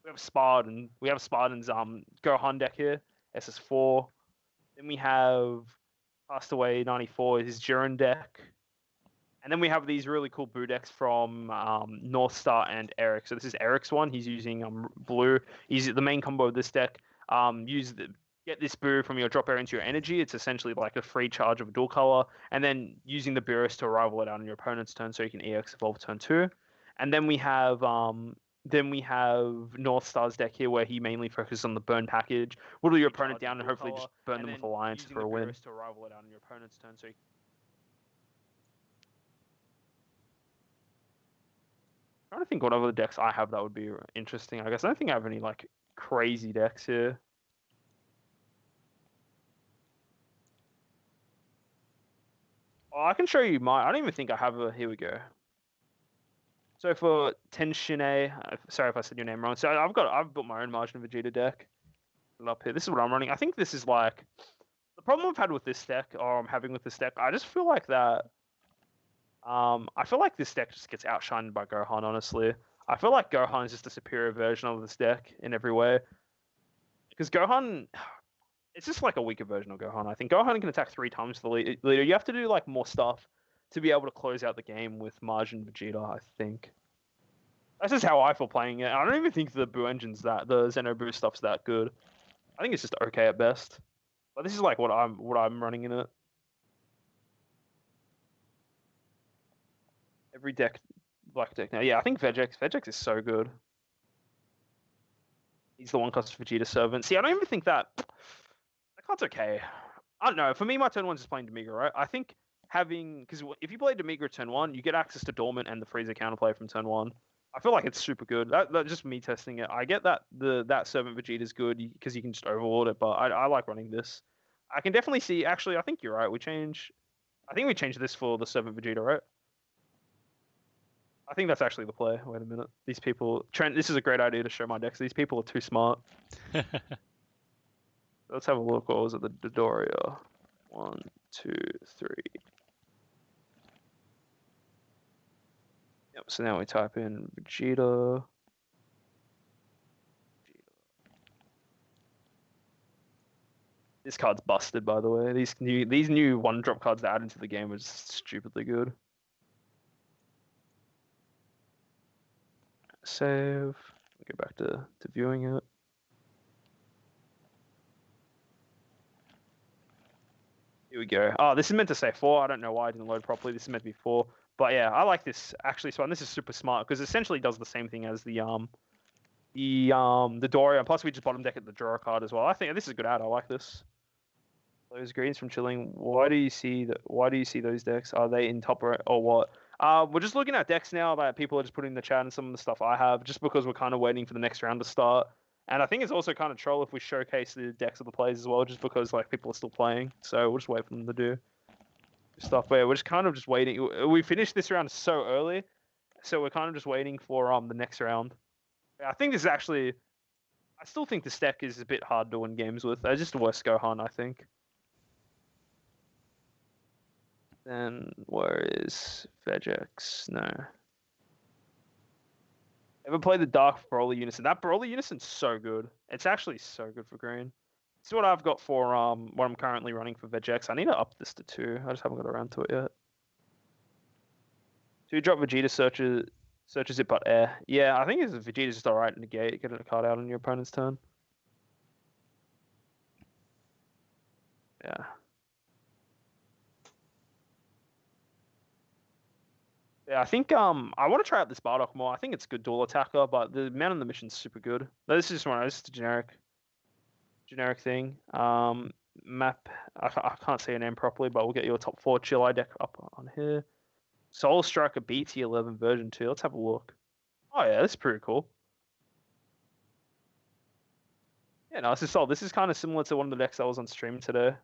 We have Spartan. We have Spartan's Gohan deck here, SS4. Then we have Passed Away 94, his Jiren deck. And then we have these really cool Boo decks from North Star and Eric. So this is Eric's one. He's using blue. He's the main combo of this deck. Get this Boo from your drop area into your energy. It's essentially like a free charge of a dual color. And then using the Burst to rival it out on your opponent's turn so you can EX evolve turn 2. And then we have North Star's deck here where he mainly focuses on the burn package. Whittle your opponent down and hopefully just burn them with Alliance for a win. To rival it out on your opponent's turn so I'm trying to think what other decks I have that would be interesting. I guess I don't think I have any like crazy decks here. Oh, I can show you my. I don't even think I have a. Here we go. So for Tenshine, sorry if I said your name wrong. So I've built my own Margin Vegeta deck. Up here. This is what I'm running. I think this is like the problem I've had with this deck, or I'm having with this deck. I just feel like that. I feel like this deck just gets outshined by Gohan, honestly. I feel like Gohan is just a superior version of this deck in every way. Because Gohan, It's just like a weaker version of Gohan. I think Gohan can attack 3 times the leader. You have to do like more stuff to be able to close out the game with Majin Vegeta, I think. That's just how I feel playing it. I don't even think the the Xenobu stuff's that good. I think it's just okay at best. But this is like what I'm running in it. Every deck, black deck now. Yeah, I think Vegex is so good. He's the one cost Vegeta servant. See, I don't even think that card's okay. I don't know. For me, my turn one's just playing Demigra, right? I think because if you play Demigra turn one, you get access to Dormant and the Frieza counterplay from turn one. I feel like it's super good. That's just me testing it. I get that that Servant Vegeta is good because you can just overlord it, but I like running this. I can definitely see. Actually, I think you're right. I think we changed this for the Servant Vegeta, right? I think that's actually the play. Wait a minute. These people, Trent. This is a great idea to show my decks. These people are too smart. Let's have a look. What was it? The Dodoria. 1, 2, 3. Yep. So now we type in Vegeta. This card's busted, by the way. These new one drop cards that add into the game are just stupidly good. Save. Go back to viewing it. Here we go. Oh, this is meant to say 4. I don't know why I didn't load properly. This is meant to be 4. But yeah, I like this actually. So this is super smart because it essentially does the same thing as the Doria. Plus we just bottom deck at the draw card as well. I think this is a good ad. I like this. Those greens from chilling. Why do you see those decks? Are they in top right or what? We're just looking at decks now that people are just putting in the chat and some of the stuff I have, just because we're kind of waiting for the next round to start. And I think it's also kind of troll if we showcase the decks of the players as well, just because like people are still playing. So we'll just wait for them to do stuff. But yeah, we're just kind of just waiting. We finished this round so early, so we're kind of just waiting for the next round. I think this is actually. I still think this deck is a bit hard to win games with. It's just a worse Gohan, I think. Then where is Vegex? No. Ever played the Dark Broly Unison? That Broly Unison's so good. It's actually so good for green. This is what I've got for what I'm currently running for Vegex. I need to up this to 2. I just haven't got around to it yet. 2-drop Vegeta searches it but air. Yeah, I think Vegeta's just alright in the gate. Get a card out on your opponent's turn. Yeah. Yeah, I think I want to try out this Bardock more. I think it's a good dual attacker, but the man on the mission's super good. This is just one. This is a generic thing. Map. I can't say a name properly, but we'll get you a top 4 Chili deck up on here. Soul Striker BT11 version 2. Let's have a look. Oh yeah, this is pretty cool. Yeah, no, this is kind of similar to one of the decks that was on stream today.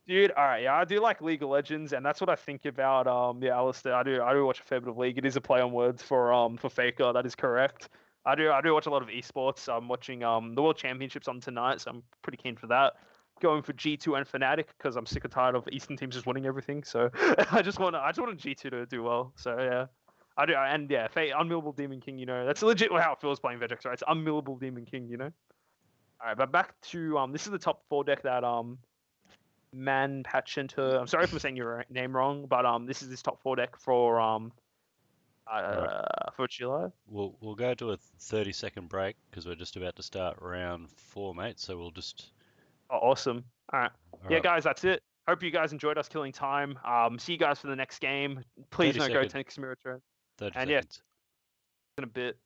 Dude, all right, yeah, I do like League of Legends, and that's what I think about. Yeah, Alistair, I do watch a fair bit of League. It is a play on words for Faker. That is correct. I do watch a lot of esports. I'm watching the World Championships on tonight, so I'm pretty keen for that. Going for G2 and Fnatic because I'm sick and tired of Eastern teams just winning everything. So I just want G2 to do well. So yeah, I do, and yeah, Unmillable Demon King. You know, that's legit how it feels playing Vegex, right? It's Unmillable Demon King. You know. All right, but back to this is the top 4 deck that Man Pachinter. I'm sorry if I'm saying your name wrong, but this is this top 4 deck for Right. for Chile. We'll go to a 30-second break because we're just about to start round 4, mate. So we'll just. Oh, awesome. All right. All Yeah, right. guys, that's it. Hope you guys enjoyed us killing time. See you guys for the next game. Please 30 don't go seconds. take Mirror. 30 And yeah, seconds. in a bit.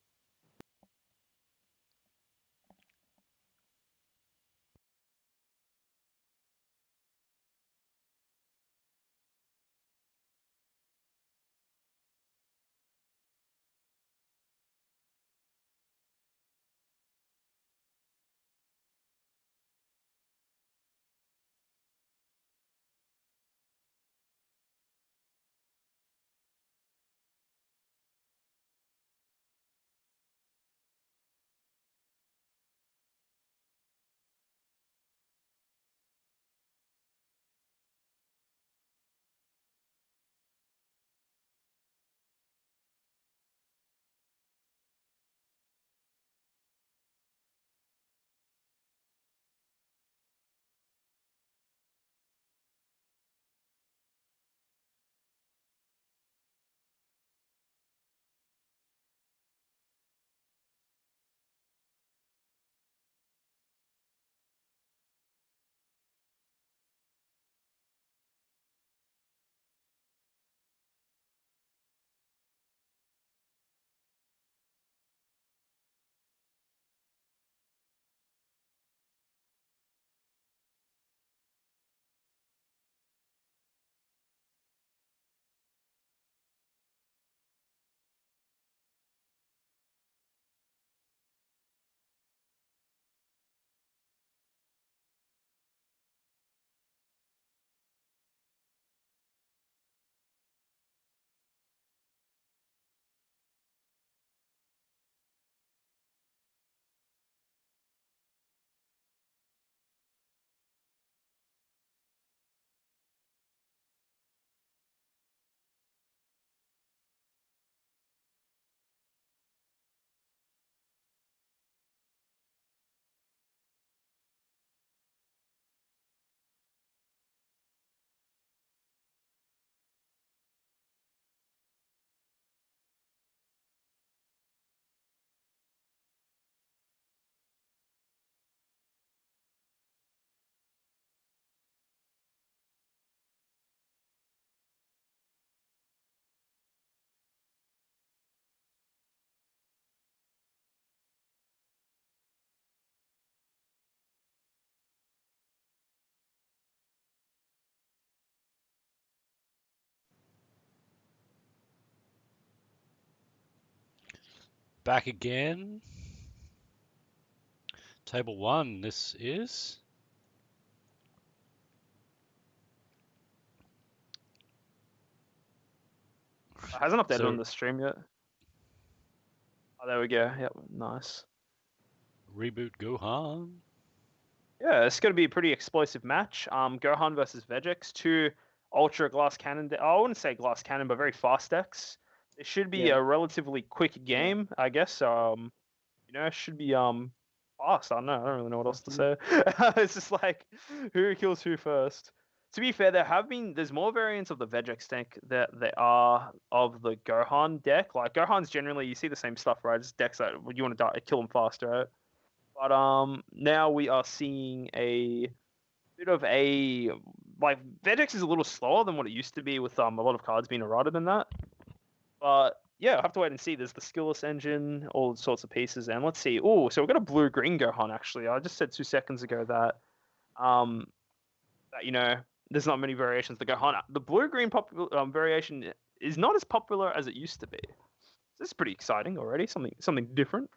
back again. Table 1, this is. It hasn't updated So- on the stream yet. Oh, there we go. Yep, nice. Reboot Gohan. Yeah, it's going to be a pretty explosive match. Gohan versus Vegex, two ultra glass cannon. I wouldn't say glass cannon, but very fast decks. It should be Yeah. a relatively quick game, I guess. It should be fast. I don't know. I don't really know what else to say. It's just like who kills who first. To be fair, there's more variants of the Vegex deck that there are of the Gohan deck. Like Gohan's generally you see the same stuff, right? It's decks that you want to kill them faster, right? But now we are seeing a bit of a like Vegex is a little slower than what it used to be with a lot of cards being errata than that. But yeah, I'll have to wait and see. There's the skillless engine, all sorts of pieces, and let's see. Oh, so we've got a blue-green Gohan actually. I just said 2 seconds ago that there's not many variations. The Gohan, the blue-green variation is not as popular as it used to be. So this is pretty exciting already. Something different.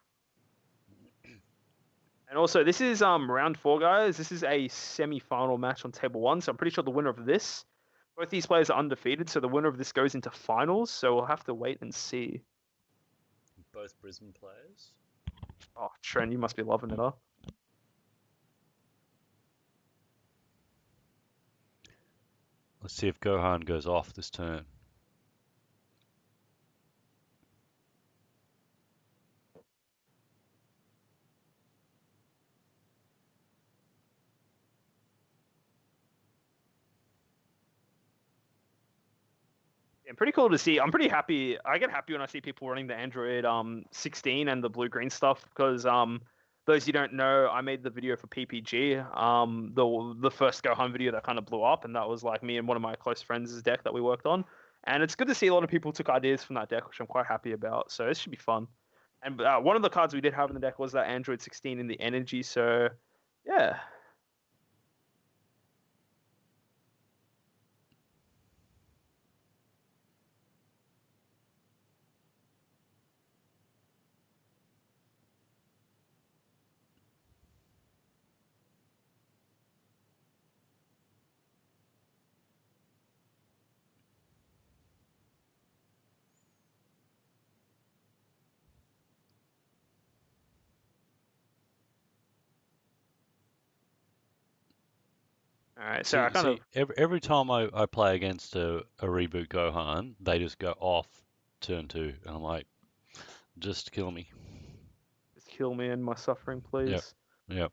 And also, this is round 4, guys. This is a semi-final match on table 1, so I'm pretty sure the winner of this, both these players are undefeated, so the winner of this goes into finals. So we'll have to wait and see. Both Brisbane players. Oh, Trent, you must be loving it, huh? Let's see if Gohan goes off this turn. Yeah, pretty cool to see. I'm pretty happy. I get happy when I see people running the Android 16 and the blue-green stuff because those you don't know, I made the video for PPG, the first Gohan video that kind of blew up, and that was like me and one of my close friends' deck that we worked on. And it's good to see a lot of people took ideas from that deck, which I'm quite happy about. So this should be fun. And one of the cards we did have in the deck was that Android 16 in the energy. So yeah. All right. So I kind of every time I play against a reboot Gohan, they just go off turn 2, and I'm like, just kill me. just kill me and my suffering, please. Yep.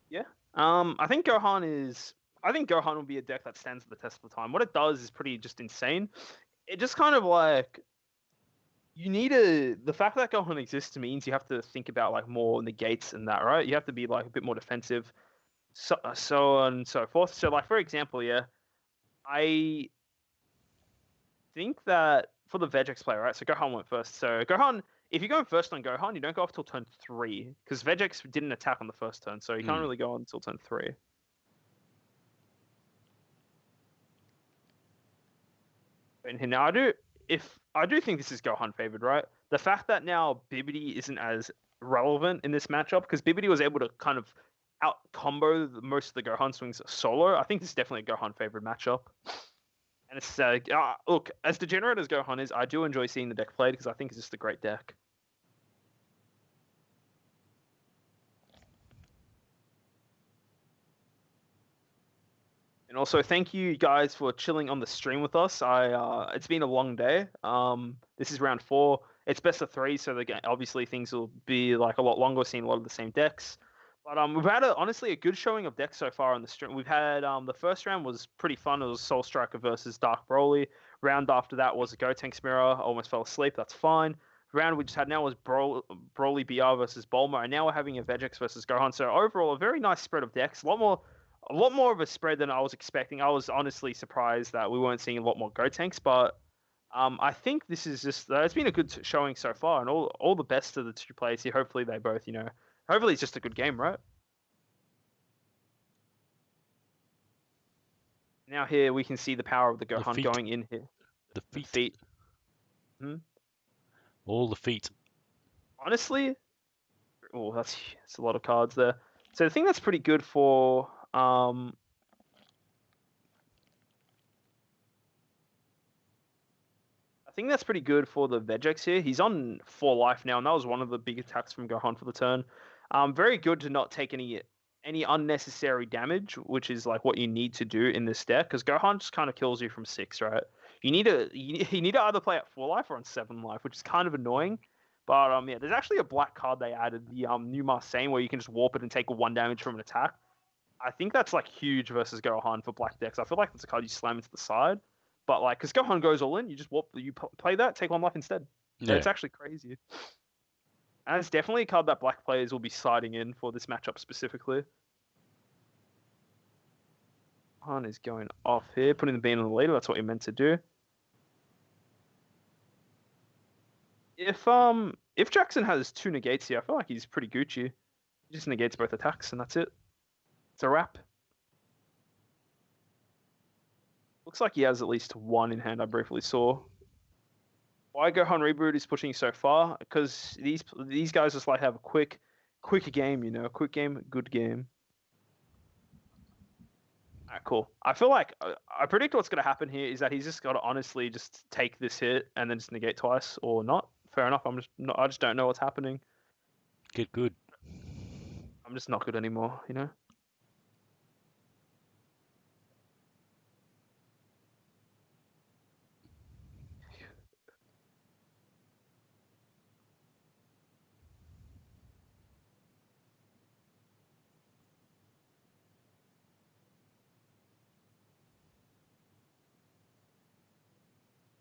Yeah. I think Gohan will be a deck that stands the test of the time. What it does is pretty just insane. It just kind of like the fact that Gohan exists means you have to think about like more negates and that, right? You have to be like a bit more defensive, so on and so forth. So like for example, yeah, I think that for the Vegex player, right? So Gohan went first. So Gohan, if you're going first on Gohan, you don't go off till turn 3 because Vegex didn't attack on the first turn, so you can't really go on until turn 3. And now I do think this is Gohan favored, right? The fact that now Bibbidi isn't as relevant in this matchup because Bibbidi was able to kind of out combo most of the Gohan swings solo. I think this is definitely a Gohan favored matchup. And it's look, as degenerate as Gohan is, I do enjoy seeing the deck played because I think it's just a great deck. And also, thank you guys for chilling on the stream with us. It's been a long day. This is round 4. It's best of 3, so obviously things will be like a lot longer, seeing a lot of the same decks. But we've had honestly a good showing of decks so far on the stream. We've had the first round was pretty fun. It was Soul Striker versus Dark Broly. Round after that was a Gotenks Mirror. I almost fell asleep. That's fine. Round we just had now was Broly BR versus Bulma, and now we're having a Vegex versus Gohan. So overall, a very nice spread of decks. A lot more of a spread than I was expecting. I was honestly surprised that we weren't seeing a lot more Gotenks, but I think this is just it's been a good showing so far, and all the best to the two players here. Hopefully they both, hopefully it's just a good game, right? Now here we can see the power of the Gohan going in here. The The feet. feet. All the feet. Honestly, that's a lot of cards there. So the thing that's pretty good for I think that's pretty good for the Vegex here. He's on 4 life now, and that was one of the big attacks from Gohan for the turn. Very good to not take any unnecessary damage, which is like what you need to do in this deck, because Gohan just kind of kills you from 6, right? You need to either play at 4 life or on 7 life, which is kind of annoying. But yeah, there's actually a black card they added, the new Marseille, where you can just warp it and take 1 damage from an attack. I think that's like huge versus Gohan for black decks. I feel like that's a card you slam into the side. But like, because Gohan goes all in, you just play that, take 1 life instead. Yeah. It's actually crazy. And it's definitely a card that black players will be siding in for this matchup specifically. Gohan is going off here, putting the bean on the leader. That's what you're meant to do. If Jackson has 2 negates here, I feel like he's pretty Gucci. He just negates both attacks, and that's it. It's a wrap. Looks like he has at least 1 in hand, I briefly saw. Why Gohan Reboot is pushing so far? Because these guys just like have a quick game, you know, quick game, good game. Alright, cool. I feel like I predict what's going to happen here is that he's just got to honestly just take this hit and then just negate twice or not. Fair enough. I just don't know what's happening. Get good. I'm just not good anymore, you know.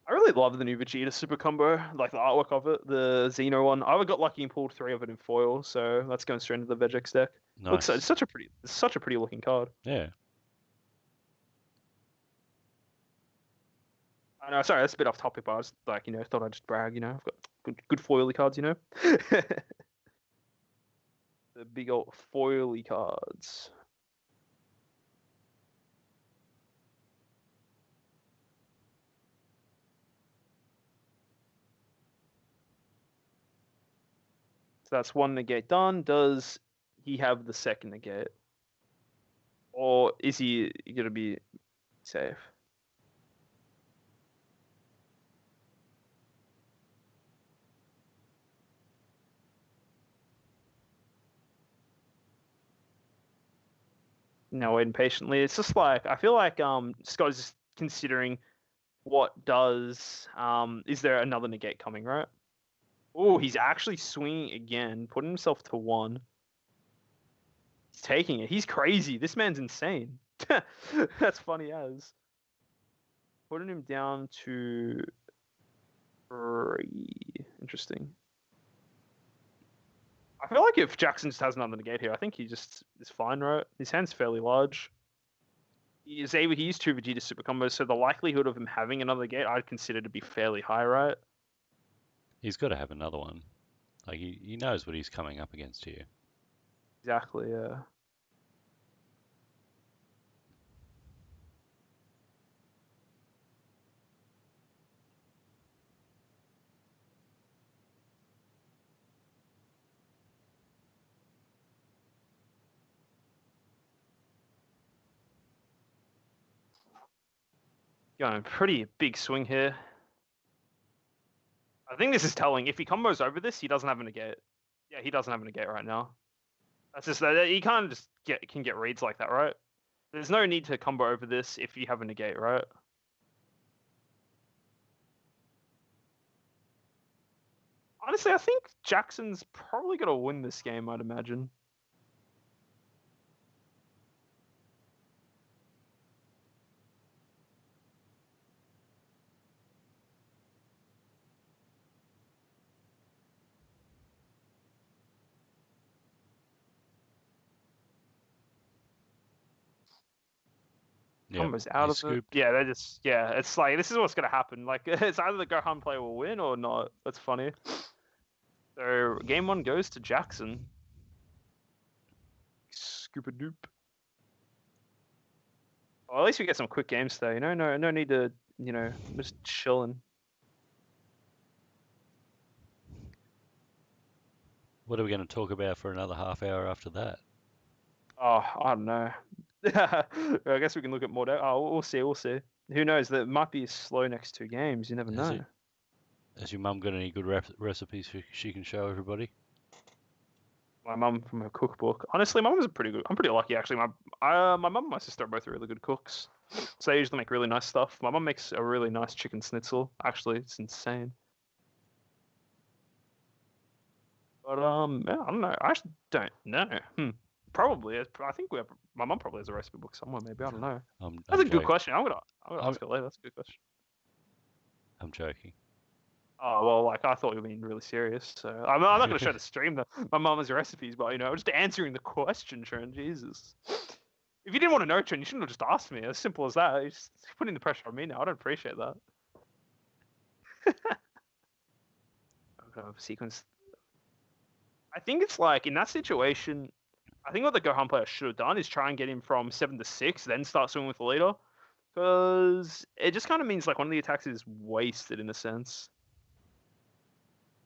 I really love the new Vegeta super combo, like the artwork of it, the Xeno one. I got lucky and pulled 3 of it in foil, so that's going straight into the Vegex deck. Nice. It's such a pretty looking card. Yeah. I know, sorry, that's a bit off topic, but I was like, you know, thought I'd just brag, you know, I've got good foily cards, you know. The big old foily cards. So that's 1 negate done. Does he have the second negate? Or is he going to be safe? No, waiting patiently. It's just like, I feel like Scott is just considering what does, is there another negate coming, right? Oh, he's actually swinging again, putting himself to 1. He's taking it. He's crazy. This man's insane. That's funny as. Putting him down to 3. Interesting. I feel like if Jackson just has another negate here, I think he just is fine, right? His hand's fairly large. He used 2 Vegeta super combos, so the likelihood of him having another gate I'd consider to be fairly high, right? He's got to have another one. Like, he knows what he's coming up against here. Exactly, yeah. Going pretty big swing here. I think this is telling. If he combos over this, he doesn't have a negate. Yeah, he doesn't have a negate right now. That's just that he kind of just can get reads like that, right? There's no need to combo over this if you have a negate, right? Honestly, I think Jackson's probably gonna win this game, I'd imagine. Yeah. Combos out of it. Scooped. Yeah, it's like this is what's gonna happen. Like it's either the Gohan player will win or not. That's funny. So game 1 goes to Jackson. Scoopa doop. Well, at least we get some quick games today. You know, no need to just chilling. What are we going to talk about for another half hour after that? Oh, I don't know. I guess we can look at more. We'll see. We'll see. Who knows? That might be a slow next 2 games. You never know. Has your mum got any good recipes she can show everybody? My mum from her cookbook. Honestly, my mum's pretty good. I'm pretty lucky actually. My mum and my sister are both really good cooks, so they usually make really nice stuff. My mum makes a really nice chicken schnitzel. Actually, it's insane. But yeah, I don't know. I actually don't know. Probably. I think my mum probably has a recipe book somewhere. Maybe I don't know. That's a good question. I'm gonna ask her later. That's a good question. I'm joking. Oh well, like I thought you were being really serious. So I'm not going to show the stream my mama's recipes, but just answering the question, Trent. Jesus, if you didn't want to know, Trent, you shouldn't have just asked me. As simple as that. You're just putting the pressure on me now. I don't appreciate that. Sequence. I think it's like in that situation. I think what the Gohan player should have done is try and get him from 7 to 6, then start swinging with the leader, because it just kind of means like one of the attacks is wasted in a sense.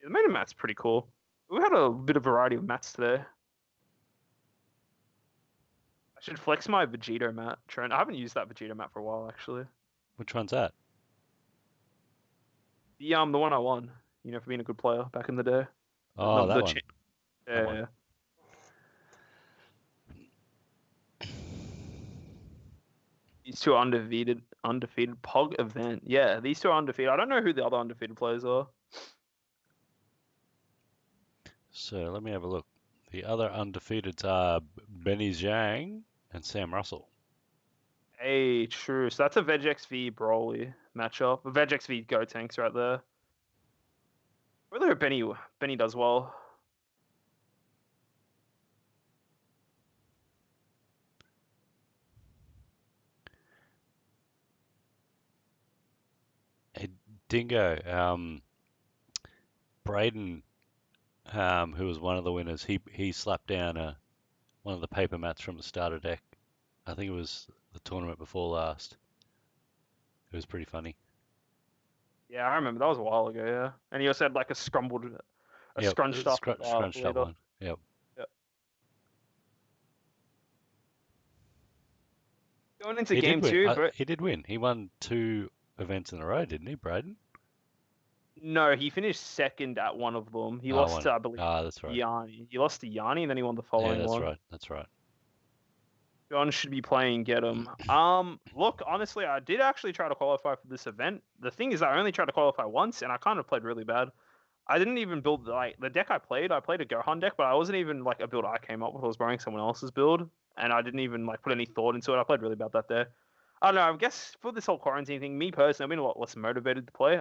The main mat's pretty cool. We had a bit of variety of mats today. I should flex my Vegito mat, Trent. I haven't used that Vegito mat for a while, actually. Which one's that? The one I won, for being a good player back in the day. Oh, that one. Yeah. These two are undefeated Pog event. Yeah, these two are undefeated. I don't know who the other undefeated players are. So let me have a look. The other undefeateds are Benny Zhang and Sam Russell. Hey, true. So that's a Vegex v Broly matchup. Vegex v Gotenks right there. Whether Benny does well. Hey, Dingo, Braden, who was one of the winners, he slapped down one of the paper mats from the starter deck. I think it was the tournament before last. It was pretty funny. Yeah, I remember that was a while ago. Yeah, and he also had like a scrunched up scrunched up one. Yep. Going into game 2, but he did win. He won 2 events in a row, didn't he, Braden? No, he finished second at one of them. He lost to, I believe, that's right. Yanni. He lost to Yanni, and then he won the following one. Yeah, that's right. John should be playing Get 'em. Look, honestly, I did actually try to qualify for this event. The thing is, I only tried to qualify once, and I kind of played really bad. I didn't even build the deck I played. I played a Gohan deck, but I wasn't even like a build I came up with. I was borrowing someone else's build, and I didn't even like put any thought into it. I played really bad that day. I don't know. I guess for this whole quarantine thing, me personally, I've been a lot less motivated to play.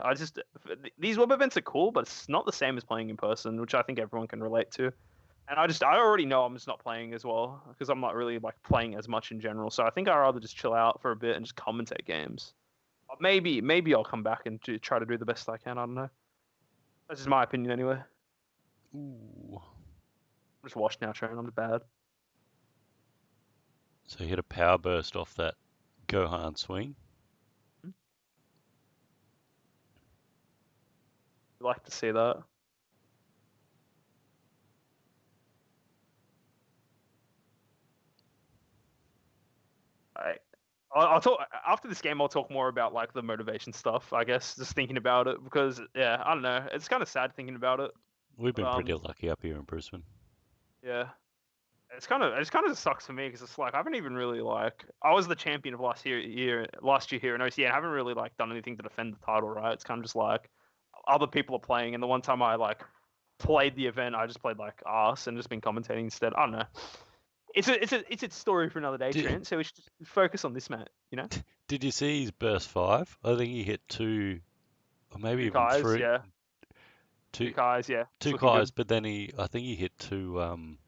These web events are cool, but it's not the same as playing in person, which I think everyone can relate to. And I already know I'm just not playing as well because I'm not really like playing as much in general. So I think I'd rather just chill out for a bit and just commentate games. But maybe I'll come back and try to do the best I can. I don't know. That's just my opinion anyway. Ooh. I'm just washed now, Sharon. I'm bad. So he hit a power burst off that Gohan swing. I'd like to see that. I'll talk after this game. I'll talk more about like the motivation stuff. I guess just thinking about it because yeah, I don't know. It's kind of sad thinking about it. We've been pretty lucky up here in Brisbane. Yeah, it just kind of sucks for me because it's like I haven't even really like I was the champion of last year here in OCA. I haven't really like done anything to defend the title. Right? It's kind of just like other people are playing, and the one time I like played the event, I just played like arse and just been commentating instead. I don't know. It's a story for another day, Trent. So we should just focus on this, mate. Did you see his burst 5? I think he hit 2, or maybe even Kais, 3. Yeah. 2 Kais, yeah. 2 Kais, but then I think he hit 2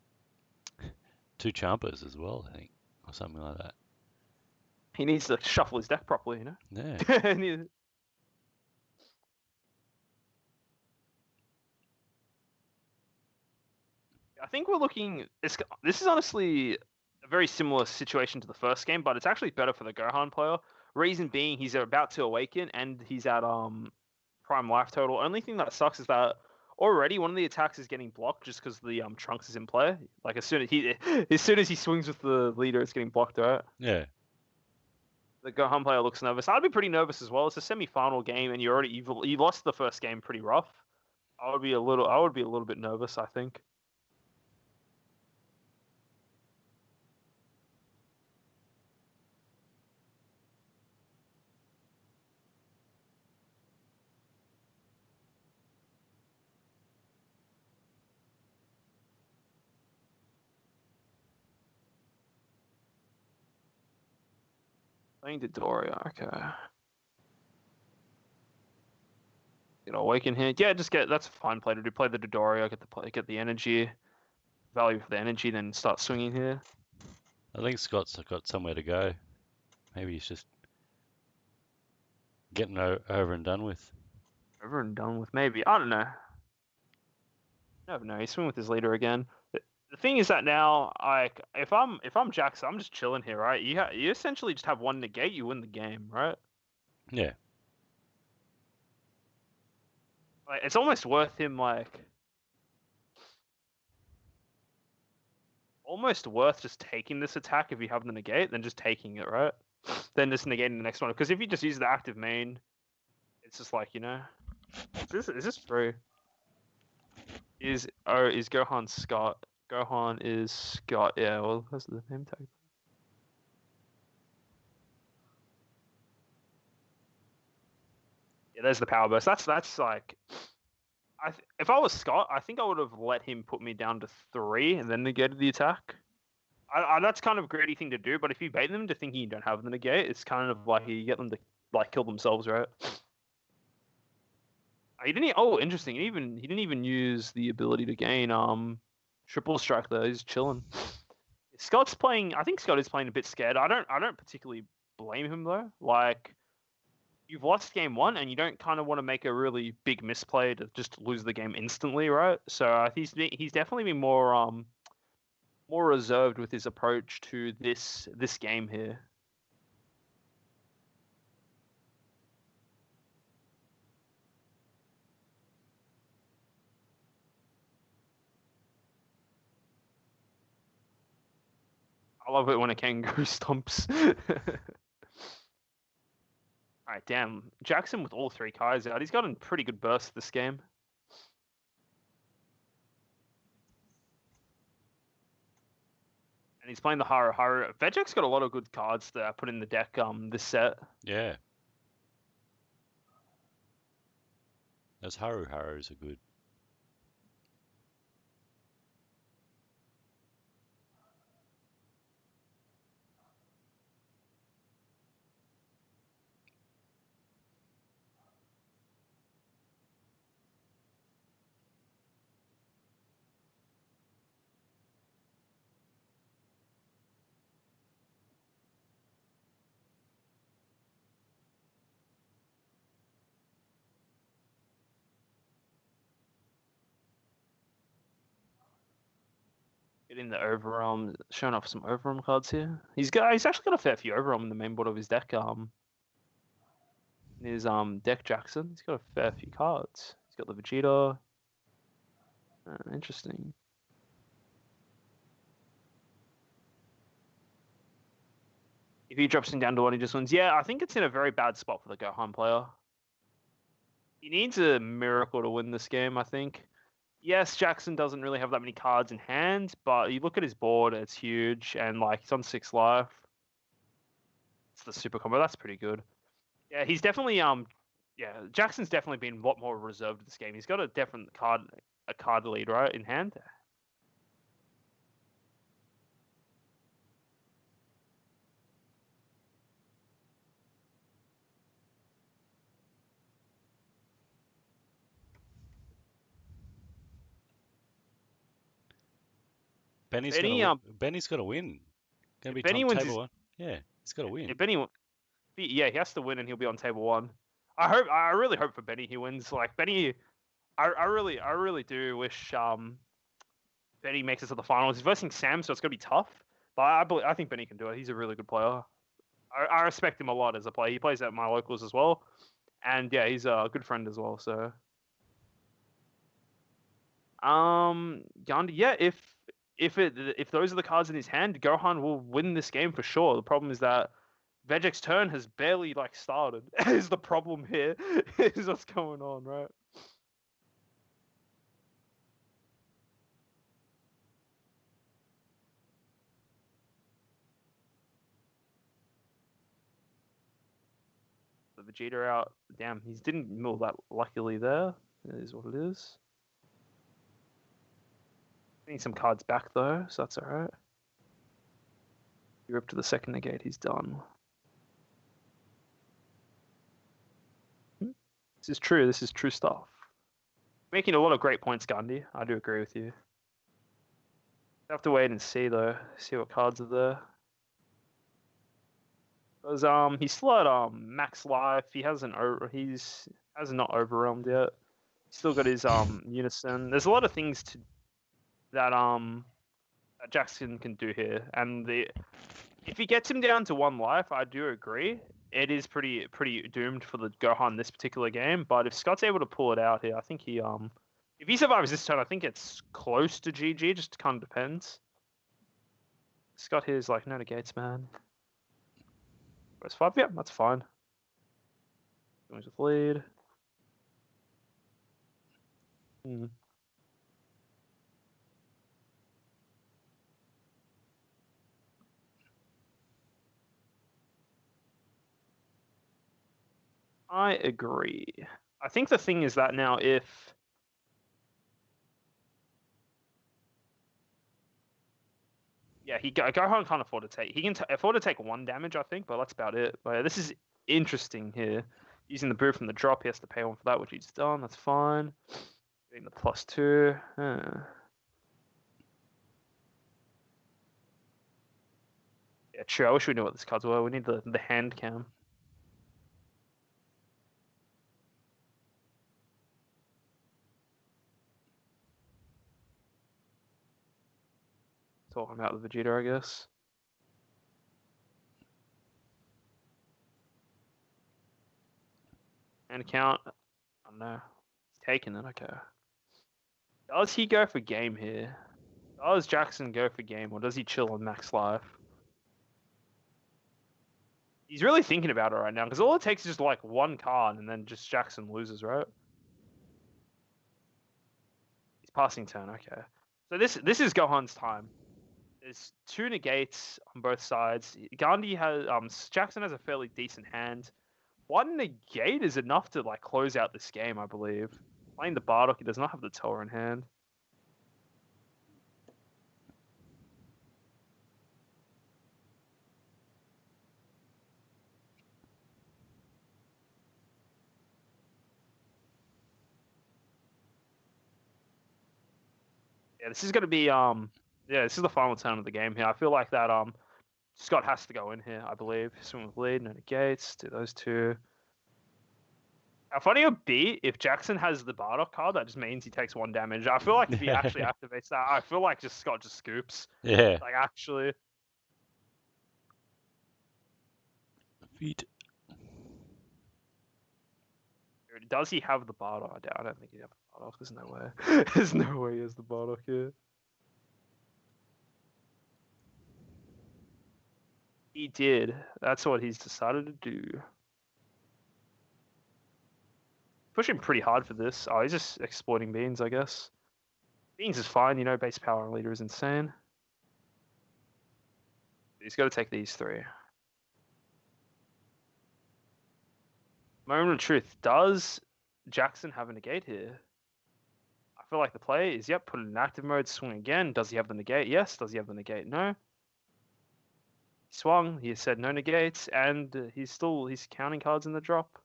Champas as well. I think, or something like that. He needs to shuffle his deck properly, Yeah. I think we're looking. This is honestly a very similar situation to the first game, but it's actually better for the Gohan player. Reason being, he's about to awaken and he's at prime life total. Only thing that sucks is that already one of the attacks is getting blocked just because the Trunks is in play. Like as soon as he swings with the leader, it's getting blocked, right? Yeah. The Gohan player looks nervous. I'd be pretty nervous as well. It's a semi-final game, and you lost the first game pretty rough. I would be a little bit nervous, I think. Playing Dodoria, okay. Awaken here. Yeah, that's a fine play to do. Play the Dodoria, get the energy, value for the energy, then start swinging here. I think Scott's got somewhere to go. Maybe he's just getting over and done with. Over and done with, maybe. I don't know. Never know. He's swinging with his leader again. The thing is that now, like, if I'm Jackson, I'm just chilling here, right? You essentially just have one negate, you win the game, right? Yeah. Like, it's almost worth him, like, almost worth just taking this attack if you have the negate, than just taking it, right? Then just negating the next one. Because if you just use the active main, it's just like, is this true? Is Gohan Scott? Gohan is Scott. Yeah, well, that's the name tag. Yeah, there's the power burst. That's like, if I was Scott, I think I would have let him put me down to 3 and then negated the attack. That's kind of a greedy thing to do, but if you bait them to thinking you don't have the negate, it's kind of like you get them to like kill themselves, right? He didn't. Oh, interesting. He didn't even use the ability to gain triple strike there. He's chilling. Scott's playing. I think Scott is playing a bit scared. I don't particularly blame him though. Like, you've lost game 1 and you don't kind of want to make a really big misplay to just lose the game instantly, right? So he's definitely been more reserved with his approach to this game here. I love it when a kangaroo stomps. Alright, damn. Jackson with all 3 Kais out. He's gotten pretty good burst this game. And he's playing the Haru Haru. Vegek's got a lot of good cards that I put in the deck this set. Yeah. Those Haru Harus are good. Getting the Overrealm, showing off some Overrealm cards here. He's actually got a fair few Overrealm in the main board of his deck. In his deck Jackson, he's got a fair few cards. He's got the Vegeta. Interesting. If he drops him down to 1, he just wins. Yeah, I think it's in a very bad spot for the Gohan player. He needs a miracle to win this game, I think. Yes, Jackson doesn't really have that many cards in hand, but you look at his board, it's huge, and like he's on 6 life. It's the super combo. That's pretty good. Yeah, he's definitely yeah, Jackson's definitely been a lot more reserved this game. He's got a different card lead, right, in hand. Benny's got to win. Gonna be Benny top wins table 1. Yeah, he's got to win. Yeah, he has to win and he'll be on table 1. I really hope for Benny he wins. Like Benny, I really do wish Benny makes it to the finals. He's versing Sam, so it's gonna be tough. But I think Benny can do it. He's a really good player. I respect him a lot as a player. He plays at my locals as well, and yeah, he's a good friend as well. So, Gandhi, yeah, if those are the cards in his hand, Gohan will win this game for sure. The problem is that Vegek's turn has barely like started. Is the problem here? Is what's going on, right? The Vegeta out. Damn, he didn't mill that luckily there. It is what it is. Need some cards back though, so that's alright. You're up to the second negate, he's done. This is true stuff. Making a lot of great points, Gandhi. I do agree with you. Have to wait and see though, see what cards are there. Because he's still at max life. He hasn't not overwhelmed yet. He's still got his unison. There's a lot of things that Jackson can do here, and if he gets him down to 1 life, I do agree. It is pretty doomed for the Gohan this particular game. But if Scott's able to pull it out here, I think if he survives this turn, I think it's close to GG. Just kind of depends. Scott here is like no negates, man. Where's 5? Yeah, that's fine. Going with lead. I agree. I think the thing is that now if Gohan can't afford to take. He can afford to take 1 damage, I think, but that's about it. But yeah, this is interesting here. Using the brew from the drop, he has to pay 1 for that, which he's done. That's fine. Getting the +2. Yeah, true. I wish we knew what these cards were. We need the hand cam. Talking about the Vegeta, I guess. And count. Oh no. He's taking it, okay. Does he go for game here? Does Jackson go for game, or does he chill on max life? He's really thinking about it right now, because all it takes is just like 1 card, and then just Jackson loses, right? He's passing turn, okay. So this is Gohan's time. There's 2 negates on both sides. Gandhi has Jackson has a fairly decent hand. 1 negate is enough to like close out this game, I believe. Playing the Bardock, he does not have the Tower in hand. Yeah, this is gonna be this is the final turn of the game here. I feel like that Scott has to go in here, I believe. Swing with lead, no negates, do those 2. How funny it would be if Jackson has the Bardock card, that just means he takes 1 damage. I feel like if he actually activates that, I feel like Scott just scoops. Yeah. Like actually. Feet. Does he have the Bardock? I don't think he has the Bardock. There's no way. There's no way he has the Bardock here. He did. That's what he's decided to do. Pushing pretty hard for this. Oh, he's just exploiting Beans, I guess. Beans is fine, base power on leader is insane. He's got to take these 3. Moment of truth. Does Jackson have a negate here? I feel like the play is, put it in active mode, swing again. Does he have the negate? Yes. Does he have the negate? No. He swung. He said no negates, and he's counting cards in the drop.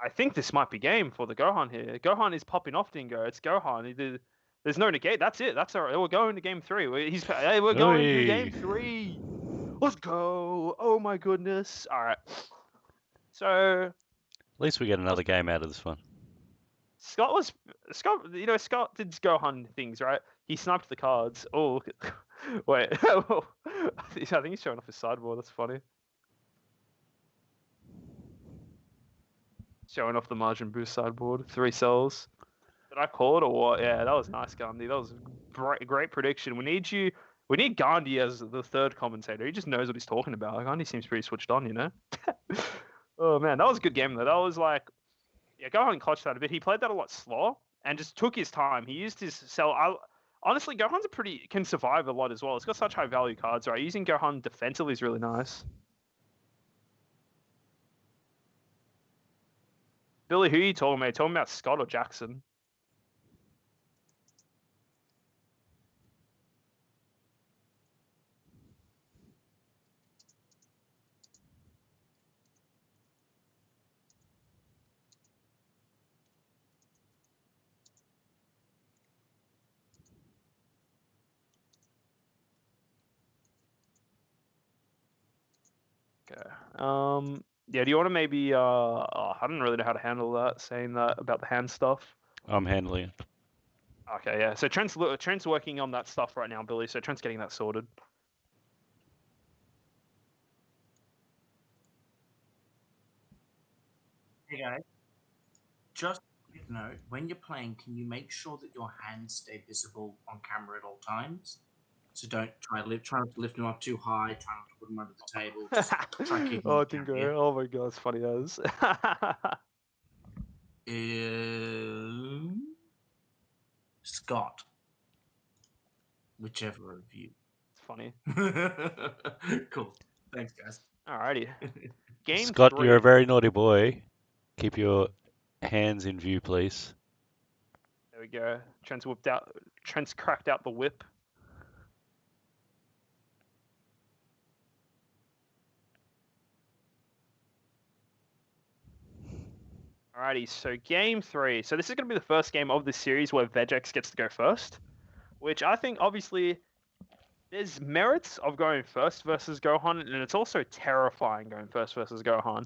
I think this might be game for the Gohan here. Gohan is popping off Dingo. It's Gohan. There's no negate. That's it. That's all right. We're going to game 3. We're going to game 3. Let's go. Oh my goodness. All right. So At least we get another game out of this one. Scott did Gohan things, right? He sniped the cards. Oh, look at, wait. I think he's showing off his sideboard. That's funny. Showing off the margin boost sideboard. 3 cells. Did I call it or what? Yeah, that was nice, Gandhi. That was great prediction. We need you. We need Gandhi as the third commentator. He just knows what he's talking about. Gandhi seems pretty switched on, you know. Oh man, that was a good game though. That was like, yeah, Gohan clutched that a bit. He played that a lot slower and just took his time. He used his cell. Honestly, Gohan's can survive a lot as well. It's got such high value cards, right? Using Gohan defensively is really nice. Billy, who are you talking about? Talking about Scott or Jackson? Okay. Yeah, do you want to maybe I don't really know how to handle that, saying that about the hand stuff. I'm handling it. Okay, yeah. So Trent's working on that stuff right now, Billy. So Trent's getting that sorted. Hey guys, just a quick note: when you're playing, can you make sure that your hands stay visible on camera at all times? So don't try not to lift them up too high. Try not to put them under the table. Just try keeping Oh, them Dingo. down. Oh my god, it's funny as. Scott, whichever of you. It's funny. Cool. Thanks, guys. Alrighty. Game Scott, 3. you're a very naughty boy. Keep your hands in view, please. There we go. Trent's cracked out the whip. Alrighty, so game 3. So this is going to be the first game of this series where Vegex gets to go first, which I think obviously there's merits of going first versus Gohan, and it's also terrifying going first versus Gohan.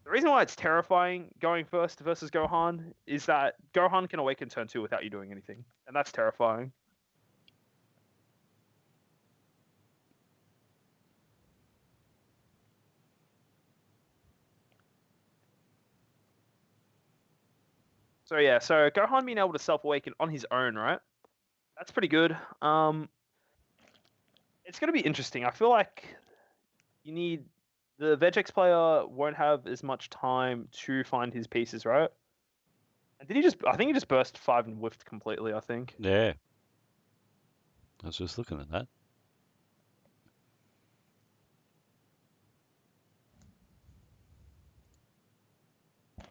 The reason why it's terrifying going first versus Gohan is that Gohan can awaken turn 2 without you doing anything, and that's terrifying. So yeah, so Gohan being able to self-awaken on his own, right? That's pretty good. It's going to be interesting. I feel like the Vegex player won't have as much time to find his pieces, right? And I think he just burst 5 and whiffed completely, I think. Yeah. I was just looking at that.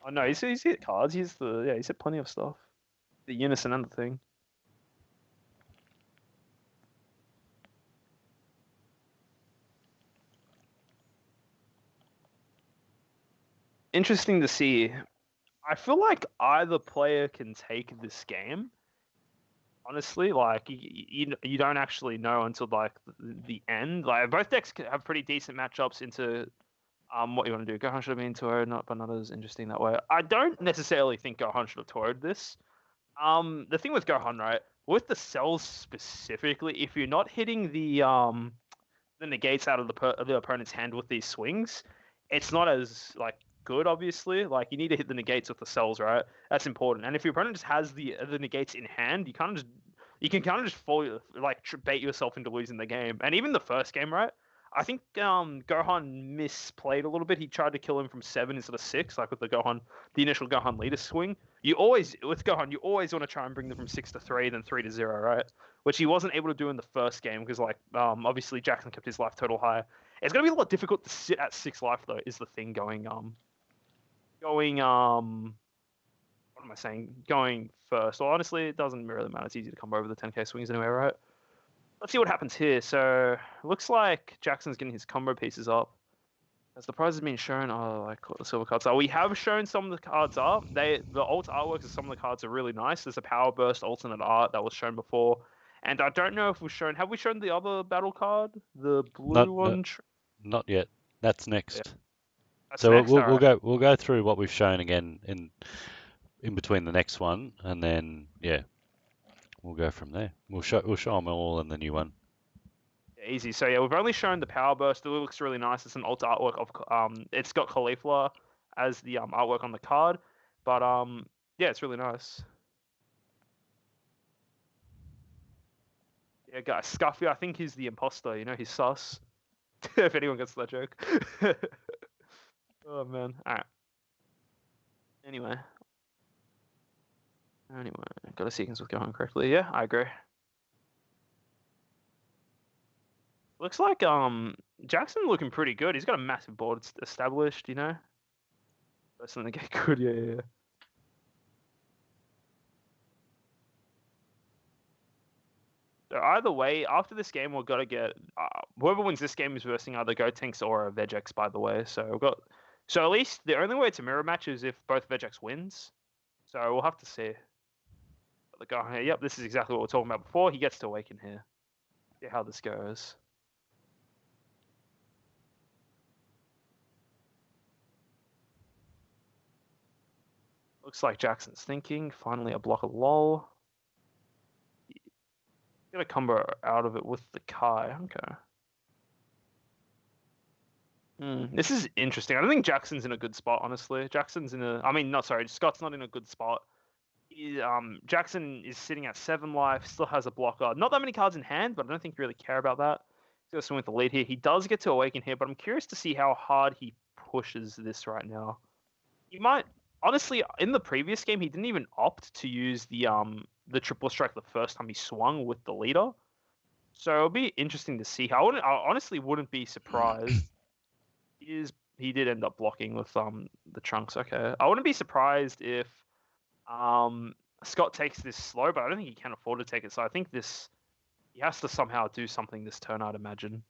Oh no, he's hit cards. He's hit plenty of stuff. The Unison and the thing. Interesting to see. I feel like either player can take this game. Honestly, like you don't actually know until like the end. Like both decks have pretty decent matchups into what you want to do. Gohan should have been Toroed, but not as interesting that way. I don't necessarily think Gohan should have Toroed this. The thing with Gohan, right, with the cells specifically, if you're not hitting the negates out of the opponent's hand with these swings, it's not as like good. Obviously, like you need to hit the negates with the cells, right? That's important. And if your opponent just has the negates in hand, you can kind of just fall like bait yourself into losing the game. And even the first game, right? I think Gohan misplayed a little bit. He tried to kill him from 7 instead of 6, like with the initial Gohan leader swing. With Gohan, you always want to try and bring them from 6 to 3, then 3 to 0, right? Which he wasn't able to do in the first game because, like, obviously Jackson kept his life total high. It's gonna be a lot difficult to sit at 6 life though. Is the thing what am I saying? Going first. Well, honestly, it doesn't really matter. It's easy to come over the 10k swings anyway, right? Let's see what happens here. So looks like Jackson's getting his combo pieces up. As the prize has been shown, like what the silver cards are. We have shown some of the cards up. The alt artworks of some of the cards are really nice. There's a Power Burst alternate art that was shown before. And I don't know if have we shown the other battle card? The blue one? Not yet. That's next. Yeah. That's So next? we'll go through what we've shown again in between the next one, and then yeah, we'll go from there. We'll show them all in the new one. Easy. So yeah, we've only shown the Power Burst. It looks really nice. It's an alt artwork of it's got Cauliflower as the artwork on the card. But yeah, it's really nice. Yeah, guys, Scuffy, I think he's the imposter. You know, he's sus. If anyone gets that joke. Oh man. All right. Anyway, got a sequence with going correctly. Yeah, I agree. Looks like Jackson looking pretty good. He's got a massive board established. You know, first thing to get good. Yeah. So either way, after this game, we've got to get whoever wins this game is versing either Gotenks or a Vegex. By the way, so at least the only way it's a mirror match is if both Vegex wins. So we'll have to see. But the guy here, yep, this is exactly what we were talking about before. He gets to awaken here. See how this goes. Looks like Jackson's thinking. Finally, a block of lol. Get a combo out of it with the Kai. Okay. This is interesting. I don't think Jackson's in a good spot, honestly. Scott's not in a good spot. Jackson is sitting at 7 life, still has a blocker. Not that many cards in hand, but I don't think you really care about that. He's going to swing with the lead here. He does get to awaken here, but I'm curious to see how hard he pushes this right now. He might, honestly, in the previous game, he didn't even opt to use the triple strike the first time he swung with the leader. So it'll be interesting to see. I honestly wouldn't be surprised. He did end up blocking with the trunks. Okay, I wouldn't be surprised if Scott takes this slow, but I don't think he can afford to take it. So I think he has to somehow do something this turn. I'd imagine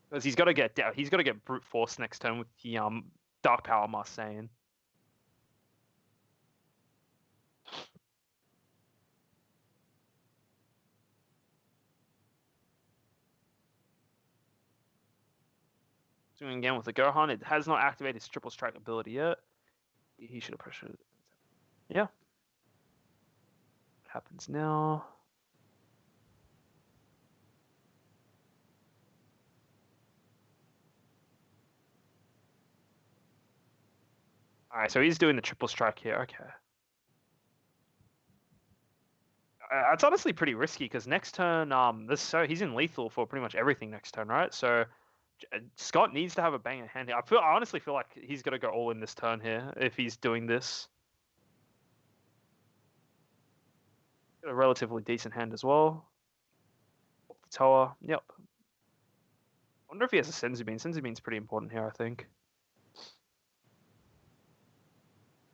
because he's got to get brute force next turn with the dark power Marseille. Doing again with the Gohan. It has not activated his triple strike ability yet. He should have pushed it. Yeah. What happens now? Alright, so he's doing the triple strike here. Okay. It's honestly pretty risky because next turn, he's in lethal for pretty much everything next turn, right? So Scott needs to have a banger hand here. I honestly feel like he's got to go all in this turn here if he's doing this. Got a relatively decent hand as well. The Toa, yep. Wonder if he has a Senzu Bean. Senzu Bean's pretty important here, I think.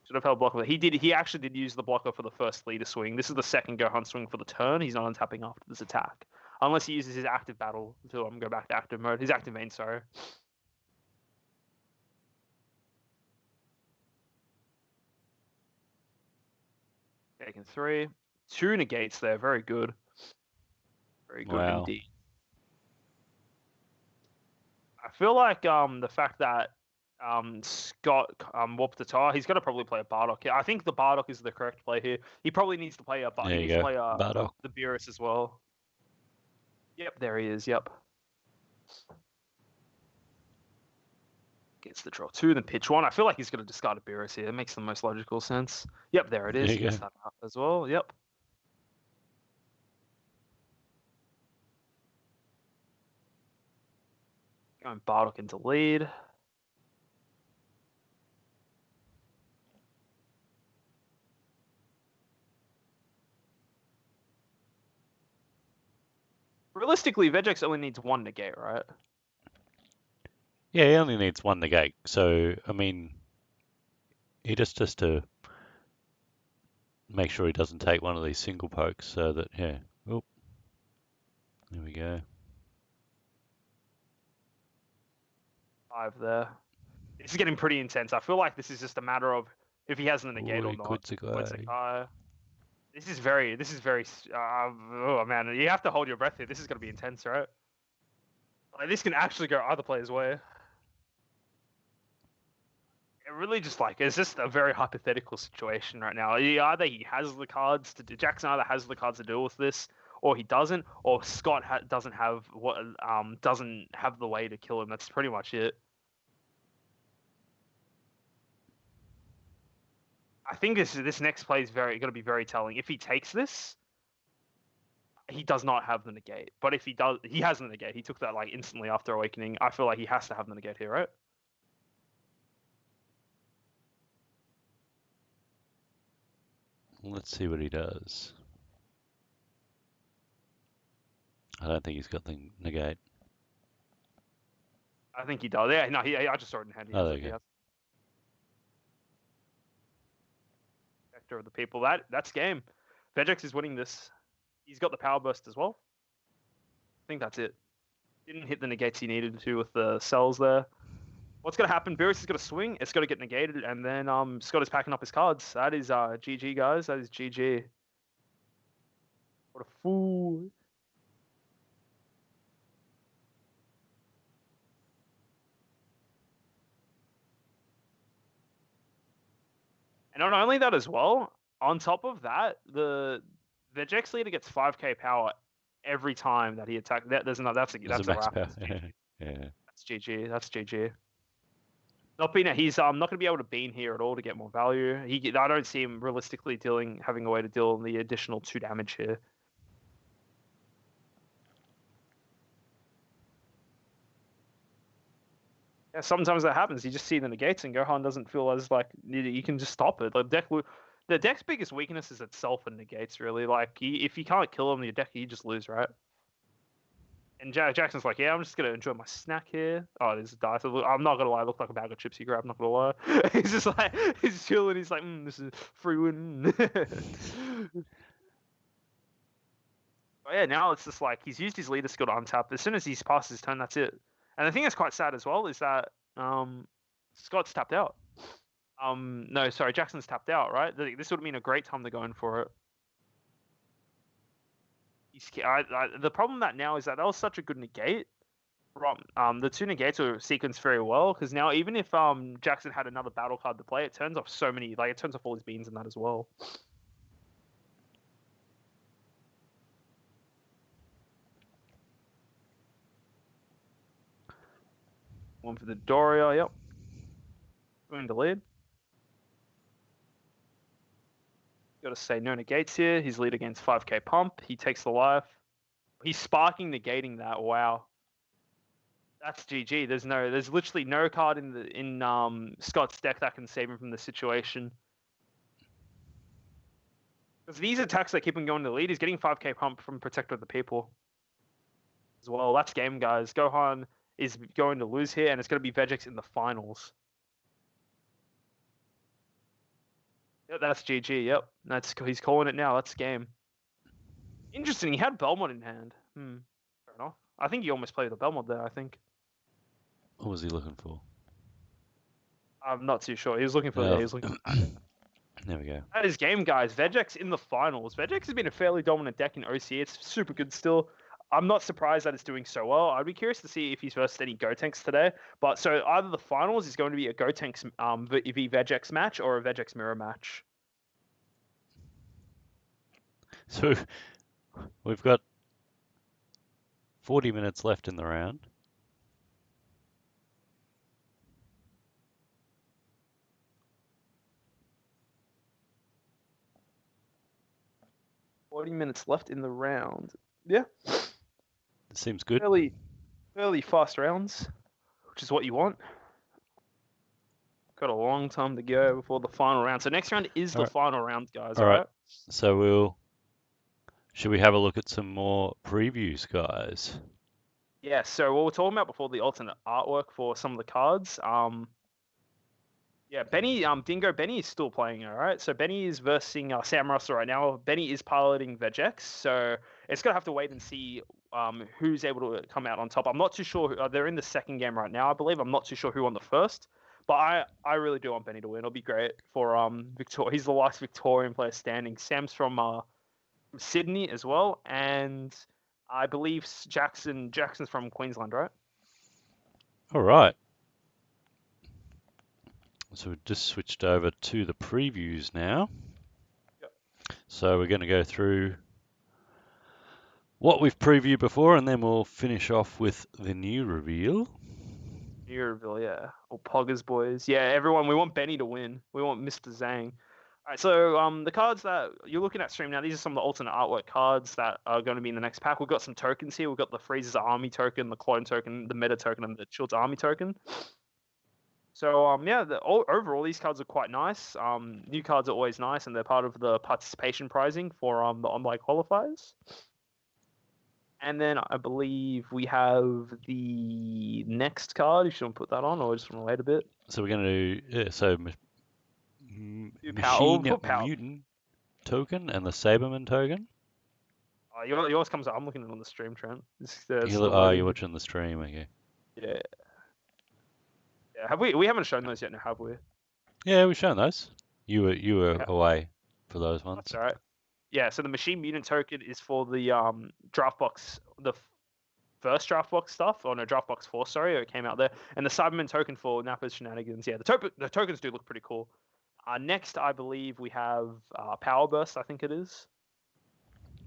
Should have held blocker. He actually did use the blocker for the first leader swing. This is the second Gohan swing for the turn. He's not untapping after this attack. Unless he uses his active battle to go back to active mode. His active main, sorry. Taking 3. 2 negates there. Very good. Very good indeed. I feel like the fact that Scott warped the Tower, he's got to probably play a Bardock. I think the Bardock is the correct play here. He probably needs to play Bardock. The Beerus as well. Yep, there he is. Yep. Gets the draw 2, then pitch 1. I feel like he's going to discard a Beerus here. It makes the most logical sense. Yep, there it is. He gets that up as well. Yep. Going Bardock into lead. Realistically, Vegex only needs 1 negate, right? Yeah, he only needs 1 negate. So, I mean, he just has to make sure he doesn't take one of these single pokes so that, yeah. Oh, there we go. 5 there. This is getting pretty intense. I feel like this is just a matter of if he has the negate or not. This is very. Oh man, you have to hold your breath here. This is gonna be intense, right? Like, this can actually go either player's way. It really it's just a very hypothetical situation right now. Either he has the cards Jackson either has the cards to deal with this, or he doesn't, or Scott doesn't have the way to kill him. That's pretty much it. I think this next play is going to be very telling. If he takes this, he does not have the negate. But if he does, he has the negate. He took that like instantly after awakening. I feel like he has to have the negate here, right? Let's see what he does. I don't think he's got the negate. I think he does. Yeah, no, I just saw it in hand. Oh, there you go. Vector of the people. That's game. Vegex is winning this. He's got the power burst as well. I think that's it. Didn't hit the negates he needed to with the cells there. What's going to happen? Beerus is going to swing. It's going to get negated, and then Scott is packing up his cards. That is GG, guys. That is GG. What a fool. And not only that as well, on top of that, the Vegex leader gets 5k power every time that he attacks. That's a max wrap. power. Yeah. That's GG. That's GG. Not being he's not going to be able to bean here at all to get more value. I don't see him realistically having a way to deal the additional 2 damage here. Yeah, sometimes that happens. You just see the negates, and Gohan doesn't feel as like you can just stop it. The deck's biggest weakness is itself and negates. Really, like if you can't kill him, your deck you just lose, right? And Jackson's like, yeah, I'm just gonna enjoy my snack here. Oh, there's a dice. I'm not gonna lie, I look like a bag of chips you grab. I'm not gonna lie. He's just like he's chilling. He's like, this is free win. But yeah, now it's just like he's used his leader skill to untap. As soon as he's passed his turn, that's it. And the thing that's quite sad as well is that Scott's tapped out. No, sorry, Jackson's tapped out, right? This would have been a great time to go in for it. The problem that now is that was such a good negate. The 2 negates were sequenced very well because now even if Jackson had another battle card to play, it turns off so many. Like it turns off all his beans and that as well. One for the Doria, yep. Going to lead. Got to say no negates here. His lead against 5k pump. He takes the life. He's sparking negating that. Wow. That's GG. There's literally no card in Scott's deck that can save him from the situation. Because these attacks that keep him going to the lead, he's getting 5k pump from Protector of the People as well. That's game, guys. Gohan is going to lose here, and it's going to be Vegex in the finals. Yep, that's GG. Yep, he's calling it now. That's game. Interesting. He had Belmont in hand. Fair enough. I think he almost played the Belmont there. I think. What was he looking for? I'm not too sure. He was looking for. Yeah, he was looking. There we go. That is game, guys. Vegex in the finals. Vegex has been a fairly dominant deck in OC. It's super good still. I'm not surprised that it's doing so well. I'd be curious to see if he's versus any Gotenks today. But so either the finals is going to be a Gotenks v Vegex match or a Vegex mirror match. So we've got 40 minutes left in the round. Minutes left in the round. Yeah. It seems good. Fairly fast rounds, which is what you want. Got a long time to go before the final round. So next round is the final round, guys. All right. So should we have a look at some more previews, guys? Yeah. So what we're talking about before, the alternate artwork for some of the cards. Yeah, Benny, Dingo, Benny is still playing, all right? So Benny is versing Sam Russell right now. Benny is piloting Vegex, so it's going to have to wait and see who's able to come out on top. I'm not too sure. They're in the second game right now, I believe. I'm not too sure who won the first, but I really do want Benny to win. It'll be great for Victor. He's the last Victorian player standing. Sam's from Sydney as well, and I believe Jackson's from Queensland, right? All right. So we've just switched over to the previews now. Yep. So we're going to go through what we've previewed before, and then we'll finish off with the new reveal. New reveal, yeah. Or Poggers boys. Yeah, everyone, we want Benny to win. We want Mr. Zhang. Alright, so the cards that you're looking at stream now, these are some of the alternate artwork cards that are going to be in the next pack. We've got some tokens here. We've got the Freezer's Army token, the Clone token, the Meta token, and the Child's Army token. So yeah, overall these cards are quite nice. New cards are always nice, and they're part of the participation prizing for the online qualifiers. And then I believe we have the next card. You should put that on, or just want to wait a bit. So we're going to do Machine Mutant token and the Saberman token. Yours comes up. I'm looking at it on the stream, Trent. You're watching the stream, okay? Yeah. Yeah. We haven't shown those yet, now, have we? Yeah, we've shown those. You were away for those ones. That's all right. Yeah. So the Machine Mutant token is for the draft box, the first draft box stuff, or no, draft box 4. Sorry, it came out there. And the Cyberman token for Nappa's shenanigans. Yeah, the tokens do look pretty cool. Next, I believe we have Power Burst. I think it is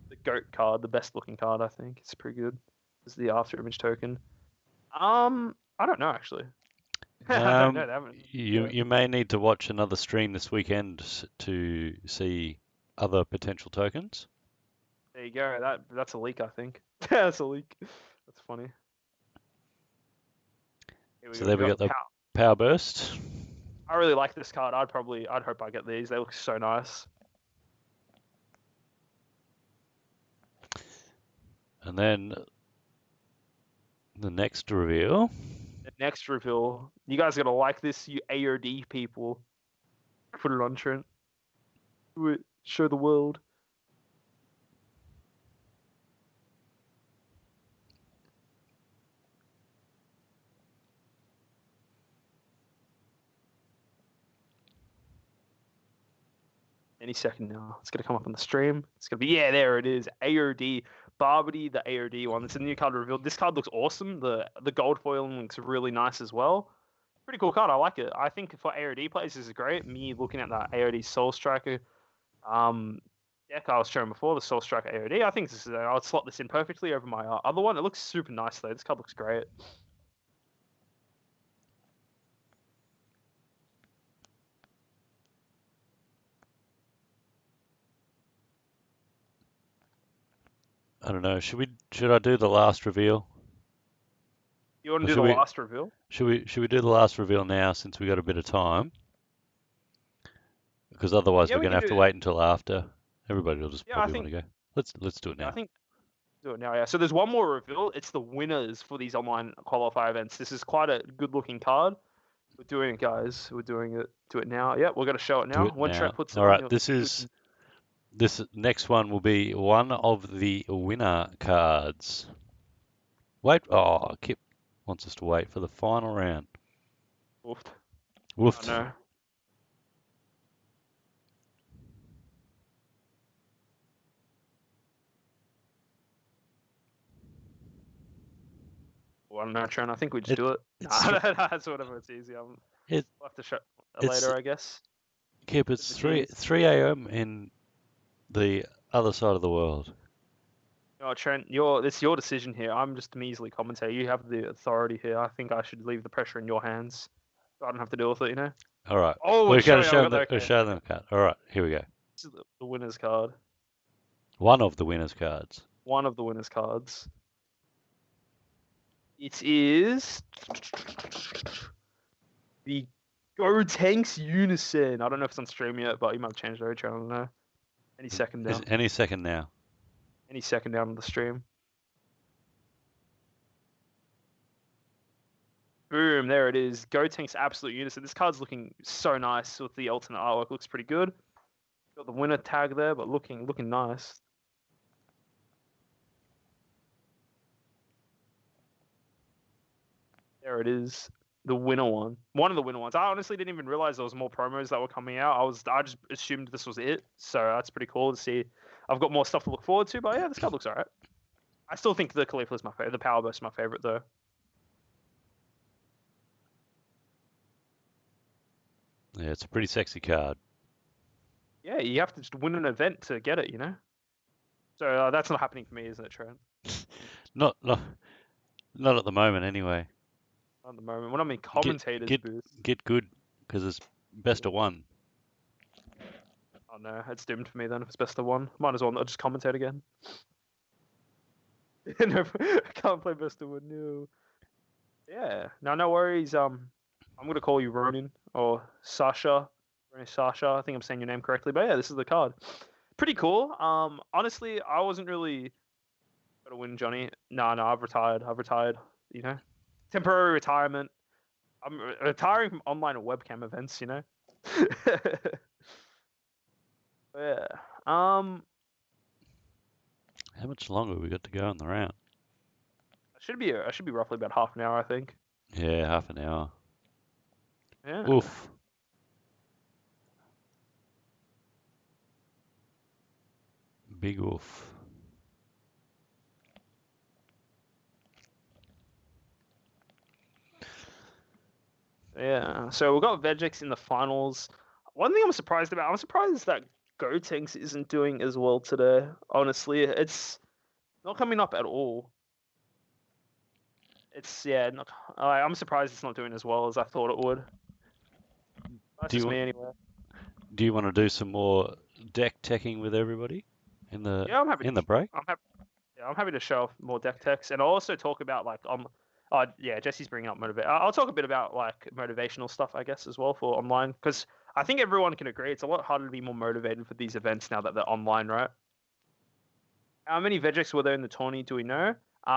the GOAT card, the best looking card. I think it's pretty good. It's the after image token. I don't know actually. I don't know. You may need to watch another stream this weekend to see other potential tokens. There you go. That's a leak, I think. That's a leak. That's funny. So there we got the Power Burst. I really like this card. I'd hope I get these. They look so nice. And then the next reveal. You guys are gonna like this, you AOD people. Put it on, Trent. Do it. Show the world. Any second now. It's gonna come up on the stream. It's gonna be, yeah, there it is. AOD. Barbity, the AOD one. It's a new card revealed. This card looks awesome. The gold foiling looks really nice as well. Pretty cool card. I like it. I think for AOD players, this is great. Me looking at that AOD Soul Striker deck I was showing before, the Soul Striker AOD. I think this is. I'll slot this in perfectly over my other one. It looks super nice though. This card looks great. I don't know. Should I do the last reveal? You want to do the last reveal? Should we do the last reveal now since we got a bit of time? Because otherwise we're gonna have to wait until after. Everybody will just probably want to go. Let's do it now. I think do it now. Yeah. So there's one more reveal. It's the winners for these online qualifier events. This is quite a good looking card. We're doing it, guys. We're doing it. Do it now. Yep, we're gonna show it now. When Trent puts it on. All right. This next one will be one of the winner cards. Wait. Oh, Kip wants us to wait for the final round. Woofed. Woofed. Oh, no. Well, no, Trent. I think we just do it. That's whatever. It's easy. We'll have to show later, I guess. Kip, it's 3 a.m. in the other side of the world. No, Trent, it's your decision here. I'm just a measly commentator. You have the authority here. I think I should leave the pressure in your hands. I don't have to deal with it, you know? All right. Oh, we're going to show them the card. All right, here we go. This is the winner's card. One of the winner's cards. One of the winner's cards. It is the Go Tanks Unison. I don't know if it's on stream yet, but you might have changed it. I don't know. Any second now. Any second now. Any second down on the stream. Boom, there it is. Go Tanks Absolute Unison. This card's looking so nice with the alternate artwork. Looks pretty good. Got the winner tag there, but looking nice. There it is. The winner one. One of the winner ones. I honestly didn't even realize there was more promos that were coming out. I just assumed this was it. So that's pretty cool to see. I've got more stuff to look forward to, but yeah, this card looks alright. I still think the Khalifa is my favorite. The Power Burst is my favorite though. Yeah, it's a pretty sexy card. Yeah, you have to just win an event to get it, you know? So that's not happening for me, isn't it, Trent? Not at the moment, anyway. Not at the moment. When I'm in commentators booth. Get good, because it's best of one. Oh no, it's doomed for me then if it's best of one. Might as well not just commentate again. No, I can't play best of one. No. Yeah. No worries. I'm gonna call you Ronin or Sasha. Sasha. I think I'm saying your name correctly. But yeah, this is the card. Pretty cool. Honestly, I wasn't really gonna win, Johnny. No, I've retired. You know, temporary retirement. I'm retiring from online webcam events. You know. Yeah. How much longer we got to go in the round? I should be roughly about half an hour, I think. Yeah, half an hour. Yeah. Oof. Big oof. Yeah. So we've got Vegex in the finals. One thing I'm surprised that Gotenks isn't doing as well today. Honestly, it's not coming up at all. It's not, I'm surprised it's not doing as well as I thought it would. That's just me anyway. Do you want to do some more deck teching with everybody in the I'm happy in the break? I'm happy to show off more deck techs, and I'll also talk about Jesse's bringing up motivate. I'll talk a bit about like motivational stuff, I guess, as well for online, because I think everyone can agree it's a lot harder to be more motivated for these events now that they're online, right? How many Vegex were there in the tourney? Do we know?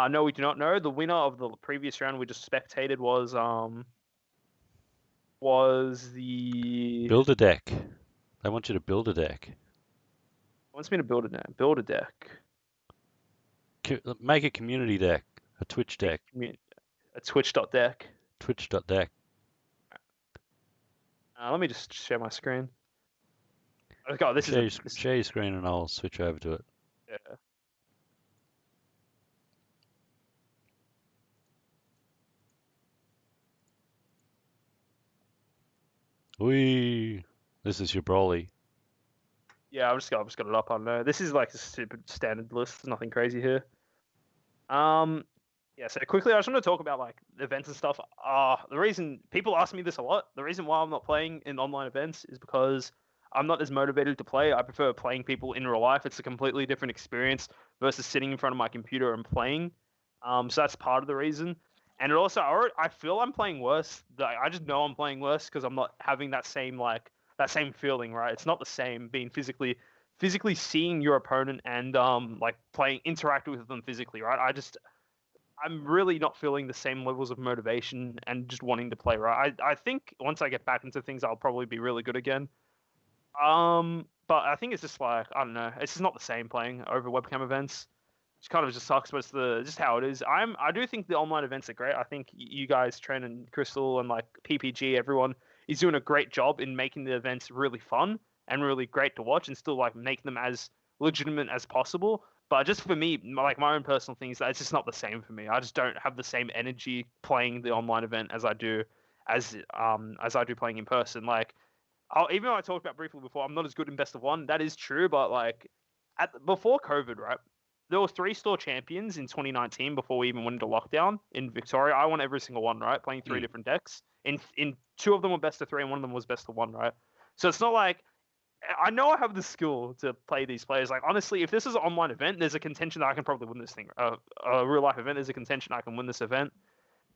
No, we do not know. The winner of the previous round we just spectated was the Build a deck. They want you to build a deck. wants me to build a deck. Make a community deck, a Twitch deck. A Twitch.deck. Twitch.deck. Let me just share my screen. Oh, share your screen and I'll switch over to it. Yeah. Whee! This is your Broly. Yeah, I've just got it up on there. This is like a super standard list. There's nothing crazy here. Yeah, so quickly, I just want to talk about like events and stuff. The reason people ask me this a lot, the reason why I'm not playing in online events is because I'm not as motivated to play. I prefer playing people in real life. It's a completely different experience versus sitting in front of my computer and playing. So that's part of the reason. And it also, I feel I'm playing worse. I just know I'm playing worse because I'm not having that same feeling, right? It's not the same being physically seeing your opponent and interacting with them physically, right? I'm really not feeling the same levels of motivation and just wanting to play, right? I think once I get back into things, I'll probably be really good again. But I think it's just like, I don't know, it's just not the same playing over webcam events. It kind of just sucks, but it's just how it is. I do think the online events are great. I think you guys, Trent and Crystal and like PPG, everyone is doing a great job in making the events really fun and really great to watch and still like make them as legitimate as possible. But just for me, like my own personal things, it's just not the same for me. I just don't have the same energy playing the online event as I do playing in person. Like, even though I talked about briefly before, I'm not as good in best of one. That is true, but like before COVID, right? There were 3 store champions in 2019 before we even went into lockdown in Victoria. I won every single one, right? Playing 3 different decks. In 2 of them were best of 3 and 1 of them was best of 1, right? So it's not like I know I have the skill to play these players. Like honestly, if this is an online event, there's a contention that I can probably win this thing. A real life event, there's a contention I can win this event.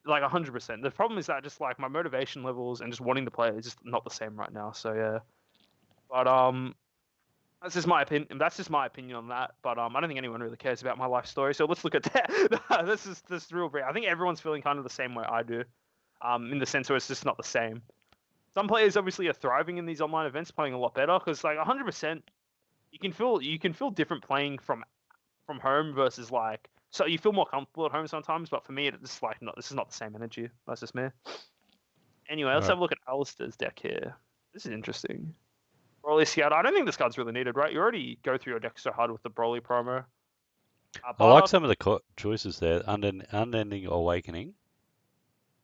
Like 100%. The problem is that just like my motivation levels and just wanting to play is just not the same right now. So yeah. But that's just my opinion. That's just my opinion on that. But I don't think anyone really cares about my life story. So let's look at that. This is real brief. I think everyone's feeling kind of the same way I do. In the sense where it's just not the same. Some players obviously are thriving in these online events, playing a lot better because like 100%, you can feel different playing from home versus like, so you feel more comfortable at home sometimes. But for me, it's like this is not the same energy. That's just me. Anyway, let's have a look at Alistair's deck here. This is interesting. Broly Scout. I don't think this card's really needed, right? You already go through your deck so hard with the Broly promo. I like some of the choices there. Unending Awakening.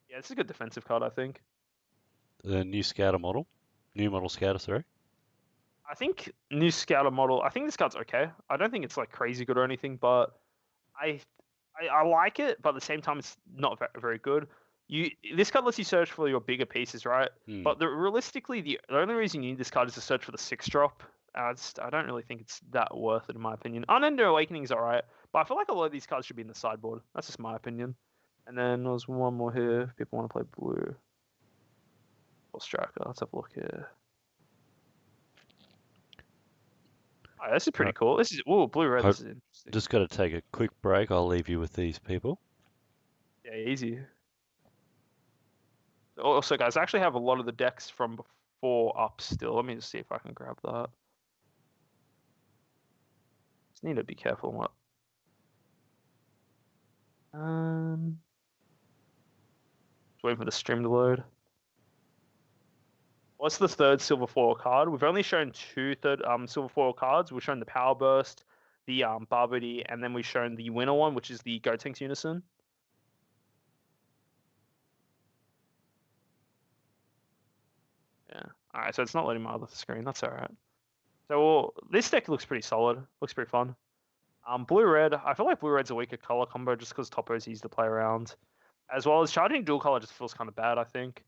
Yeah, it's a good defensive card, I think. The new model Scouter, sorry. I think new Scouter model. I think this card's okay. I don't think it's like crazy good or anything, but I like it. But at the same time, it's not very good. This card lets you search for your bigger pieces, right? But realistically, the only reason you need this card is to search for the 6-drop I don't really think it's that worth it in my opinion. Unending Awakening's alright, but I feel like a lot of these cards should be in the sideboard. That's just my opinion. And then there's one more here if people want to play blue. Or Striker. Let's have a look here. Oh, this is pretty cool. This is blue red. This is interesting. Just got to take a quick break. I'll leave you with these people. Yeah, easy. Also, guys, I actually have a lot of the decks from before up still. Let me just see if I can grab that. Just need to be careful what. Just waiting for the stream to load. What's the third silver foil card? We've only shown two silver foil cards. We've shown the Power Burst, the Barbody, and then we've shown the winner one, which is the Gotenks Unison. Yeah. All right, so it's not letting my other screen. That's all right. So this deck looks pretty solid. Looks pretty fun. Blue-red. I feel like blue-red's a weaker color combo just because Topo's easy to play around. As well as charging dual color just feels kind of bad, I think.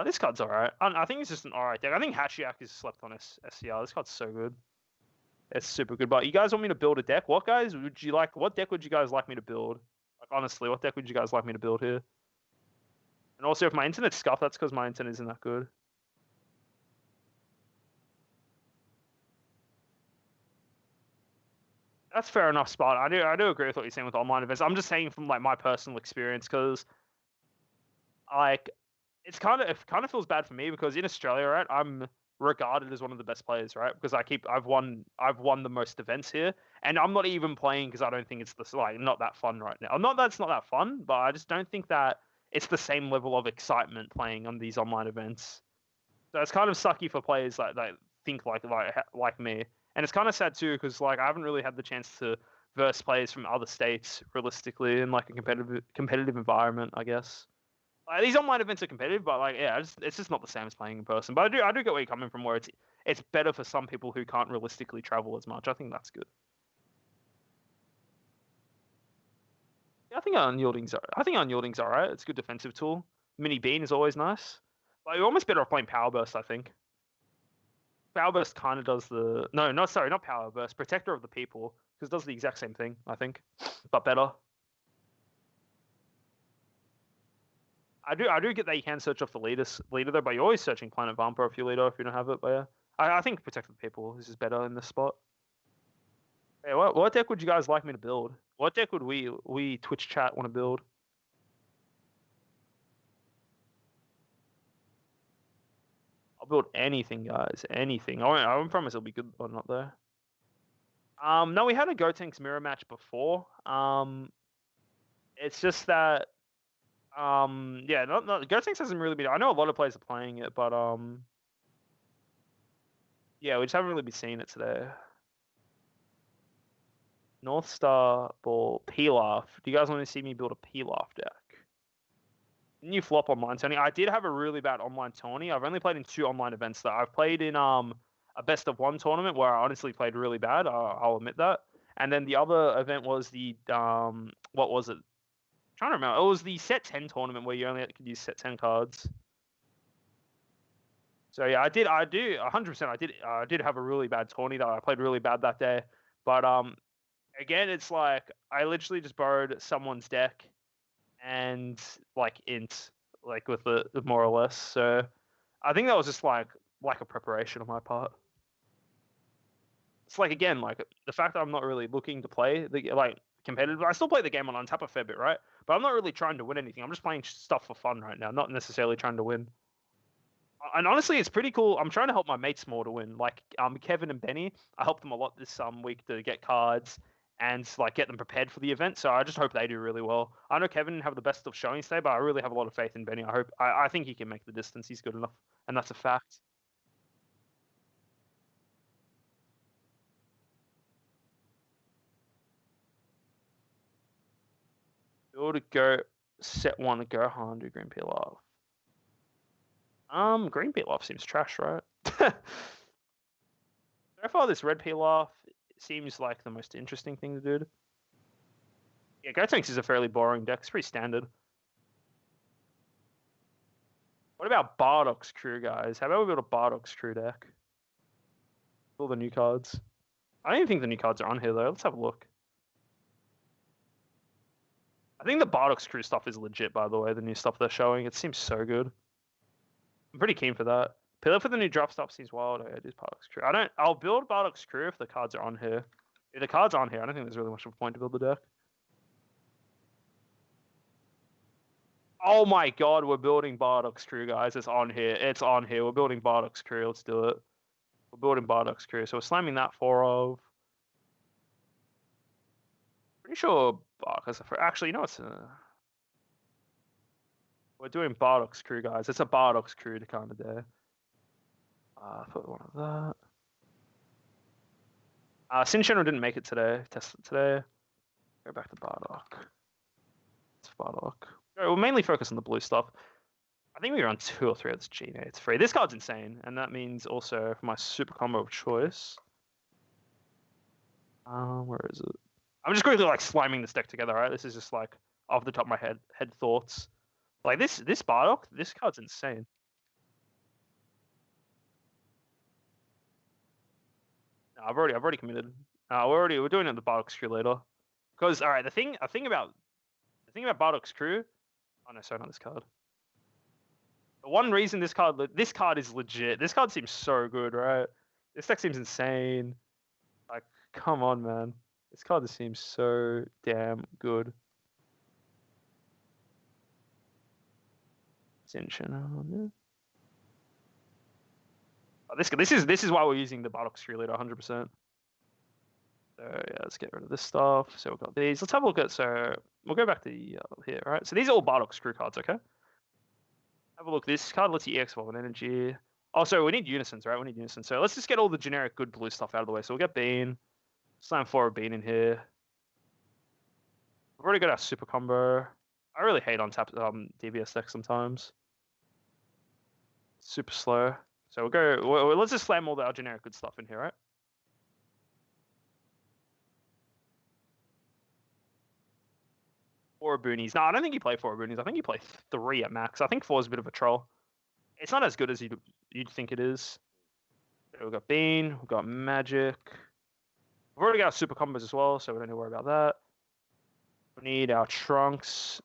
This card's alright. I think it's just an alright deck. I think Hashiak is slept on SCR. This card's so good. It's super good. But you guys want me to build a deck? What guys would you like? What deck would you guys like me to build? Like honestly, what deck would you guys like me to build here? And also, if my internet's scuffed, that's because my internet isn't that good. That's fair enough, Spot. I do agree with what you're saying with online events. I'm just saying from like my personal experience because like it kind of feels bad for me because in Australia, right, I'm regarded as one of the best players, right? Because I've won the most events here, and I'm not even playing because I don't think it's not that fun right now. Not that it's not that fun, but I just don't think that it's the same level of excitement playing on these online events. So it's kind of sucky for players that think like me, and it's kind of sad too because like I haven't really had the chance to verse players from other states realistically in like a competitive environment, I guess. Like, these online events are competitive, but like yeah, it's just not the same as playing in person. But I do get where you're coming from, where it's better for some people who can't realistically travel as much. I think that's good. Yeah, I think Unyielding's alright. It's a good defensive tool. Mini Bean is always nice. Like you're almost better off playing Power Burst, I think. Power Burst kind of does the not Power Burst, Protector of the People, because it does the exact same thing, I think, but better. I do get that you can search off the leader though, but you're always searching Planet Vampa if you leader if you don't have it. But yeah, I think Protect the People is better in this spot. Hey, what deck would you guys like me to build? What deck would we Twitch chat want to build? I'll build anything, guys. Anything. I won't promise it'll be good or not though. No, we had a Gotenks mirror match before. It's just that yeah, not Gotenks hasn't really been. I know a lot of players are playing it, but yeah, we just haven't really been seeing it today. North Star Ball Pilaf. Do you guys want to see me build a Pilaf deck? Didn't you flop online, Tony? I did have a really bad online tourney. I've only played in 2 online events though. I've played in a best of 1 tournament where I honestly played really bad. I'll admit that. And then the other event was the what was it? I'm trying to remember. It was the set 10 tournament where you only could use set 10 cards. So yeah, I do 100%. I did have a really bad tourney that I played really bad that day. But again, it's like I literally just borrowed someone's deck and like with the more or less. So I think that was just like a preparation on my part. It's like again, like the fact that I'm not really looking to play the competitive. I still play the game on Untap a fair bit, right? But I'm not really trying to win anything. I'm just playing stuff for fun right now, not necessarily trying to win. And honestly, it's pretty cool. I'm trying to help my mates more to win. Like Kevin and Benny, I helped them a lot this week to get cards and like get them prepared for the event. So I just hope they do really well. I know Kevin didn't have the best of showings today, but I really have a lot of faith in Benny. I think he can make the distance. He's good enough, and that's a fact. Build a go, set 1 Gohan, do Green Pilaf. Green Pilaf seems trash, right? So far, this red Pilaf seems like the most interesting thing to do. Yeah, Gotenks is a fairly boring deck. It's pretty standard. What about Bardock's crew, guys? How about we build a Bardock's crew deck? All the new cards. I don't even think the new cards are on here though. Let's have a look. I think the Bardock's crew stuff is legit, by the way. The new stuff they're showing, it seems so good. I'm pretty keen for that. Pillar for the new drop stuff seems wild. Okay, do Bardock's crew. I'll build Bardock's crew if the cards are on here. If the cards aren't here, I don't think there's really much of a point to build the deck. Oh my god, we're building Bardock's crew, guys. It's on here. It's on here. We're building Bardock's crew. Let's do it. We're building Bardock's crew. So we're slamming that 4 of. Pretty sure Bardock has a. Actually, you know what's. We're doing Bardock's crew, guys. It's a Bardock's crew to kind of do. Put one of that. Sin Shenron didn't make it today. Test it today. Go back to Bardock. It's Bardock. We'll mainly focus on the blue stuff. I think we were on 2 or 3 of this Gene. It's free. This card's insane, and that means also for my super combo of choice. Where is it? I'm just quickly like sliming this deck together, right? This is just like off the top of my head thoughts. Like this Bardock, this card's insane. No, I've already committed. We're doing it in the Bardock's crew later. Because alright, the thing about Bardock's crew. Oh no, sorry, not this card. The one reason this card is legit. This card seems so good, right? This deck seems insane. Like, come on, man. This card just seems so damn good. Ascension. Oh, this is why we're using the Bardock's crew leader 100%. So yeah, let's get rid of this stuff. So we've got these. Let's have a look at. So we'll go back to here, right? So these are all Bardock's crew cards, okay? Have a look. This card lets you EX evolve an energy. Oh, so we need Unisons, right? We need Unisons. So let's just get all the generic good blue stuff out of the way. So we'll get Bean. Slam 4 of Bean in here. We've already got our super combo. I really hate on tap DBS decks sometimes. Super slow. So let's just slam all our generic good stuff in here, right? Four boonies. No, I don't think you play 4 boonies. I think you play 3 at max. I think 4 is a bit of a troll. It's not as good as you'd think it is. So we've got Bean. We've got Magic. We've already got our super combos as well, so we don't need to worry about that. We need our Trunks.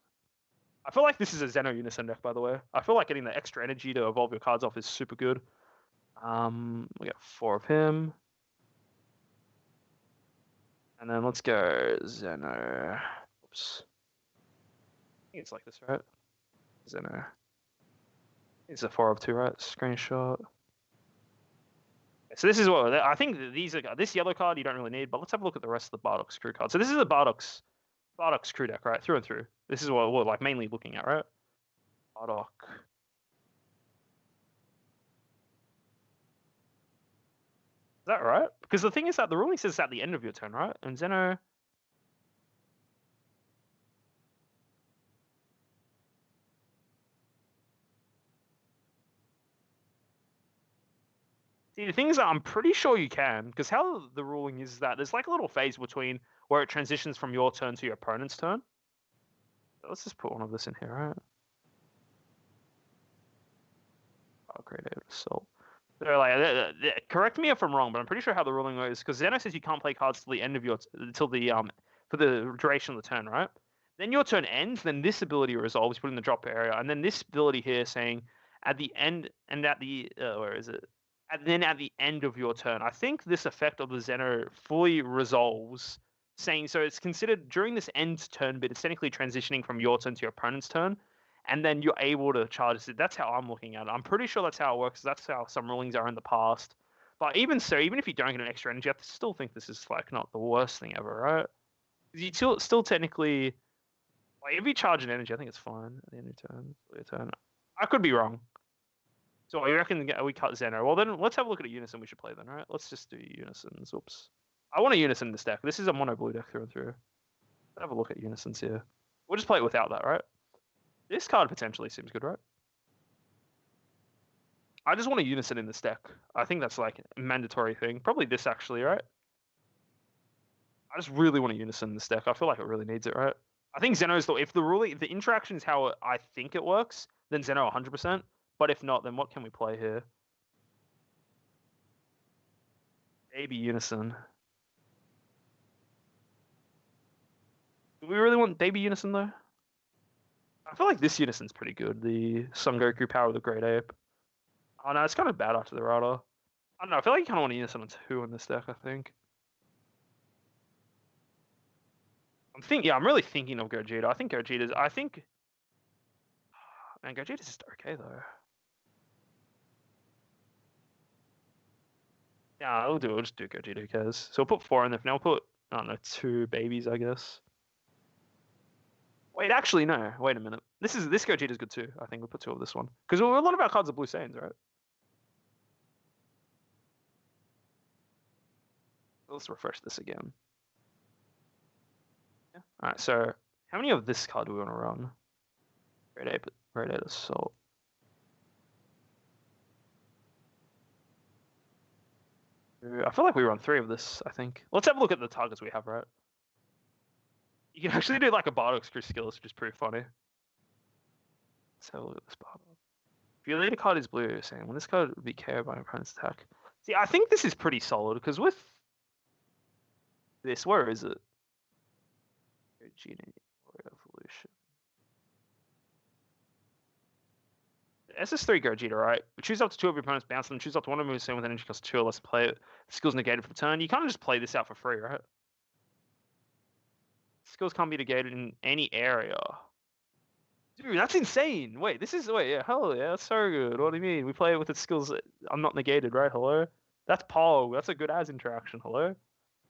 I feel like this is a Zeno Unison deck, by the way. I feel like getting the extra energy to evolve your cards off is super good. We got 4 of him. And then let's go Zeno. Oops. I think it's like this, right? Zeno. It's a 4 of 2, right? Screenshot. So this is what I think. This yellow card you don't really need, but let's have a look at the rest of the Bardock's crew card. So this is a Bardock's crew deck, right? Through and through. This is what we're like mainly looking at, right? Bardock. Is that right? Because the thing is that the ruling says it's at the end of your turn, right? And Zeno. See, the thing is that I'm pretty sure you can, because how the ruling is that there's like a little phase between where it transitions from your turn to your opponent's turn. So let's just put one of this in here, right? Oh, great assault. So like, correct me if I'm wrong, but I'm pretty sure how the ruling is because Zeno says you can't play cards till the end of your for the duration of the turn, right? Then your turn ends, then this ability resolves, put in the drop area, and then this ability here saying at the end and at the where is it? And then at the end of your turn, I think this effect of the Zeno fully resolves, saying so it's considered during this end turn bit, it's technically transitioning from your turn to your opponent's turn, and then you're able to charge it. That's how I'm looking at it. I'm pretty sure that's how it works. That's how some rulings are in the past. But even so, even if you don't get an extra energy, I still think this is like not the worst thing ever, right? You still technically, like if you charge an energy, I think it's fine at the end of your turn. I could be wrong. So you reckon we cut Zeno? Well, then let's have a look at a Unison we should play then, right? Let's just do Unisons. Oops. I want a Unison in this deck. This is a mono blue deck through and through. Let's have a look at Unisons here. We'll just play it without that, right? This card potentially seems good, right? I just want a Unison in this deck. I think that's like a mandatory thing. Probably this actually, right? I just really want a Unison in this deck. I feel like it really needs it, right? I think Zeno's if the interaction is how I think it works, then Zeno 100%. But if not, then what can we play here? Baby Unison. Do we really want Baby Unison though? I feel like this Unison's pretty good. The Son Goku power of the Great Ape. Oh no, it's kind of bad after the Rada. I don't know. I feel like you kind of want a Unison on 2 in this deck, I think. I'm really thinking of Gogeta. I think Gogeta's, man, Gogeta's just okay though. Yeah, we'll just do Gogeta, who cares? So we'll put 4 in there for now. We'll put, I don't know, 2 babies, I guess. Wait, actually, no. Wait a minute. This Gogeta's good too. I think we'll put 2 of this one. Because a lot of our cards are Blue Saiyans, right? Let's refresh this again. Yeah. Alright, so how many of this card do we want to run? Great Ape Assault. I feel like we run 3 of this, I think. Let's have a look at the targets we have, right? You can actually do like a Bardock Screw skills, which is pretty funny. Let's have a look at this Bardock. If your leader card is blue, you're saying when this card would be KO'd by an opponent's attack. See, I think this is pretty solid because with this, where is it? Genie Evolution. SS3 Gogeta, right? Choose up to 2 of your opponents, bounce them, choose up to 1 of them who's with energy cost 2 or less, play it. Skills negated for the turn. You kind of just play this out for free, right? Skills can't be negated in any area. Dude, that's insane. Wait, yeah, hell yeah, that's so good. What do you mean? We play it with its skills. I'm not negated, right? Hello? That's Pog. That's a good as interaction. Hello?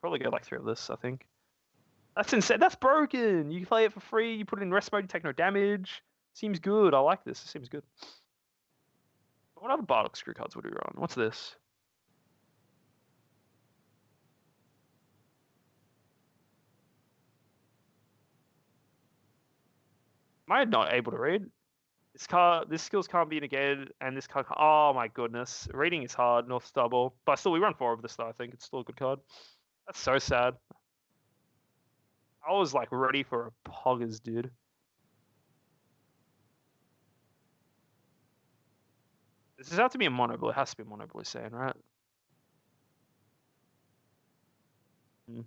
Probably get like 3 of this, I think. That's insane. That's broken. You play it for free. You put it in rest mode. You take no damage. Seems good. I like this. It seems good. What other Bardock Screw cards would we run? What's this? Am I not able to read? This skills can't be negated, and this card. Oh my goodness, reading is hard. North Stubble, but still, we run 4 of this though. I think it's still a good card. That's so sad. I was like ready for a Poggers, dude. This has to be a mono blue. It has to be a mono blue Saiyan, right? Hmm.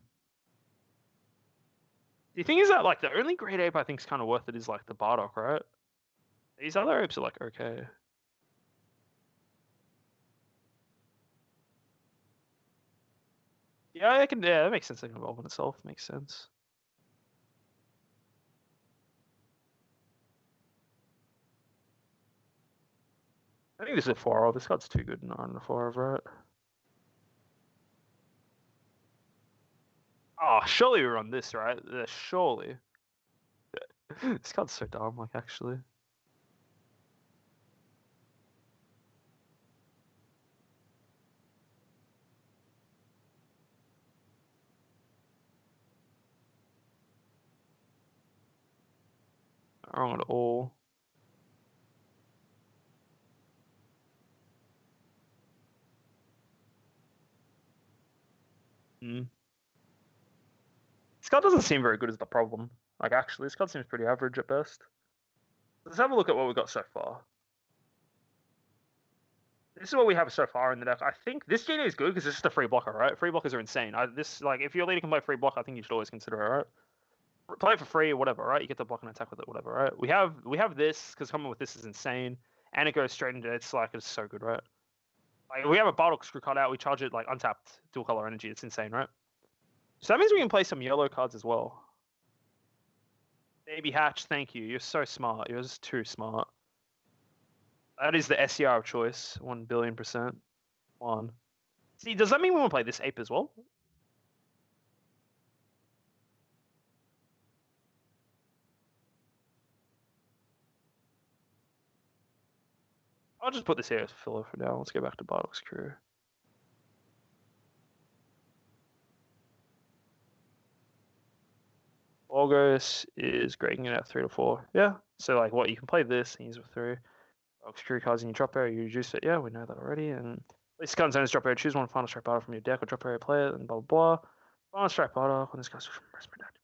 The thing is that like the only great ape I think is kind of worth it is like the Bardock, right? These other apes are like okay. Yeah, I can. Yeah, that makes sense. They can evolve in itself. Makes sense. I think this is a 4 of. This card's too good on the 4 of, right? Oh, surely we run this, right? Surely. This card's so dumb, like, actually. Not wrong at all. Hmm. This card doesn't seem very good is the problem. Like, actually, this card seems pretty average at best. Let's have a look at what we've got so far. This is what we have so far in the deck. I think this Genie is good because it's just a free blocker, right? Free blockers are insane. Like, if your leader can play free block, I think you should always consider it, right? Play it for free or whatever, right? You get to block and attack with it, whatever, right? We have this because coming with this is insane, and it goes straight into it's so good, right? Like we have a Bardock Screw card out, we charge it like untapped dual color energy. It's insane, right? So that means we can play some yellow cards as well. Baby Hatch, thank you. You're so smart. You're just too smart. That is the SCR of choice, 1,000,000,000%. One. See, does that mean we want to play this ape as well? I'll just put this here as filler for now. Let's go back to Bardock Screw. August is grading it at 3 to 4. Yeah. So like what you can play this and use with 3. Screw cards in your drop area, you reduce it. Yeah, we know that already. And this card's in his drop area, choose one final strike battle from your deck or drop area, play it, and blah blah blah. Final strike battle when this guy's from rest mode active.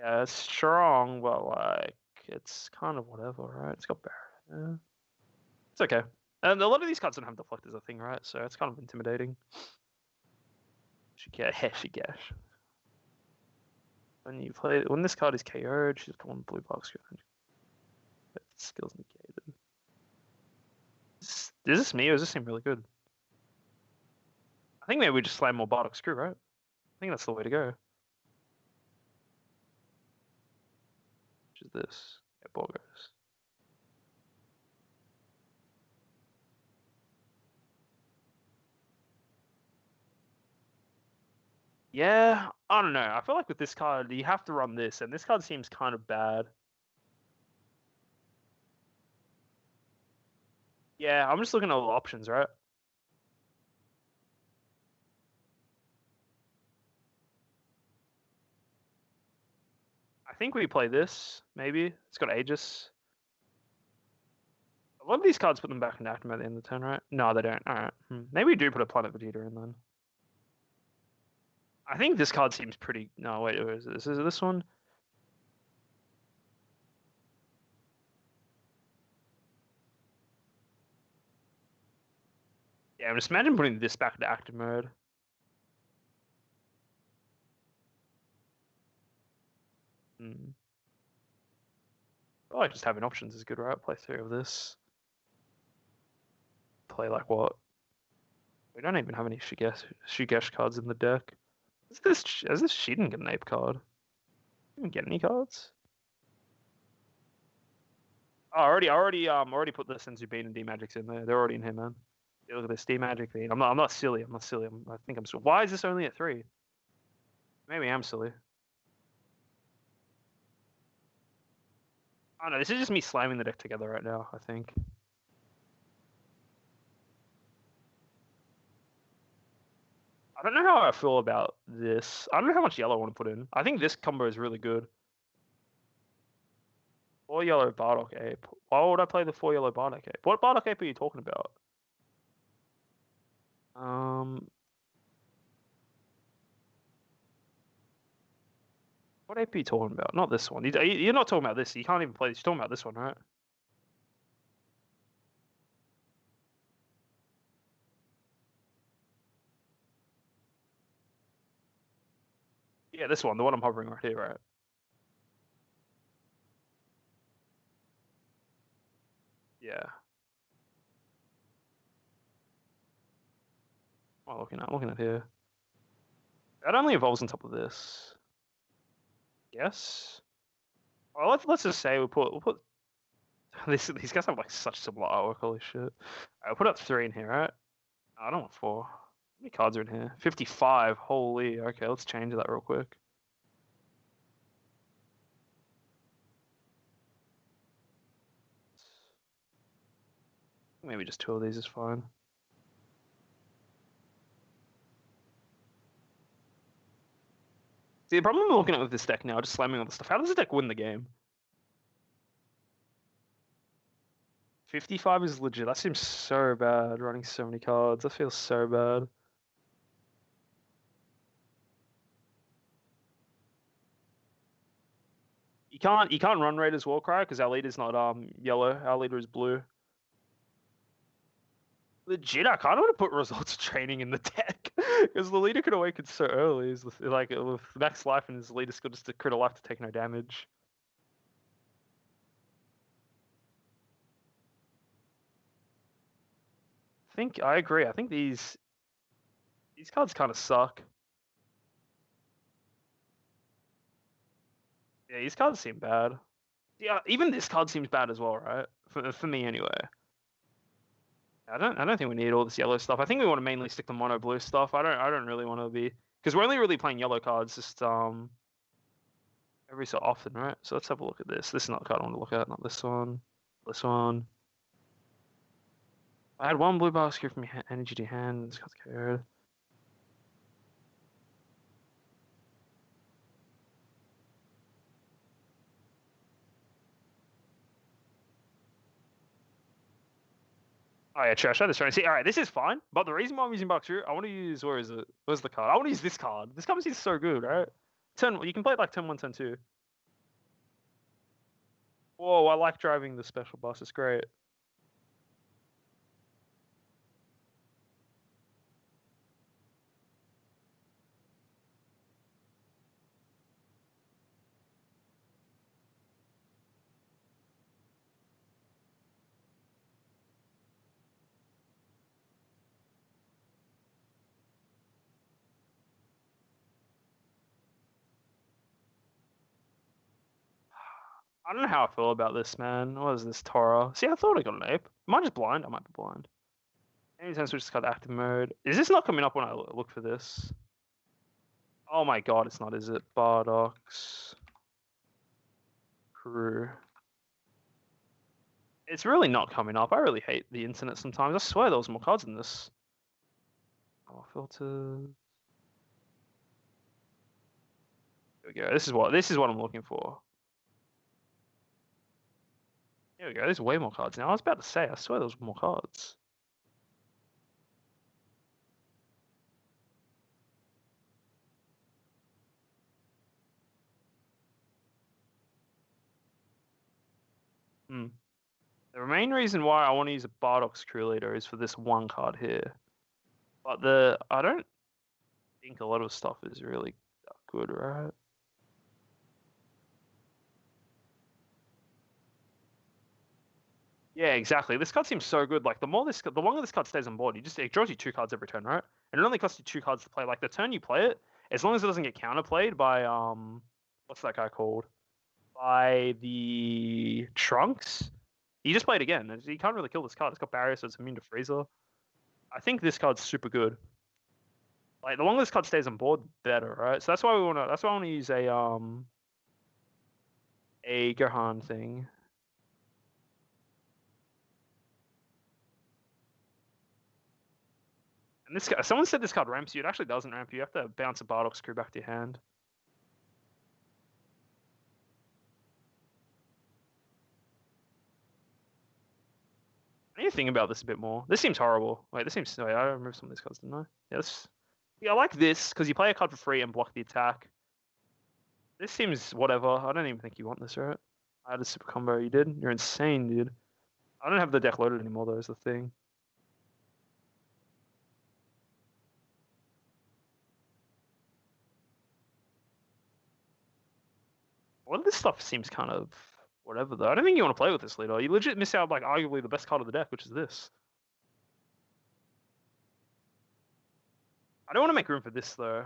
Yeah, it's strong, but like it's kind of whatever, right? It's got barrier. Yeah. It's okay. And a lot of these cards don't have deflect as a thing, right? So it's kind of intimidating. Shigesh. When this card is KO'd, she's got one blue box. Skills negated. Is this me or does this seem really good? I think maybe we just slam more Bardock Screw, right? I think that's the way to go. Which is this. Yeah, ball goes. Yeah, I don't know. I feel like with this card, you have to run this, and this card seems kind of bad. Yeah, I'm just looking at all the options, right? I think we play this, maybe. It's got Aegis. A lot of these cards put them back in active at the end of the turn, right? No, they don't. Alright. Maybe we do put a Planet Vegeta in then. I think this card seems pretty... No, wait, where is this? Is it this one? Yeah, just imagine putting this back into active mode. I like just having options is good, right? Play 3 of this. Play like what? We don't even have any Shigesh cards in the deck. Is this she didn't get an ape card? Didn't get any cards? Oh, already put the Senzu Bean and D Magics in there. They're already in here, man. Yeah, look at this D Magic Bean. I'm not silly. I think I'm silly. Why is this only at 3? Maybe I'm silly. I don't know. This is just me slamming the deck together right now, I think. I don't know how I feel about this. I don't know how much yellow I want to put in. I think this combo is really good. 4 yellow Bardock Ape. Why would I play the 4 yellow Bardock Ape? What Bardock Ape are you talking about? What ape are you talking about? Not this one. You're not talking about this. You can't even play this. You're talking about this one, right? Yeah, this one. The one I'm hovering right here, right? Yeah. What am I looking at here. That only evolves on top of this. Yes. Well, let's just say we'll put these guys have like such similar artwork. Holy shit. I'll put up 3 in here, right? I don't want 4. How many cards are in here? 55. Holy. Okay, let's change that real quick. Maybe just 2 of these is fine. See, the problem I'm looking at with this deck now, just slamming all the stuff. How does this deck win the game? 55 is legit. That seems so bad, running so many cards. That feels so bad. You can't run Raiders Warcry because our leader's not yellow. Our leader is blue. Legit, I kind of want to put results training in the deck because the leader could awaken so early. Is like with max life and his leader skill just to crit a life to take no damage. I agree. I think these cards kind of suck. Yeah, these cards seem bad. Yeah, even this card seems bad as well, right? For me anyway. I don't think we need all this yellow stuff. I think we want to mainly stick to mono blue stuff. I don't really want to be because we're only really playing yellow cards just every so often, right? So let's have a look at this. This is not the card I want to look at, not this one. This one. I had 1 blue basket from energy to hand. This card's carried. Oh yeah, trash. I just trying to see. All right, this is fine. But the reason why I'm using Box I want to use where is it? Where's the card? I want to use this card. This card is so good, right? You can play it like turn 1, turn 2. Whoa, I like driving the special bus. It's great. I don't know how I feel about this, man. What is this, Torah? See, I thought I got an ape. Am I just blind? I might be blind. Anytime switch card active mode. Is this not coming up when I look for this? Oh my god, it's not, is it? Bardock's crew. It's really not coming up. I really hate the internet sometimes. I swear there was more cards in this. Oh, filter. Here we go. This is what I'm looking for. Here we go. There's way more cards now. I was about to say, I swear there was more cards. Hmm. The main reason why I want to use a Bardock's crew leader is for this one card here. But I don't think a lot of stuff is really that good, right? Yeah, exactly. This card seems so good. Like the longer this card stays on board, it draws you 2 cards every turn, right? And it only costs you 2 cards to play. Like the turn you play it, as long as it doesn't get counterplayed by what's that guy called? By the Trunks. You just play it again. You can't really kill this card. It's got barrier, so it's immune to Freezer. I think this card's super good. Like the longer this card stays on board, the better, right? So that's why I wanna use a Gohan thing. And this guy, someone said this card ramps you. It actually doesn't ramp you. You have to bounce a Bardock screw back to your hand. I need to think about this a bit more. This seems horrible. Wait, I removed some of these cards, didn't I? Yes. Yeah, I like this because you play a card for free and block the attack. This seems whatever. I don't even think you want this, right? I had a super combo. You did? You're insane, dude. I don't have the deck loaded anymore, though, is the thing. Well, this stuff seems kind of whatever, though. I don't think you want to play with this leader. You legit miss out, like, arguably the best card of the deck, which is this. I don't want to make room for this, though.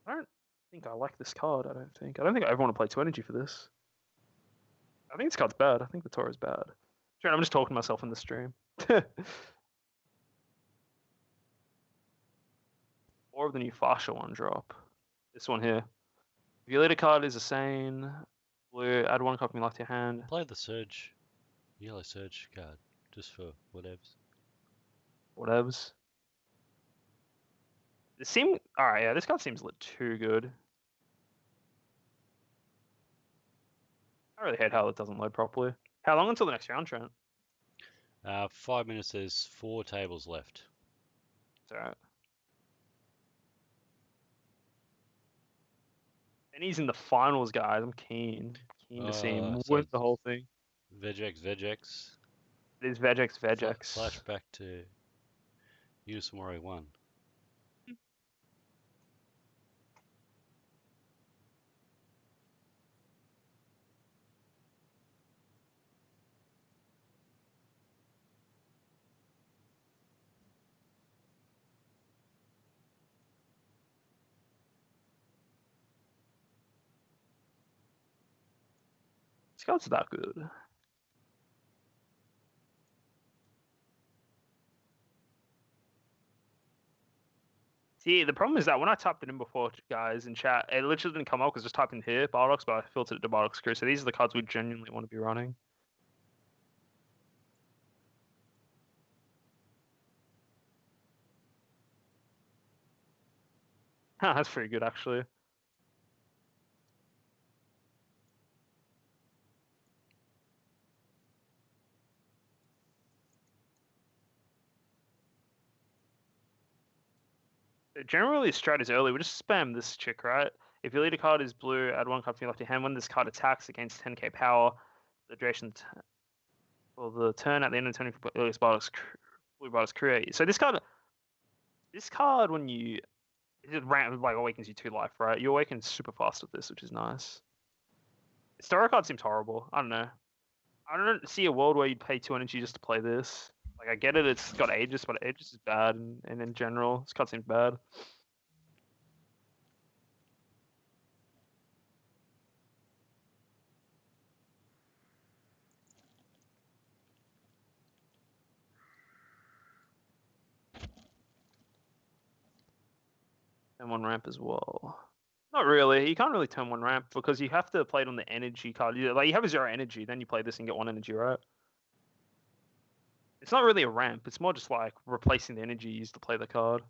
I don't think I like this card, I don't think. I don't think I ever want to play 2 energy for this. I think this card's bad. I think the Tor is bad. Sure, I'm just talking to myself in the stream. Or of the new Fasha one drop. This one here. If your leader card is a Sane, blue, add 1 copy left to your hand. Play the Surge, yellow Surge card, just for whatevs. Whatevs. Alright, yeah, this card seems lit too good. I really hate how it doesn't load properly. How long until the next round, Trent? 5 minutes, there's 4 tables left. It's alright. And he's in the finals, guys. I'm keen. Keen to see him So win the whole thing. Vegex. It is Vegex. Flashback to Unison Warrior 1. This card's that good. See, the problem is that when I typed it in before, guys, in chat, it literally didn't come up because just typed in here, Bardox, but I filtered it to Bardox Crew. So these are the cards we genuinely want to be running. That's pretty good, actually. Generally, strat is early. We just spam this chick, right? If your leader card is blue, add 1 card from your left hand. When this card attacks against 10k power, the duration or the turn at the end of the turn, blue Bardox create. So this card, when you it like awakens you 2 life, right? You awaken super fast with this, which is nice. Star card seems horrible. I don't know. I don't see a world where you'd pay 2 energy just to play this. Like I get it, it's got Aegis, but Aegis is bad, and in general, this card seems bad. Turn 1 ramp as well. Not really. You can't really turn 1 ramp because you have to play it on the energy card. Like you have a 0 energy, then you play this and get 1 energy, right? It's not really a ramp. It's more just like replacing the energy used to play the card.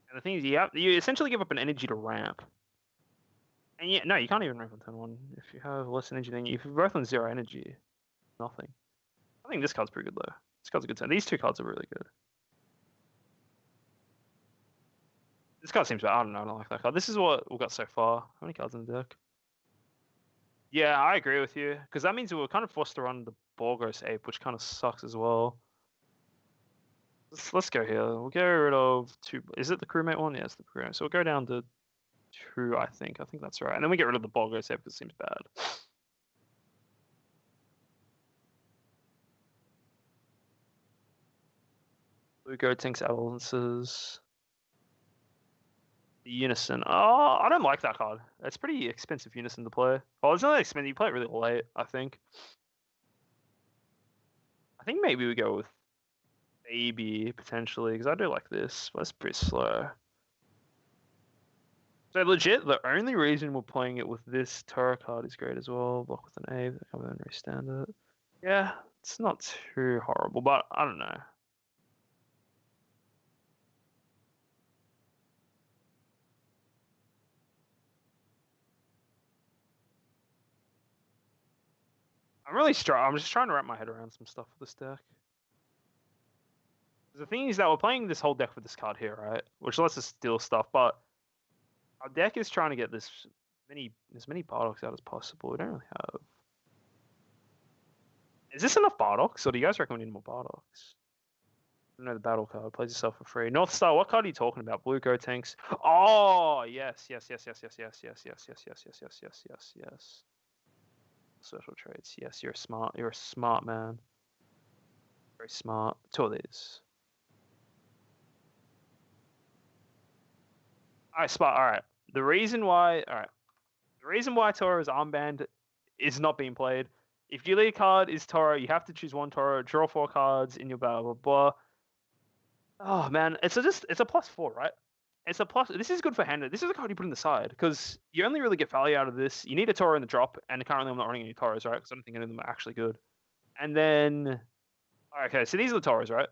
And the thing is, you essentially give up an energy to ramp. And yeah, no, you can't even ramp on turn 1 if you have less energy than you. If you're both on 0 energy, nothing. I think this card's pretty good though. This card's a good turn. These two cards are really good. This card seems bad. I don't know. I don't like that card. This is what we've got so far. How many cards in the deck? Yeah, I agree with you. Because that means we were kind of forced to run the Borgos Ape, which kind of sucks as well. Let's go here. We'll get rid of 2. Is it the crewmate one? Yeah, it's the crewmate. So we'll go down to 2, I think. I think that's right. And then we get rid of the Borgos Ape because it seems bad. Blue Gotenks Avalances. Unison. Oh, I don't like that card. It's pretty expensive Unison to play. Oh, it's not that expensive. You play it really late, I think. I think maybe we go with Baby, potentially, because I do like this, but it's pretty slow. So legit, the only reason we're playing it with this Toro card is great as well. Block with an Ape, come in and restand it. Yeah, it's not too horrible, but I don't know. I'm just trying to wrap my head around some stuff with this deck. The thing is that we're playing this whole deck with this card here, right? Which lets us steal stuff, but our deck is trying to get as many Bardoks out as possible. We don't really have. Is this enough Bardoks, or do you guys reckon we need more Bardoks? I don't know the battle card. Plays yourself for free. North Star, what card are you talking about? Blue Go Tanks. Oh, yes. Yes. Special traits. Yes, you're smart. You're a smart man. Very smart. 2 of these. Alright, Spot. Alright. The reason why Toro's armband is not being played. If your lead card is Toro, you have to choose 1 Toro, draw 4 cards in your battle, blah, blah. Oh man, it's a +4, right? It's a plus. This is good for hand. This is a card you put in the side because you only really get value out of this. You need a Toro in the drop, and currently I'm not running any Toros, right? Because I don't think any of them are actually good. And then, okay, so these are the Toros, right?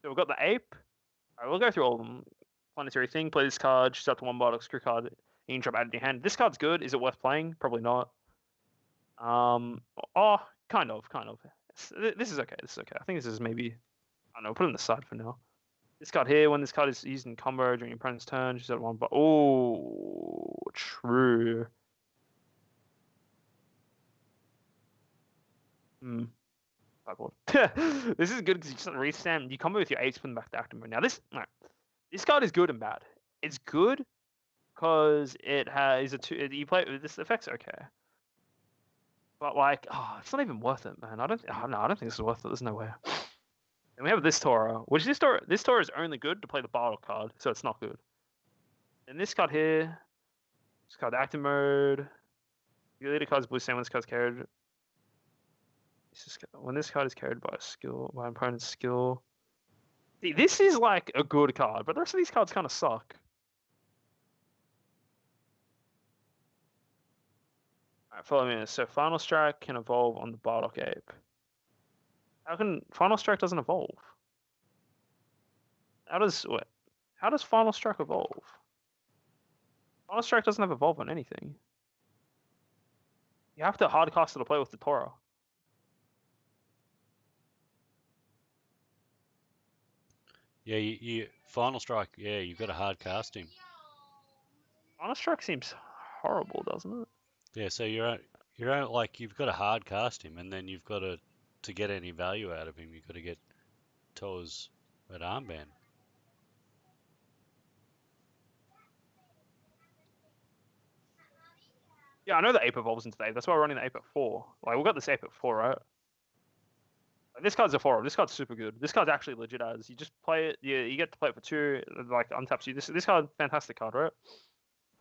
So we've got the Ape. All right, we'll go through all of them. Planetary Thing, play this card, just up to 1 Bardock, screw card, you can drop out of your hand. This card's good. Is it worth playing? Probably not. Oh, kind of. This is okay. I think this is maybe, I don't know, put it in the side for now. This card here, when this card is used in combo during your opponent's turn, she's at 1, but oh, true. Sideboard. This is good because you just restand. You combo with your 8, put them back to active mode. Now this card is good and bad. It's good because it has a 2. You play this effect's okay, but like, oh, it's not even worth it, man. I don't think this is worth it. There's no way. And we have this Toro, which this Toro is only good to play the battle card, so it's not good. And this card here, this card active mode. Your leader card's blue same when this card's carried. When this card is carried by an opponent's skill. See, this is like a good card, but the rest of these cards kind of suck. Alright, follow me. So Final Strike can evolve on the Bardock Ape. How can Final Strike doesn't evolve? How does Final Strike evolve? Final Strike doesn't have evolve on anything. You have to hardcast it to play with the Toro. Yeah, you Final Strike. Yeah, you've got to hard cast him. Final Strike seems horrible, doesn't it? Yeah, so you're like you've got to hard cast him, and then you've got to get any value out of him, you've got to get To's at armband. Yeah, I know the Ape evolves into the Ape. That's why we're running the Ape at 4. Like, we've got this Ape at 4, right? Like, this card's a 4. This card's super good. This card's actually legit as. You just play it, you get to play it for 2, like, untaps you. This card, fantastic card, right?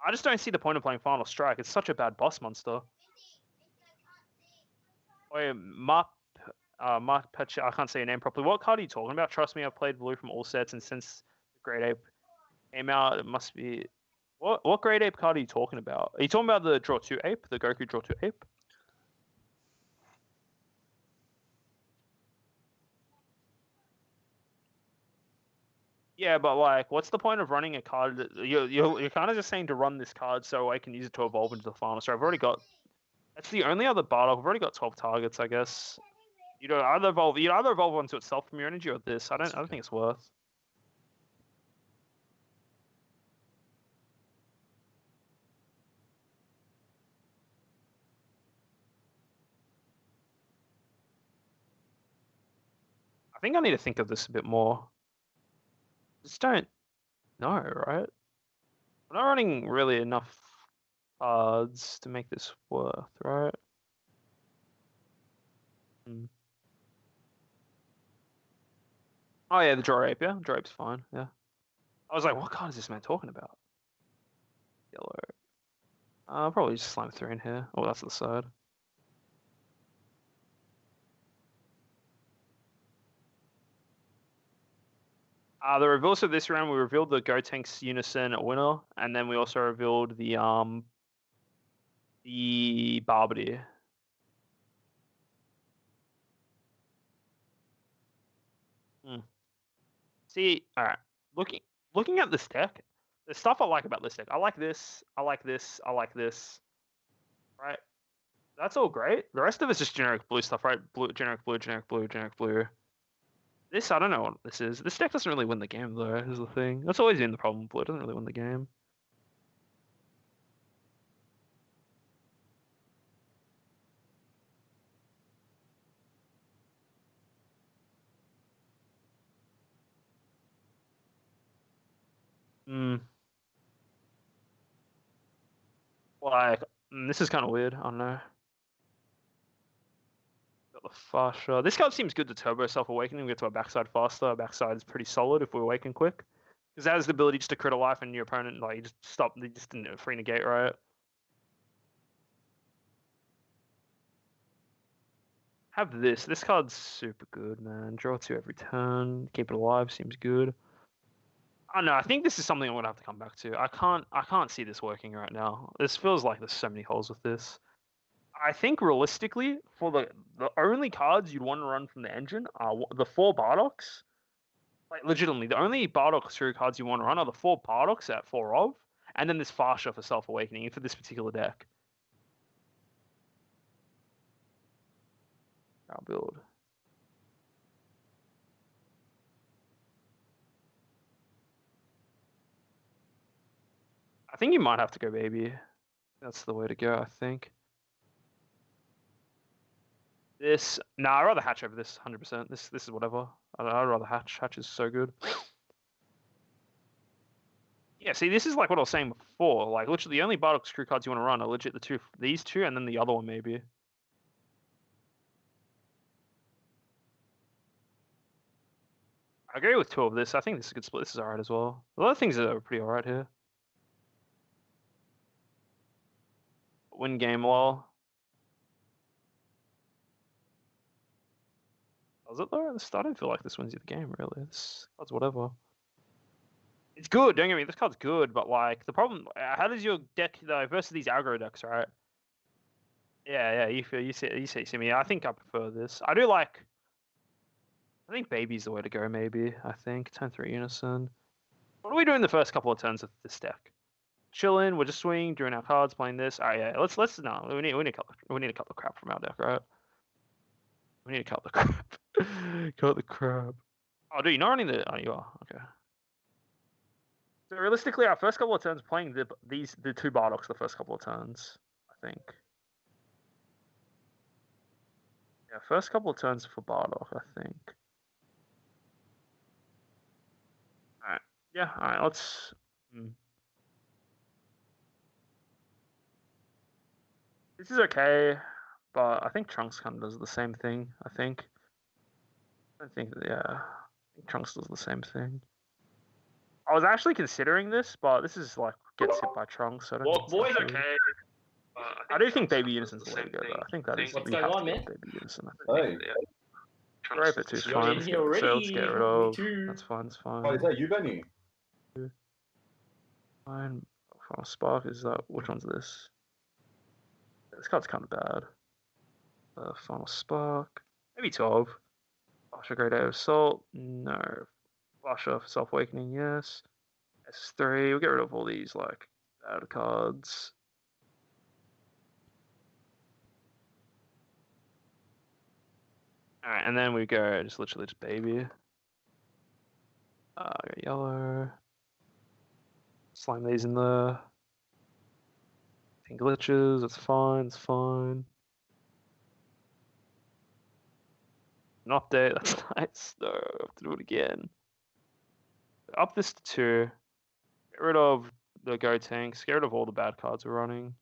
I just don't see the point of playing Final Strike. It's such a bad boss monster. Oh, yeah, Map Mark Patch, I can't say your name properly. What card are you talking about? Trust me, I've played blue from all sets, and since Great Ape came out, it must be. What Great Ape card are you talking about? Are you talking about the Draw 2 Ape? The Goku Draw 2 Ape? Yeah, but like, what's the point of running a card? You're kind of just saying to run this card so I can use it to evolve into the final. So I've already got. That's the only other Bardock. I've already got 12 targets, I guess. You either evolve onto itself from your energy or this. I don't think it's worth. I think I need to think of this a bit more. Just don't know, right? I'm not running really enough cards to make this worth, right? Hmm. Oh yeah, the Draw Ape, yeah. Draw Ape's fine, yeah. I was like, what card is this man talking about? Yellow. I'll probably just slam 3 in here. Oh, that's the side. The reveals of this round, we revealed the Gotenks Unison winner, and then we also revealed the Barbity. See, all right. Looking at this deck, the stuff I like about this deck, I like this, I like this, I like this. Right? That's all great. The rest of it's just generic blue stuff, right? Generic blue, generic blue, generic blue. This, I don't know what this is. This deck doesn't really win the game, though, is the thing. That's always been the problem with blue. It doesn't really win the game. Hmm. Like, this is kind of weird. I don't know. Got the Fasha. This card seems good to turbo self-awakening. We get to our backside faster. Our backside is pretty solid if we awaken quick. Because that has the ability just to crit a life and your opponent, like, you just stop, they just didn't free negate, right? Have this. This card's super good, man. Draw 2 every turn. Keep it alive seems good. I don't know. I think this is something I'm gonna have to come back to. I can't see this working right now. This feels like there's so many holes with this. I think realistically, for the only cards you'd want to run from the engine are the 4 Bardocks. Like legitimately, the only Bardock through cards you want to run are the 4 Bardocks at 4 of, and then this Farsha for Self Awakening for this particular deck. I'll build. I think you might have to go baby. That's the way to go, I think. This, nah, I'd rather hatch over this 100%. This is whatever. I'd rather hatch. Hatch is so good. Yeah, see, this is like what I was saying before. Like, literally, the only Bardock screw cards you want to run are legit these two, and then the other one maybe. I agree with 2 of this. I think this is a good split. This is alright as well. A lot of things are pretty alright here. Win game lol. Does it though? I don't feel like this wins you the game, really. This card's whatever. It's good, don't get me. This card's good, but like the problem, how does your deck though versus these aggro decks, right? Yeah, you see me. I think I prefer this. I do like. I think baby's the way to go. Maybe I think turn 3 unison. What are we doing the first couple of turns with this deck? Chilling. We're just swinging, drawing our cards, playing this. Oh yeah, let's no. We need to cut the crap from our deck, right? We need to cut the crap. Cut the crap. Oh, dude, you're not running the. Oh, you are. Okay. So realistically, our first couple of turns playing the 2 Bardocks the first couple of turns, I think. Yeah, first couple of turns for Bardock, I think. Alright. Yeah, alright, let's. This is okay, but I think Trunks kind of does the same thing, I think. I think, yeah. I think Trunks does the same thing. I was actually considering this, but this is like gets hit by Trunks, so I don't think it's boy's actually... okay. I do think Baby Unison's the way to go, though. I think that is. What's we going have on, to go man? Baby Unison. Hey. Raper 2's You're fine. in Let's here get, already. so let's get rid Me of. too. That's fine. That's fine. Oh, is that you, Benny? Fine. Final Spark is that? Which one's this? This card's kind of bad. Final Spark. Maybe 12. Flasher Great Air Assault. No. Flasher for Self Awakening. Yes. S3. We'll get rid of all these like bad cards. Alright, and then we go just literally just baby. Yellow. Slime these in there. Glitches, it's fine, it's fine. An update, that's nice. No, I have to do it again. Up this to 2. Get rid of the go tanks, get rid of all the bad cards we're running.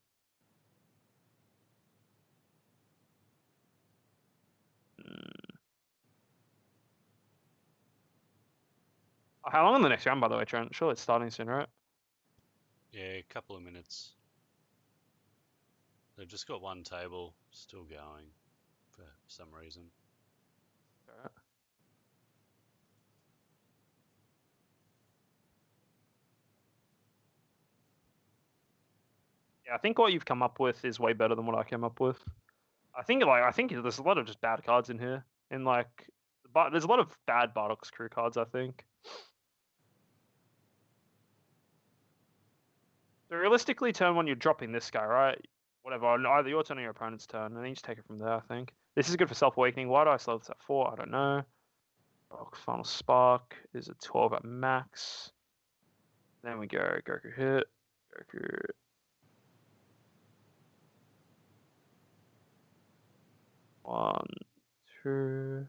How long in the next round, by the way, Trent? Surely it's starting soon, right? Yeah, a couple of minutes. They've just got one table still going for some reason. Alright. Yeah, I think what you've come up with is way better than what I came up with. I think there's a lot of just bad cards in here, and but there's a lot of bad Bardock's crew cards. I think. So realistically, turn 1, you're dropping this guy, right? Whatever, on either your turn or your opponent's turn, and then you just take it from there. I think this is good for Self Awakening. Why do I slow this at 4? I don't know. Final Spark is a 12 at max. Then we go Goku hit. Goku. One, two.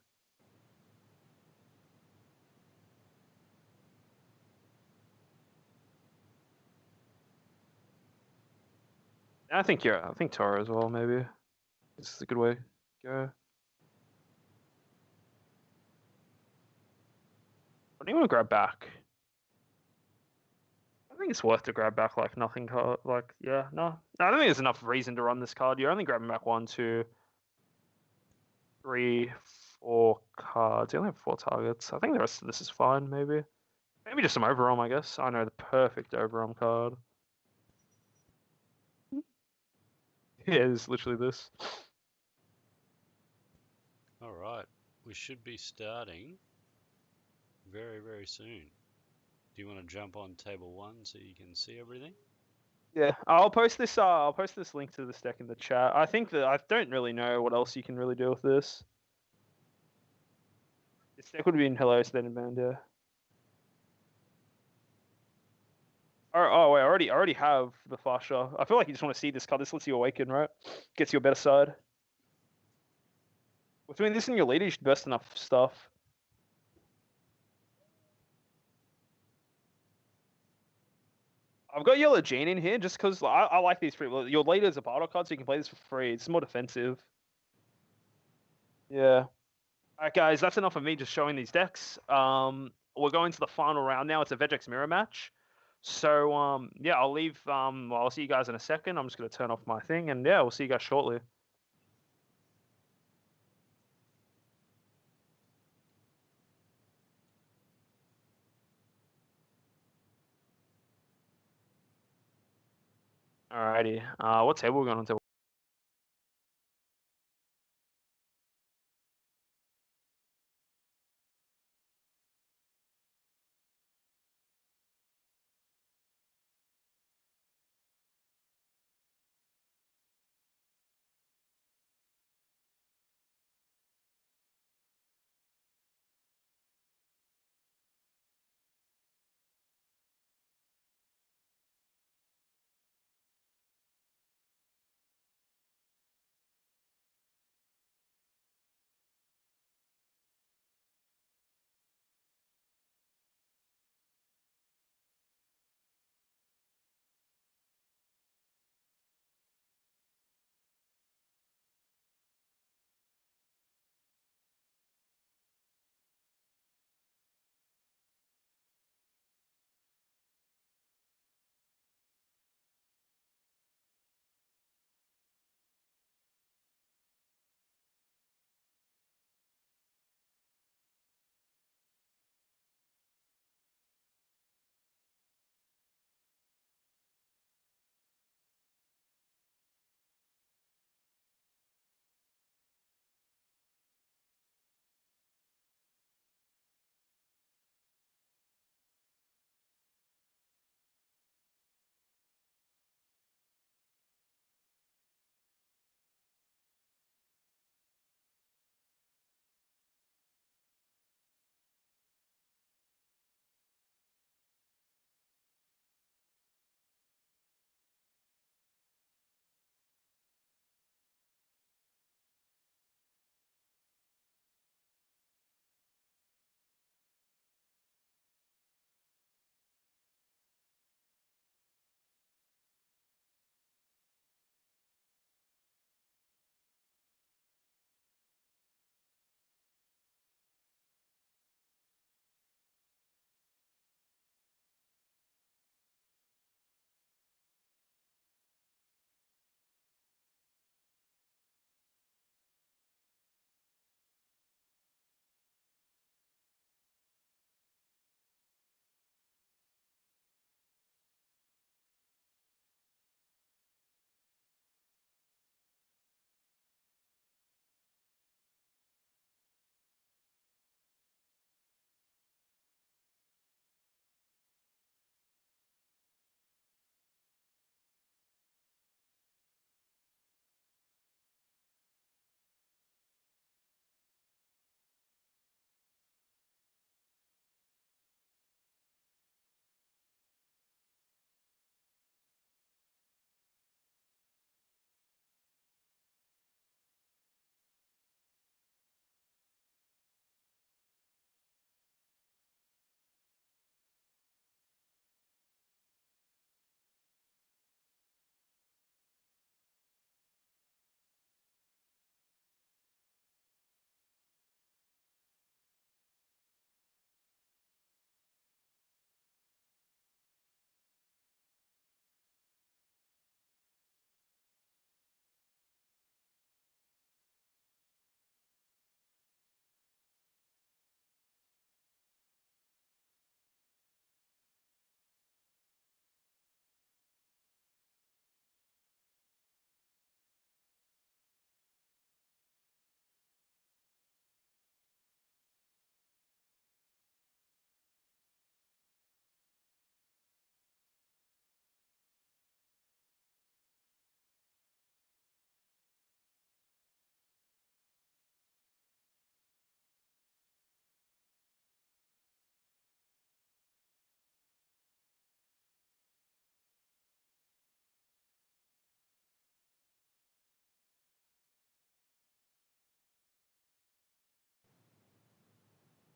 I think Toro as well, maybe. This is a good way to go. What do you want to grab back? I think it's worth to grab back like nothing card. Like, yeah, no. I don't think there's enough reason to run this card. You're only grabbing back 1, 2, 3, 4 cards. You only have 4 targets. I think the rest of this is fine, maybe. Maybe just some Overwhelm, I guess. I know the perfect Overwhelm card. Yeah, it's literally this. All right, we should be starting very, very soon. Do you want to jump on table 1 so you can see everything? Yeah, I'll post this. I'll post this link to this deck in the chat. I think that I don't really know what else you can really do with this. This deck would be in Hello Standard Band, yeah. Oh wait, I already have the Fasha. I feel like you just want to see this card. This lets you awaken, right? Gets you a better side. Between this and your leader, you should burst enough stuff. I've got Yellow Gene in here just because I like these free. Your leader is a battle card, so you can play this for free. It's more defensive. Yeah. Alright, guys, that's enough of me just showing these decks. We're going to the final round now. It's a Vegex mirror match. So yeah, I'll leave. Well, I'll see you guys in a second. I'm just gonna turn off my thing, and yeah, we'll see you guys shortly. Alrighty. What table are we going on to?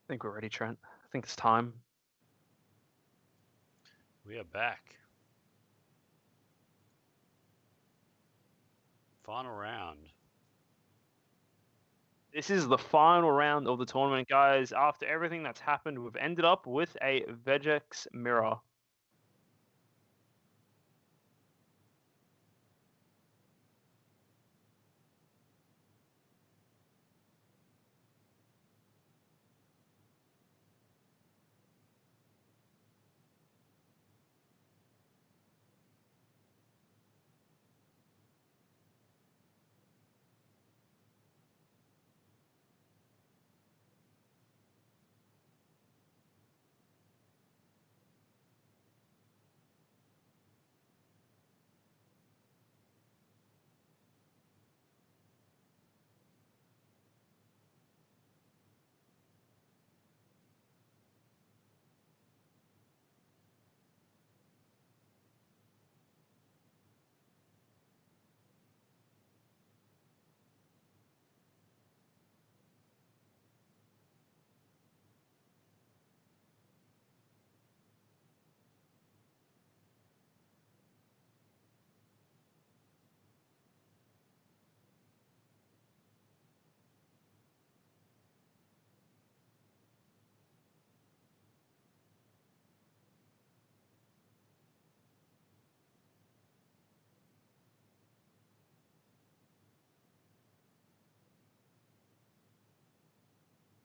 think we're ready, Trent. I think it's time. We are back. Final round. This is the final round of the tournament, guys. After everything that's happened, we've ended up with a Vegex mirror.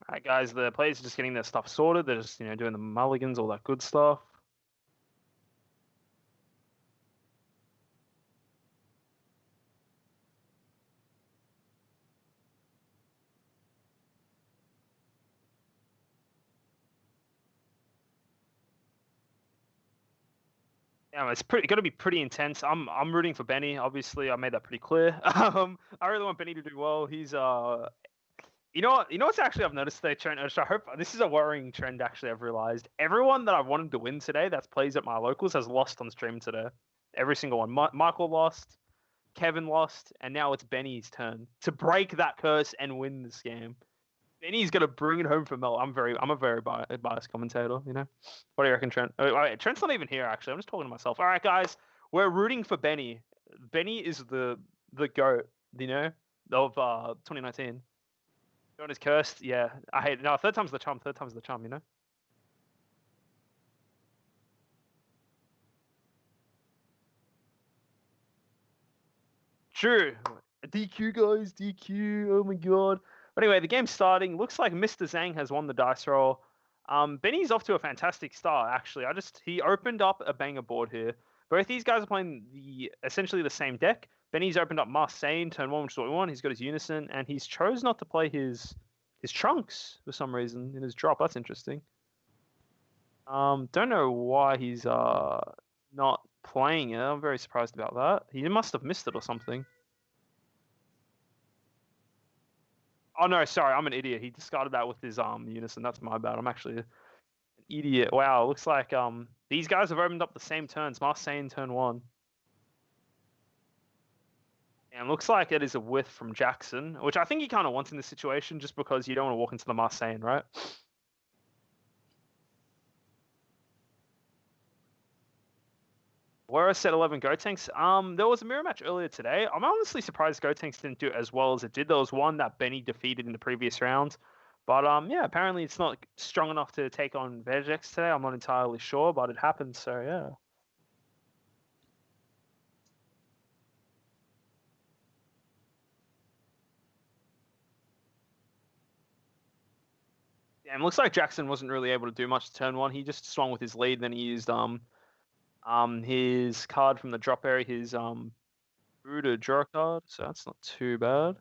All right, guys, the players are just getting their stuff sorted. They're just, doing the mulligans, all that good stuff. Yeah, it's going to be pretty intense. I'm rooting for Benny. Obviously, I made that pretty clear. I really want Benny to do well. He's what's actually I've noticed today, Trent. I hope this is a worrying trend. Actually, I've realized everyone that I wanted to win today, that's plays at my locals, has lost on stream today. Every single one. Michael lost, Kevin lost, and now it's Benny's turn to break that curse and win this game. Benny's gonna bring it home for Mel. I'm a very biased commentator. What do you reckon, Trent? Oh, wait, Trent's not even here. Actually, I'm just talking to myself. All right, guys, we're rooting for Benny. Benny is the goat. Of 2019. John is cursed. Yeah, I hate it. No, third time's the charm. Third time's the charm. True. DQ, guys. DQ. Oh my god. But anyway, the game's starting. Looks like Mr. Zhang has won the dice roll. Benny's off to a fantastic start, actually. He opened up a banger board here. Both these guys are playing essentially the same deck. Benny's opened up Marseille, turn one, which is what we want. He's got his Unison, and he's chose not to play his Trunks for some reason in his drop. That's interesting. Don't know why he's not playing it. I'm very surprised about that. He must have missed it or something. Oh no, sorry, I'm an idiot. He discarded that with his Unison. That's my bad. I'm actually an idiot. Wow, looks like these guys have opened up the same turns. Marseille turn one. And looks like it is a whiff from Jackson, which I think he kind of wants in this situation just because you don't want to walk into the Marseille, right? Where are set 11 Gotenks? There was a mirror match earlier today. I'm honestly surprised Gotenks didn't do it as well as it did. There was one that Benny defeated in the previous round. But yeah, apparently it's not strong enough to take on Vegex today. I'm not entirely sure, but it happened, so yeah. Yeah, it looks like Jackson wasn't really able to do much to turn one. He just swung with his lead, then he used his card from the drop area, his brew to draw card, so that's not too bad.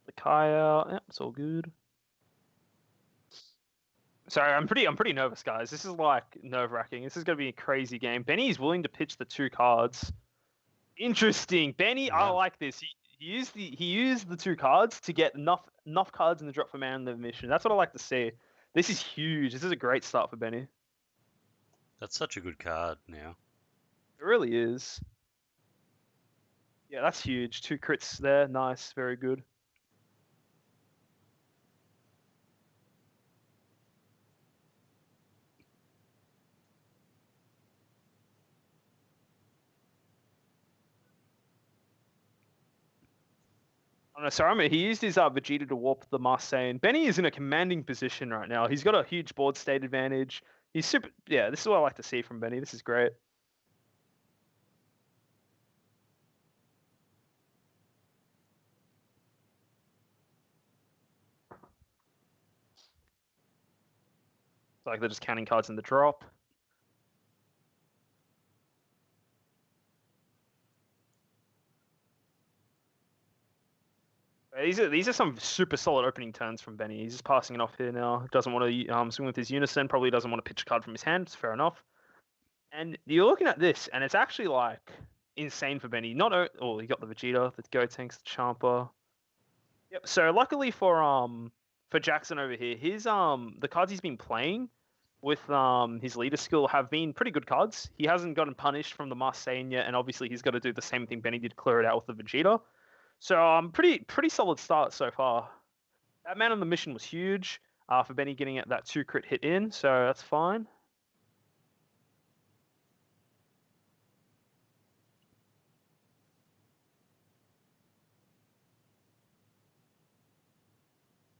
The Kai out, yeah, it's all good. Sorry, I'm pretty nervous, guys. This is like nerve-wracking. This is gonna be a crazy game. Benny's willing to pitch the 2 cards. Interesting. Benny, I Wow. like this. He used the 2 cards to get enough cards in the drop for Man in the Mission. That's what I like to see. This is huge. This is a great start for Benny. That's such a good card now. It really is. Yeah, that's huge. 2 crits there. Nice. Very good. Oh, no, sorry, I mean, he used his Vegeta to warp the Marseille. Benny is in a commanding position right now. He's got a huge board state advantage. He's super. Yeah, this is what I like to see from Benny. This is great. It's like they're just counting cards in the drop. These are some super solid opening turns from Benny. He's just passing it off here now. Doesn't want to swing with his Unison. Probably doesn't want to pitch a card from his hand. It's fair enough. And you're looking at this, and it's actually like insane for Benny. Oh, he got the Vegeta, the Gotenks, the Champa. Yep. So luckily for Jackson over here, his the cards he's been playing with his leader skill have been pretty good cards. He hasn't gotten punished from the Marseille yet, and obviously he's got to do the same thing Benny did, clear it out with the Vegeta. So pretty solid start so far. That Man on the Mission was huge for Benny getting that 2 crit hit in, so that's fine.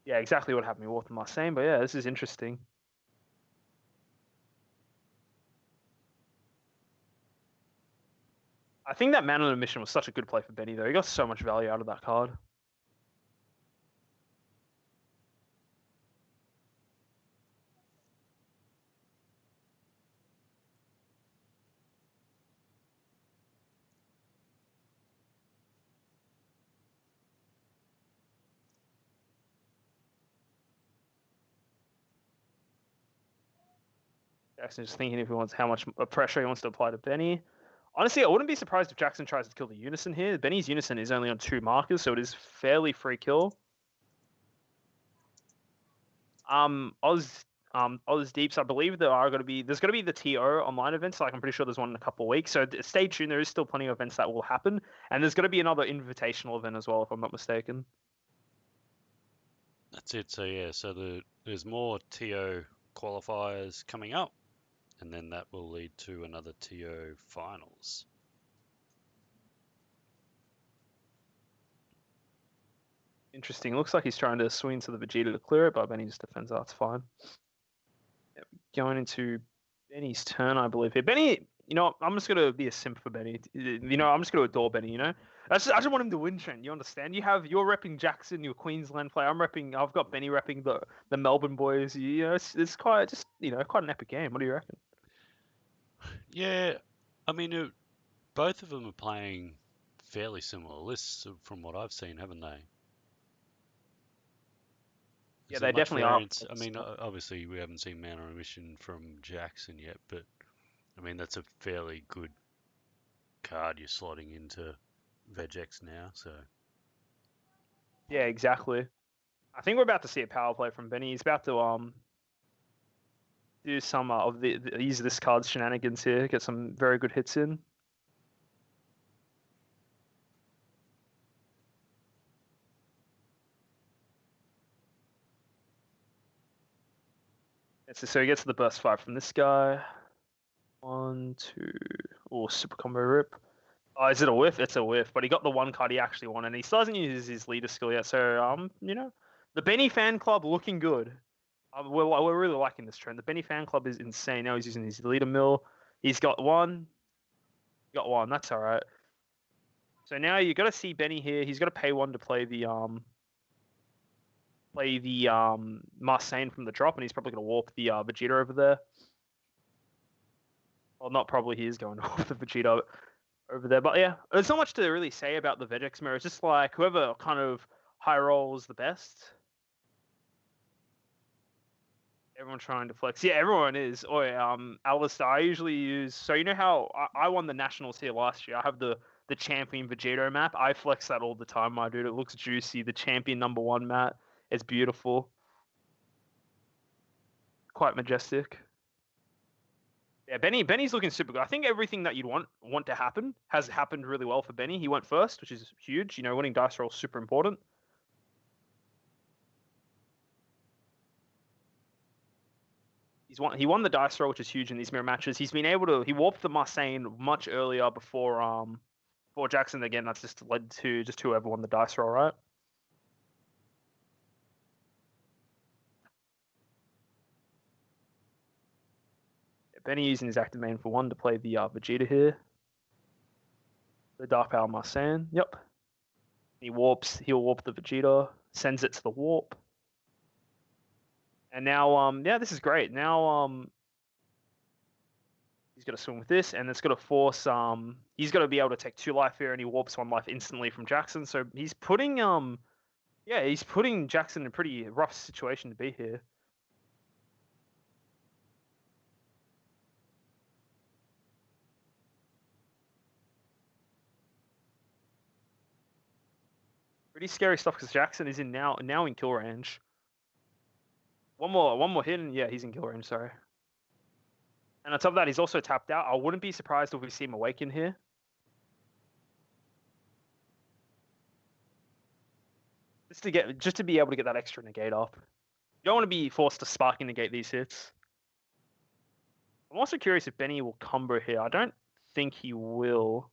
Yeah, exactly what happened with Marseille, but yeah, this is interesting. I think that Man on a Mission was such a good play for Benny, though. He got so much value out of that card. Jackson just thinking if he wants how much pressure he wants to apply to Benny. Honestly, I wouldn't be surprised if Jackson tries to kill the Unison here. Benny's Unison is only on 2 markers, so it is fairly free kill. Oz Deeps, I believe there's gonna be the TO online events, like I'm pretty sure there's one in a couple of weeks. So stay tuned. There is still plenty of events that will happen, and there's gonna be another invitational event as well, if I'm not mistaken. That's it. So yeah, there's more TO qualifiers coming up, and then that will lead to another TO finals. Interesting. Looks like he's trying to swing to the Vegeta to clear it, but Benny just defends. That's fine. Yep. Going into Benny's turn, I believe here. Benny, I'm just gonna be a simp for Benny. I'm just gonna adore Benny. I just want him to win, Trent. You understand? You're repping Jackson, your Queensland player. I've got Benny repping the Melbourne boys. It's quite quite an epic game. What do you reckon? Yeah, I mean, both of them are playing fairly similar lists from what I've seen, haven't they? Yeah, they definitely are. I mean, obviously we haven't seen Man on a Mission from Jackson yet, but I mean that's a fairly good card you're slotting into Vegex now. So yeah, exactly. I think we're about to see a power play from Benny. He's about to do some of use this card's shenanigans here, get some very good hits in. So he gets the burst 5 from this guy. 1, 2. Oh, super combo rip. Oh, is it a whiff? It's a whiff. But he got the 1 card he actually wanted, and he still hasn't used his leader skill yet. So, the Benny fan club looking good. We're really liking this trend. The Benny fan club is insane. Now he's using his leader mill. He's got 1. He got 1. That's all right. So now you got to see Benny here. He's got to pay 1 to play the Marseille from the drop, and he's probably going to warp the Vegeta over there. Well, not probably. He is going to warp the Vegeta over there, but yeah, there's not much to really say about the Vegex mirror. It's just like whoever kind of high rolls the best. Everyone trying to flex. Yeah, everyone is. Oh, Alistair, I usually use. So you know how I won the nationals here last year. I have the champion Vegito map. I flex that all the time, my dude. It looks juicy. The champion #1 map. It's beautiful. Quite majestic. Yeah, Benny's looking super good. I think everything that you'd want to happen has happened really well for Benny. He went first, which is huge. You know, winning dice roll is super important. He won the dice roll, which is huge in these mirror matches. He warped the Marseille much earlier before Jackson. Again, that's just led to just whoever won the dice roll, right? Benny using his active main for 1 to play the Vegeta here. The Dark Power Marseille. Yep. He'll warp the Vegeta, sends it to the warp. And now yeah, this is great. Now he's got to swing with this, and it's got to force he's got to be able to take 2 life here, and he warps 1 life instantly from Jackson. So he's putting yeah, he's putting Jackson in a pretty rough situation to be here. Pretty scary stuff because Jackson is now in kill range. One more hit, and yeah, he's in kill range. Sorry. And on top of that, he's also tapped out. I wouldn't be surprised if we see him awaken here. Just to be able to get that extra negate up. You don't want to be forced to sparking negate these hits. I'm also curious if Benny will combo here. I don't think he will.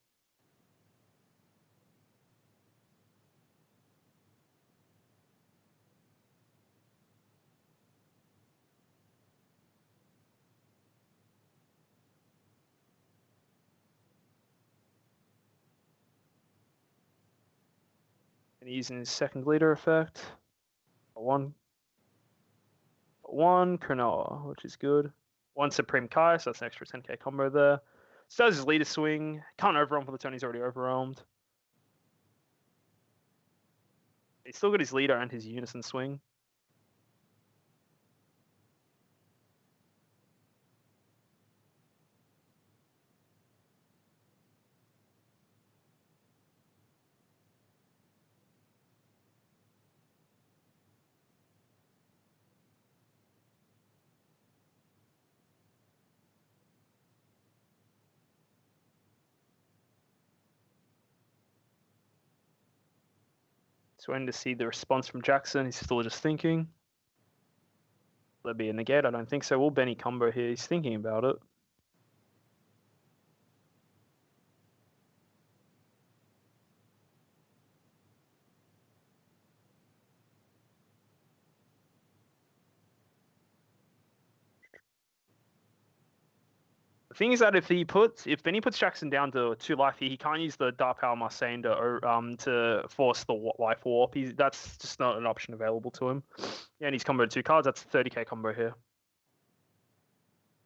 And he's using his second leader effect. One Cronoa, which is good. 1 Supreme Kai, so that's an extra 10k combo there. So does his leader swing. Can't overwhelm for the turn, he's already overwhelmed. He's still got his leader and his unison swing. So waiting to see the response from Jackson. He's still just thinking. Will there be a negate? I don't think so. Will Benny combo here? He's thinking about it. The thing is that if Benny puts Jackson down to 2 life, he can't use the Dark Power Marseille to force the life warp. That's just not an option available to him. Yeah, and he's comboed 2 cards. That's a 30k combo here.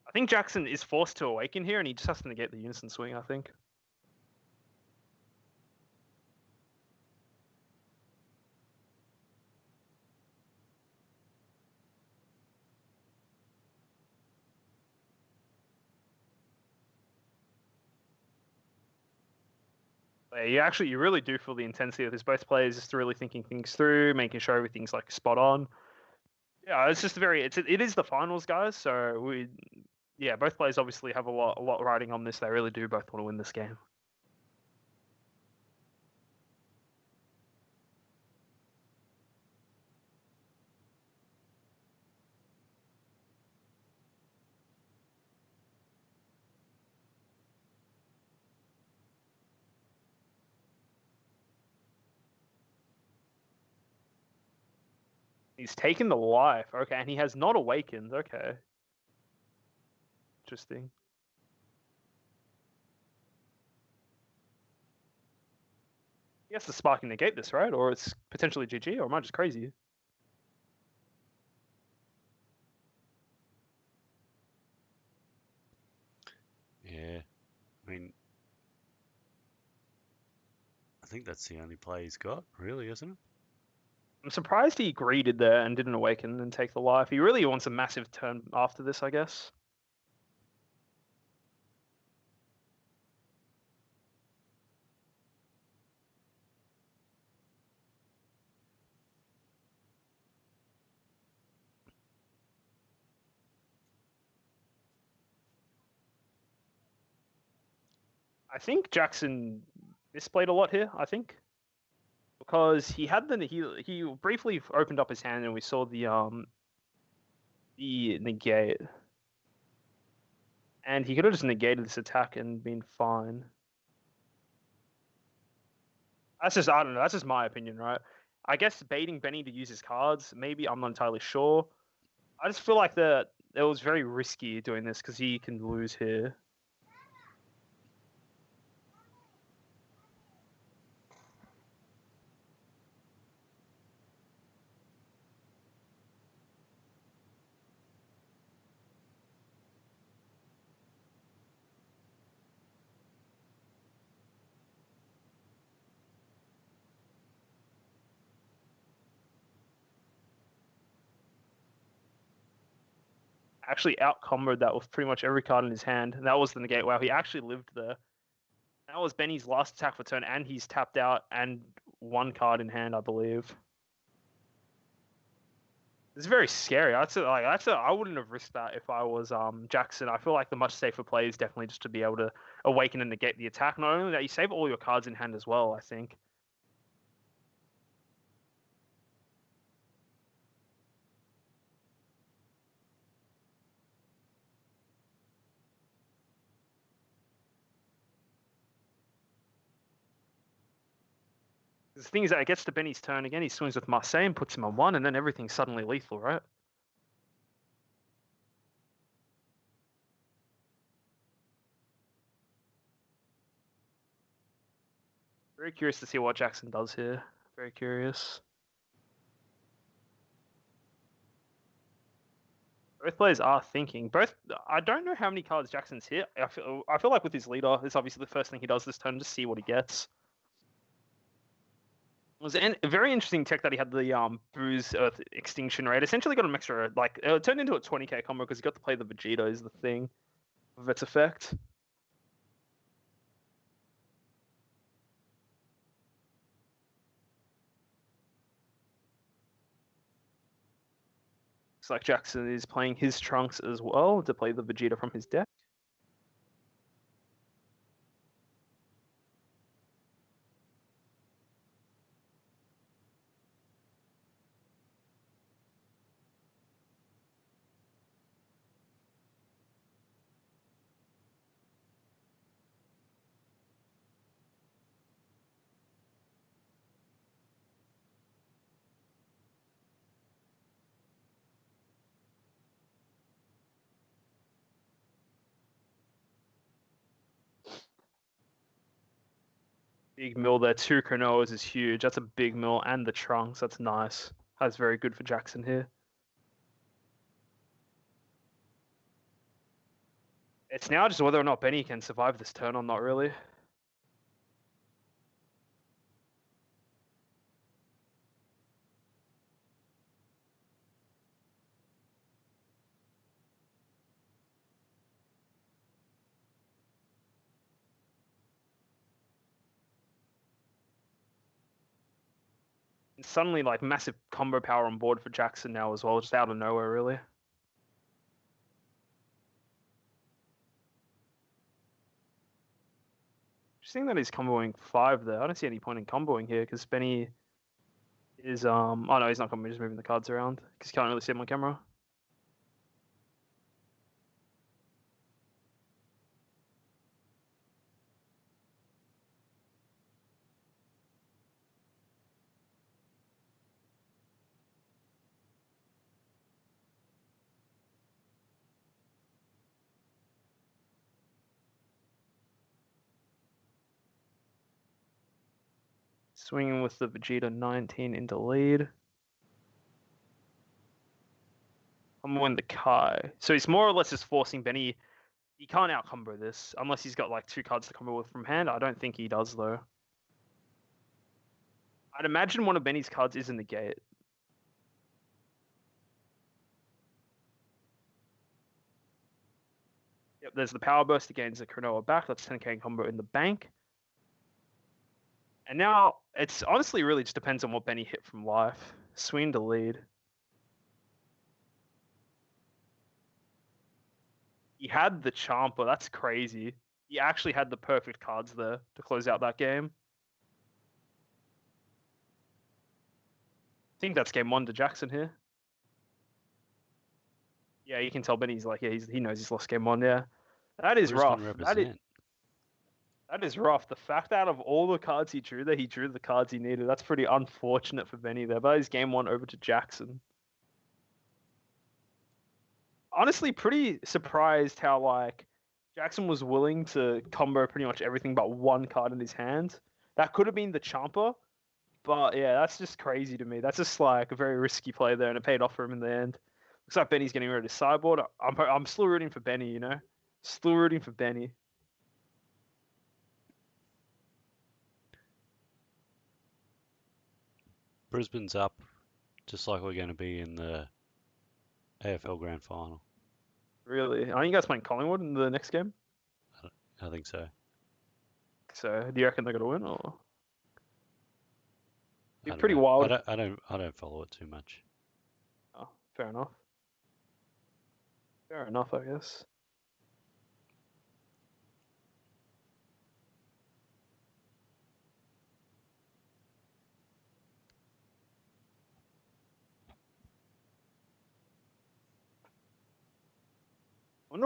I think Jackson is forced to awaken here, and he just has to negate the unison swing, I think. Yeah, you really do feel the intensity of this. Both players just really thinking things through, making sure everything's like spot on. Yeah, it's just it is the finals, guys. So yeah, both players obviously have a lot riding on this. They really do both want to win this game. He's taken the life, okay, and he has not awakened. Okay, interesting. He has to spark and negate this, right? Or it's potentially GG, or am I just crazy? Yeah, I mean, I think that's the only play he's got, really, isn't it? I'm surprised he greeted there and didn't awaken and take the life. He really wants a massive turn after this, I guess. I think Jackson misplayed a lot here, I think. Because he had he briefly opened up his hand and we saw the negate. And he could have just negated this attack and been fine. That's just I don't know, that's just my opinion, right? I guess baiting Benny to use his cards, maybe I'm not entirely sure. I just feel like it was very risky doing this because he can lose here. Actually outcomboed that with pretty much every card in his hand. And that was the negate. Wow, he actually lived there. That was Benny's last attack for turn, and he's tapped out and one card in hand, I believe. It's very scary. I wouldn't have risked that if I was Jackson. I feel like the much safer play is definitely just to be able to awaken and negate the attack. Not only that, you save all your cards in hand as well, I think. 'Cause the thing is that it gets to Benny's turn again. He swings with Marseille and puts him on one, and then everything's suddenly lethal, right? Very curious to see what Jackson does here. Very curious. Both players are thinking. Both. I don't know how many cards Jackson's hit. I feel like with his leader, it's obviously the first thing he does this turn to see what he gets. It was a very interesting tech that he had the Bruise Earth Extinction rate. Essentially got an extra, like, it turned into a 20k combo because he got to play the Vegeta is the thing of its effect. Looks like Jackson is playing his Trunks as well to play the Vegeta from his deck. Big mill there. Two Cronoas is huge. That's a big mill. And the Trunks. That's nice. That's very good for Jackson here. It's now just whether or not Benny can survive this turn or not, really. And suddenly, like, massive combo power on board for Jackson now as well, just out of nowhere, really. Just seeing that he's comboing 5 there. I don't see any point in comboing here because Benny is oh no, he's not comboing, he's just moving the cards around because you can't really see him on camera. Swinging with the Vegeta 19 into lead. I'm going the Kai. So he's more or less just forcing Benny. He can't out combo this unless he's got like 2 cards to combo with from hand. I don't think he does though. I'd imagine one of Benny's cards is in the gate. Yep, there's the power burst against the Cronoa back. That's 10k combo in the bank. And now it's honestly really just depends on what Benny hit from life. Swing to lead. He had the Champa. That's crazy. He actually had the perfect cards there to close out that game. I think that's game one to Jackson here. Yeah, you can tell Benny's like, yeah, he knows he's lost game one. Yeah, that is Brisbane rough. represent. That is rough. The fact that out of all the cards he drew there, he drew the cards he needed. That's pretty unfortunate for Benny there. But his game one over to Jackson. Honestly, pretty surprised how like Jackson was willing to combo pretty much everything but one card in his hand. That could have been the Champa, but yeah, that's just crazy to me. That's just like a very risky play there, and it paid off for him in the end. Looks like Benny's getting rid of his sideboard. I'm still rooting for Benny, you know, still rooting for Benny. Brisbane's up, just like we're going to be in the AFL Grand Final. Really, aren't you guys playing Collingwood in the next game? I think so. So, do you reckon they're gonna win, or I be don't pretty know. wild? I don't follow it too much. Oh, fair enough. Fair enough, I guess. I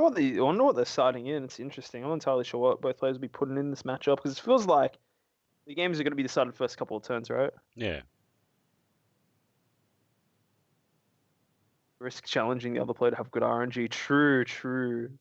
wonder what they're starting in. It's interesting. I'm not entirely sure what both players will be putting in this matchup because it feels like the games are going to be decided first couple of turns, right? Yeah. Risk challenging the other player to have good RNG. True, true.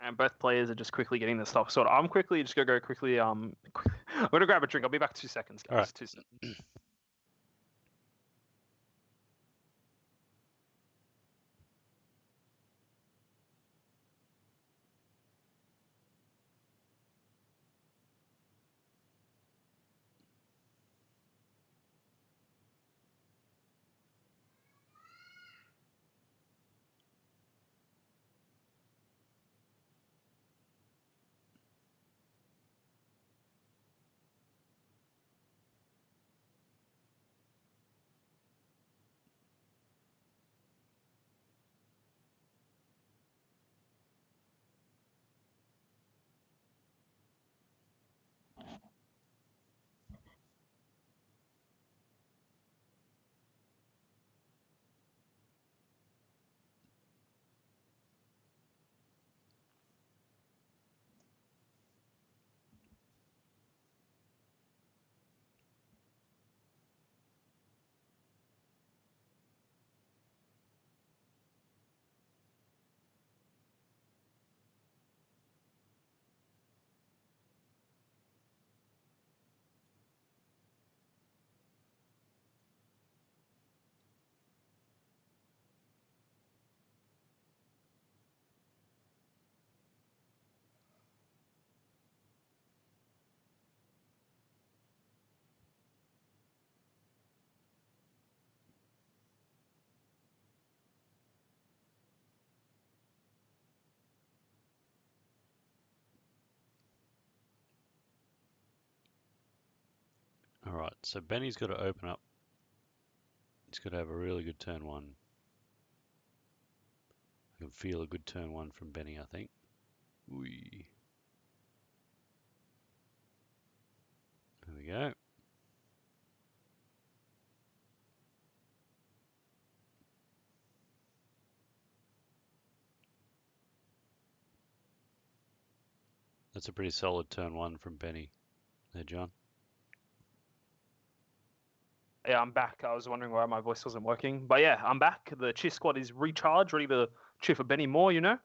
And both players are just quickly getting the stuff sorted. I'm quickly just gonna go quickly. I'm gonna grab a drink. I'll be back 2 seconds, guys. All right. 2 seconds. All right. So Benny's got to open up. He's got to have a really good turn one. I can feel a good turn one from Benny, I think. Wee. There we go. That's a pretty solid turn one from Benny there, John. Yeah, I'm back. I was wondering why my voice wasn't working. But yeah, I'm back. The cheer squad is recharged, ready to cheer for Benny more, you know?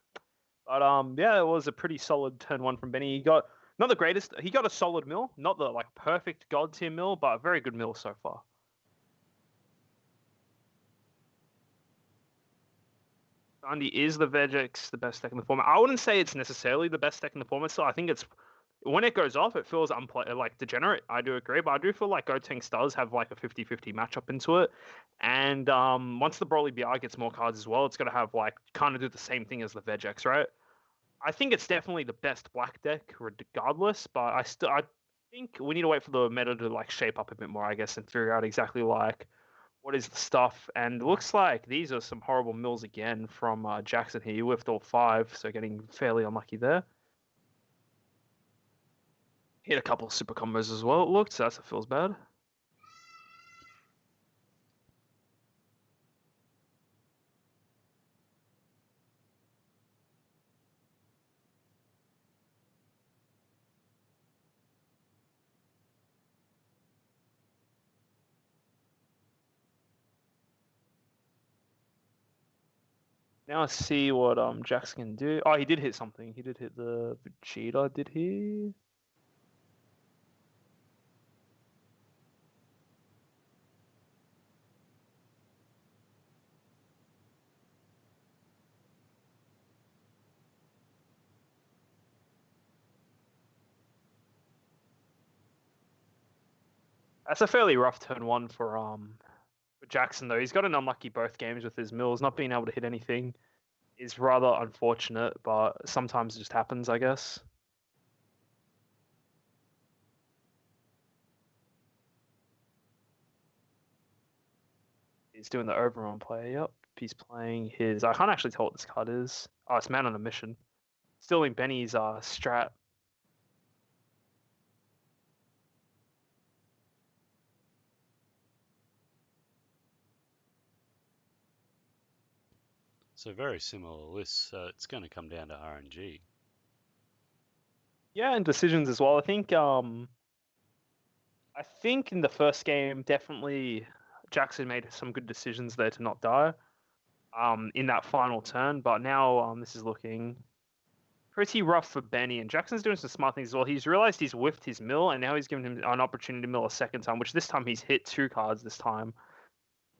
But yeah, it was a pretty solid turn one from Benny. He got not the greatest. He got a solid mill, not the like perfect god tier mill, but a very good mill so far. Andy, is the Vegex the best deck in the format? I wouldn't say it's necessarily the best deck in the format. So I think it's when it goes off, it feels like degenerate. I do agree, but I do feel like Gotenks does have like a 50-50 matchup into it. And once the Broly BR gets more cards as well, it's going to have like kind of do the same thing as the Vegex, right? I think it's definitely the best black deck regardless, but I think we need to wait for the meta to like shape up a bit more, I guess, and figure out exactly like what is the stuff. And it looks like these are some horrible mills again from Jackson here. You whiffed all 5, so getting fairly unlucky there. Hit a couple of super combos as well, it looked, so that feels bad. Now let's see what Jackson can do. Oh, he did hit something. He did hit the Vegeta, did he? That's a fairly rough turn one for Jackson though. He's got an unlucky both games with his mills. Not being able to hit anything is rather unfortunate, but sometimes it just happens, I guess. He's doing the overrun play. Yep. He's playing his. I can't actually tell what this card is. Oh, it's Man on a Mission. Still in Benny's strat. So very similar lists. It's going to come down to RNG. Yeah, and decisions as well. I think in the first game, definitely Jackson made some good decisions there to not die. In that final turn, but now this is looking pretty rough for Benny, and Jackson's doing some smart things as well. He's realized he's whiffed his mill, and now he's given him an opportunity to mill a second time, which this time he's hit 2 cards this time.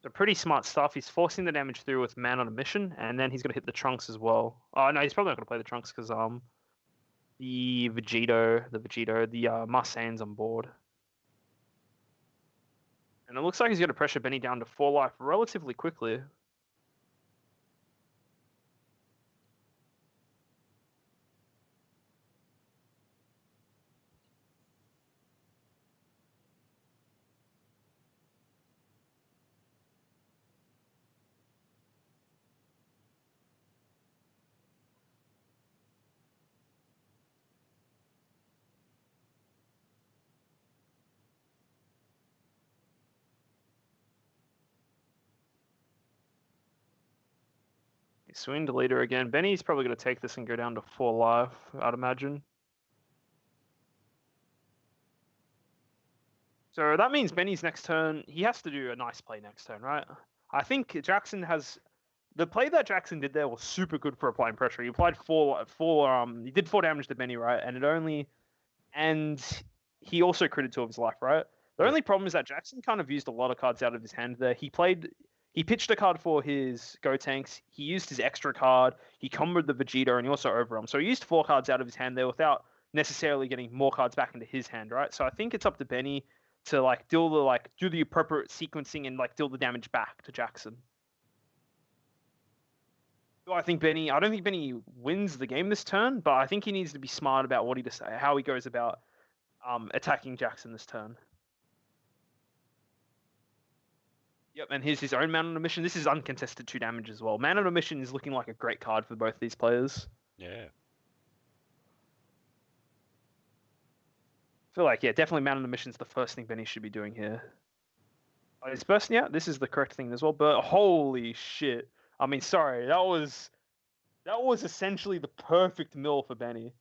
So pretty smart stuff. He's forcing the damage through with Man on a Mission, and then he's going to hit the Trunks as well. Oh, no, he's probably not going to play the Trunks because the Marsane's on board. And it looks like he's going to pressure Benny down to 4 life relatively quickly. Swing to leader again. Benny's probably going to take this and go down to 4 life, I'd imagine. So that means Benny's next turn, he has to do a nice play next turn, right? I think Jackson has the play that Jackson did there was super good for applying pressure. He applied he did 4 damage to Benny, right? And he also critted 2 of his life, right? The only problem is that Jackson kind of used a lot of cards out of his hand there. He pitched a card for his Gotenks. He used his extra card. He comboed the Vegeta, and he also overwhelmed. So he used 4 cards out of his hand there without necessarily getting more cards back into his hand, right? So I think it's up to Benny to do the appropriate sequencing and deal the damage back to Jackson. I don't think Benny wins the game this turn, but I think he needs to be smart about how he goes about attacking Jackson this turn. Yep, and here's his own Man on a Mission. This is uncontested 2 damage as well. Man on a Mission is looking like a great card for both these players. Yeah. I feel like, yeah, definitely Man on a Mission is the first thing Benny should be doing here. His first, yeah, this is the correct thing as well, but holy shit. I mean, sorry, that was essentially the perfect mill for Benny.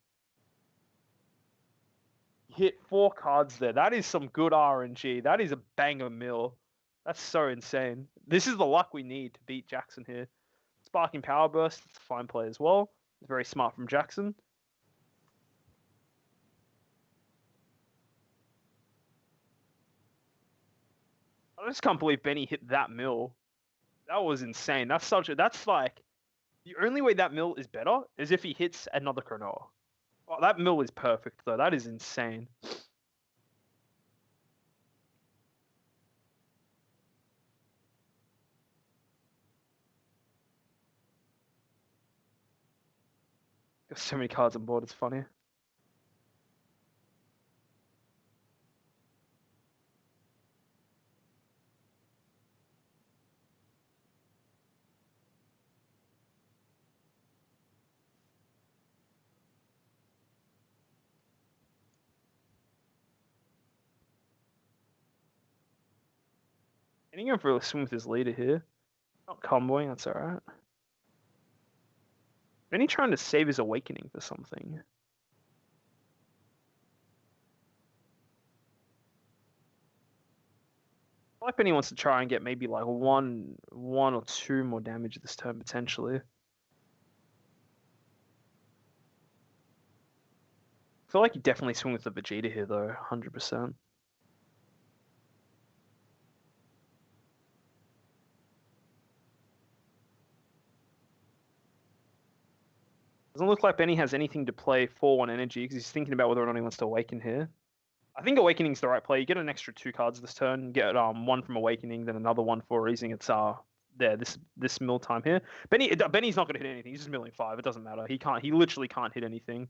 hit 4 cards there. That is some good RNG. That is a banger mill. That's so insane. This is the luck we need to beat Jackson here. Sparking Power Burst, it's a fine play as well. It's very smart from Jackson. I just can't believe Benny hit that mill. That was insane. That's like the only way that mill is better is if he hits another Cronoa. Oh, that mill is perfect though. That is insane. Got so many cards on board, it's funny. And he going for a swing with his leader here. Not comboing, that's alright. Then he trying to save his awakening for something. I like Benny wants to try and get maybe like one or two more damage this turn potentially. I feel like you definitely swing with the Vegeta here though, 100%. Doesn't look like Benny has anything to play for 1 energy because he's thinking about whether or not he wants to awaken here. I think Awakening's the right play. You get an extra 2 cards this turn. Get one from Awakening, then another one for raising its this mill time here. Benny's not going to hit anything. He's just milling 5. It doesn't matter. He literally can't hit anything.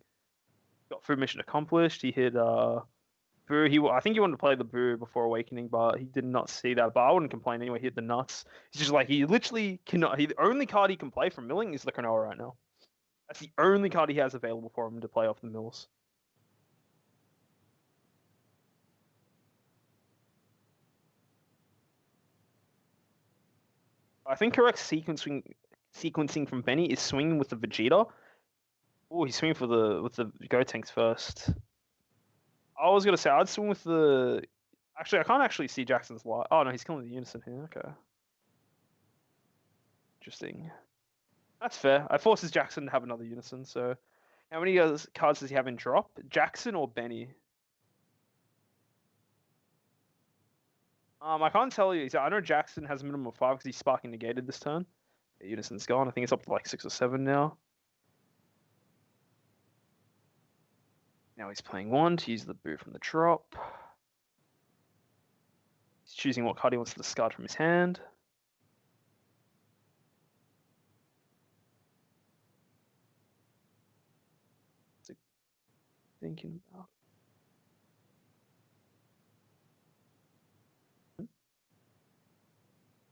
Got food mission accomplished. He hit Boo. I think he wanted to play the Boo before Awakening, but he did not see that. But I wouldn't complain anyway. He hit the nuts. He's just like he literally cannot. The only card he can play from milling is the Cronoa right now. That's the only card he has available for him to play off the mills. I think correct sequencing from Benny is swinging with the Vegeta. Oh, he's swinging with the Gotenks first. I was gonna say I'd swing with the. Actually, I can't actually see Jackson's light. Oh no, he's killing the Unison here. Okay, interesting. That's fair. I forces Jackson to have another Unison. So, how many cards does he have in drop? Jackson or Benny? I can't tell you. I know Jackson has a minimum of 5 because he's sparking negated this turn. The Unison's gone. I think it's up to like 6 or 7 now. Now he's playing 1 to use the Boo from the drop. He's choosing what card he wants to discard from his hand. Thinking about.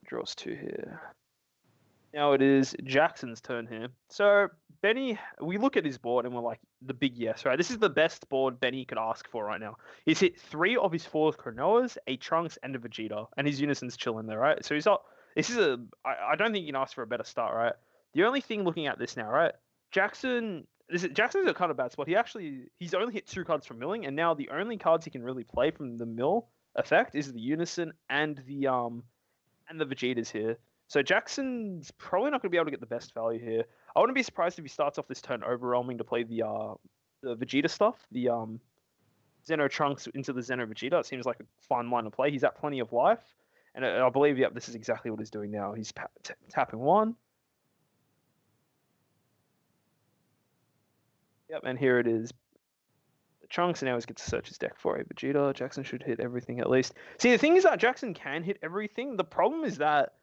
Draws 2 here. Now it is Jackson's turn here. So Benny, we look at his board and we're like, the big yes, right? This is the best board Benny could ask for right now. He's hit 3 of his 4 Cronoas, a Trunks, and a Vegeta, and his Unison's chilling there, right? So he's not. I don't think you can ask for a better start, right? The only thing looking at this now, right? Jackson's a kind of bad spot. He's only hit 2 cards from milling, and now the only cards he can really play from the mill effect is the Unison and the Vegetas here. So Jackson's probably not going to be able to get the best value here. I wouldn't be surprised if he starts off this turn overwhelming to play the Vegeta stuff, the Zeno Trunks into the Zeno Vegeta. It seems like a fun line to play. He's at plenty of life, and I believe, yep, this is exactly what he's doing now. He's tapping 1. Yep, and here it is. The Trunks, and now he gets to search his deck for a Vegeta. Jackson should hit everything at least. See, the thing is that Jackson can hit everything. The problem is that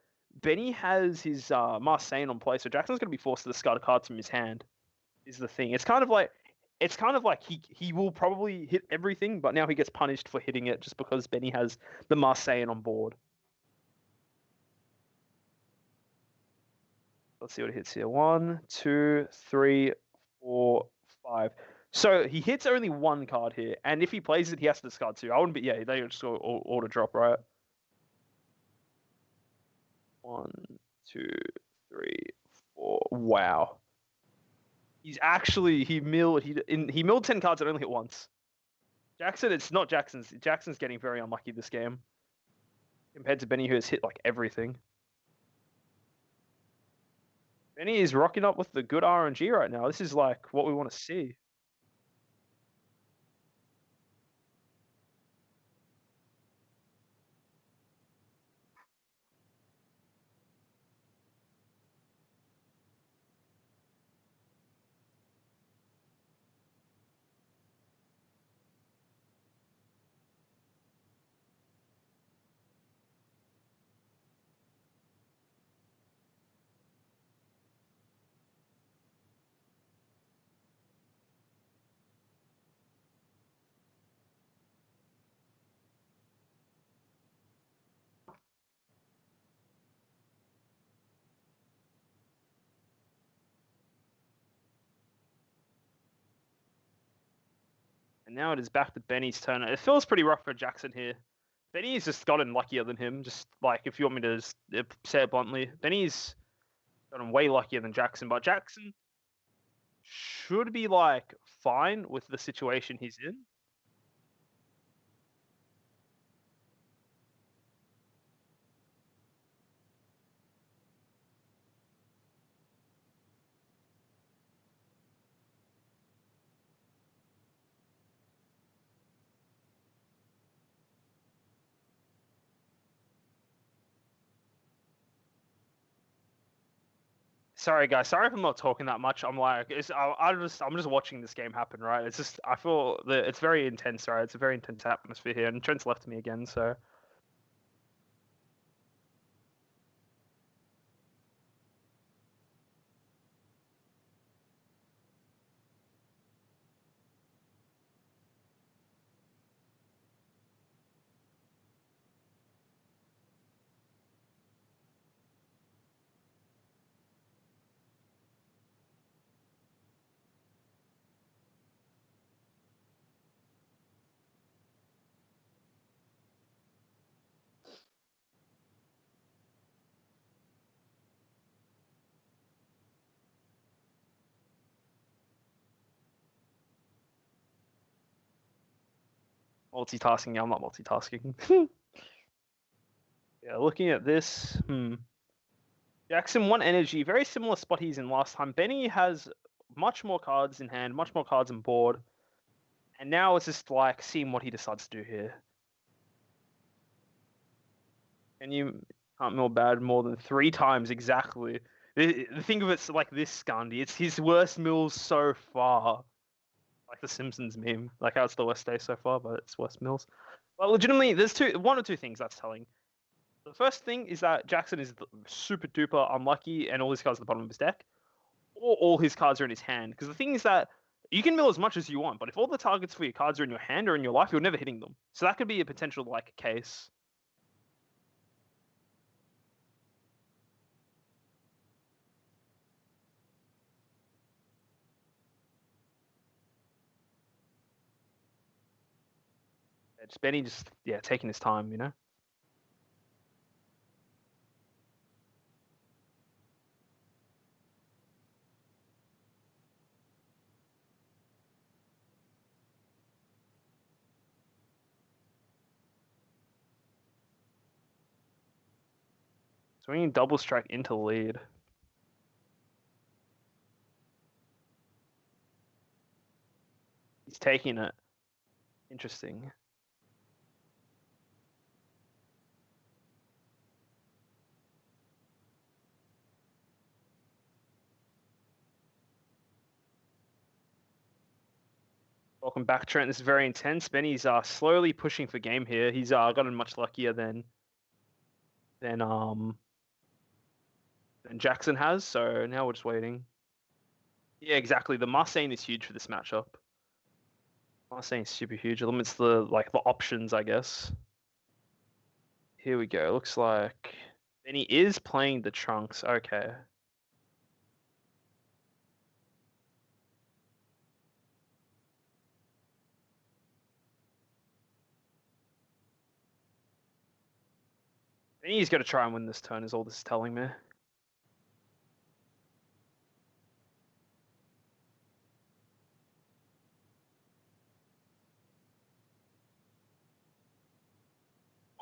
Benny has his Marseille on play, so Jackson's going to be forced to discard cards from his hand. Is the thing. It's kind of like he will probably hit everything, but now he gets punished for hitting it just because Benny has the Marseille on board. Let's see what it hits here. 1, 2, 3, 4, 5. So he hits only 1 card here, and if he plays it, he has to discard 2. I wouldn't be. Yeah, they just go auto drop, right? 1, 2, 3, 4. Wow. He milled 10 cards and only hit once. Jackson, it's not Jackson's. Jackson's getting very unlucky this game compared to Benny, who has hit like everything. Benny is rocking up with the good RNG right now. This is like what we want to see. And now it is back to Benny's turn. It feels pretty rough for Jackson here. Benny's just gotten luckier than him. Just like if you want me to say it bluntly, Benny's gotten way luckier than Jackson. But Jackson should be like fine with the situation he's in. Sorry, guys. Sorry if I'm not talking that much. I'm just watching this game happen, right? It's just I feel that it's very intense, right? It's a very intense atmosphere here, and Trent's left me again, so multitasking. Yeah, I'm not multitasking. Yeah, looking at this, Jackson one energy, very similar spot he's in last time. Benny has much more cards in hand, much more cards on board, and now it's just like seeing what he decides to do here. And you can't mill bad more than 3 times exactly. The thing of it's like this, Scandi. It's his worst mills so far. Like the Simpsons meme. Like how it's the worst day so far, but it's worst mills. Well, legitimately, there's one or two things that's telling. The first thing is that Jackson is super duper unlucky and all his cards at the bottom of his deck, or all his cards are in his hand. Because the thing is that you can mill as much as you want, but if all the targets for your cards are in your hand or in your life, you're never hitting them. So that could be a potential like case. It's Benny just taking his time, you know. Swinging double strike into lead. He's taking it. Interesting. Welcome back, Trent. This is very intense. Benny's slowly pushing for game here. He's gotten much luckier than um than Jackson has. So now we're just waiting. Yeah, exactly. The Marseille is huge for this matchup. Marseille is super huge. It limits the options, I guess. Here we go. Looks like Benny is playing the trunks. Okay. Benny's got to try and win this turn. Is all this is telling me.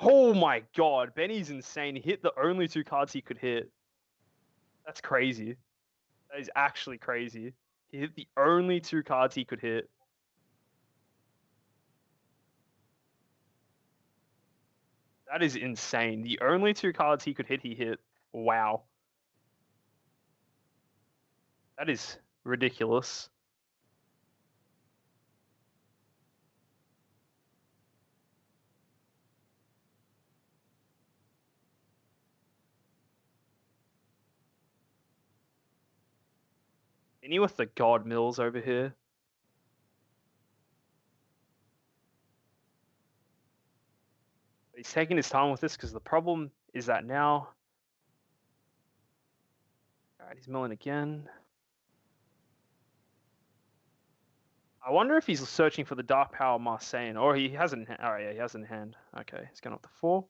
Oh my god, Benny's insane. He hit the only 2 cards he could hit. That's crazy. That is actually crazy. He hit the only 2 cards he could hit. That is insane. The only 2 cards he could hit, he hit. Wow. That is ridiculous. Any with the God Mills over here. He's taking his time with this because the problem is that now. Alright, he's milling again. I wonder if he's searching for the Dark Power Marseille, or he has it in hand. Oh yeah, he has it in hand. Okay, he's going up to 4.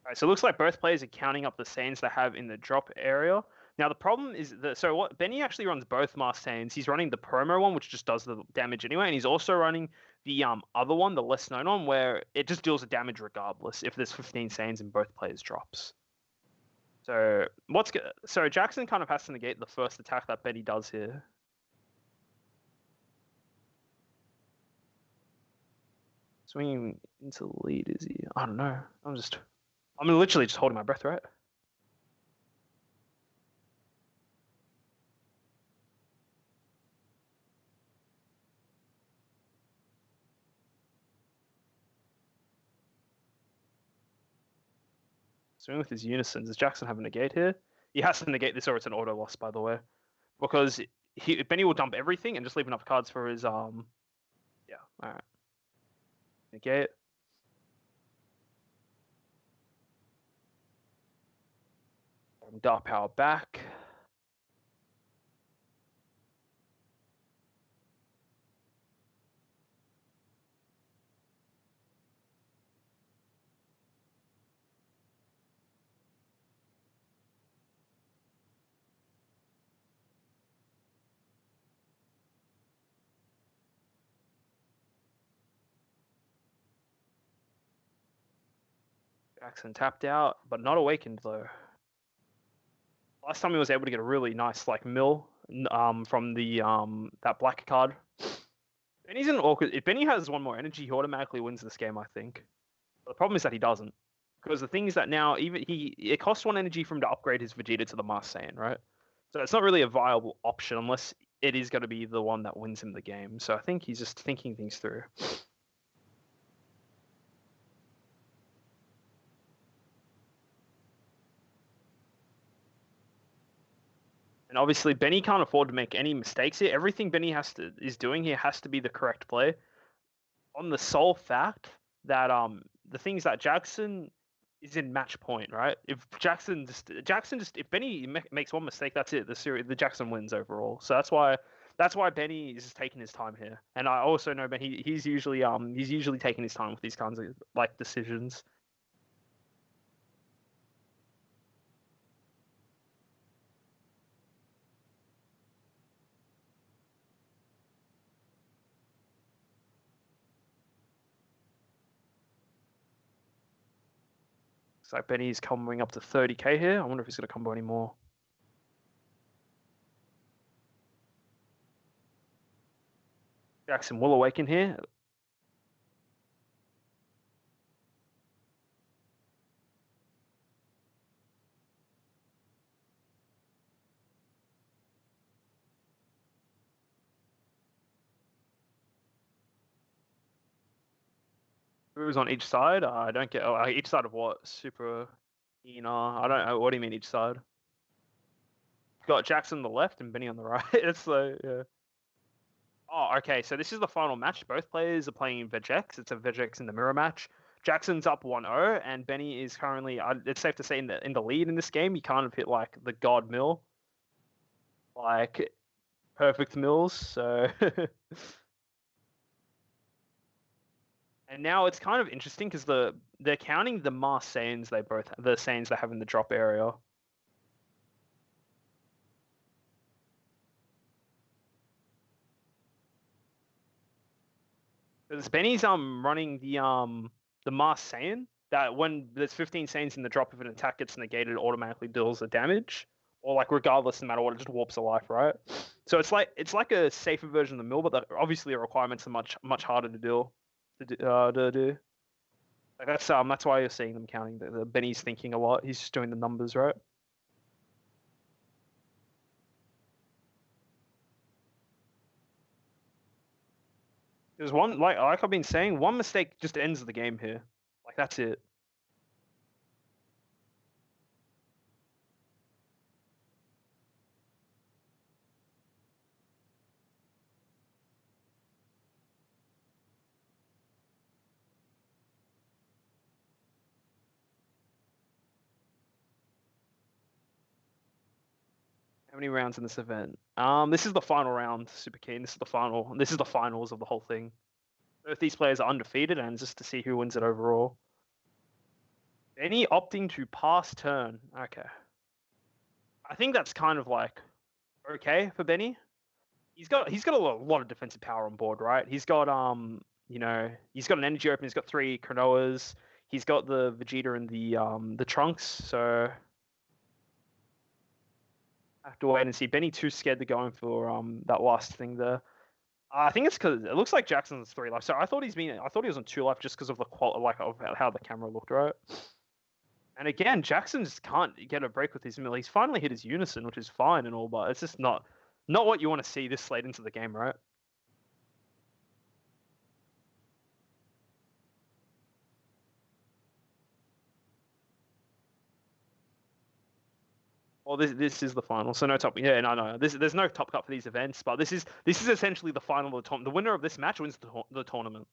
Alright, so it looks like both players are counting up the Saiyans they have in the drop area. Now the problem is that what Benny actually runs both Marseilles. He's running the promo one, which just does the damage anyway, and he's also running the other one, the less known one, where it just deals the damage regardless if there's 15 Saiyans in both players' drops. So so Jackson kind of has to negate the first attack that Benny does here. Swinging into the lead, is he? I don't know. I'm literally just holding my breath, right? Swing with his Unison. Does Jackson have a negate here? He has to negate this or it's an auto loss, by the way. Because Benny will dump everything and just leave enough cards for his yeah, alright. Negate. Dark Power back. Jackson tapped out, but not awakened though. Last time he was able to get a really nice like mill from the that black card. Benny's in an awkward. If Benny has one more energy, he automatically wins this game, I think. But the problem is that he doesn't. Because the thing is that now even it costs 1 energy for him to upgrade his Vegeta to the Mars Saiyan, right? So it's not really a viable option unless it is going to be the one that wins him the game. So I think he's just thinking things through. And obviously, Benny can't afford to make any mistakes here. Everything Benny is doing here has to be the correct play. On the sole fact that the things that Jackson is in match point, right? If Jackson just if Benny makes one mistake, that's it. The Jackson wins overall. So that's why Benny is just taking his time here. And I also know Benny he's usually taking his time with these kinds of like decisions. So Benny's comboing up to 30k here. I wonder if he's going to combo any more. Jackson will awaken here. Who's on each side? I don't get. Oh, each side of what? Super. I don't know. What do you mean each side? Got Jackson on the left and Benny on the right. It's like, yeah. Oh, okay. So this is the final match. Both players are playing Vegex. It's a Vegex in the mirror match. Jackson's up 1-0, and Benny is currently. It's safe to say in the lead in this game. He kind of hit like the God Mill, like perfect mills. So. And now it's kind of interesting because they're counting the mass Saiyans the Saiyans they have in the drop area. Because Benny's running the mass Saiyan that when there's 15 Saiyans in the drop, if an attack gets negated, it automatically deals the damage. Or like regardless, no matter what, it just warps a life, right? So it's like a safer version of the mill, but obviously the requirements are much harder to deal to do. Like that's why you're seeing them counting. The Benny's thinking a lot. He's just doing the numbers, right? There's one like I've been saying, one mistake just ends the game here. Like that's it. How many rounds in this event? This is the final round, Super Keen. This is the final. This is the finals of the whole thing. Both these players are undefeated, and just to see who wins it overall. Benny opting to pass turn. Okay, I think that's kind of like okay for Benny. He's got a lot of defensive power on board, right? He's got he's got an energy open. He's got three Cronoas. He's got the Vegeta and the Trunks. So I have to wait and see. Benny too scared to go in for that last thing there. I think it's because it looks like Jackson's 3 life. So I thought he was on 2 life just because of the like of how the camera looked, right? And again, Jackson just can't get a break with his mill. He's finally hit his unison, which is fine and all, but it's just not what you want to see this late into the game, right? Well, this is the final, so no top. Yeah, no. There's no top cut for these events, but this is essentially the final of the tournament. The winner of this match wins the tournament.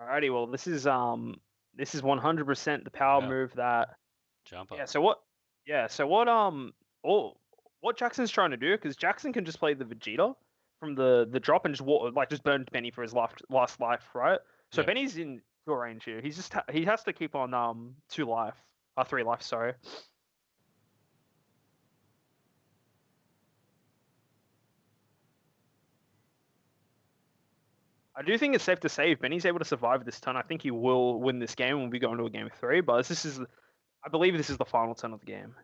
Alrighty, well, this is 100% the power Wow. move that Jumper. yeah. So all what Jackson's trying to do because Jackson can just play the Vegeta from the drop and just just burn Benny for his last life, right? So Yep. Benny's in full range here. He has to keep on 2 life, 3 life, sorry. I do think it's safe to say if Benny's able to survive this turn, I think he will win this game and we'll be going to a game 3. But I believe this is the final turn of the game.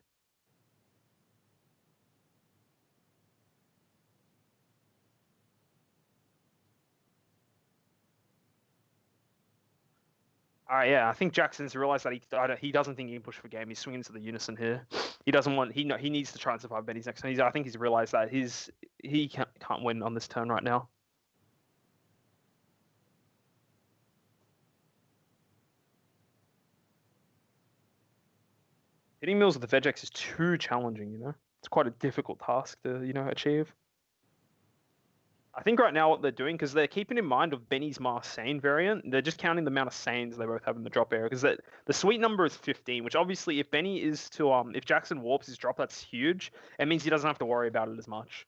All right, yeah, I think Jackson's realized that he doesn't think he can push for game. He's swinging to the unison here. He doesn't want he needs to try and survive Benny's next turn. I think he's realized that he can't win on this turn right now. Hitting mills with the Vegex is too challenging. It's quite a difficult task to achieve. I think right now what they're doing because they're keeping in mind of Benny's Mars Sane variant, they're just counting the amount of Sanes they both have in the drop area because the sweet number is 15, which obviously if Benny is to if Jackson warps his drop, that's huge. It means he doesn't have to worry about it as much.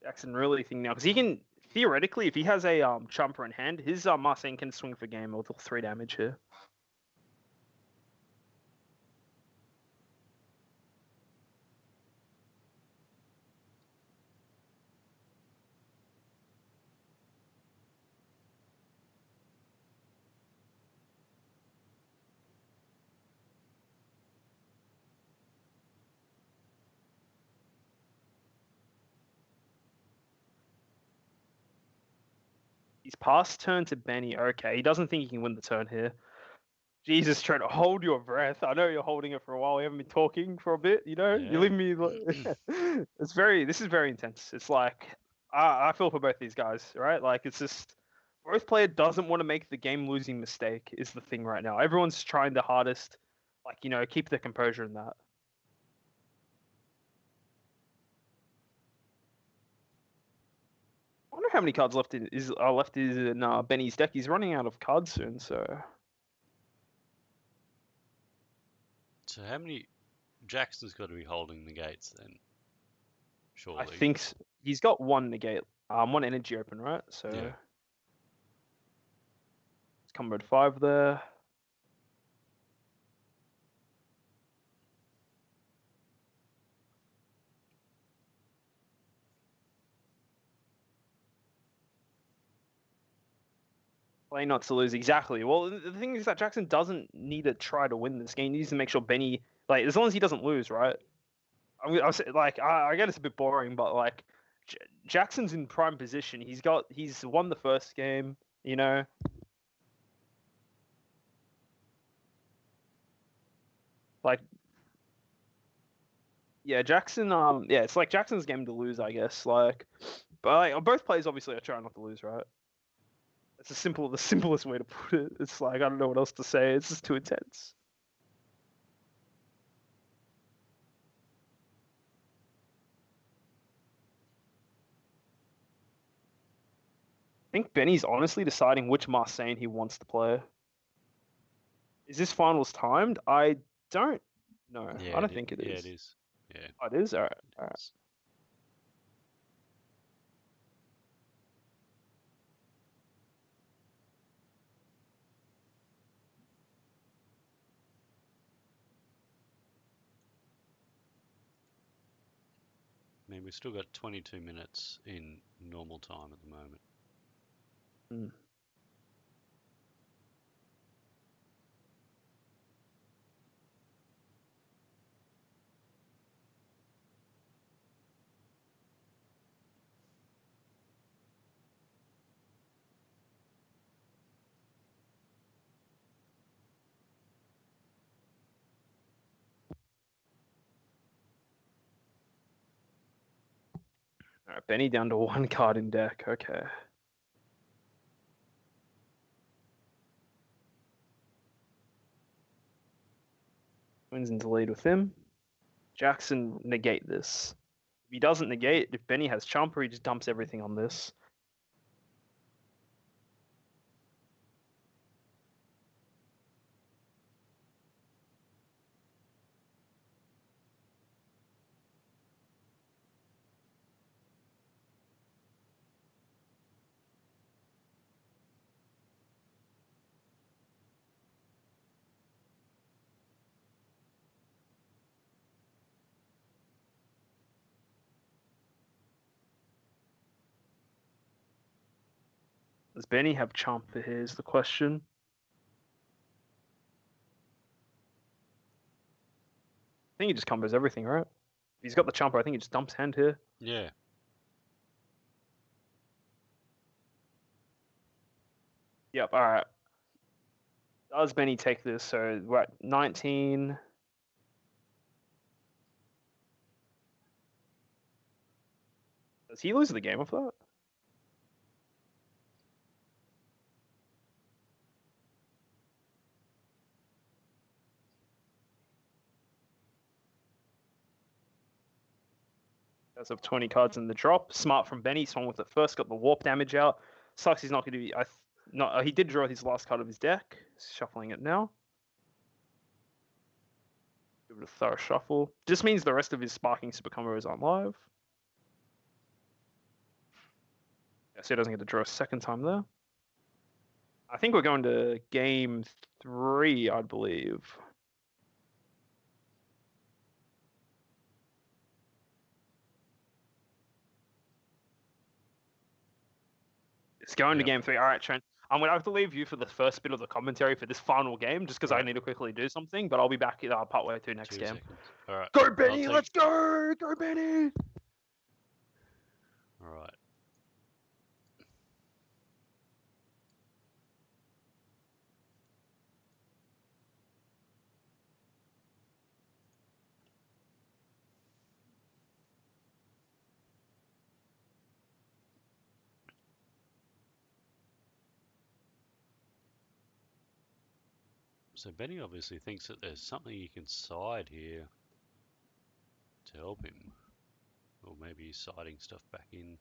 Jackson really thinking now because he can theoretically, if he has a chomper in hand, his Marseille can swing for game with 3 damage here. He's passed turn to Benny. Okay, he doesn't think he can win the turn here. Jesus, trying to hold your breath. I know you're holding it for a while. We haven't been talking for a bit. You know, you leave me. This is very intense. It's like I feel for both these guys, right? Like it's just both player doesn't want to make the game losing mistake is the thing right now. Everyone's trying the hardest, like keep their composure in that. I wonder how many cards left in Benny's deck. He's running out of cards soon, so. So how many Jackson's got to be holding the gates then? Surely. I think he's got 1 negate, 1 energy open, right? So Yeah. it's combo 5 there. Play not to lose, exactly. Well, the thing is that Jackson doesn't need to try to win this game. He needs to make sure Benny, like, as long as he doesn't lose, right? I'll say, like, I get it's a bit boring, but like, Jackson's in prime position. He's won the first game, like, yeah, Jackson. Yeah, it's like Jackson's game to lose, I guess. Like, but like, both players obviously are trying not to lose, right? It's the simplest way to put it. It's like I don't know what else to say. It's just too intense. I think Benny's honestly deciding which Marseille he wants to play. Is this finals timed? I don't know. Yeah, I don't think it yeah, is. it is. Yeah. Oh, it is? All right. All right. It's- I mean, we've still got 22 minutes in normal time at the moment. Hmm. All right, Benny down to 1 card in deck. Okay. Wins into lead with him. Jackson negate this. If he doesn't negate, if Benny has Chomper, he just dumps everything on this. Does Benny have Chomper here is the question. I think he just combos everything, right? If he's got the Chomper, I think he just dumps hand here. Yeah. Yep, all right. Does Benny take this? So we're at 19. Does he lose the game of that? Does have 20 cards in the drop. Smart from Benny. Swung with it first. Got the warp damage out. Sucks he's not going to be. He did draw his last card of his deck. Shuffling it now. Give it a thorough shuffle. Just means the rest of his sparking super combos aren't live. So he doesn't get to draw a second time there. I think we're going to game 3, I believe. It's going to game 3. All right, Trent. I'm going to have to leave you for the first bit of the commentary for this final game, just because I need to quickly do something, but I'll be back partway through next 2 game. seconds. All right. Go, Benny! Let's go! Go, Benny! All right. So Benny obviously thinks that there's something you can side here to help him. Or maybe he's siding stuff back in.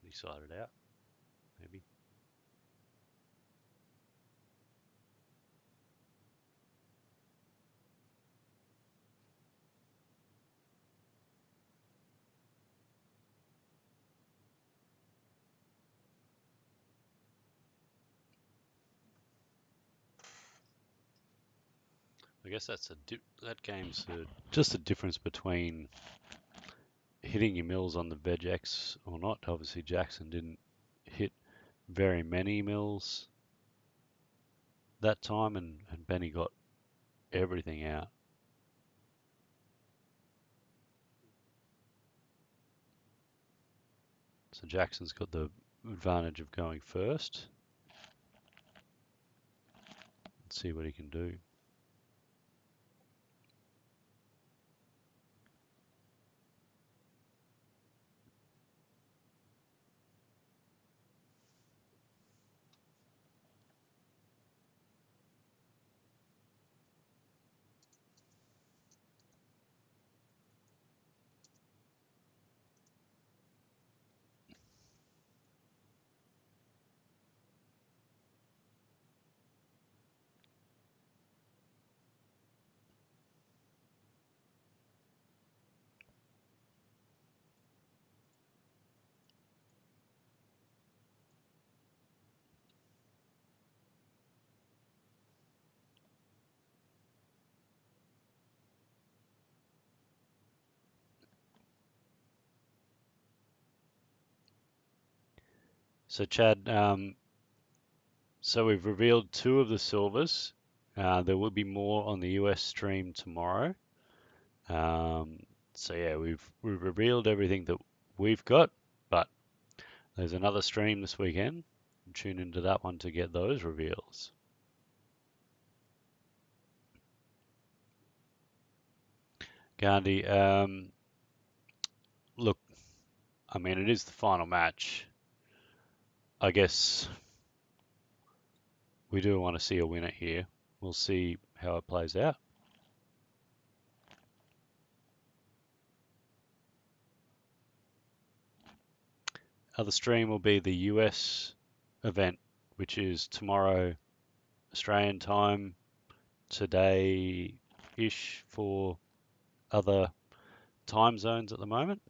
He sided out, maybe. I guess that's that game's just a difference between hitting your mills on the veg X or not. Obviously, Jackson didn't hit very many mills that time, and Benny got everything out. So Jackson's got the advantage of going first. Let's see what he can do. So Chad, so we've revealed 2 of the silvers. There will be more on the US stream tomorrow. So yeah, we've revealed everything that we've got, but there's another stream this weekend. Tune into that one to get those reveals. Gandhi, look, I mean, it is the final match. I guess we do want to see a winner here. We'll see how it plays out. Other stream will be the US event, which is tomorrow Australian time, today-ish for other time zones at the moment.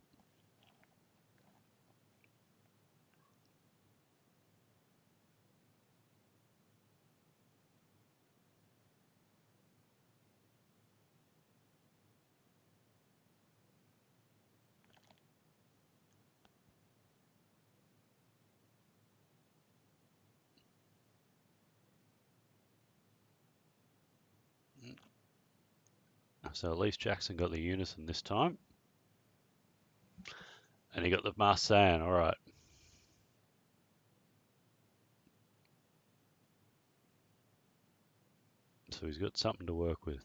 So at least Jackson got the Unison this time. And he got the Marseille, all right. So he's got something to work with.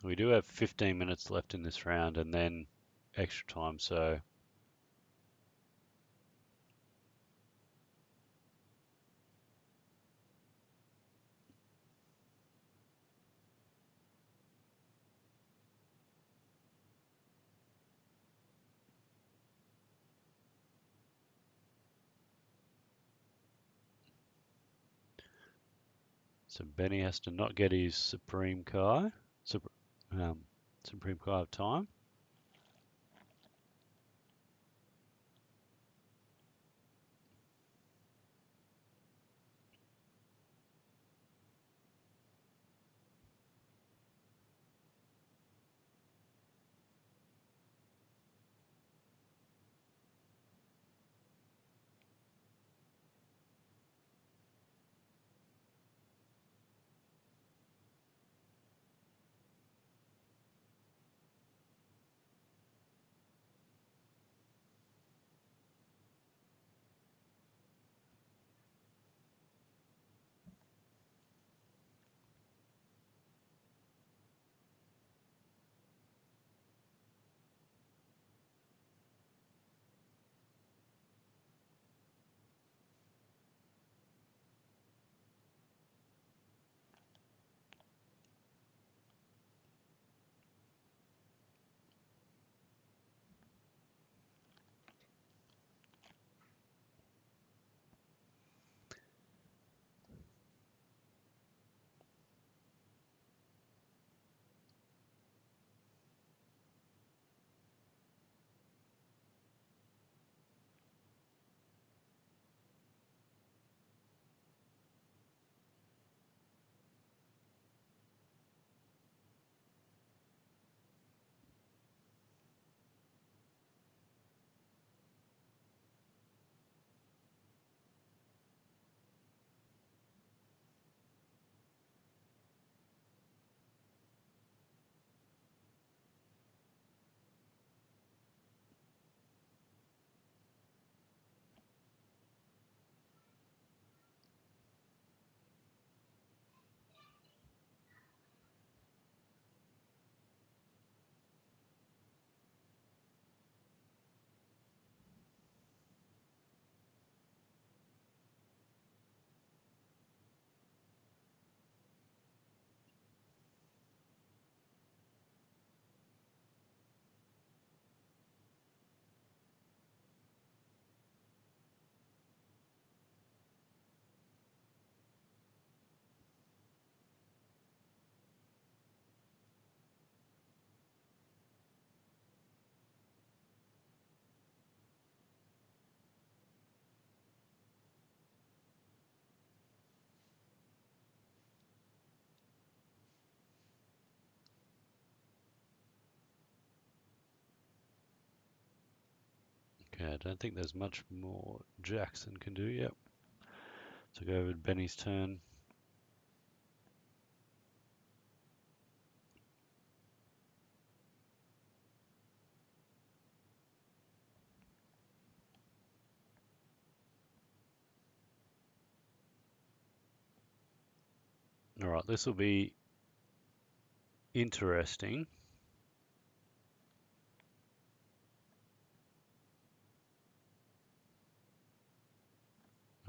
We do have 15 minutes left in this round and then extra time, so So Benny has to not get his Supreme Kai. Supreme Kai of time. Okay, I don't think there's much more Jackson can do yet. So go over to Benny's turn. All right, this will be interesting.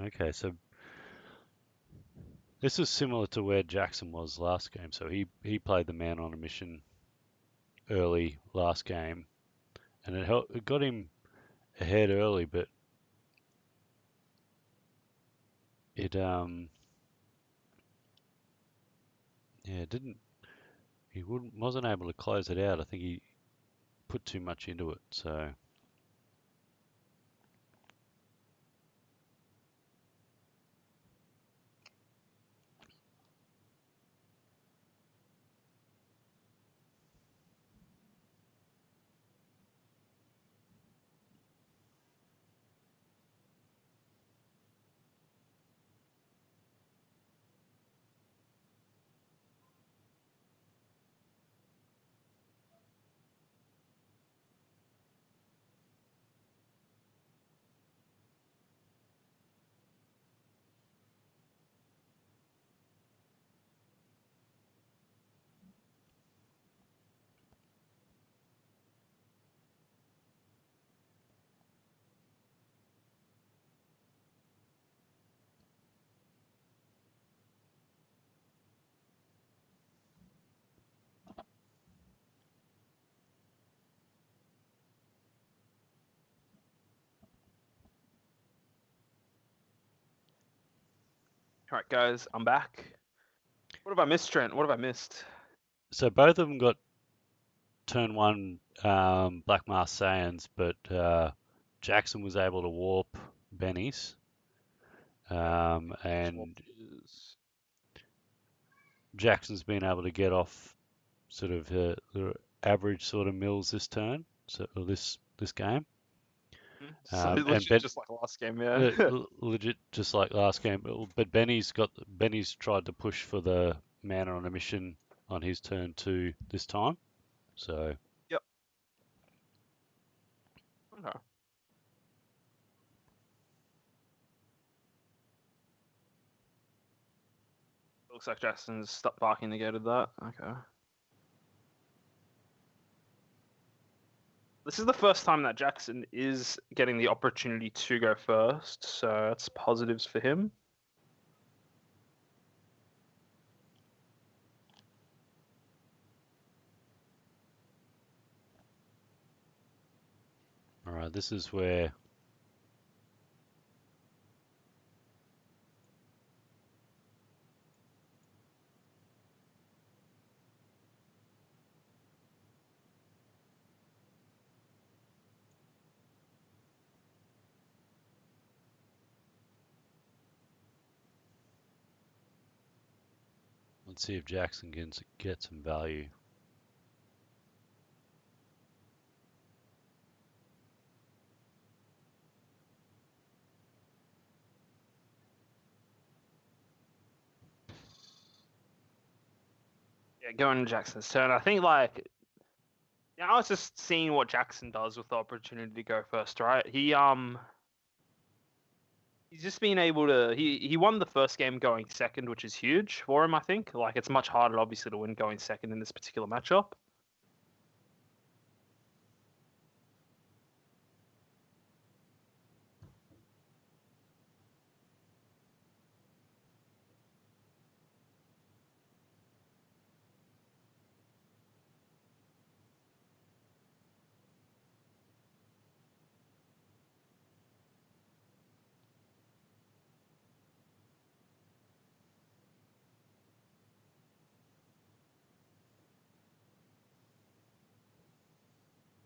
Okay, so this is similar to where Jackson was last game. So he played the man on a mission early last game, and it got him ahead early, but it yeah, didn't he wasn't able to close it out. I think he put too much into it. So All right, guys, I'm back. What have I missed, Trent? What have I missed? So both of them got turn one Black Mask Saiyans, but Jackson was able to warp Benny's. And Jackson's been able to get off sort of the average sort of mills this turn, or this game. So And legit, just like last game, yeah. legit, just like last game. But Benny's tried to push for the man on a mission on his turn two this time. So Yep. Okay. Looks like Jackson's stopped barking to go to that. Okay. This is the first time that Jackson is getting the opportunity to go first, so that's positives for him. all right, this is where. Let's see if Jackson can get some value. Yeah, going to Jackson's turn. I think like now it's just seeing what Jackson does with the opportunity to go first, right? He's just been able to he won the first game going second, which is huge for him, I think. Like it's much harder obviously to win going second in this particular matchup.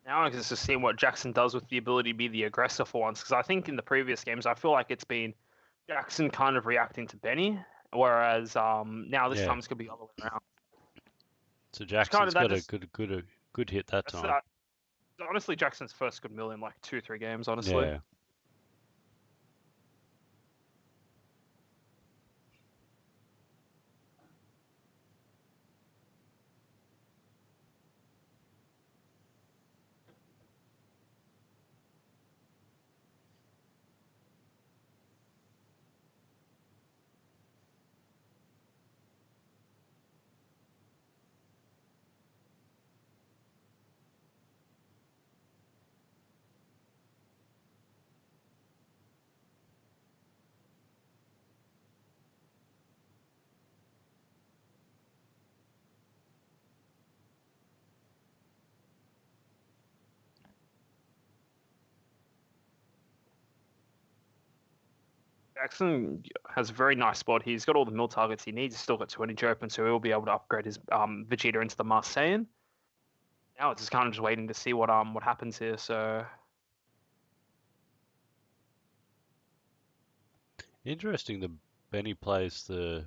Now I guess just seeing what Jackson does with the ability to be the aggressor for once, because I think in the previous games I feel like it's been Jackson kind of reacting to Benny, whereas now this time it's gonna be the other way around. So Jackson's got a good hit that time. Honestly, Jackson's first good mill in like 2-3 games, honestly. Yeah. Jackson has a very nice spot. He's got all the mill targets he needs. He's still got 20 open, so he'll be able to upgrade his Vegeta into the Marseillan. Now it's just kind of just waiting to see what happens here. So Interesting that Benny plays the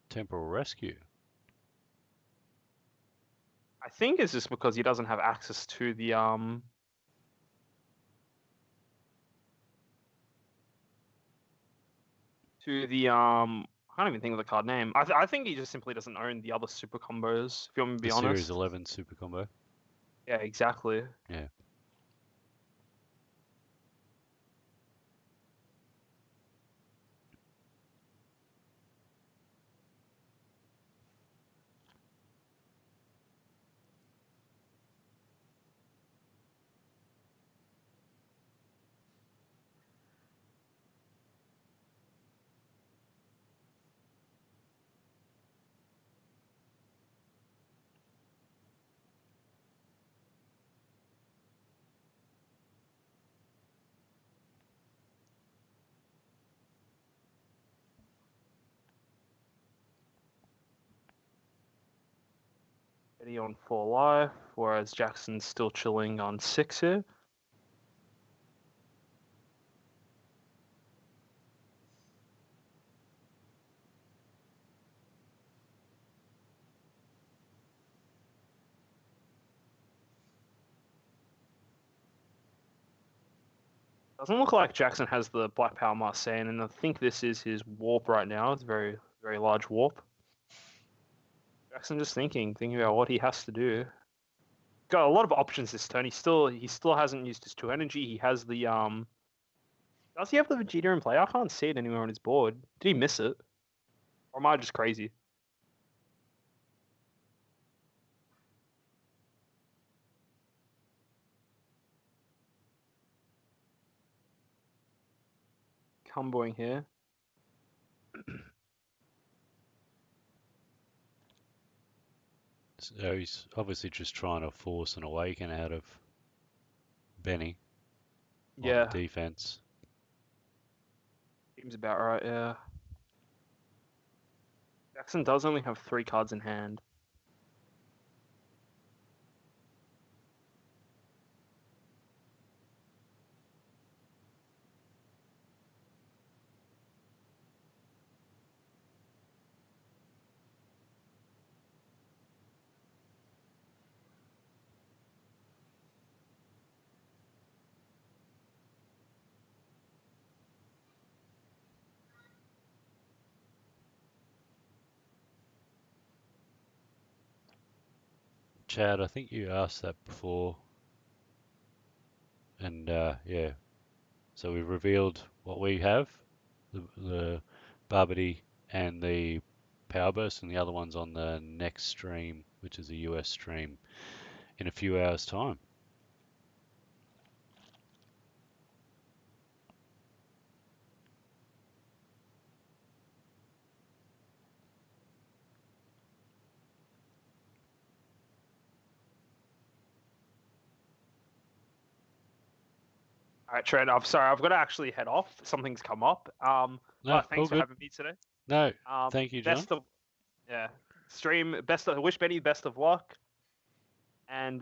Temporal Rescue. I think it's just because he doesn't have access to the I can't even think of the card name. I think he just simply doesn't own the other super combos, if you want me to be The honest. Series 11 super combo. Yeah, exactly. Yeah. Eddie on 4 life, whereas Jackson's still chilling on 6 here. Doesn't look like Jackson has the Black Power Marseille, and I think this is his warp right now. It's a very, very large warp. Jackson just thinking about what he has to do. Got a lot of options this turn. He still hasn't used his 2 energy. He has the Does he have the Vegeta in play? I can't see it anywhere on his board. Did he miss it? Or am I just crazy? Comboing here. So he's obviously just trying to force an awaken out of Benny on Yeah, the defense. seems about right, yeah. Jackson does only have 3 cards in hand. Chad, I think you asked that before. And yeah, so we've revealed what we have, the Barbity and the Power Burst, and the other one's on the next stream, which is a US stream, in a few hours' time. All right, Trent. I'm sorry. I've got to actually head off. Something's come up. No, But all thanks for good. having me today. No, thank you, John. Best of, yeah, stream. Wish Benny best of luck. And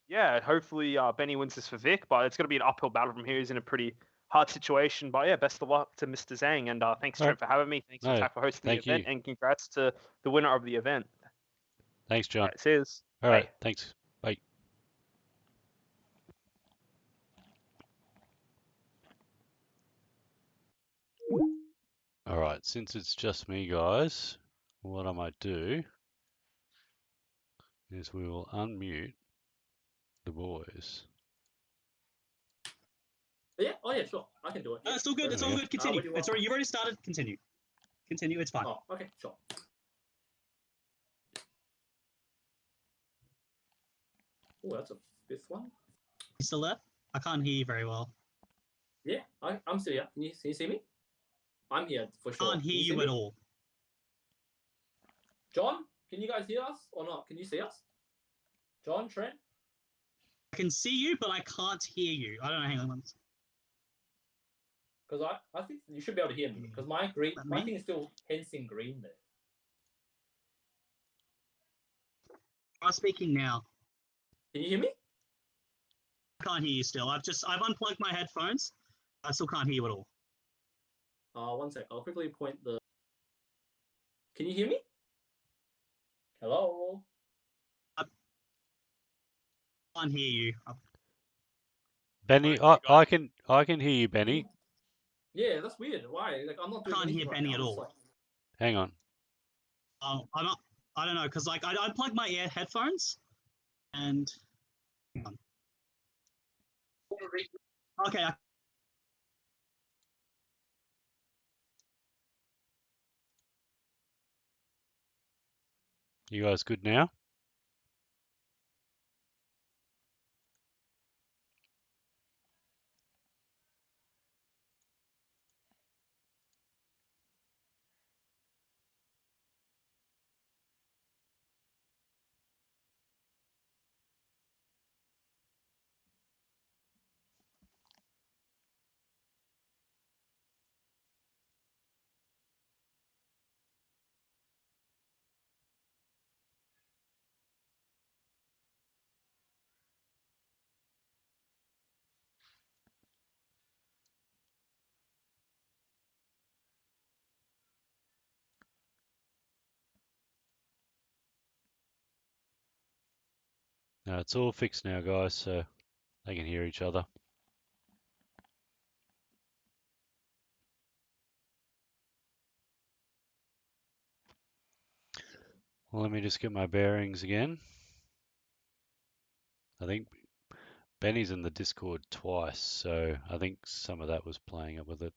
yeah, hopefully Benny wins this for Vic. But it's going to be an uphill battle from here. He's in a pretty hard situation. But yeah, best of luck to Mr. Zhang. And thanks, All Trent, right. for having me. Thanks No, for hosting the thank event. you. And congrats to the winner of the event. Thanks, All John. right, cheers. All right, Bye. thanks. Bye. All right, since it's just me, guys, what I might do is we will unmute the boys. Yeah. Oh yeah. Sure. I can do it. No, it's all good. There It's we all go. good. Continue. What do you It's want? already, you've already started. Continue. Continue. It's fine. Oh, okay. Sure. Oh, that's a 5th one. You still there? I can't hear you very well. Yeah, I'm still here. Can you see me? I'm here for sure. Can't hear Can you see at me? all. John, can you guys hear us or not? Can you see us? John, Trent? I can see you, but I can't hear you. I don't know. Hang on. Because I think you should be able to hear me. Because my Me? thing is still hensing green there. I'm speaking now. Can you hear me? I can't hear you still. I've unplugged my headphones. I still can't hear you at all. One sec. I'll quickly point the. Can you hear me? Hello. I can't hear you. Benny, I can hear you, Benny. Yeah, that's weird. Why? Like I'm not doing Can't anything hear right Benny now. at I'm just all. like, Hang on. I'm not. I don't know, because like I unplugged my headphones, and hang on. Okay. You guys good now? No, it's all fixed now, guys, so they can hear each other. Well, let me just get my bearings again. I think Benny's in the Discord twice, so I think some of that was playing up with it.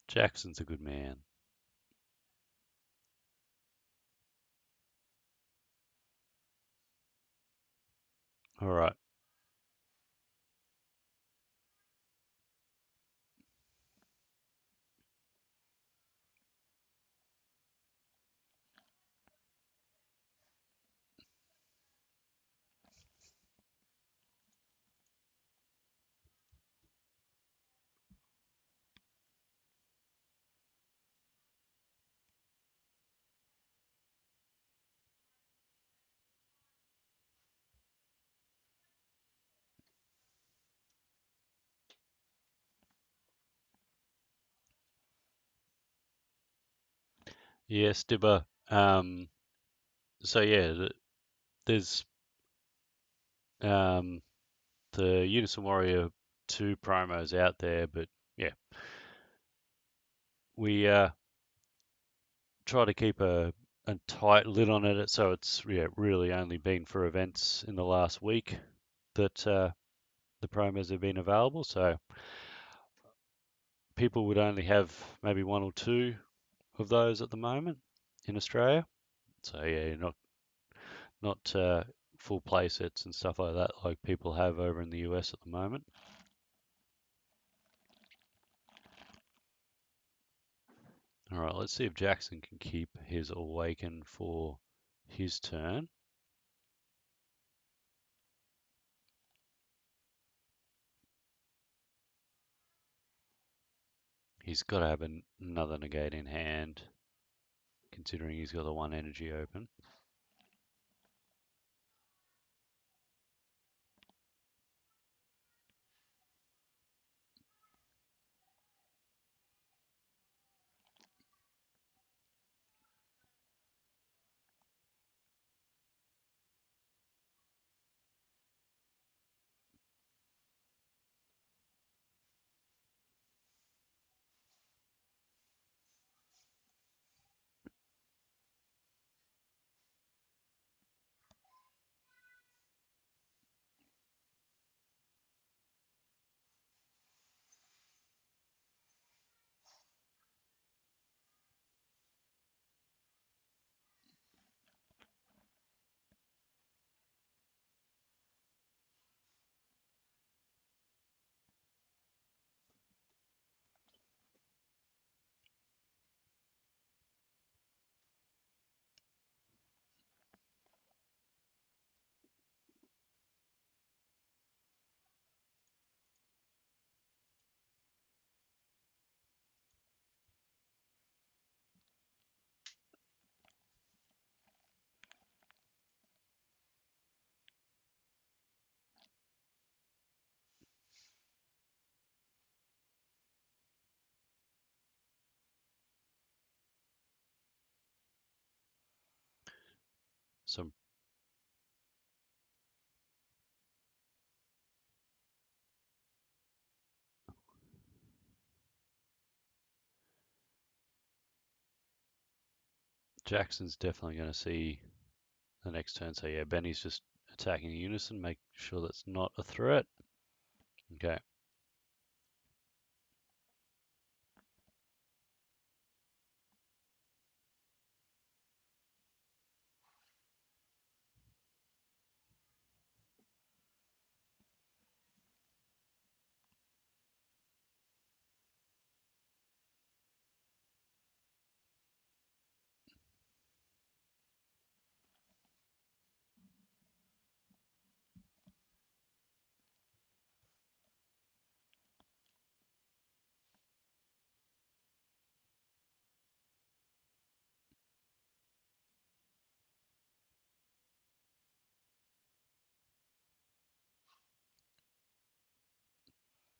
Jackson's a good man. All right. Yes, Dibber. So yeah, there's the Unison Warrior 2 promos out there, but yeah, we try to keep a tight lid on it, so it's really only been for events in the last week that the promos have been available. So people would only have maybe one or two of those at the moment in Australia. So yeah, not full play sets and stuff like that like people have over in the US at the moment. All right, let's see if Jackson can keep his Awaken for his turn. He's got to have another negate in hand, considering he's got the one energy open. So Jackson's definitely going to see the next turn. So yeah, Benny's just attacking Unison. Make sure that's not a threat. Okay.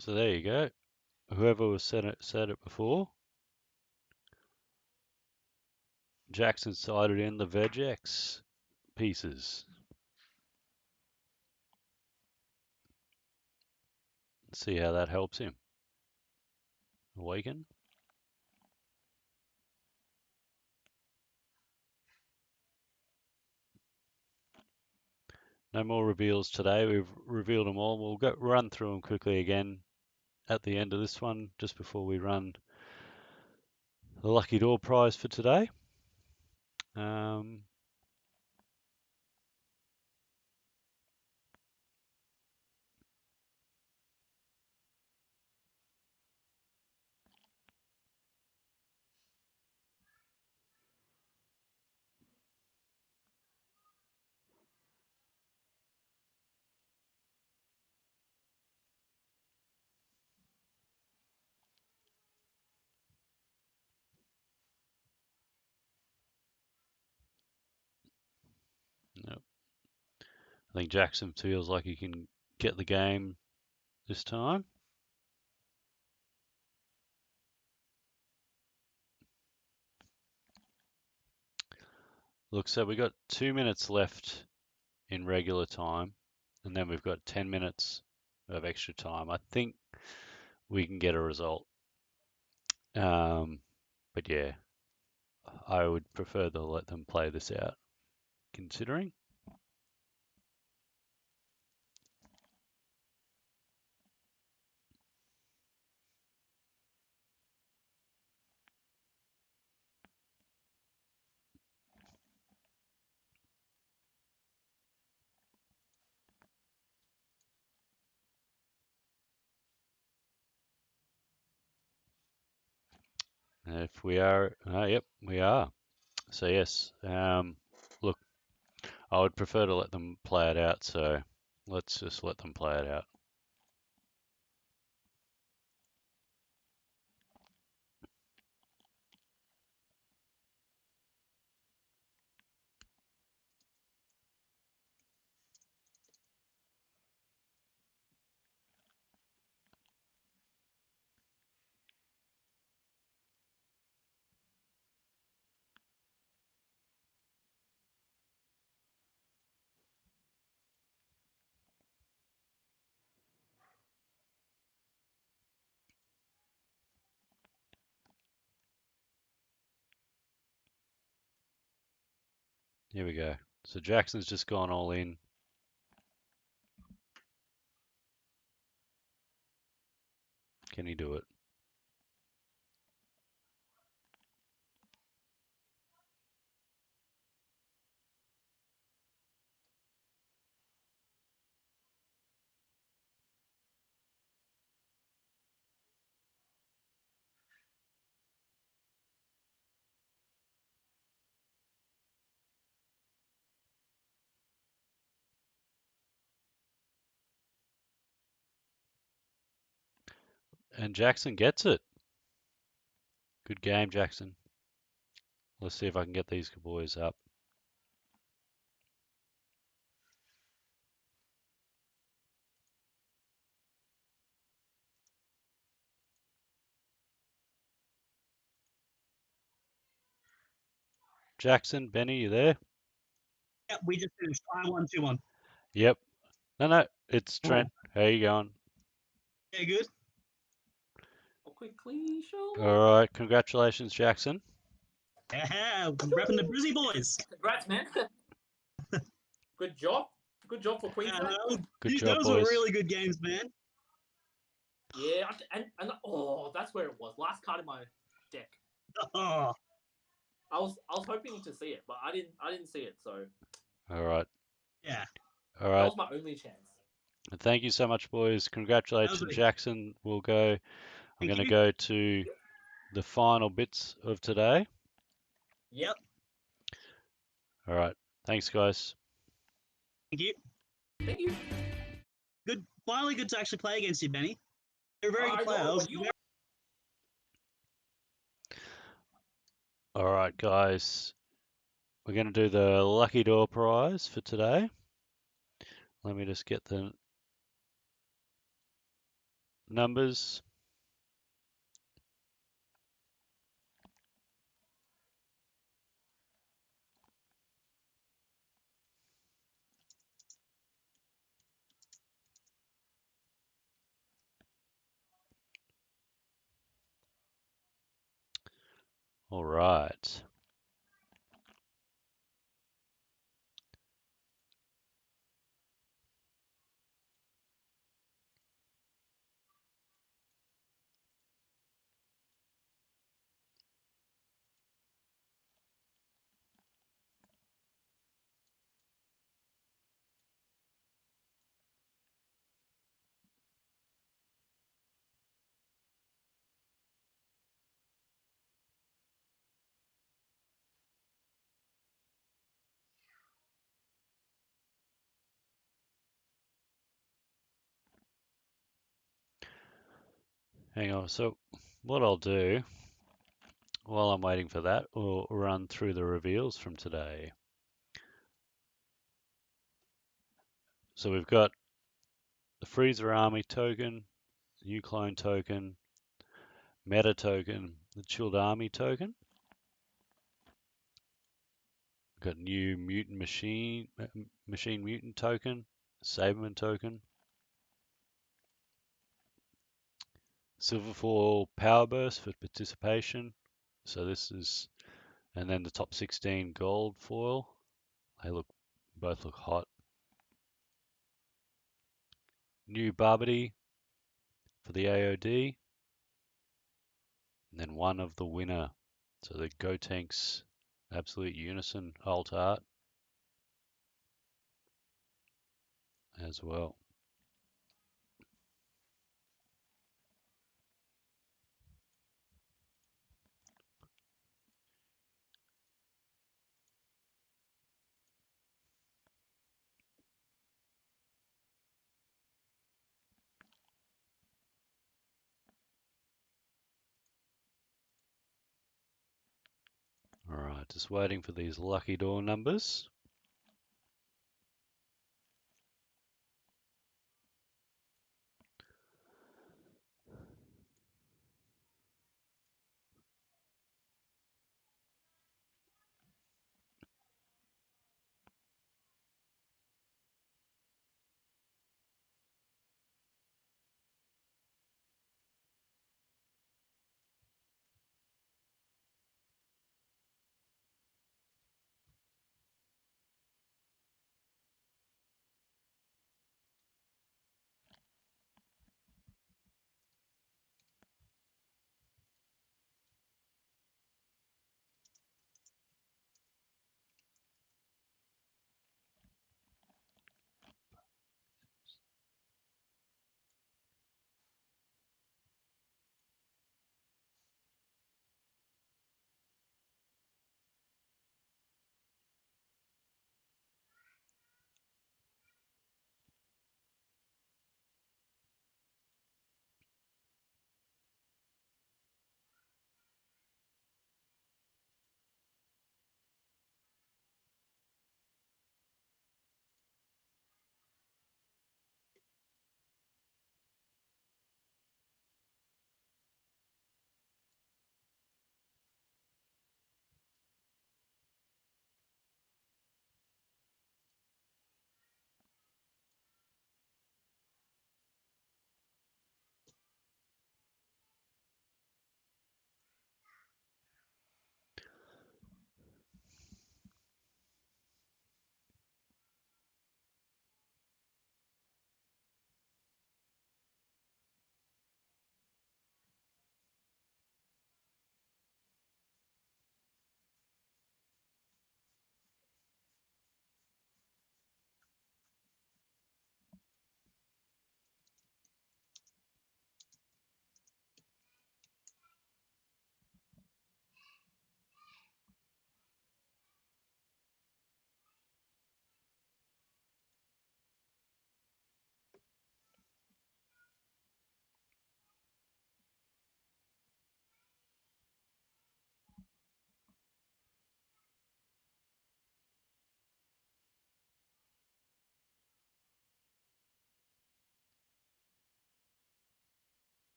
So there you go. Whoever was said it before. Jackson sided in the Vegex pieces. Let's see how that helps him. Awaken. No more reveals today. We've revealed them all. We'll run through them quickly again at the end of this one, just before we run the lucky door prize for today. Yep. I think Jackson feels like he can get the game this time. Look, so we got 2 minutes left in regular time, and then we've got 10 minutes of extra time. I think we can get a result. But yeah, I would prefer to let them play this out, considering. If we are, yep, we are. So yes, look, I would prefer to let them play it out, so let's just let them play it out. Here we go. So Jackson's just gone all in. Can he do it? And Jackson gets it. Good game, Jackson. Let's see if I can get these boys up. Jackson, Benny, you there? Yep, we just finished. I won 2-1. Yep. No, it's Trent. How you going? Yeah, good. Quickly show. All right, congratulations, Jackson. Yeah, repping the Brizzy boys. Congrats, man. Good job. Good job for Yeah, Queensland. Good job, those were boys. really good games, man. Yeah, and oh, that's where it was. Last card in my deck. Oh, I was hoping to see it, but I didn't see it, so All right. yeah. All that right. was my only chance. Thank you so much, boys. Congratulations, That was a- Jackson. We'll go. I'm Thank going to you. go to the final bits of today. Yep. All right. Thanks, guys. Thank you. Thank you. Good. Finally, good to actually play against you, Benny. You're a very good I player. know, That was but you very- All right, guys. We're going to do the lucky door prize for today. Let me just get the numbers. All right. Hang on. So what I'll do while I'm waiting for that, we'll run through the reveals from today. So we've got the Freezer Army token, new clone token, meta token, the Chilled Army token. We've got new mutant machine mutant token, Saberman token, Silver Foil Power Burst for participation. So this is, and then the top 16 gold foil. They both look hot. New Barbary for the AOD, and then one of the winner. So the Gotenks Absolute Unison alt art as well. All right, just waiting for these lucky door numbers.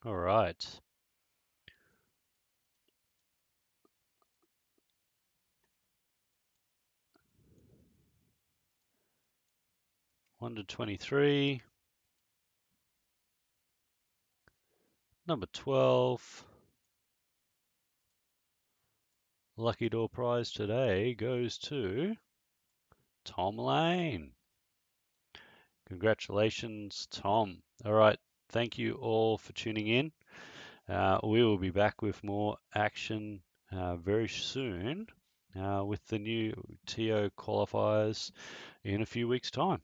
All right. One to 23. Number 12. Lucky door prize today goes to Tom Lane. Congratulations, Tom. All right. Thank you all for tuning in. We will be back with more action very soon with the new TO qualifiers in a few weeks' time.